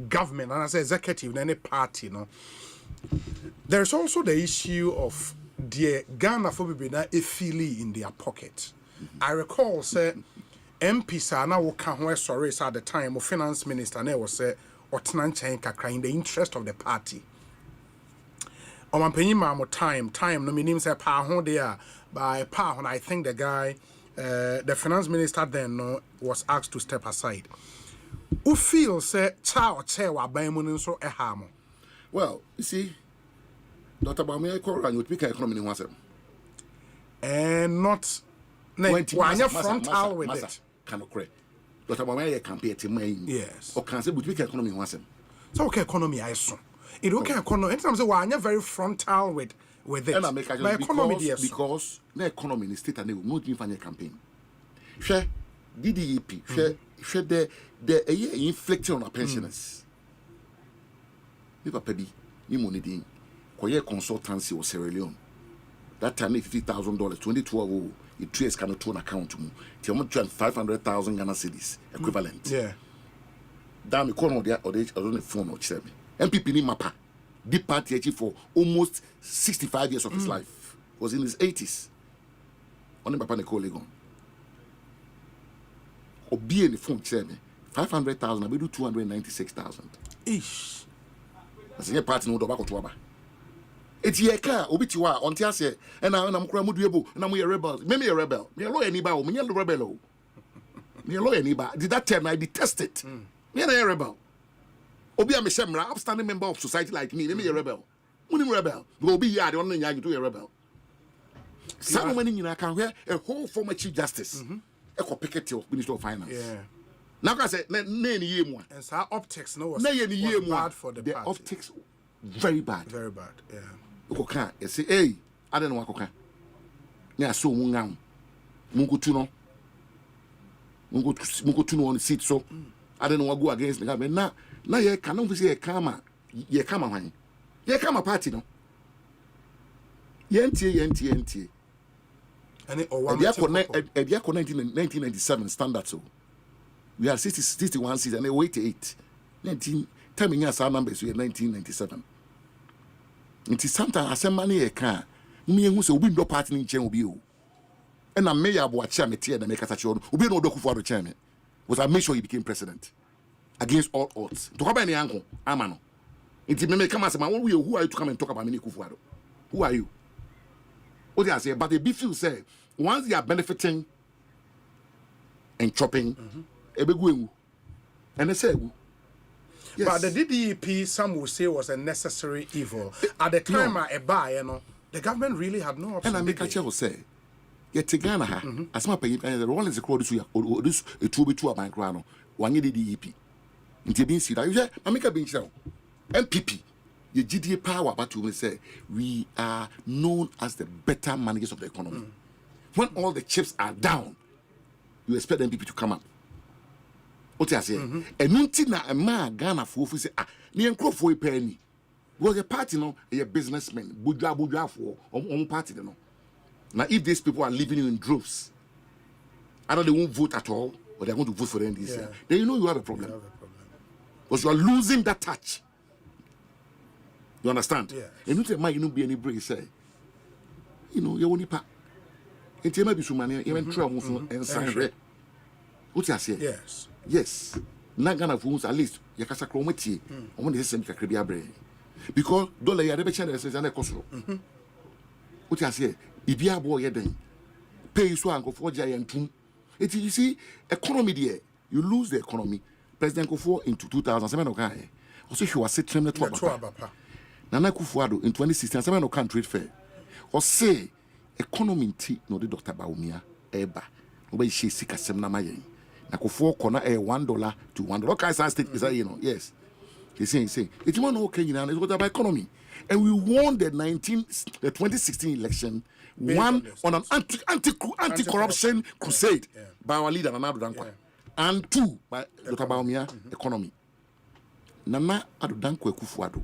government and as executive and any party, no. There's also the issue of the Ghana for be na efili in their pocket. I recall say MPs are now working sorry at the time of finance minister and was say Otenanchen kakra in the interest of the party. On my time no meaning say pa ho there by pa when I think the guy the finance minister then was asked to step aside. Who feels say cha or che wa ban mu so ehamo? Well, you see, Dr. Bamia Koran would pick economy in one and not frontal with it. Cannot correct. Dr. Bamia campaign to me. Yes. Or can say would pick economy in one So okay, economy I saw. It okay economy. Anytime say I'm very frontal with it. And I make because the economy in the state and they will not even find a campaign. Share DDEP, share the inflicting on our pensioners. People pay you money din. Koye consultancy or Sierra Leone. That time $50,000, 2012 it trace cannot turn account to me. Till I'm 500,000 Ghana cedis equivalent. Yeah. Damn, corner there or the phone or me. MPP ni mapa. Deep party actually for almost 65 years of his life. Was in his 80s. Only papa ne colleague. Obi in the phone me 500,000, I will do 296,000. Ish. As a party no tobacco to aba. It's ye car, obitiwa, on Tiasia, and I'm cramudiable, and I'm a rebel. Maybe a rebel. Me a lawyer anybody, me a rebel. Me a lawyer anybody. Did that time I detest it. Me a rebel. Obi a Meshemra, upstanding member of society like me a rebel. Munim rebel. Go be yard, only young to a rebel. Some women in I can wear a whole former chief justice. Echo Piketty, Minister of Finance. Yeah. Now I say, nay, year one. And so optics no was bad for the party. Optics very bad. Very bad, yeah. Okay, you say, hey, I don't know what okay. Yeah, so mungam. Mungu tuno on the seat, so I don't know what go against the government. Now you cannot say a karma. Ye karma one. Ye karma party no. Yenti. And it 1997 standard so. We had 61 seats and they were 88. 19 timing us our numbers we had 1997. It is sometimes as a money a car. Me who say we no party in chain will be you. And I may have watched chairman and make us a show. We no doku for the chairman. Was I make sure he became president against all odds. To have any uncle, Amano. It may come as a man who are you to come and talk about me? Who are you? What they say, but the beef you say, once they are benefiting and chopping, and they say, yes. But the DDEP, some will say, was a necessary evil. At the time, the government really had no option. And I make a child say, yet Ghana, as my pay, the role is a crowd or this, it will be 2 bank rano, 1 year DDEP. Into being seen, I make a bench now. MPP, the GDA power, but to say, we are known as the better managers of the economy. When all the chips are down, you expect MPP to come up. What I say? And Nuntina and Ma Ghana for say, near crop for a penny. Was a party, no, a businessman, Buddha for on party, no. Now, if these people are living in droves, either they won't vote at all, or they're going to vote for them this year, then you know you have a problem. Because you are losing that touch. You understand? Yeah. And you tell me you don't be any break, say, you know, you only part. And tell me be some money, even trouble and sign. What I say? Yes. Yes. Not gonna fools at least. You can say chromati. I want to say something Caribbean brain. Because dollar you never change the sense and cost. What I say? If you are boy then pay so and go for giant tomb. It you see economy there. You lose the economy. President Kufuor into 2007 okay. Also he was sitting the top. Nana Kufuor in 2016 7 no trade fair. Or say economy tea no the Dr. Baumia eba. Nobody she sick as sem na mayen. Na Kufuor corner $1 to $1. Okay, so state is that you know. Yes. He's saying it's one okay you know it's about economy. And we won the 2016 election won on an anti-corruption crusade by our leader Nana Dankwa. And 2 by Dr. Baumia economy. Nana Adudankwa Kufuor.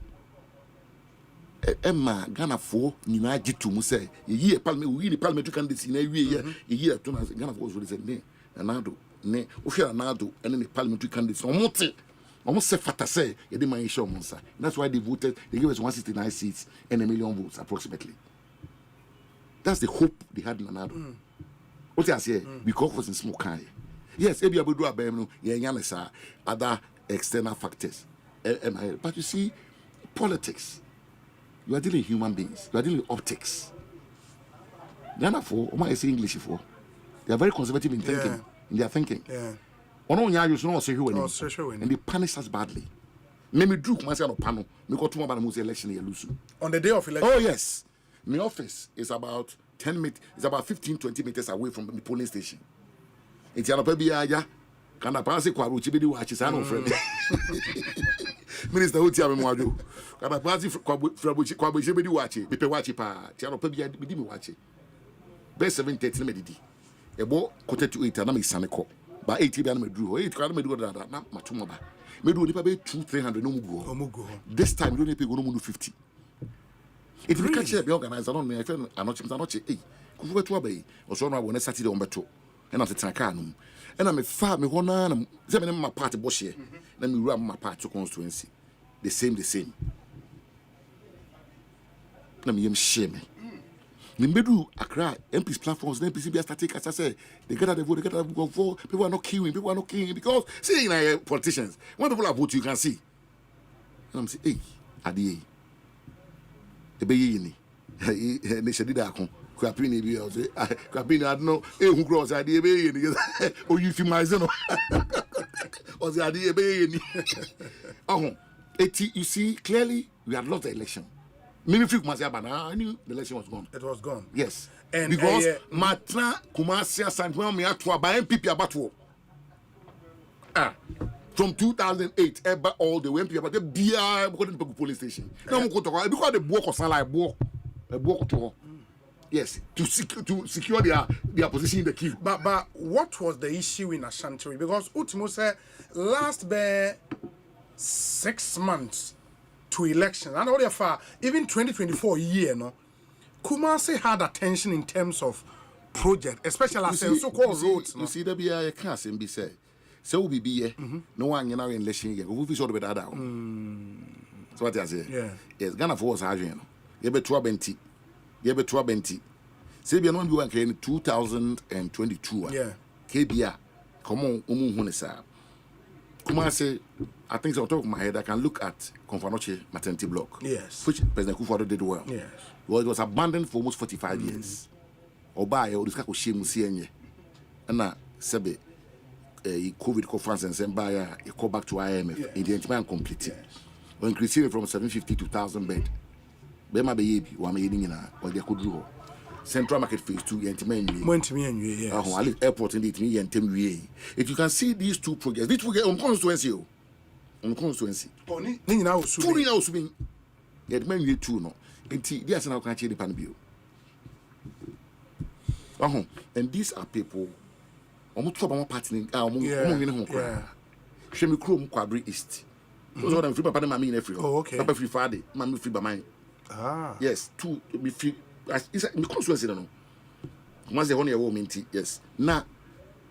Emma Ghana for Nina Jitu Muse, a year parliamentary candidates in a year to Ghana was what is a name, Anado, ne, Ophia Anado, and then the parliamentary candidates. Almost say Fata say, you didn't mind show Monsa. That's why they voted, they gave us 169 seats and 1 million votes approximately. That's the hope they had in Anado. What I say, because it was in smoke. Yes, Ebi Abudu Abemno, Yanisa, other external factors. But you see, politics. You are dealing with human beings. You are dealing with optics. Ghana for, what I say English for? They are very conservative in thinking, in their thinking. And they punish us badly. Maybe Drew myself on panel. Me got tomorrow about the election here, Lusu. On the day of election. Oh yes, my office is about 10 meters. It's about 15-20 meters away from the polling station. It's an opebia. Can I pass it? Kwaruchi be watches. I don't friend. Minister Utia Mwadu. Can I pass it? Kwabuchi be watching. Be watching pa. Tiano opebia be watching. Best 7:30 medidi. Ebo kote to 8 anami saneko. Ba 8 be anami drew. 8 kan me do that na matumo ba. Me do nipa be 200-300 no mugo. This time you don't pay go no mugo 50. If you catch be organize no me friend anochi eh. Kufu beto abai. Oso no abone Saturday on beto. And I'm the car no. And I'm a far me one and I'm my party boss here. Let me run my party constituency. The same. Let me shame. Nimbedu Accra MP's platforms, MPC be static as I say. They gather the vote, they gather the vote. People are not queuing, because see politicians. When people are voting, you can see. And I'm saying, hey, Adi, Ebeyini, Neshadida. Crapini be also Crapini I don't know who grows idea be or you feel my son or the idea be oh you see clearly we had lost the election. Many few months I knew the election was gone. It was gone. Yes. And because Matra Kumasia Santuan me atwa by MPP about from 2008 all the way MPP about the BR because the police station. No more because the book was like book to yes, to secure their position in the queue. But what was the issue in Ashanti? Because Utimo said last 6 months to elections, and all the far even 2024 year, no, Kumasi had attention in terms of project, especially as so-called roads. You see, there be a class in BC. So we be here. No one in our election here. We sort of that down. So what I say? Yeah. Yes, Ghana for us again. You be 20. Say be no be one in 2022. Yeah. KBA. Come on, hunesa. Kumasi, I think on top of my head, I can look at Konfanoche maternity block. Yes. Which President Kufuor did well. Yes. Well, it was abandoned for almost 45 years. Oba, or this guy Musienye. And now, Sebe, COVID conference and Zembaya, you go back to IMF. In the entire complete. When increasing from 750 to 1,000 bed. Bema baby, one meeting in a, or they could do. Central Market Phase 2, Yentimen, yes. I live airport in it, me and Temwe. If you can see these two projects, this will get on constituency. On constituency. Only now, Suri now, Subin. Yet, men, you too, no. And there's an outcast in the Panabio. And these are people, almost trouble partnering, Shemi Chrome, Quabri East. Those are the free by my mean every. Oh, okay. Papa free Friday, mammy free by mine. Ah. Yes, two be free. It's a constituency, no. Once the only woman, yes. Now,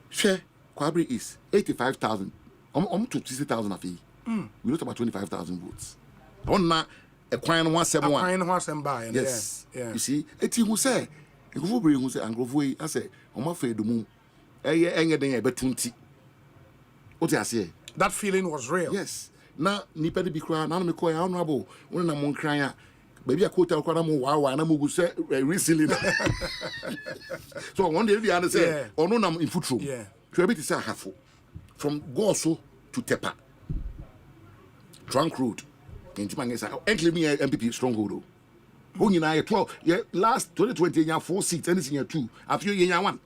share Quabri is 85,000. To 60,000 of fee. We lost about 25,000 votes. On now, a coin 171. Yes. You see, a team who say, a Grovey who say, and Grovey, I say, on my fair the moon. A betunti. What I say? That feeling was real. Yes. Now, Nipper be crying, I'm a coy honorable, when I'm on crying. Baby, I quote out wow, and I'm say recently. So one day the other say, or no, I'm in foot room. Yeah. Trebit is a half from Bonsu to Tepa. Trunk road. In Timangesa, and me MPP stronghold. Who you know, 12, last 2020, you have 4 seats, anything you 2. After you have 1.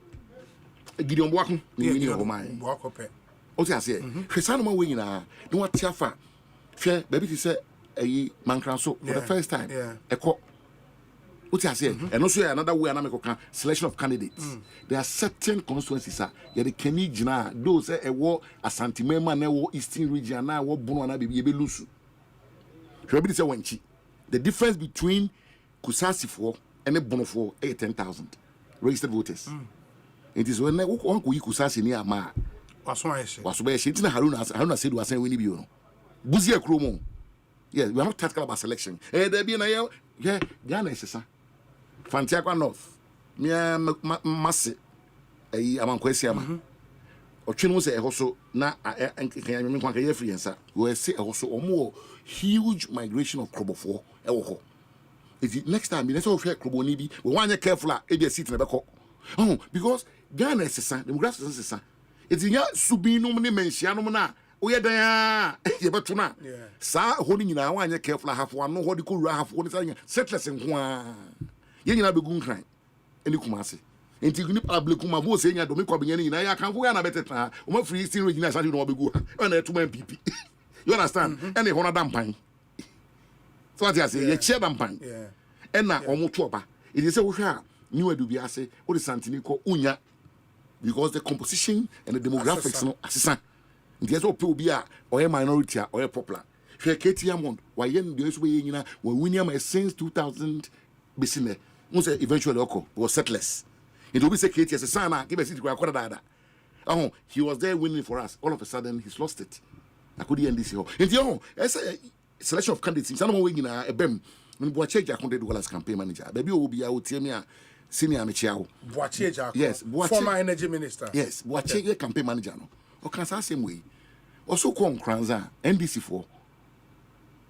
Gideon Walking, you know, my walk up. What I say, Christian Wing, no what Tiafa. Fair, baby, he said. A man for the first time. What I say, and also another way an selection of candidates. There are certain constituencies, the Kenny Jina, those a war a Santimema, no Eastern region, now what Bonana be Lusu. The difference between Kusasi 4 and a Bono 4 is 10,000 registered voters. It is when one Kusasi near Ma. Was why she didn't Haruna said was saying Winnie Buno. Buzia Chromo. Yes, we are not tactical about selection. There be a Ghana is a Fantiaqua North. Mia Massi, a Amanquesiama. Or Chino say also, na and can remember one year free answer. We say also or more huge migration of Crobo 4. If next time, let's all share Crobonibi, we want you careful, a seat in the back. Oh, because Ghana is a son, demographics is a son. It's in your Subino Mentionana. We are there. Yeah, sir, holding in our careful half one, no what you could have what is settlers in one. You know, be good crying. And you come see. And you public whom I was saying, I don't make up any. I can't go on a better time. I'm free still reading as I do not be good. And there 2 men people. You understand? And they honor dampine. So what I say, a chair dampine. And now, almost chopa. It is so sharp. New Edubiase, what is Santinico Unya. Because the composition and the demographics, no assistant. There's no people be or a minority or a popular. Katie Amond, why yen the way you know, when William since 2000 Bissine, eventually was settlers. It will be say Katie as a son, give a city to a oh, he was there winning for us. All of a sudden, he's lost it. I could end this year. In the as a selection of candidates, some way in a BEM, when Boache accounted well as campaign manager. Baby will be out here, senior Michel. Boache, yes, former energy minister. Yes, Boache campaign manager. Or can say same way. Also called Kranza, NDC4.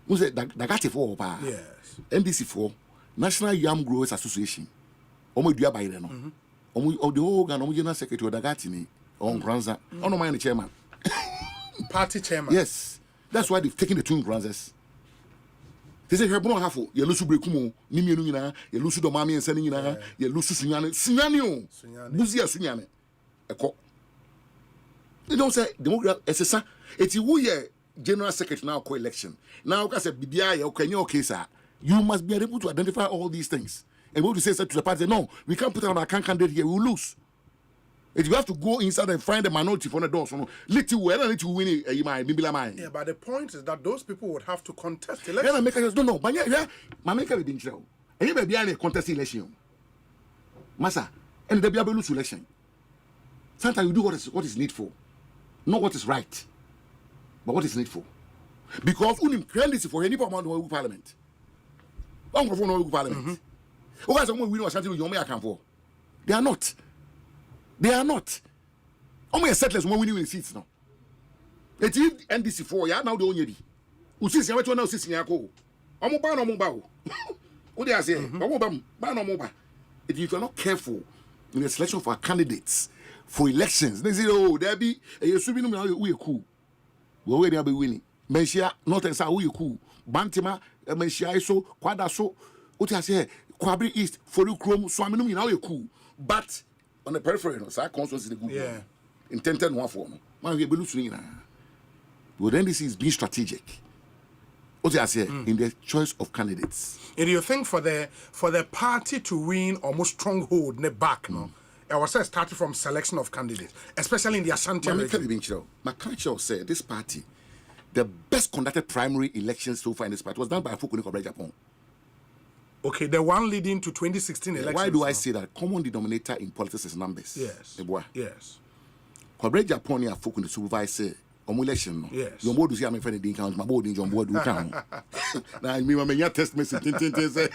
Who's it? Dagati4 pa. Yes. NDC4, National Yam Growers Association. Omo dia by the no. Omo the whole Ghana General Secretary Dagati on Kranza. I don't mind the chairman. Party chairman. Yes. That's why they've taken the 2 Kranzas. They say Hebron Hafo, you lose Brekumo, Nimiuna, you lose the Mami and Senina, you lose Sunyani, Buzia Sunyane. A cock. They don't say democrat SSA. It's who general secretary now co-election. Now, because a BBI or Kenya case, you must be able to identify all these things. And we to say to the party, no, we can't put on our candidate here, we'll lose. If you have to go inside and find the minority for the door, so little well, and little win it, you might be mine. Yeah, but the point is that those people would have to contest election. Yeah, make no, but yeah, my maker will be in jail. And you may be a contest election. Massa, and there be a lose election. Sometimes you do what is needful. Not what is right, but what is needful. Because we need for any parliament. Parliament. We know something you may account for. They are not. They are not. Only settlers when we need seats now. It is NDC 4 ya now the only. Usisi ya now sisi yako. Omuba no muba o. What do I say? Omuba ba no muba. If you are not careful in the selection of our candidates for elections, they say, oh, there be a subinu me we cool. We already be winning. Menshia not and say we cool. Bantima menshia iso kwada so. What I say? Kwabri East for you chrome swaminu me now you cool. But on the periphery, no, so I constantly the good. Yeah. Intended one for no. Man we be losing na. But then this is being strategic. What I say in the choice of candidates. And you think for the party to win almost stronghold in the back, no? I was starting from selection of candidates, especially in the Ashanti region. My culture said this party, the best conducted primary elections so far in this party was done by Fukuni Kobre Japan. Okay, the one leading to 2016 elections. Why do I say that? Common denominator in politics is numbers. Yes. Yes. Kobre Japan ya Fukuni supervise election. No. Yes. Your board see I'm friend in count my board in John board count. Now me my test message say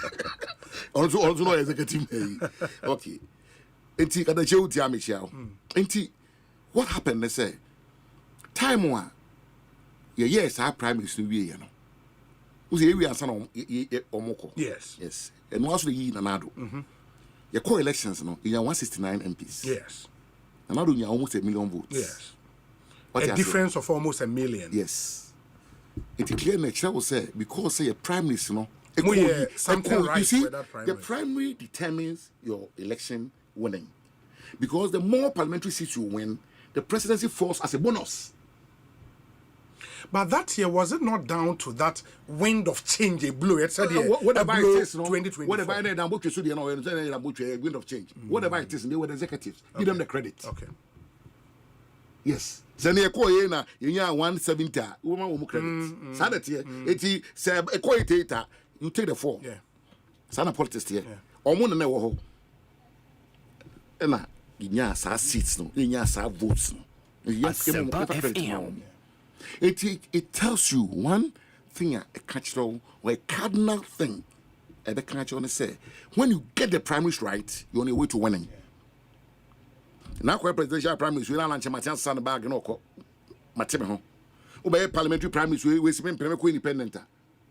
also no executive. Okay. Enti kada che uti amechia. Enti what happened they say time one yes our prime minister we no. Uzi we answer no omoko. Yes. And also the nanado. Your core elections no you 169 MPs. Yes. Nanado you almost 1 million votes. Yes. A difference of almost 1 million. Yes. It's clear next will say because say a prime minister no. Something right you see, for that primary. The primary determines your election winning. Because the more parliamentary seats you win, the presidency falls as a bonus. But that year, was it not down to that wind of change, a blow? Whatever it is, no, 2024. whatever it is, wind of change. Whatever it is, they were the executives. Give them the credit. Okay. Yes. Sene ko ye na yenya 170 woman wo credit. Sadat eti se equator you take the 4. Yeah. Sana politics here. Omo na wo ho. Na yenya sa seats no, yenya sa votes no. Asempa FM. It tells you one thing a cultural or a cardinal thing. A cultural say when you get the primaries right, you're on your way to winning. Now, presidential primaries, we don't launch a Matian San bag and all. Matimo. Obey parliamentary primaries, we spend independent.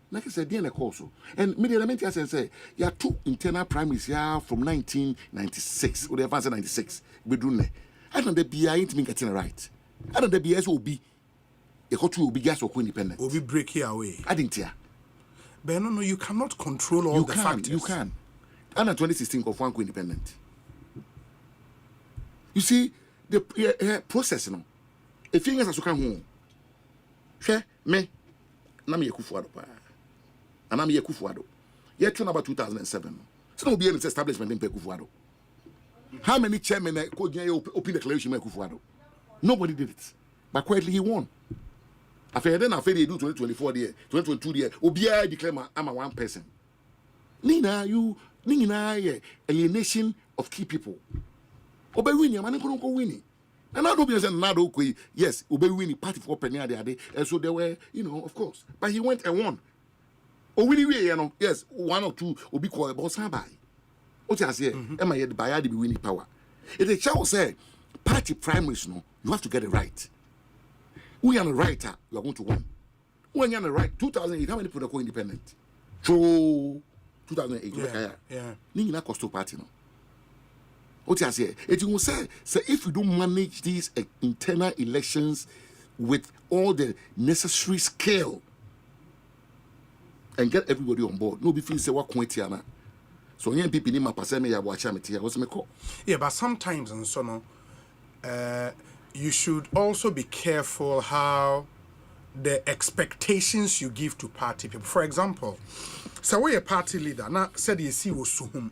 Like I said, DNA also. And media elements say, you have 2 internal primaries here from 1996, or the advance 96. We do ne. I don't the BI ain't me getting right. I don't the BS will be a country will be gas or independent. Will be break here away. I didn't hear. But no, you cannot control all the factors. You can. And 2016 of one independent. You see, the process, no. If you guys are home, share me, Nami Kufuado, and I'm Kufuado. Yet, about 2007. So, no be an establishment in Kufuado. How many chairmen could open declaration in Kufuado? Nobody did it. But quietly, he won. After then, after they do 2024 year, 2022 year, Obia declare I'm a one person. Nina, alienation of key people. Obey winning, man, couldn't go winning. And I don't be saying Nado, yes, Obey winning party for Penny the other. And so they were, of course. But he went and won. Oh, really, yes, 1 or 2 will be called about somebody. What I say, am I the buyer be winning power? If the child say party primaries, no, you have to get it right. We are the writer, you are going to win. When you're on the right, 2008, how many people are independent? So 2008, yeah. Nina cost party, no. What I say, it will say if you don't manage these internal elections with all the necessary skill and get everybody on board, nobody feels say what quantity. So when people need my person, me watch me. What's me call? Yeah, but sometimes and so on, you should also be careful how the expectations you give to party people. For example, so we a party leader now said you see was suhum.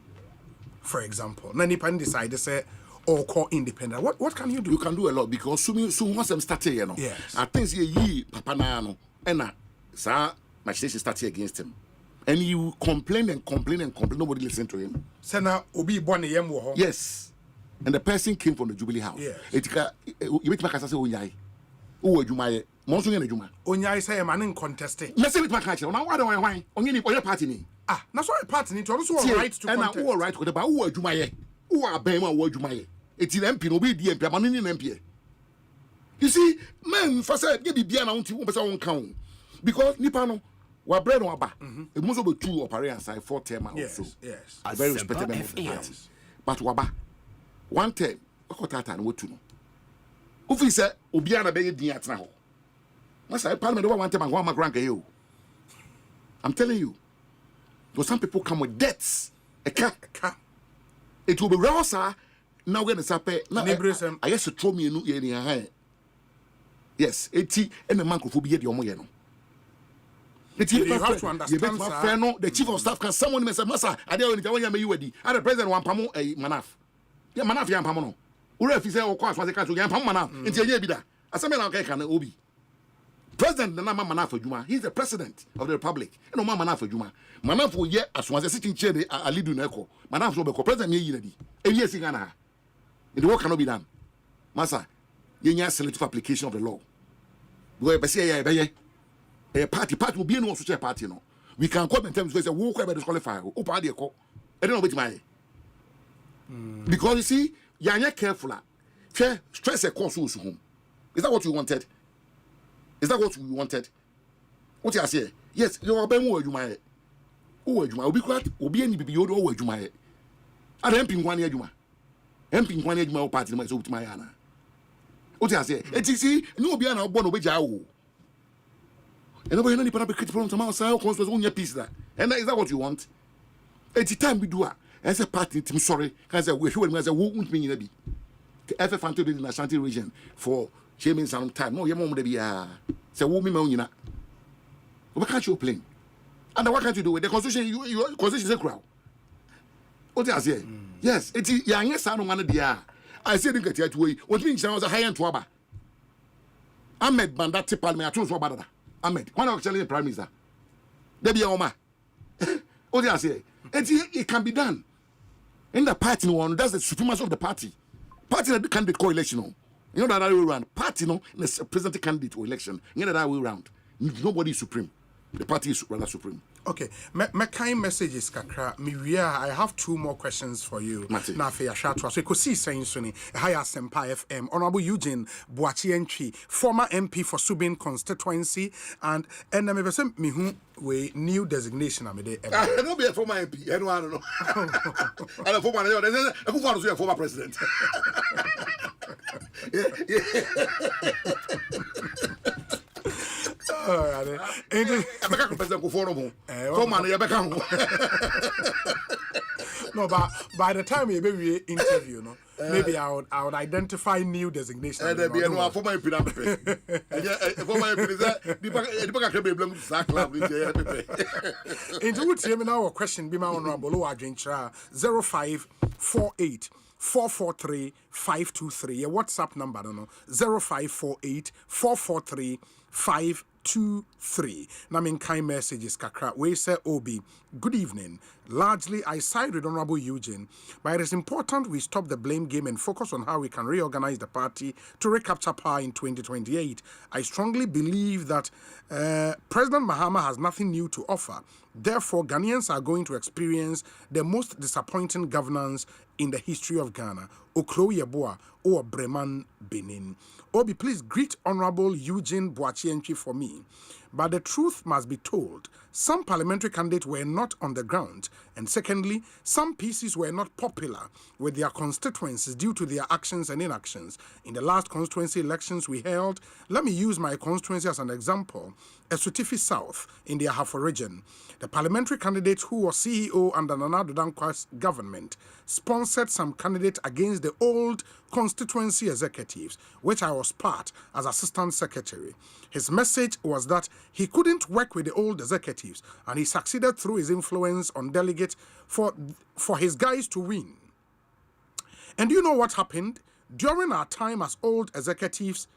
For example, now Nipan decide to say or call independent. What can you do? You can do a lot because soon once I'm starting, yes. I think ye Papa Nano and sir, my station started against him. And you complain and complain and complain, nobody listened to him. Sena Obi Bwane Yemwo. Yes. And the person came from the Jubilee House. Yes. You make my say Onyai. Who Jumaye? Monsu Yana Juma. Onyai say a man in contesting. Let's say it back actually. Now why? Only your party ni. Ah, that's why party need to also right to contest. And who right with about who Jumaye? Who are Bema who Jumaye? It's in MP, no be the MP, man in MP. You see, men for say get be na unti person won count because nipa no wa bread no aba. It must be 2 operate aside 4 term also. Yes. A very respected member of the party. But waba 1 term okotata no wotu no. Ofi say obi na be din atena ho. Masa parliament over 1 term and 1 magranka you. I'm telling you. Because some people come with debts. It will be rare, sir. Now we're going to say, I guess to throw me in your yes, 80 and the man could be at your money. You have to understand, the chief of staff can someone say, Massa, I don't know when you ready. I the president one pamo a manaf. Yeah, manaf yam pamono. Ure fi say o kwa swase ka to yam pam manaf. Nti enye bi da. Aseme na ka na obi. President na ma manaf adwuma. He's the president of the republic. No ma manaf adwuma. Manaf wo ye aswase sitin che de alidu na eko. Manaf so be ko president ye yi na di. Ewie si Ghana. The work cannot be done. Massa, you need a selective application of the law. Go be say a party will be no such party no. We can come in terms of say who can be disqualified. Who party ko? I don't know which my. Because you see, you are not careful. Stress a course home. Is that what you wanted? Is that what you wanted? What you say? Yes, you are being who you my. Who you my? Obi kwat obi any bibi yodo who you my. I don't think 1 year you my. MP kwani adwuma party ma so utima ya na o ti ase etisi ni obi na ogbo no beja wo e no be no ni para be create problem ma say constitution unya peace that and is that what you want eti time bi do a as a party team sorry can say we hwe say wo untimi nyina bi efe fanto de na Ashanti region for chairman some time no ye mom de bia say wo mi ma unyina we can't you plane and what can't you do with the constitution you constitution is a crowd o ti ase yes, it's young son one of the I said, get it away. What means I was a high end twaba. Ahmed Bandati Palme, I chose Wabada. Ahmed, one of the prime minister. There be Oma. What I say? It can be done. In the party, one that's the supremacy of the party. Party that candidate co-election. You know that way around. Party, no, the president candidate election. You know that way around. Nobody is supreme. The party is rather supreme. Okay, my kind messages kakra Miria. I have 2 more questions for you. Na fe ya shatwa. So Ekosiisen suni high Asempa FM. Honorable Eugene Boachientwi, former MP for Subin constituency, and me be say me hu we new designation amede. I don't be a former MP. I don't know. And a former president. No, but by the time we interview, no, maybe I would identify new designation. And there be no former MP. Into which now a question be my honorable 0548 443 523. Your WhatsApp number, no 0548 443 523. Namin kind messages kakra. We say Obi. Good evening. Largely, I side with Honorable Eugene, but it is important we stop the blame game and focus on how we can reorganize the party to recapture power in 2028. I strongly believe that President Mahama has nothing new to offer. Therefore, Ghanaians are going to experience the most disappointing governance in the history of Ghana. Okro Yeboah or Breman Benin. Obi, please greet Honorable Eugene Boachientwi for me. But the truth must be told. Some parliamentary candidates were not on the ground. And secondly, some PCs were not popular with their constituencies due to their actions and inactions. In the last constituency elections we held, let me use my constituency as an example. Esutifi South in the Ahafo region. The parliamentary candidate who was CEO under Nana Addo Dankwa's government sponsored some candidates against the old constituency executives, which I was part as assistant secretary. His message was that he couldn't work with the old executives, and he succeeded through his influence on delegates for his guys to win. And do you know what happened? During our time as old executives,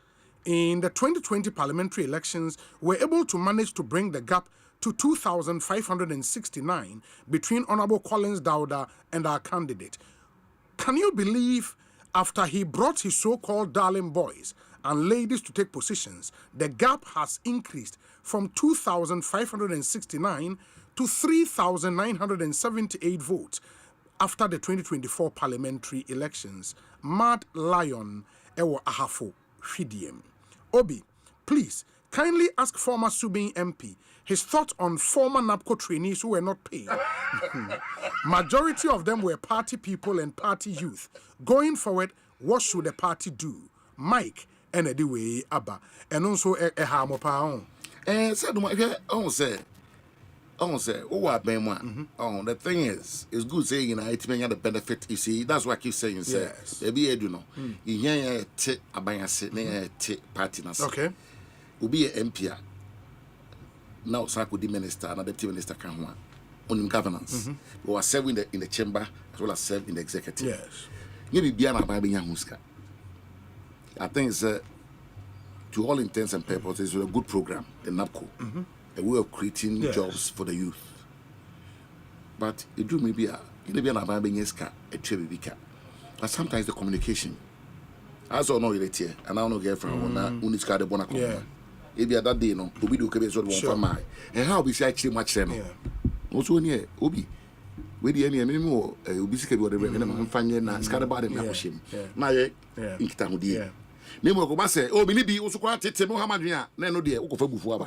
in the 2020 parliamentary elections, we were able to manage to bring the gap to 2,569 between Honorable Collins Dauda and our candidate. Can you believe after he brought his so-called darling boys and ladies to take positions, the gap has increased from 2,569 to 3,978 votes after the 2024 parliamentary elections? Mad Lion Ewo Ahafo Hwidiem. Obi, please kindly ask former Subin MP his thoughts on former NAPCO trainees who were not paid. Majority of them were party people and party youth. Going forward, what should the party do? Mike, and anyway, Abba, and also a harmopa. Said the thing is, it's good saying, you know, it's been the benefit. You see, that's what I keep saying. Yes. Maybe I do know. You hear a buy party. Okay. Will be an MP. Now, Sakudi minister and deputy minister can on governance. We are serving in the chamber as well as serve in the executive. Yes. Maybe Biana Baby Yamuska. I think it's to all intents and purposes, it's a good program, the NAPCO. A way of creating jobs for the youth. But it do maybe a tribute. But sometimes the communication. As I know it here, and I don't know girlfriend when it's got a bonnet. Yeah. If you that day, no, we do keep one for my. And how we say actually much them. Also near Obi. We the enemy more, basically what the revenue finding and scattered in Naposhim. My Inktamudi. Nemo go say, oh, maybe also quite take Mohammedia, no dear, before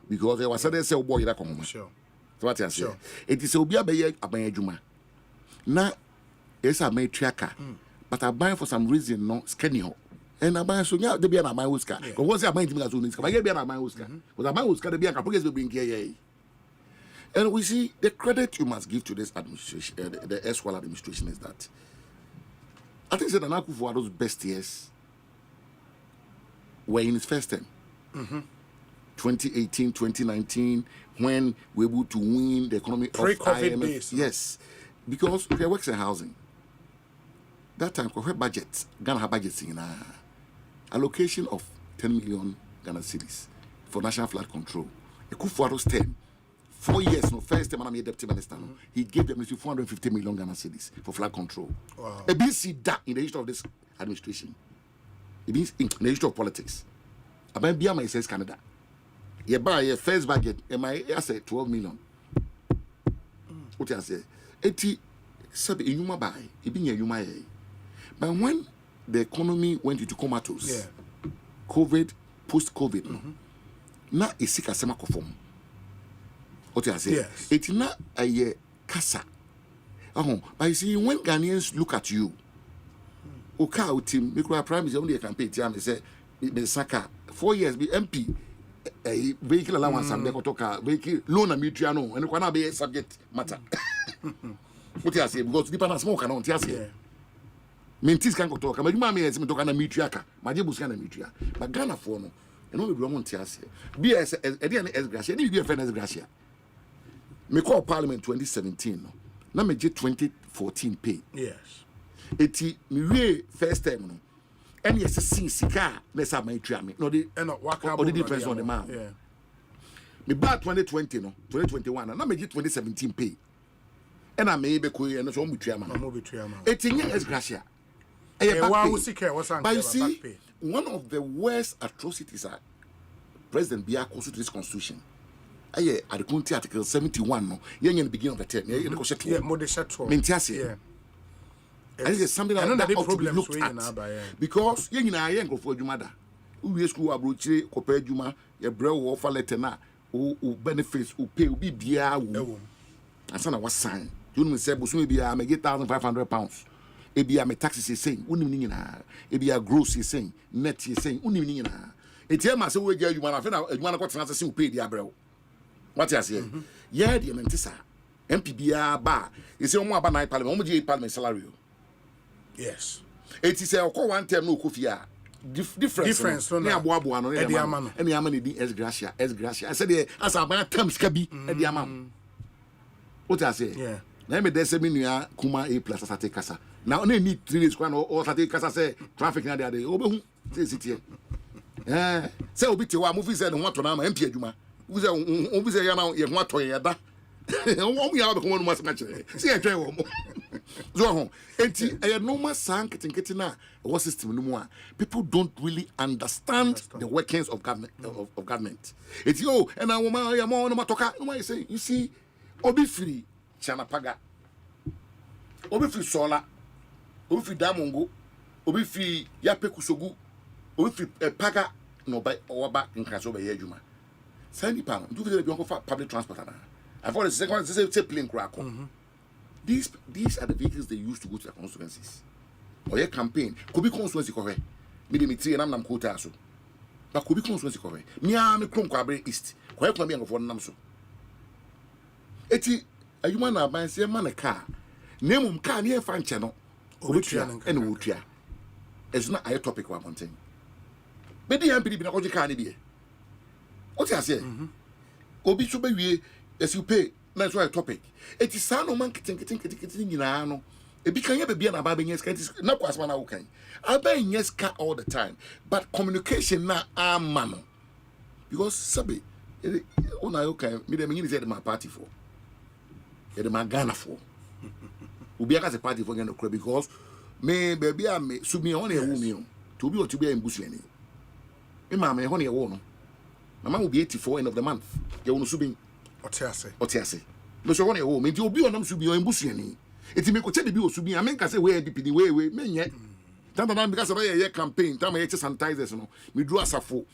because there was a say boy that come. Sure. What I say, it is Obia Bay Abayajuma. Now, yes, I made tracker, but I buy for some reason no scanning. And I buy so yeah, the Biana my Uska. But what's your mind? I get Biana my Uska. But I might Uska the Bianca because we bring here. And we see the credit you must give to this administration, the Eswell administration is that I think that Anaku for those best years were in his first term. 2018, 2019, when we were able to win the economy of IMF. Base, yes, because we works in housing. That time, we have budget, Ghana have budgets in allocation of 10 million Ghana cedis for national flood control. Ekufuado's term, 4 years, no first time, I'm a deputy minister. He gave them 450 million Ghana cedis for flood control. Wow. A BC that in the history of this administration. It means in the history of politics. About BMI says Canada. You buy your first budget, I say 12 million. What I say? 80 sub in Yuma buy, it being a Yuma. But when the economy went into comatose, COVID, post COVID, now it's sick as a form. What I say? Yes. It's not a casa. But you see, when Ghanaians look at you, Oka team, Mikro Prime is only a campaign. They say, the Saka 4 years be MP, a vehicle allowance, and they talk vehicle loan and mutual, and you cannot be a subject matter. What I say? Because the panel smoke and on Tiasia. Mentis can go talk, but you mammy has me talking a mutuaka, my jibus can a mutua. But Ghana for no, and only Roman Tiasia. Be as Gracia, need to be a friend as Gracia. Me call Parliament 2017, no. Now me get 2014 pay. Yes. Eti me first time no. And yes, sika let's have my try me. No the or the difference on the man. Yeah. Me back 2020 no, 2021 now me get 2017 pay. And I may be cool and so me try man. Eti nye as Gracia. But you see, one of the worst atrocities are President Biya to this constitution. At the country article 71 no, in the beginning of the term. Yeah, and it is something that ought to be looked at. Because you know, for Jumada, who is school abroad, compare Juma, your bro offer letter now, who benefits, who pay, will be beer. And son was signed. You know, say, but maybe I may get £1,500. It be a taxes is saying, Unimina. It be a gross is saying, net is saying, Unimina. It's a massive way you want to got to pay the abroad. What I say? Yeah, the Mentissa. MPBR bar. It's a more about my parliament, almost parliament salary. Yes. It is a one term no kufia. Difference. No, Abuano, any amani as Gracia, as Gracia. I said, as about terms cabi, and the amount. What I say? Yeah. Let me deseminia Kuma A plus Sate Casa. Now, only need 3 days or Sate Casa say traffic na day. Obehu, says it here. Say, Obiti, movies and what to Nama, MP Juma. Who's a Yana, you want to Yada. We are the one must match. See, I try one more. So, a normal sang getting what system no more. People don't really understand the workings of government. It's you and I woman, I am on Matoka. No, say, you see, Obi free, Chanapaga, Obi free Sola, Obi free Damongo, Obi free Yapekusogu, Obi free Paga, no by or back in Crasso by Yajuma. Sandy Pound, do the public transport. I thought the second one is a plane crack. These are the vehicles they use to go to the constituencies. Or your campaign could be constituency correct. Maybe and I'm quota so. But could be constituency correct. Me, I'm a Cronquabre East. Quite come of one namso. Eti, a human abans a man a car. Name car near fan channel. Obitria and Wutria. It's not a topic one thing. But the MP been a car be. What I say? Obi as you pay, that's why topic. It is no man getting in ano. It became a baby and a baby, yes, not was one okay. I buy yes car all the time, but communication now are man. Because Sabi, on I okay, me the meaning is my party for. It my Ghana for. We as a party for Ghana because me baby I me sub me only a woman to be or to be in Bushani. Me mamma honey a woman. My mom will be 84 end of the month. You want to sub in Otiase. No so one a home, and you'll be on them should be in Bushani. It may go tell you to be a man can say where the way, men yet. Time because of a campaign, time I sanitizers, no. We drew us a fool.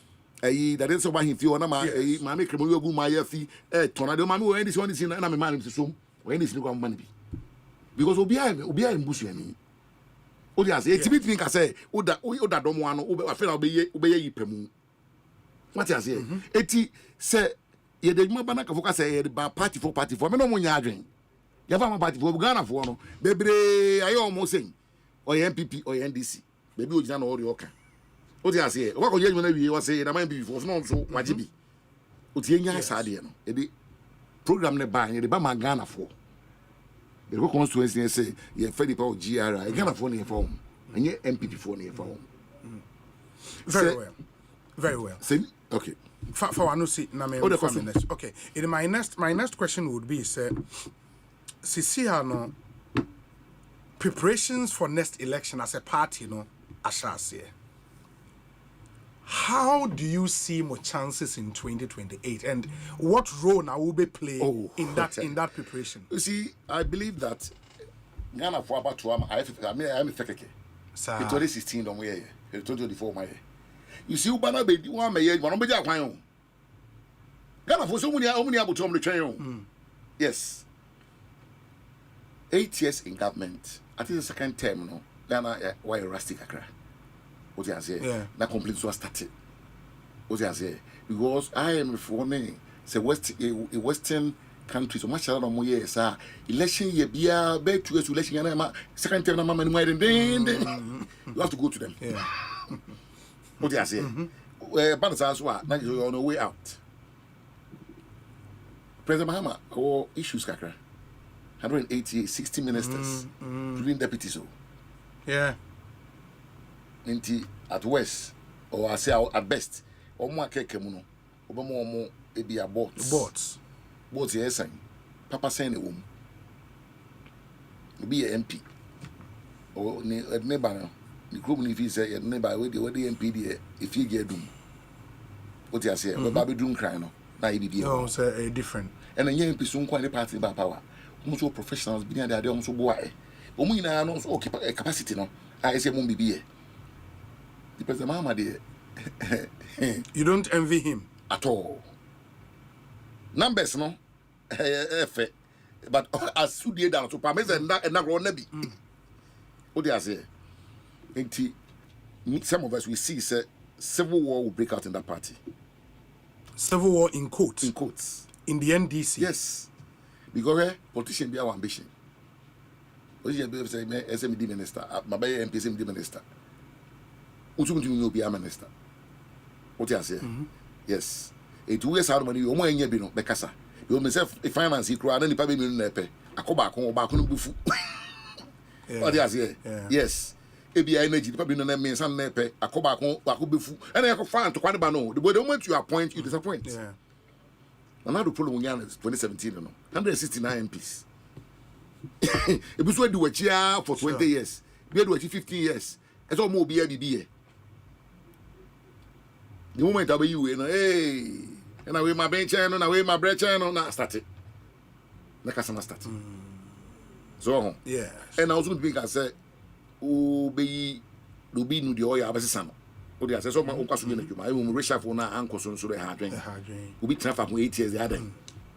That is why he feel on my mammy, my fee, tornado, mammy, or anything is in an amount to soon, or anything on money. Because we'll be in Bushani. Oh, yes, it's a bit think I say, oh, that don't want to feel obey Pemu. What I say? Eti say, ye the Mabana focus say the party for me no money adwin. You have a party for Ghana for no. Baby, I almost saying, or MPP or NDC. Baby, we just know all the okay. What I say? What you when we was say that might be for no so wajibi. Uti enya sade no. E be program ne ba, ye the ba Ghana for. The go constituency say ye fe the power GRI. Ghana for ne for. Enye MPP for ne for. Very well. Okay. For I know see na me next. Okay. My next question would be say no preparations for next election as a party no ashase. How do you see more chances in 2028 and what role now will be play in that preparation? You see, I believe that Ghana for about 2 I'm fekeke. In 2016 don't we 2024 my. You see, Ubana be one may one be Japan. Ghana for so many able to train. Yes. 8 years in government. I think the second term, no. Ghana why rustic akra. What you say? Yeah. That complete was started. What you say? Because I am for me. Say Western countries so much more years. Election year be 2 years election. Second term, mama then you have to go to them. Yeah. What do you say? But that's why now you're on the way out. President Mahama or issues kakra 180 60 ministers including deputies so yeah at west or I say at best or more keke mu no obomo e bia bots yes sign papa sign e wom be a MP or neighbor no the group ni fi say neighbor we the MP there if you get dum what you say we ba be dum cry no na e be no say different and then MP so nko any party ba power almost professionals be there they almost boy omu nyina no so capacity no I say mum be the president Mahama there you don't envy him at all numbers no but as soon as down to permit and na grow na bi what do you say some of us we see say civil war will break out in that party. Civil war in quotes. In quotes. In the NDC. Yes. Because politician be our ambition. Politician be say me SMD minister, my MP SMD minister. Utu be a minister. What you say? Yes. It always hard money. Omo enye bi no bekasa. You myself finance he crowd any pa be million na pe. Akoba ko ba ko no bufu. What you say? Yes. Ebi energy the people no mean some nepe akoba ko befu and you fan to kwane ba no the moment you appoint you disappoint. Yeah. And now the problem we 2017 no 169 MPs. Ebi so do wachia for 20 years. Be do wachi 15 years. It's all more be here. The moment I be you know hey and away my bench channel na we my bread channel na start it. Na kasa start. So yeah. And I was going to be say Obi no the oil abesisa no What they say so man okwaso be na dwuma. Emu racial for na anko so so ha dwen. Obi transfer from 8 years the other.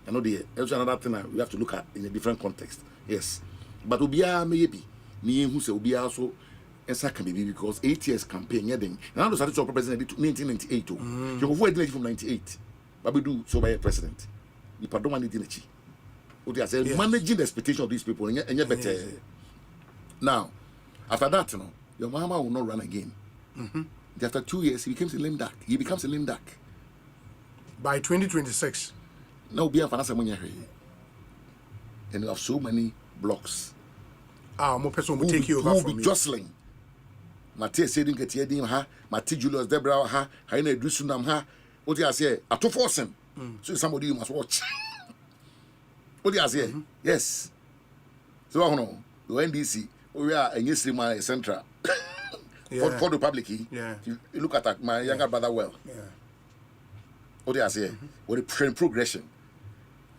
I know the also another thing that we have to look at in a different context. Yes. But Obia maybe me who say Obia also esa can be because 8 years campaign yeding. Now started to president 1998. You go for from 98. But we do so by a president. You don't want it. What they say managing the expectation of these people and you better. Now, after that, you know, your mama will not run again. After 2 years, he becomes a lame duck. He becomes a lame duck. By 2026. No, be a financial money. And you have so many blocks. More person will take you over from me. Jostling. Mate said, get here, ha, Mate Julius Debra, ha, Haina Drusunam, ha. What do you say? A to force him. So somebody you must watch. What do you say? Yes. So I know. The NDC, we are a yes, my central. For the public, you look at my younger brother well. What do you say? What a progression.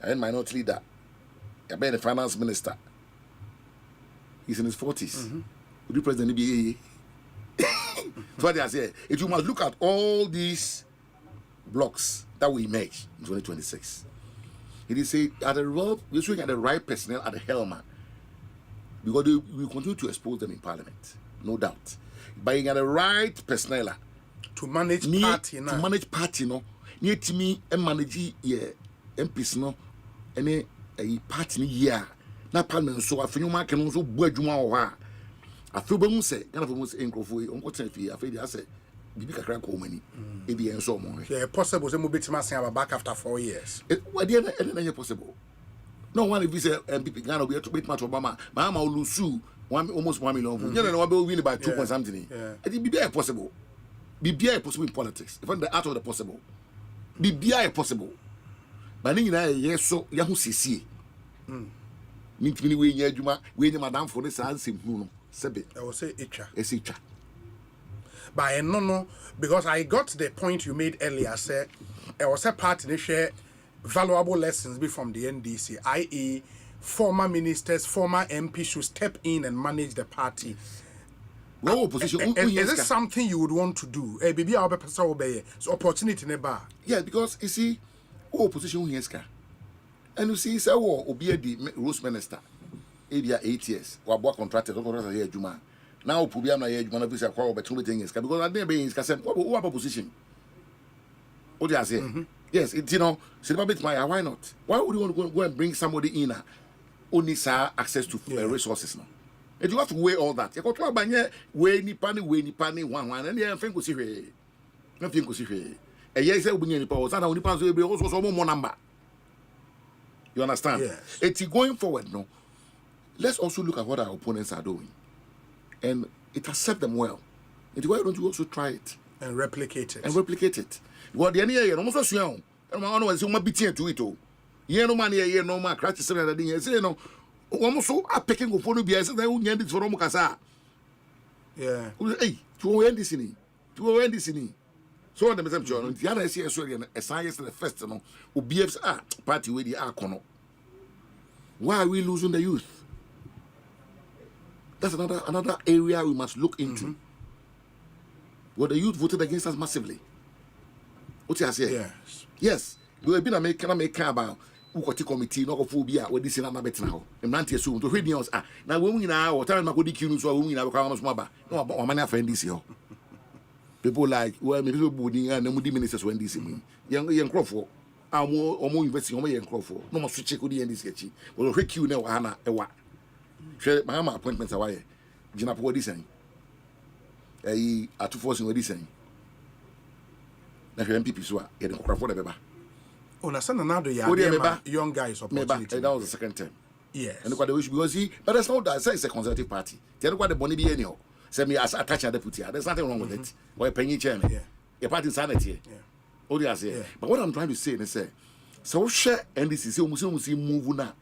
And minority leader. I've been a finance minister. He's in his 40s. Would you president be? So what do I say? If you must look at all these blocks that we emerge in 2026. It is say at the road, we're showing at the right personnel at the helm. Because we continue to expose them in parliament, no doubt. But at the right personnel to manage party now. To manage party, no. Near to me and manage MPs, no. Any a party year. Na parliament so I feel you can also board you more. I feel when say, kind of almost incredible. Uncle Tenfi, I feel I say, Bibi Kakra Komani, maybe and so more. Yeah, possible. Some bit must have back after 4 years. Why didn't it possible? No one if we say MPP Ghana will to beat much Obama. Mama will lose almost 1 million. You know, will win by 2 point something. It will be possible. Be possible in politics. Even the art of the possible. Be possible. But then yes, so Yahoo CC. Meet me way near Juma, way near Madame for this answer. Sebe. I will say Icha. It's Icha. But I no, because I got the point you made earlier, say, I was a part in share valuable lessons be from the NDC, i.e., former ministers, former MPs should step in and manage the party. No opposition. Is this something you would want to do? Baby, I'll be person obey. So opportunity never. Yeah, because you see, opposition here, and you see, so Obia the Rose Minister, 8 years, or work contracted, or here, Juma. Now, Pubiana, you want to be a call over 2 things because I never in Cassam. What opposition? What do I say? Yes, it's you know, why not? Why would you want to go and bring somebody in only access to resources now? And you have to weigh all that. You got to buy way ni pani, one, and then think was here. Nothing was here. A yes, I will be any powers, and only pounds will be also some more number. You understand? Yes. It's going forward, no. Let's also look at what our opponents are doing. And it has served them well. And why don't you also try it? And replicate it. Well, the idea almost as young. And I know as you might be to it. You know, money, you know, my crutches, and I say, no, almost so a picking of phone beers, and I won't end it for Romocasa. Yeah. Hey, to end this in it. So, the Messenger, and the other is a science and a festival who BFs are party with the Arcono. Why are we losing the youth? That's another area we must look into. Well, the youth voted against us massively. What you say? Yes. We have been a make about who got committee, no phobia, where this is not better now. And Mantia soon to read news. Now, when we now, or time I could kill so we now come on Maba. No, about my friend this year. People like, well, maybe Budding and the Moody ministers when this mean. Young Crawford. I'm more investing on my young Crawford. No more switch could end this sketchy. Well, Rick, you know, Hannah, a what? My appointments are why. Jinapo, what is saying? At 2 forcing what is saying. Now, MPP, so I don't cry for the baby. Oh, na sana now the young guys opportunity. That was the second term. Yes. And look what the wish because but that's not that. It's a conservative party. They look what the money be anyhow. Say me as attach a deputy. There's nothing wrong with it. Or a penny chairman. Yeah. Your party insanity. Yeah. All you say. But what I'm trying to say is say, so share NDC almost move now.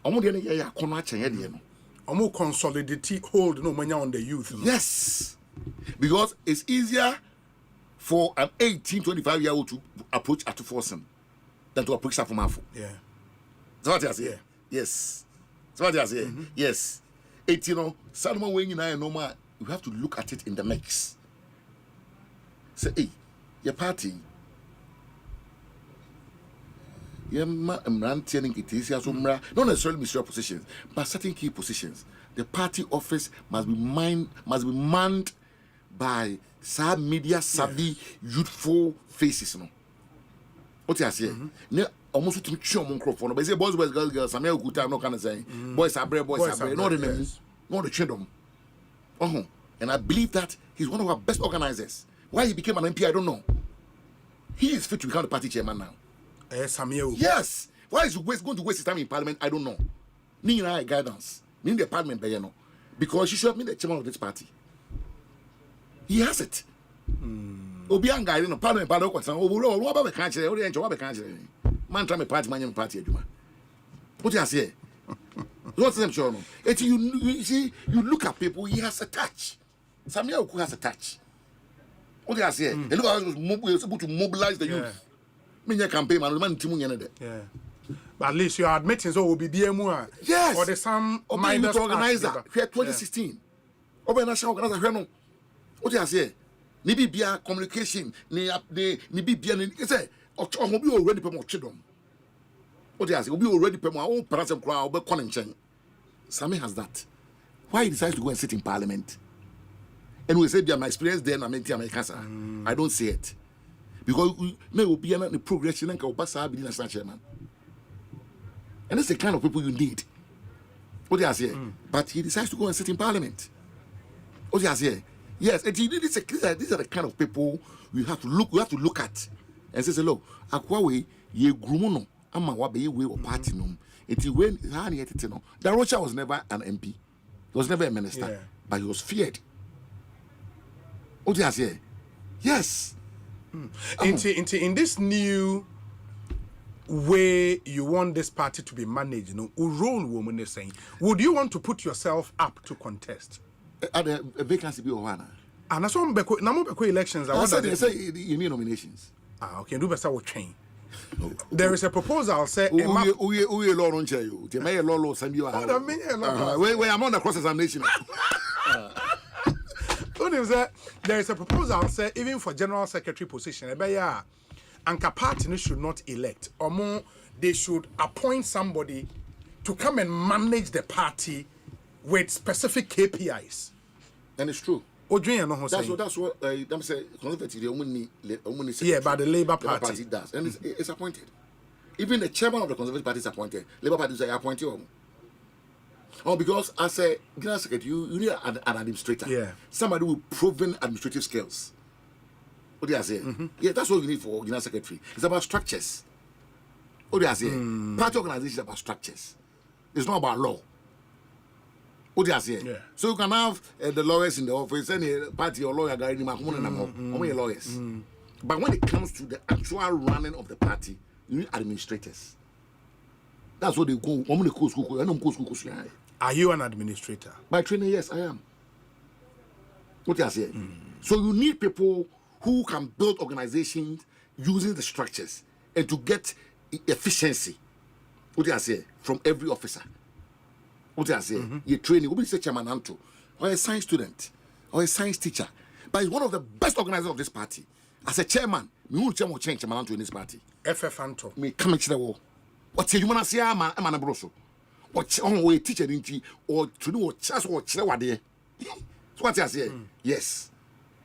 Omo de ne ya kono achen ye no. Omo consolidate hold no manya on the youth. Yes. Because it's easier for an 18-25-year-old to approach at forcing than to approach Safumafo. Yeah. So what I say? Yes. So what I say? Yes. 18, Salomon Wayne and I know you have to look at it in the mix. say, hey, your party. Not necessarily ministerial positions, but certain key positions. The party office must be manned by some media savvy, youthful faces. No, what I say? Almost to show microphone. But say boys, girls. I'm good time. No kind of saying boys are brave, boys are brave. Not the children. And I believe that he's one of our best organizers. Why he became an MP, I don't know. He is fit to become the party chairman now. Yes. Why is he going to waste his time in parliament? I don't know. Need guidance. Need the parliament, because he should have been the chairman of this party. He has it. Obianga, I don't know. Parliament, man, try my party, man, party. What you say? What's the name? You see, you look at people. He has a touch. Samuel has a touch. What do you say? And look how he was able to mobilize the youth. Yeah. Campaign, man, yeah. But at least you are admitting so will be BMU. Yes. Or the some minor organizer. Here 2016. Over national organizer. What do you say? Nibi bia communication. Nibi bia. Say, or be already promote children. What do you say? Will be already promote. Oh, perhaps I'm crowd. But connection. Sammy has that. Why he decides to go and sit in parliament? And we said, my experience there, I don't see it. Because we may be the progression and Kaubasa be national chairman. And that's the kind of people you need. What do you say? But he decides to go and sit in parliament. What do you say? Yes, and these are the kind of people we have to look at and say, look, Akwawe, ye grumono, ama wabe we or party no. It is when Darocha was never an MP. He was never a minister, but he was feared. What do you say? Yes. In this new way you want this party to be managed, role woman is saying, would you want to put yourself up to contest? At a vacancy be one. And that's one elections. I said say you mean nominations. Okay, do better with train. There is a proposal say I'm on the cross examination. There is a proposal say even for general secretary position, Anka party should not elect, or more, they should appoint somebody to come and manage the party with specific KPIs. And it's true. That's what I'm saying. Conservative, yeah, but the Labour Party does, and it's appointed. Even the chairman of the Conservative Party is appointed. Labour Party is appointed. Oh, because as a general secretary, you need an administrator. Yeah. Somebody with proven administrative skills. What do you say? Yeah, that's what you need for general secretary. It's about structures. What do you say? Party organization is about structures. It's not about law. What do you say? Yeah. So you can have the lawyers in the office, any party or lawyer guy, lawyers. But when it comes to the actual running of the party, you need administrators. That's what they go. Are you an administrator? By training, yes, I am. What do you say? So you need people who can build organizations using the structures and to get efficiency. What do you say? From every officer. What do you say? You're training. Who is a chairman Anto, or a science student, or a science teacher, but he's one of the best organizers of this party. As a chairman, me won't change chairman Anto in this party. FF Anto. Me come to the wall. What's your human say? I'm a broso. What's on way teacher or to do just what there. So what I say? Yes.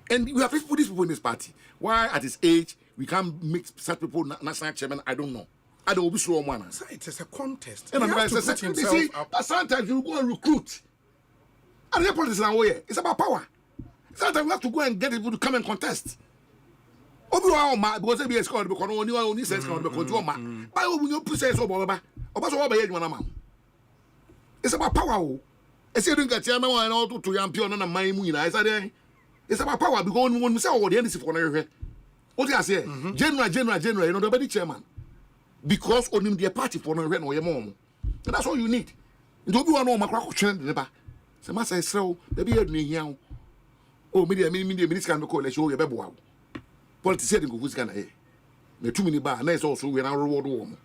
And we have to put these people in this party. Why at his age we can't make such people national chairman? I don't know. I don't be slow man. It is a contest. And sometimes you go and recruit. And the politics now way. It's about power. Sometimes we have to go and get people to come and contest. Because they be scored because only says because you man. But when you push it over, it's about power. It's a get chairman and all to champion on a mine. It's about power because when we say all the end is for everywhere. What do I say? General, you know, the body chairman. Because only the party for no rent or your mom. And that's all you need. Don't do no macro trend never. So master so the beard me here. Oh, media minutes can call let you your baby. Politician go who's gonna hear. The 2 minute bar, and that's also when our reward warm.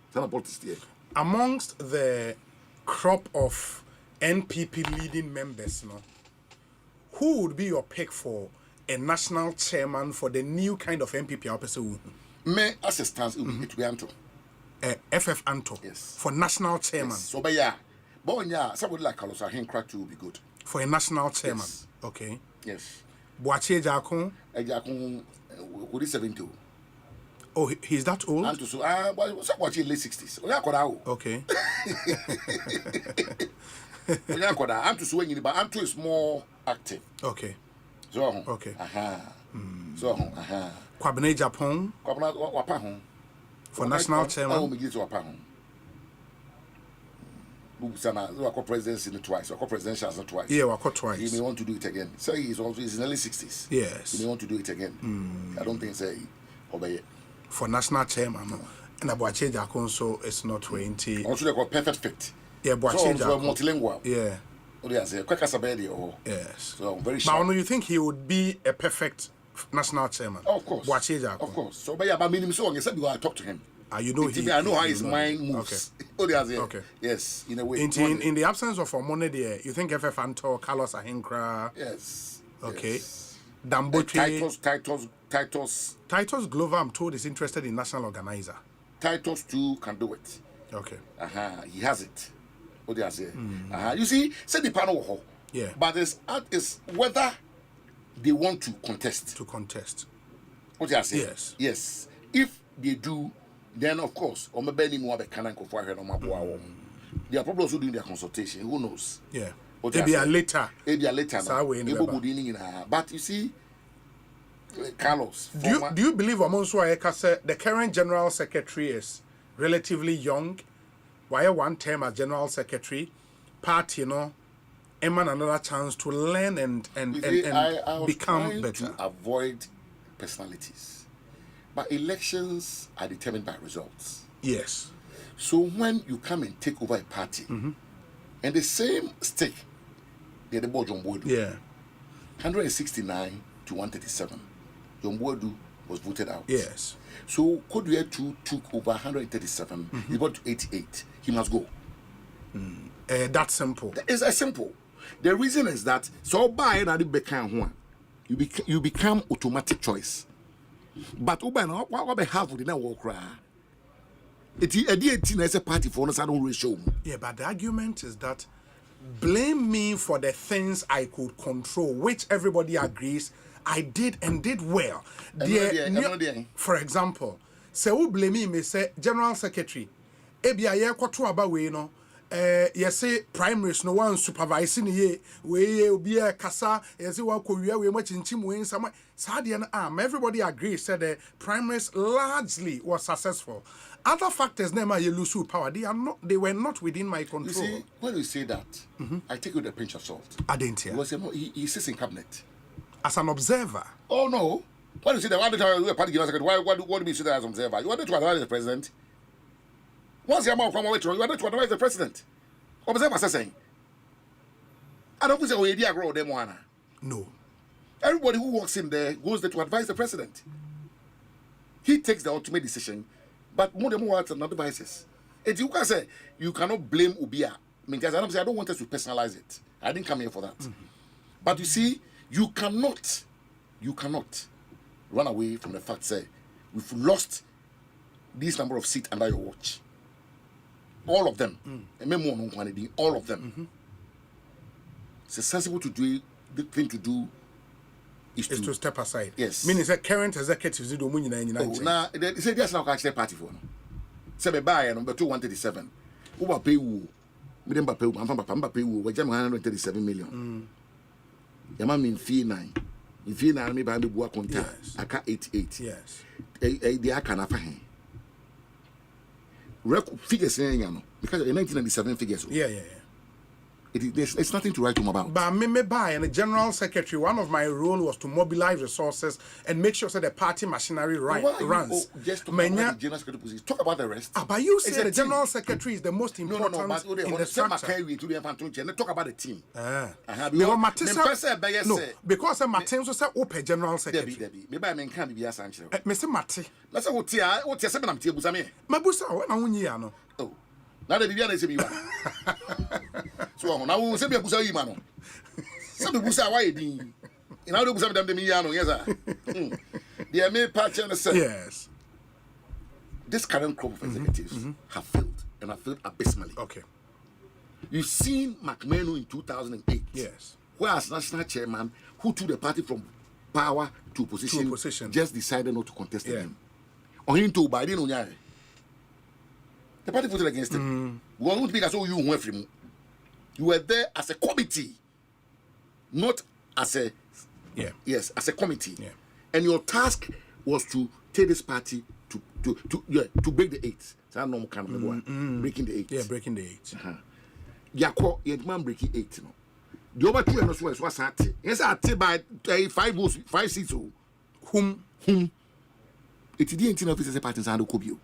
Amongst the crop of NPP leading members, who would be your pick for a national chairman for the new kind of MPP person? Me assistance it will be Anto. FF Anto. Yes. For national chairman. Yes. So, but yeah, somebody like Carlos Ahenkra too will be good. For a national chairman. Yes. Okay. Yes. Boache Jakon. Jakon, what is 70? Oh, he's that old? Anto, so what's watching late 60s? Okay. Anto, so when but Anto is more active. Okay. So, okay. So, Kwabene Japan. Kwabena Wapahon. For national chairman. Oh, me get to Wapahon. Wako presidency twice. Wako presidential twice. Yeah, wako twice. He may want to do it again. So he's in his early 60s. Yes. He may want to do it again. I don't think say obey it. For national chairman, no. And Boache Jakon, so it's not 20. Also, they got perfect fit. Yeah, Boache Jakon. Multilingual. Yeah. Yes. So I'm very sure. But you think he would be a perfect national chairman? Of course. Boache Jakon. Of course. So, but yeah, but meaning so, I said I talk to him. You know I know how his mind moves. Okay. Yes, in a way. In the absence of money there, you think FF Anto, Carlos Ahenkra? Yes. Okay. Yes. Damboche. Titus Glover, I'm told, is interested in national organizer. Titus too can do it. Okay. He has it. You see, say the panel. Yeah. But is whether they want to contest. What do you say? Yes. Yes. If they do, then of course, there are problems who doing their consultation. Who knows? Yeah. Maybe a later. But you see, Carlos. Do you believe the current general secretary is relatively young? Why one term as general secretary? Part, eman another chance to learn and become better. To avoid personalities. But elections are determined by results. Yes. So when you come and take over a party, and the same stake, they're the board John Boadu. Yeah. 169 to 137. John Boadu was voted out. Yes. So Kodwe took over 137. He got to 88. He must go. That's simple. It's as simple. The reason is that so by and you become automatic choice. But what behalf of the work? It's a party for us. I don't really show. Yeah, but the argument is that blame me for the things I could control, which everybody agrees I did and did well. For example, say who blame me say General Secretary. Ebia ye kwato aba we no. Yes, primaries no one supervising ye we be a kasa yes we akowia we machinchim we nsama sadia na everybody agrees said the primaries largely was successful. Other factors never you lose power, they were not within my control. You see, when you say that, I take it with a pinch of salt. I didn't hear. Because he sits in cabinet as an observer. Oh no. When you say that, why do you mean sit there as an observer? You wanted to advise the president. Once your mouth come away, you wanted to advise the president. Observer saying, I don't think so. No. Everybody who walks in there goes there to advise the president. He takes the ultimate decision, but more than more than advices. And you can say you cannot blame Ubia. I don't want us to personalize it. I didn't come here for that. But you see, you cannot run away from the fact that we've lost this number of seats under your watch. All of them. All of them. It's sensible to do. The thing to do is to step aside. Yes. Meaning that current executives do money now they say just now catch the party for. Say buy number 237. Who pay who? Me dem pay who? I'm pay who? We jam 137 million. Yama mean fee 9. In fee 9 me buy me bua konta. Aka 88. Yes. They aka na fa hen. Figures no because in 1997 figures. Yeah. It's nothing to write home about. But me buy and the general secretary, one of my role was to mobilize resources and make sure that the party machinery runs. Just talk about the general secretary position. Talk about the rest. But you say the general secretary is the most important in the structure. Talk about the team. Because Martin so say open general secretary. Maybe I can't be a Sanchez. Mr. Mati. That's what you're saying. I'm Tiabusame. Mabusa, when I won no. Oh. Now the Bibiana is a so now we will say Busa Imano. Some Busa, why did In how do some of them yes, sir. The main party and say yes. This current crop of executives have failed and have failed abysmally. Okay. You've seen McMahon in 2008. Yes. Where as national chairman who took the party from power to position, just decided not to contest him. On him to Biden on the party voted against him. We won't be as you went from. You were there as a committee, not as a as a committee. Yeah. And your task was to take this party to break the eight. That's normal kind of one. Breaking the eight. Yeah, breaking the eight. Yako, man breaking eight. No. The other two and was at it. Yes, I take by 5 seats. Whom it didn't know if it's a party and Kubio.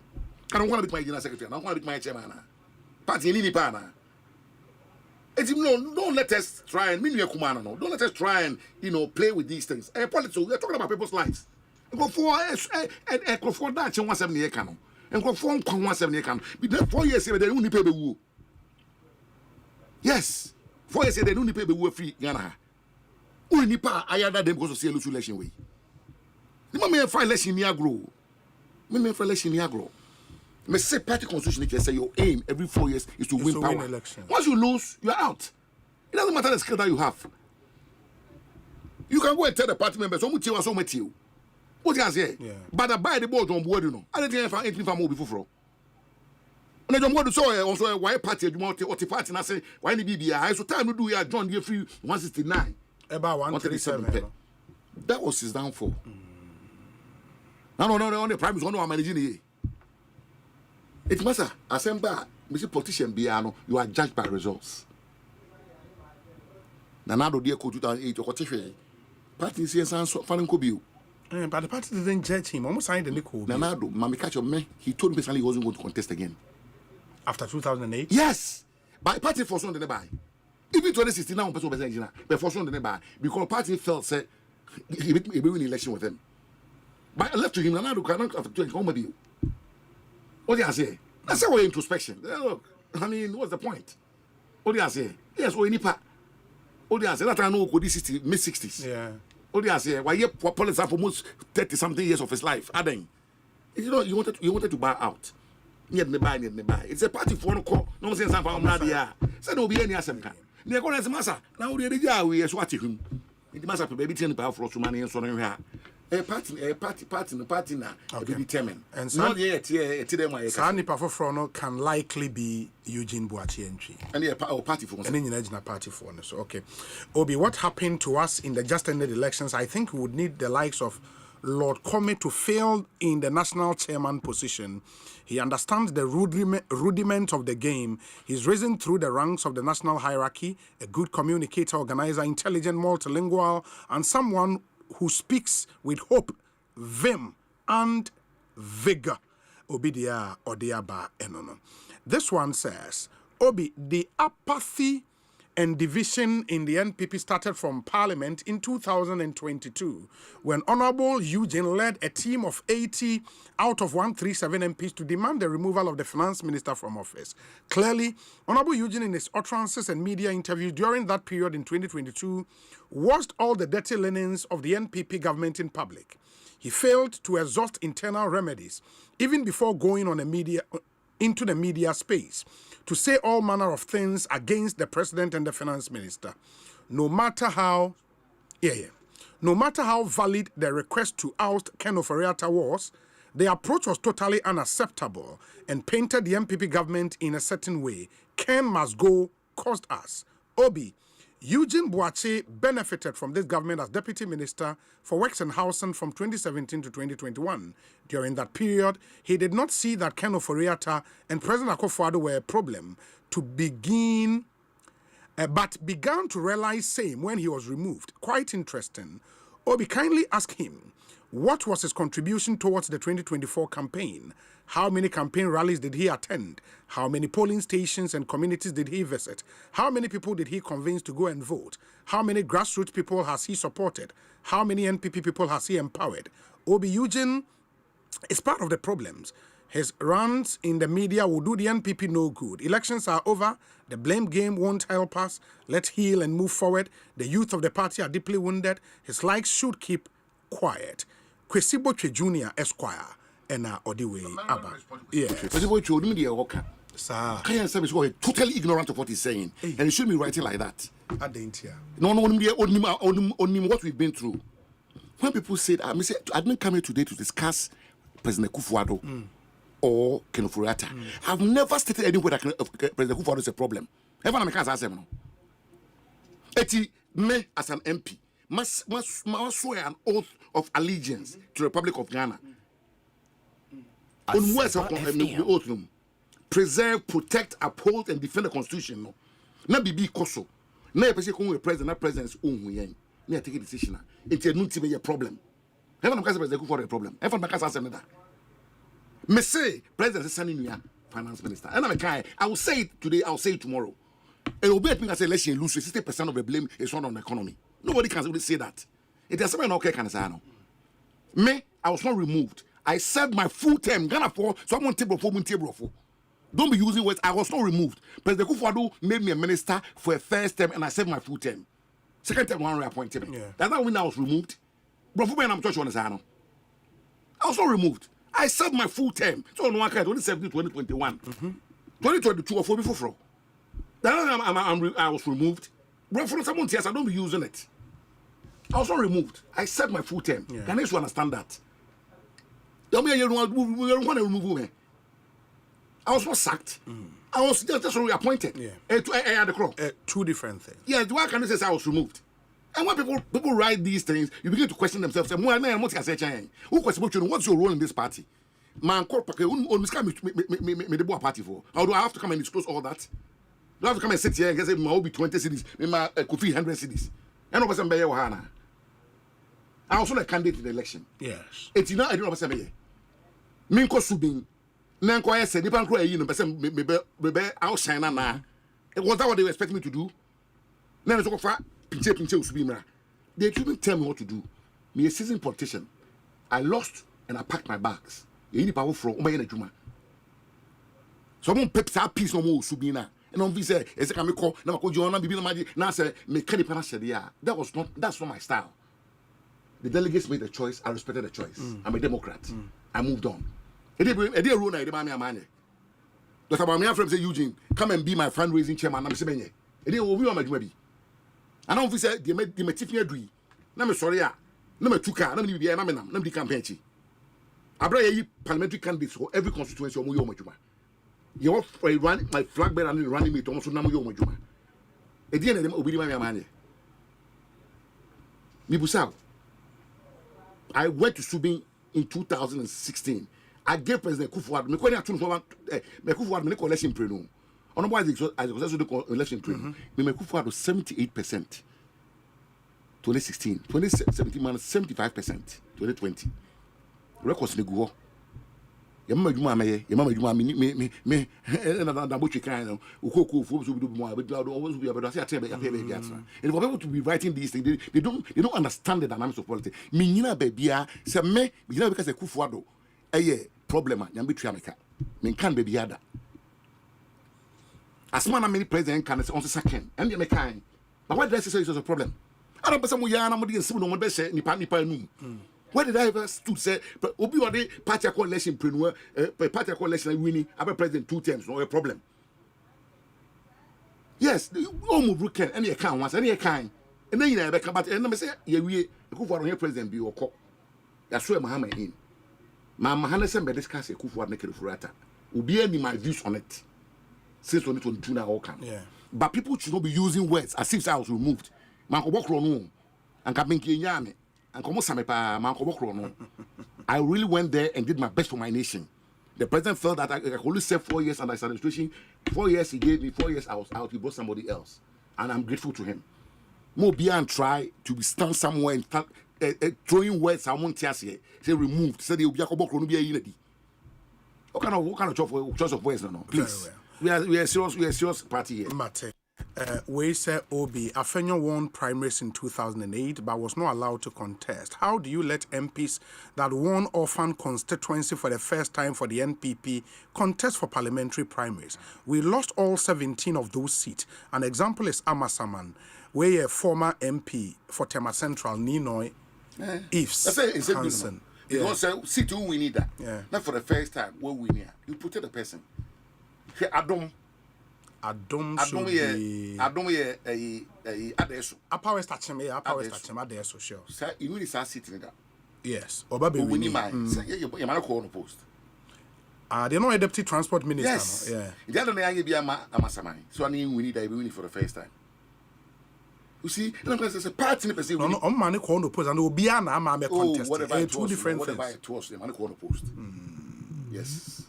I don't want to be my general secretary. I don't want to be my chairman. Party in Pana. It's no, don't let us try and mean Kumano. No, don't let us try and play with these things. Politics, we are talking about people's lives. Go for that 170 year canon. And go for 170 year canon. But 4 years they only pay the woo. Yes. 4 years they only pay the woo free Ghana. Only pa I had them because of see election way. The moment file election near grow. Me file election near grow. Me say party constitution can say your aim every 4 years is to win power. Once you lose, you are out. It doesn't matter the skill that you have. You can go and tell the party members, so much you. What you say? Yeah. But I buy the board on board, I don't think if I'm more before. And I don't so also why party you want to party and I say why the BBI so time to do ya John Deere free 169. About 137. That was his downfall. No, on the prime is one of managing. It matter. Asempa, Mr. Politician Biano, you are judged by results. Nanado dear code 2008 or whatever. Party says Fanning Kobu. But the party didn't judge him. Almost signed the Nico. Nanado, Mammy catch me. He told me personally he wasn't going to contest again. After 2008? Yes. By party for son the buy. Even 2016 now, person but for son the buy. Because party felt said he win election with him. But I left to him, Nanado cannot after 20 come with you. What do you say? That's our introspection. Look, I mean, what's the point? What do you say? Yes, or any part. What do you say? That I know could this mid 60s. Yeah. What do you say? Why you policy for most 30 something years of his life? Adding. You wanted to buy out. Need the buy. It's a party for no call. No sense of Nadia. Said no be any Asempa. They're going to massa. Now we are swatting him. It must have baby 10 power for money and so on. A party now to be determined. And not yet, Sani Pafofrono can likely be Eugene Boachi entry. And yeah, party for and then party for so okay. Obi, what happened to us in the just ended elections? I think we would need the likes of Lord Comey to fail in the national chairman position. He understands the rudiment of the game. He's risen through the ranks of the national hierarchy, a good communicator, organizer, intelligent, multilingual, and someone who speaks with hope, vim, and vigor. Obi dia odiaba enono. This one says, Obi, the apathy and division in the NPP started from Parliament in 2022 when Honorable Eugene led a team of 80 out of 137 MPs to demand the removal of the finance minister from office. Clearly, Honorable Eugene in his utterances and media interviews during that period in 2022 washed all the dirty linens of the NPP government in public. He failed to exhaust internal remedies even before going on into the media space to say all manner of things against the president and the finance minister. No matter how valid the request to oust Ken Ofori-Atta was, the approach was totally unacceptable and painted the MPP government in a certain way. Ken must go cost us. Obi, Eugene Boachi benefited from this government as Deputy Minister for Works and Housing from 2017 to 2021. During that period, he did not see that Ken Ofori-Atta and President Akufo-Addo were a problem but began to realize same when he was removed. Quite interesting. Obi, kindly ask him, what was his contribution towards the 2024 campaign? How many campaign rallies did he attend? How many polling stations and communities did he visit? How many people did he convince to go and vote? How many grassroots people has he supported? How many NPP people has he empowered? Obi Eugene It's part of the problems. His runs in the media will do the NPP no good. Elections are over. The blame game won't help us. Let's heal and move forward. The youth of the party are deeply wounded. His likes should keep quiet. Kwesi Botwe Jr. Esquire. And Odiwe Abba. Yes. Kwesi Botwe media worker. Sir. Kayan Service was totally ignorant of what he's saying. Hey. And he shouldn't be writing like that. I didn't hear. No, what we've been through. When people said, I didn't come here today to discuss President Kufuor or Kenofurata. I've never stated anywhere that President Kufuor is a problem. Everyone can ask him. Me as an MP must swear an oath of allegiance to the Republic of Ghana. On words of oath, preserve, protect, uphold, and defend the Constitution. No, not be koso. Na person come with president, not president's own way. Me take a decision. It's a not be a problem. Everyone can say President Kufuor a problem. Everyone can say that. Me say President is sending you finance minister. And I will say it today. I will say it tomorrow. And will be at me as election lose 60% of the blame is on the economy. Nobody can really say that. It is something okay can say no. Me, I was not removed. I served my full term. Ghana for someone table for. Don't be using words. I was not removed. President Kufuor made me a minister for a first term, and I served my full term. Second term, one reappointed me. That's not when I was removed. Bro, for when I'm touching on I was not removed. I served my full term. So no one can only serve 2021. 2022 or 4 before. I was removed. Bro, for someone else, I don't be using it. I was not removed. I served my full term. Can you understand that? You want to remove me? I was not sacked. I was just reappointed. Two different things. Yeah, why can you say I was removed? And when people write these things, you begin to question themselves. What's your role in this party? Man, party for? How do I have to come and disclose all that? Do I have to come and sit here and say my will be 20 cities, my could be 100 cities? And over some Hana. I also a candidate in the election. Yes. It's not I don't know what I'm Minko Subin. Nanko I said, Nipan Croy, you know, maybe outshine na. Was that what they were expecting me to do? Then it's over. They couldn't tell me what to do. Me a seasoned politician. I lost and I packed my bags. You need power from Juma. Someone peps our piece no more Subina. And on visa, as a chemical, now call you on Bibi Magic, now say, Mechanical Shadia. That's not my style. The delegates made the choice. I respected the choice. I'm a Democrat. I moved on. A dear rule, I demand my money. Dr. Bamia from say Eugene, come and be my fundraising chairman. I'm saying, a dear will be on my maybe. I don't say they made Tiffany agree. I'm sorry, number 2 car, number be number campaign. I bring parliamentary candidates for every constituency of Muyoma. You want run my flag bearer and running me to almost Namu Juma. A dear name will be my money. Mibusau. I went to Subin in 2016. I gave President Kufuor election pre-no. On why I was also election pre-no. Kufuor was 78%. 2016, 2017 minus 75%. 2020. Records ne go. Yamma Juma me and that which kind of Ukoko folks will do more, but always be able to say and for people to be writing these things, they don't understand the dynamics of politics. Minina babia say me because a Kufuor problem yambi triameka. Min can baby ada. As man many president can say on second and you kind. But what does say is a problem? I don't person ya na mo dey sim no mo be say nipa nu. Where did I ever stood say obi or the party coalition preneur party coalition winning about president 2 terms no a problem. Yes, all move weekend any account once any kind. And then you never come back and me say we Kufuor here president be okọ. Ya so Muhammad in. Ma Muhammad say be discuss Kufuor na Kenofurata. Obi any my views on it. Since 2022 now all come. Yeah. But people should not be using words as if I was removed. Man ko bokro no. Anka benki nyame. I really went there and did my best for my nation. The president felt that I could only serve 4 years under his administration. 4 years he gave me, 4 years I was out, he brought somebody else. And I'm grateful to him. More beyond try to stand somewhere and start throwing words I won't tell you. Say removed. Say the What kind of choice of words no? Please. We are serious party here. We say Obi Afenyo won primaries in 2008 but was not allowed to contest. How do you let MPs that won orphan constituency for the first time for the NPP contest for parliamentary primaries? We lost all 17 of those seats. An example is Amasaman, where a former MP for Tema Central, Ninoy, Ifs Hansen. Because sit who we need that. Yeah. Not for the first time, what we need. You put the person. Adom should be adesso. Upper West Acheme, Upper West Acheme, adesso, sure. Sir, you really start sitting there. Yes. Obabe we need mine. You're not on the post. They're not a deputy transport minister. Yes. No? Yeah. The other day I be a mastermind. So I mean we need that we for the first time. You see, there's a party person. No, I'm man call no post and will be an contest. Two different things. Whatever it was, the man call no post. Yes.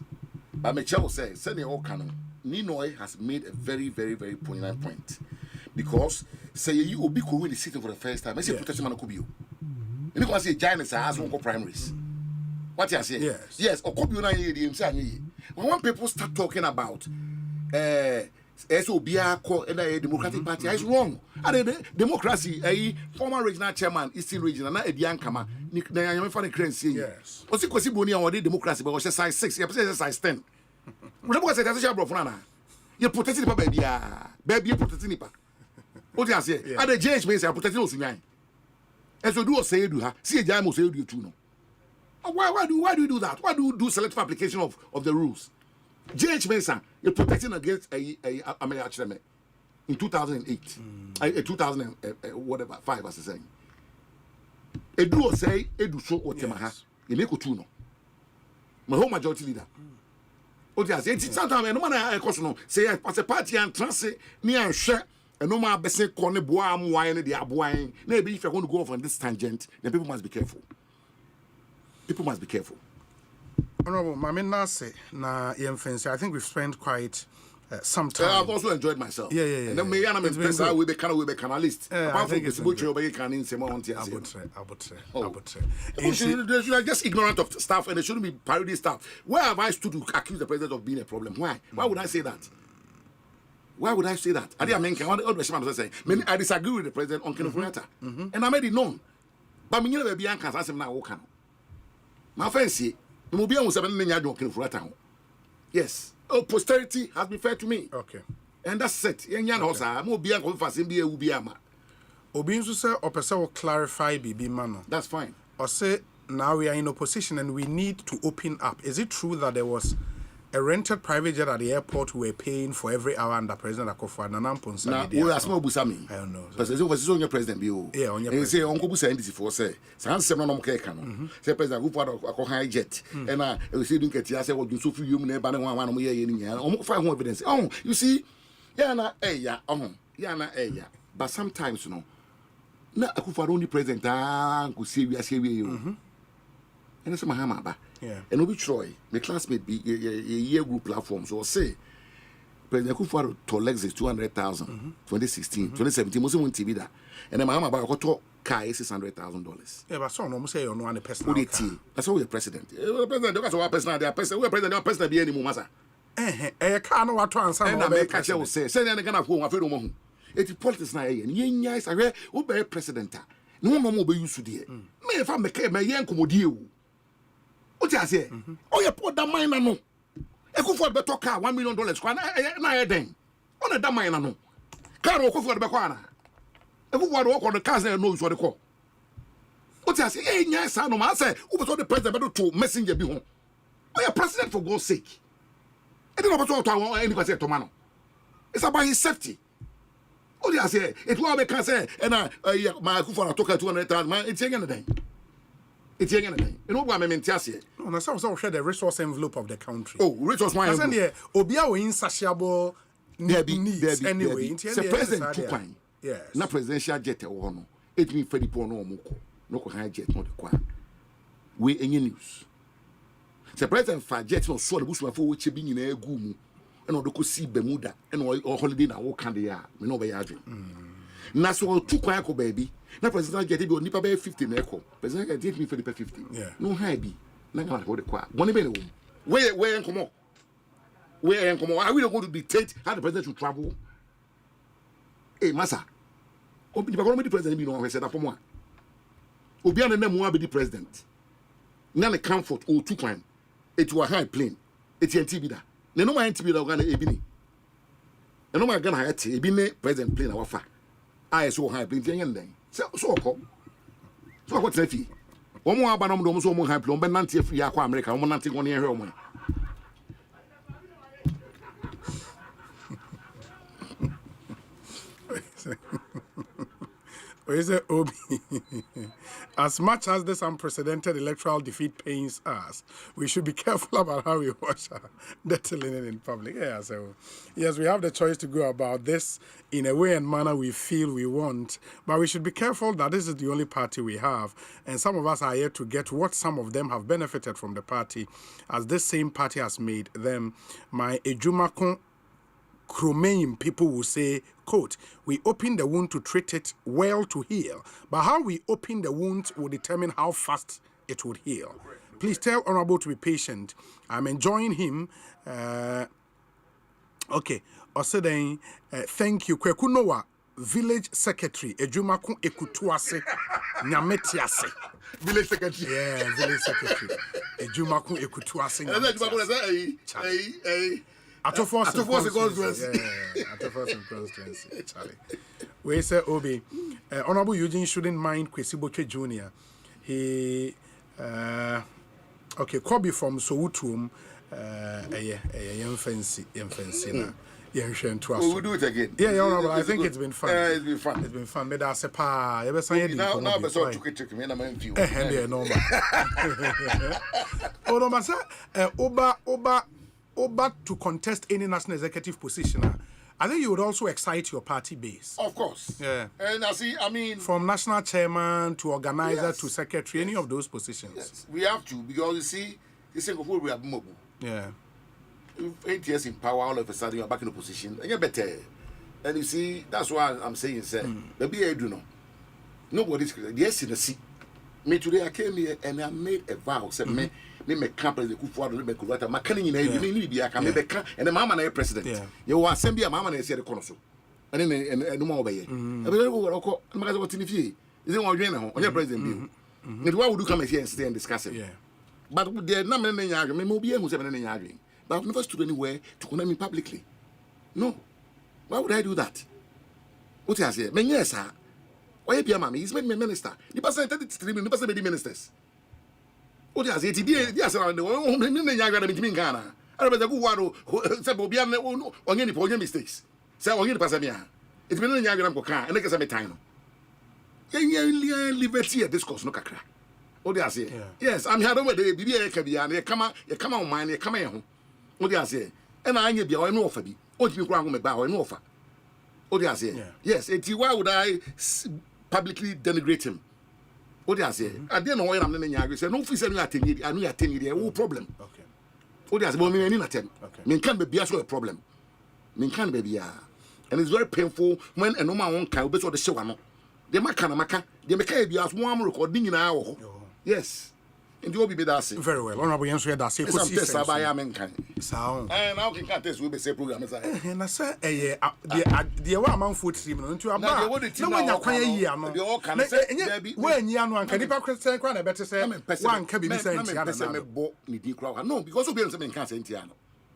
But Michelle says, send all canon. Ninoy has made a very, very, very poignant point. Because say you will be cool when sitting for the first time. I say protection man could be you. You know, I say giants has one primaries. What you say? Yes. Yes, or could be na when people start talking about SOBIA and the Democratic Party is wrong. And the democracy, a former regional chairman, Eastern Region, and a young kama, I'm funny crazy. Yes. What's it possible or the democracy, but was size 6, you're size 10. What was it as a job of Nana? You're protecting the baby, baby, protecting it. What do you say? At the judge means I'm protecting us. And so do say do her. See a jam will say you too. No. Why do you do that? Why do you do selective application of the rules? J.H. Mensah, you're protecting against a in 2008, 2000 whatever 5 as I saying. Edu say edu so otemaha. You make utuno. My home majority leader. Odia say it's sometimes no man I question say as a party and trans me and share and no man be say corner boa am wine the aboan. Maybe if you're going to go off on this tangent, then people must be careful. People must be careful. Honorable Mami Nase na Yemfense, I think we've spent quite some time. I've also enjoyed myself. Yeah. And then me and I'm impressed how we be canalist. Apart from this book, you can in some on They should just ignorant of stuff and they shouldn't be parody stuff. Where have I stood to accuse the president of being a problem? Why? Why would I say that? Why would I say that? I disagree with the president on Kenofurata. And I made it known. But me never be anchors as him now. My fancy. Yes. Oh, posterity has been fair to me. Okay. And that's it. Obinsu say opesa will clarify Bibi Mano. That's fine. Or say now we are in opposition and we need to open up. Is it true that there was a rented private jet at the airport we were paying for every hour under President Akufo-Addo? Now, ask me Busami. I don't know. Because it was on your president. Yeah, on your president. Say Uncle Busa NDC4 say, San no Kekano. Say President Akufo-Addo high jet. And I was saying that I said, what you so few you never one year in here. Almost 5 evidence. Oh, you see, Yana Eya, Yana Eya. But sometimes, you know, na Akufo-Addo only president, could see we are saying, and it's Mahama. Yeah. And Obi Troy, my classmate, be a year group platform. So say, President Akufo-Addo to Lexus 200,000, 2016, 2017, most on TV that. And then my mama bought a car $600,000. Yeah, but some almost say you're not a personal. That's all we're president. We're president. That's our personal. We're president. We're president. Be any more, massa. Can't know what to answer. And I make a say, send any kind of home. I feel no more. It's politics now. And yes, I read who be president. No more be used to dear. Me if I make my young commodity. What you say? Oh, you put that mine no. Akufo-Addo better car $1 million. Na then. On that mine no. Car Akufo-Addo be kwana. Akufo-Addo work on the cars and knows what they call. What you say? Eh, yes, no man say. Who was the president better to messenger be home? Oh, you president for God's sake. I don't know what to anybody say to man. It's about his safety. What you say? It will be can say and my Akufo-Addo took 200,000 man. It's anything. It's anything. You know what I mean? No, that's also share the resource envelope of the country. Oh, resource my envelope. That's Obia we insatiable needs anyway. The president took time. Yes. Na presidential jet or no. It mean Fedi Pono Moko. No high jet not the qua. We any news. The president for jet no so the bush for which being in a gumu. And all the could see Bermuda and all holiday now walk on the yard. We know by yarding. Na so two quiet baby. Na president get it nipa be 50 na ekọ. President get me for the 50. Yeah. No high be. Na ga hold the kwa. Money be no. Where enkomo. Are we not going to dictate how the president should travel? Hey, massa. Obi the president be no said for more. Obi an na mu be the president. Na the comfort o 2 kwan. It was high plane. It TNT be da. Na no man TNT be da Ghana ebini. Na no man Ghana ha te ebini president plane awafa. I so high plane yen den. So ko. So ko trefi. Omo aba no mo so mo high plane. Omo nante afiri akwa America. Omo nante won yen hwe omo. Is it Obi? As much as this unprecedented electoral defeat pains us, we should be careful about how we wash our dirty linen in public. Yeah, so yes, we have the choice to go about this in a way and manner we feel we want, but we should be careful that this is the only party we have, and some of us are yet to get what some of them have benefited from the party, as this same party has made them. My Ejumakon Kromein people will say, quote, we open the wound to treat it well to heal, but how we open the wound will determine how fast it would heal. Please tell Honorable to be patient. I'm enjoying him. Okay. Osei, thank you. Kwekunowa, village secretary, Ejumakun Ekutuase, Nyametiase. Village secretary. Yeah, village secretary. Ejumakun Ekutuase. Atofos constituency. Charlie. We say Obi. Honorable Eugene shouldn't mind Kwesi Botwe Jr. He okay, Kobe from Sowutum fancy na. We'll do it again. Yeah, Honorable, I think it's been fun. It's been fun. It's been fun. Meda sepa. You be saying now be so tricky me na man view. Normal. Honorable sir, Oba to contest any national executive position, I think you would also excite your party base. Of course. Yeah. And I mean... From national chairman to organizer to secretary, any of those positions. Yes, we have to, because you see, this Singapore we have mobile. Yeah. 8 years in power, all of a sudden you're back in opposition, and you're better. And you see, that's why I'm saying, sir, the BA do know. Nobody's... Yes, in the sea. Me today, I came here and I made a vow, said, me camp as the Kufuado, me Kurata, Makani, you need be a can and the Mama and president. You are sending a Mama and say the Conoso. And then no more obey. I will go to the is it one on your president? Why would you come here and stay and discuss it? But there are not many arguments, maybe who's having any arguing. But I've never stood anywhere to condemn me publicly. No. Why would I do that? What I say? Men, yes, sir. Why be a mammy? He's made me minister. The person 33 million, the person made ministers. What I say? Yes, around the world, Ghana. I remember the good one said, Bobian, on any mistakes. Say, on any Passamia. It's been a Yagram Coca, and like a time. Liberty at this course, no crack. What do I say? Yes, I'm here over the BBA Cabian, you come on, mine, you come home. What do I say? And I ain't be or no for me. What you ground me bow and offer. What do I say? Yes, why would I publicly denigrate him? What do I say? I didn't know why I'm in the say, no, if I think I knew I think it no problem. Okay. What do I say? Well, me any attempt. Okay. Me can't be a problem. Me can't be a. And it's very painful when a normal one can be the show. They make they make a one recording in an hour. Yes. And you will be that. Very well. Honorable answer that. Say, sound. And now can test will be say program. And I say, the amount food stream into a bar. No one you quite a year. When you are can you better say, one can be saying, no, because of being something can't say,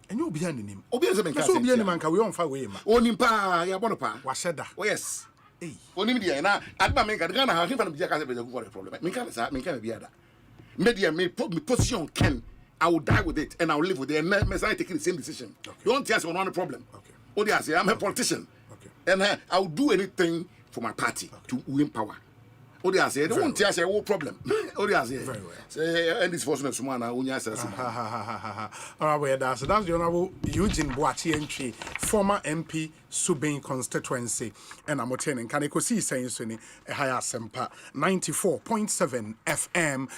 and you'll be handing him. Obviously, man can we on fire way. Only pa, ya bonapa. Was said that. Yes. Only me, and I make a gun. I can't be a problem. Me can't be other. Media may put me position can I will die with it and I will live with it and I taking the same decision. Okay. Don't tell us one problem. Okay. What do I say? I'm a politician. Okay. And I will do anything for my party to win power. What do I say? They won't tell us a problem. What do I say? Very well. Say and this was not someone I says. All right, that's the Honorable Eugene Boachi entry, former MP Subin constituency, and I'm attending Ekosiisen On Asempa 94.7 FM.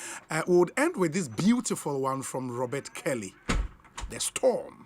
Would end with this beautiful one from Robert Kelly, The Storm.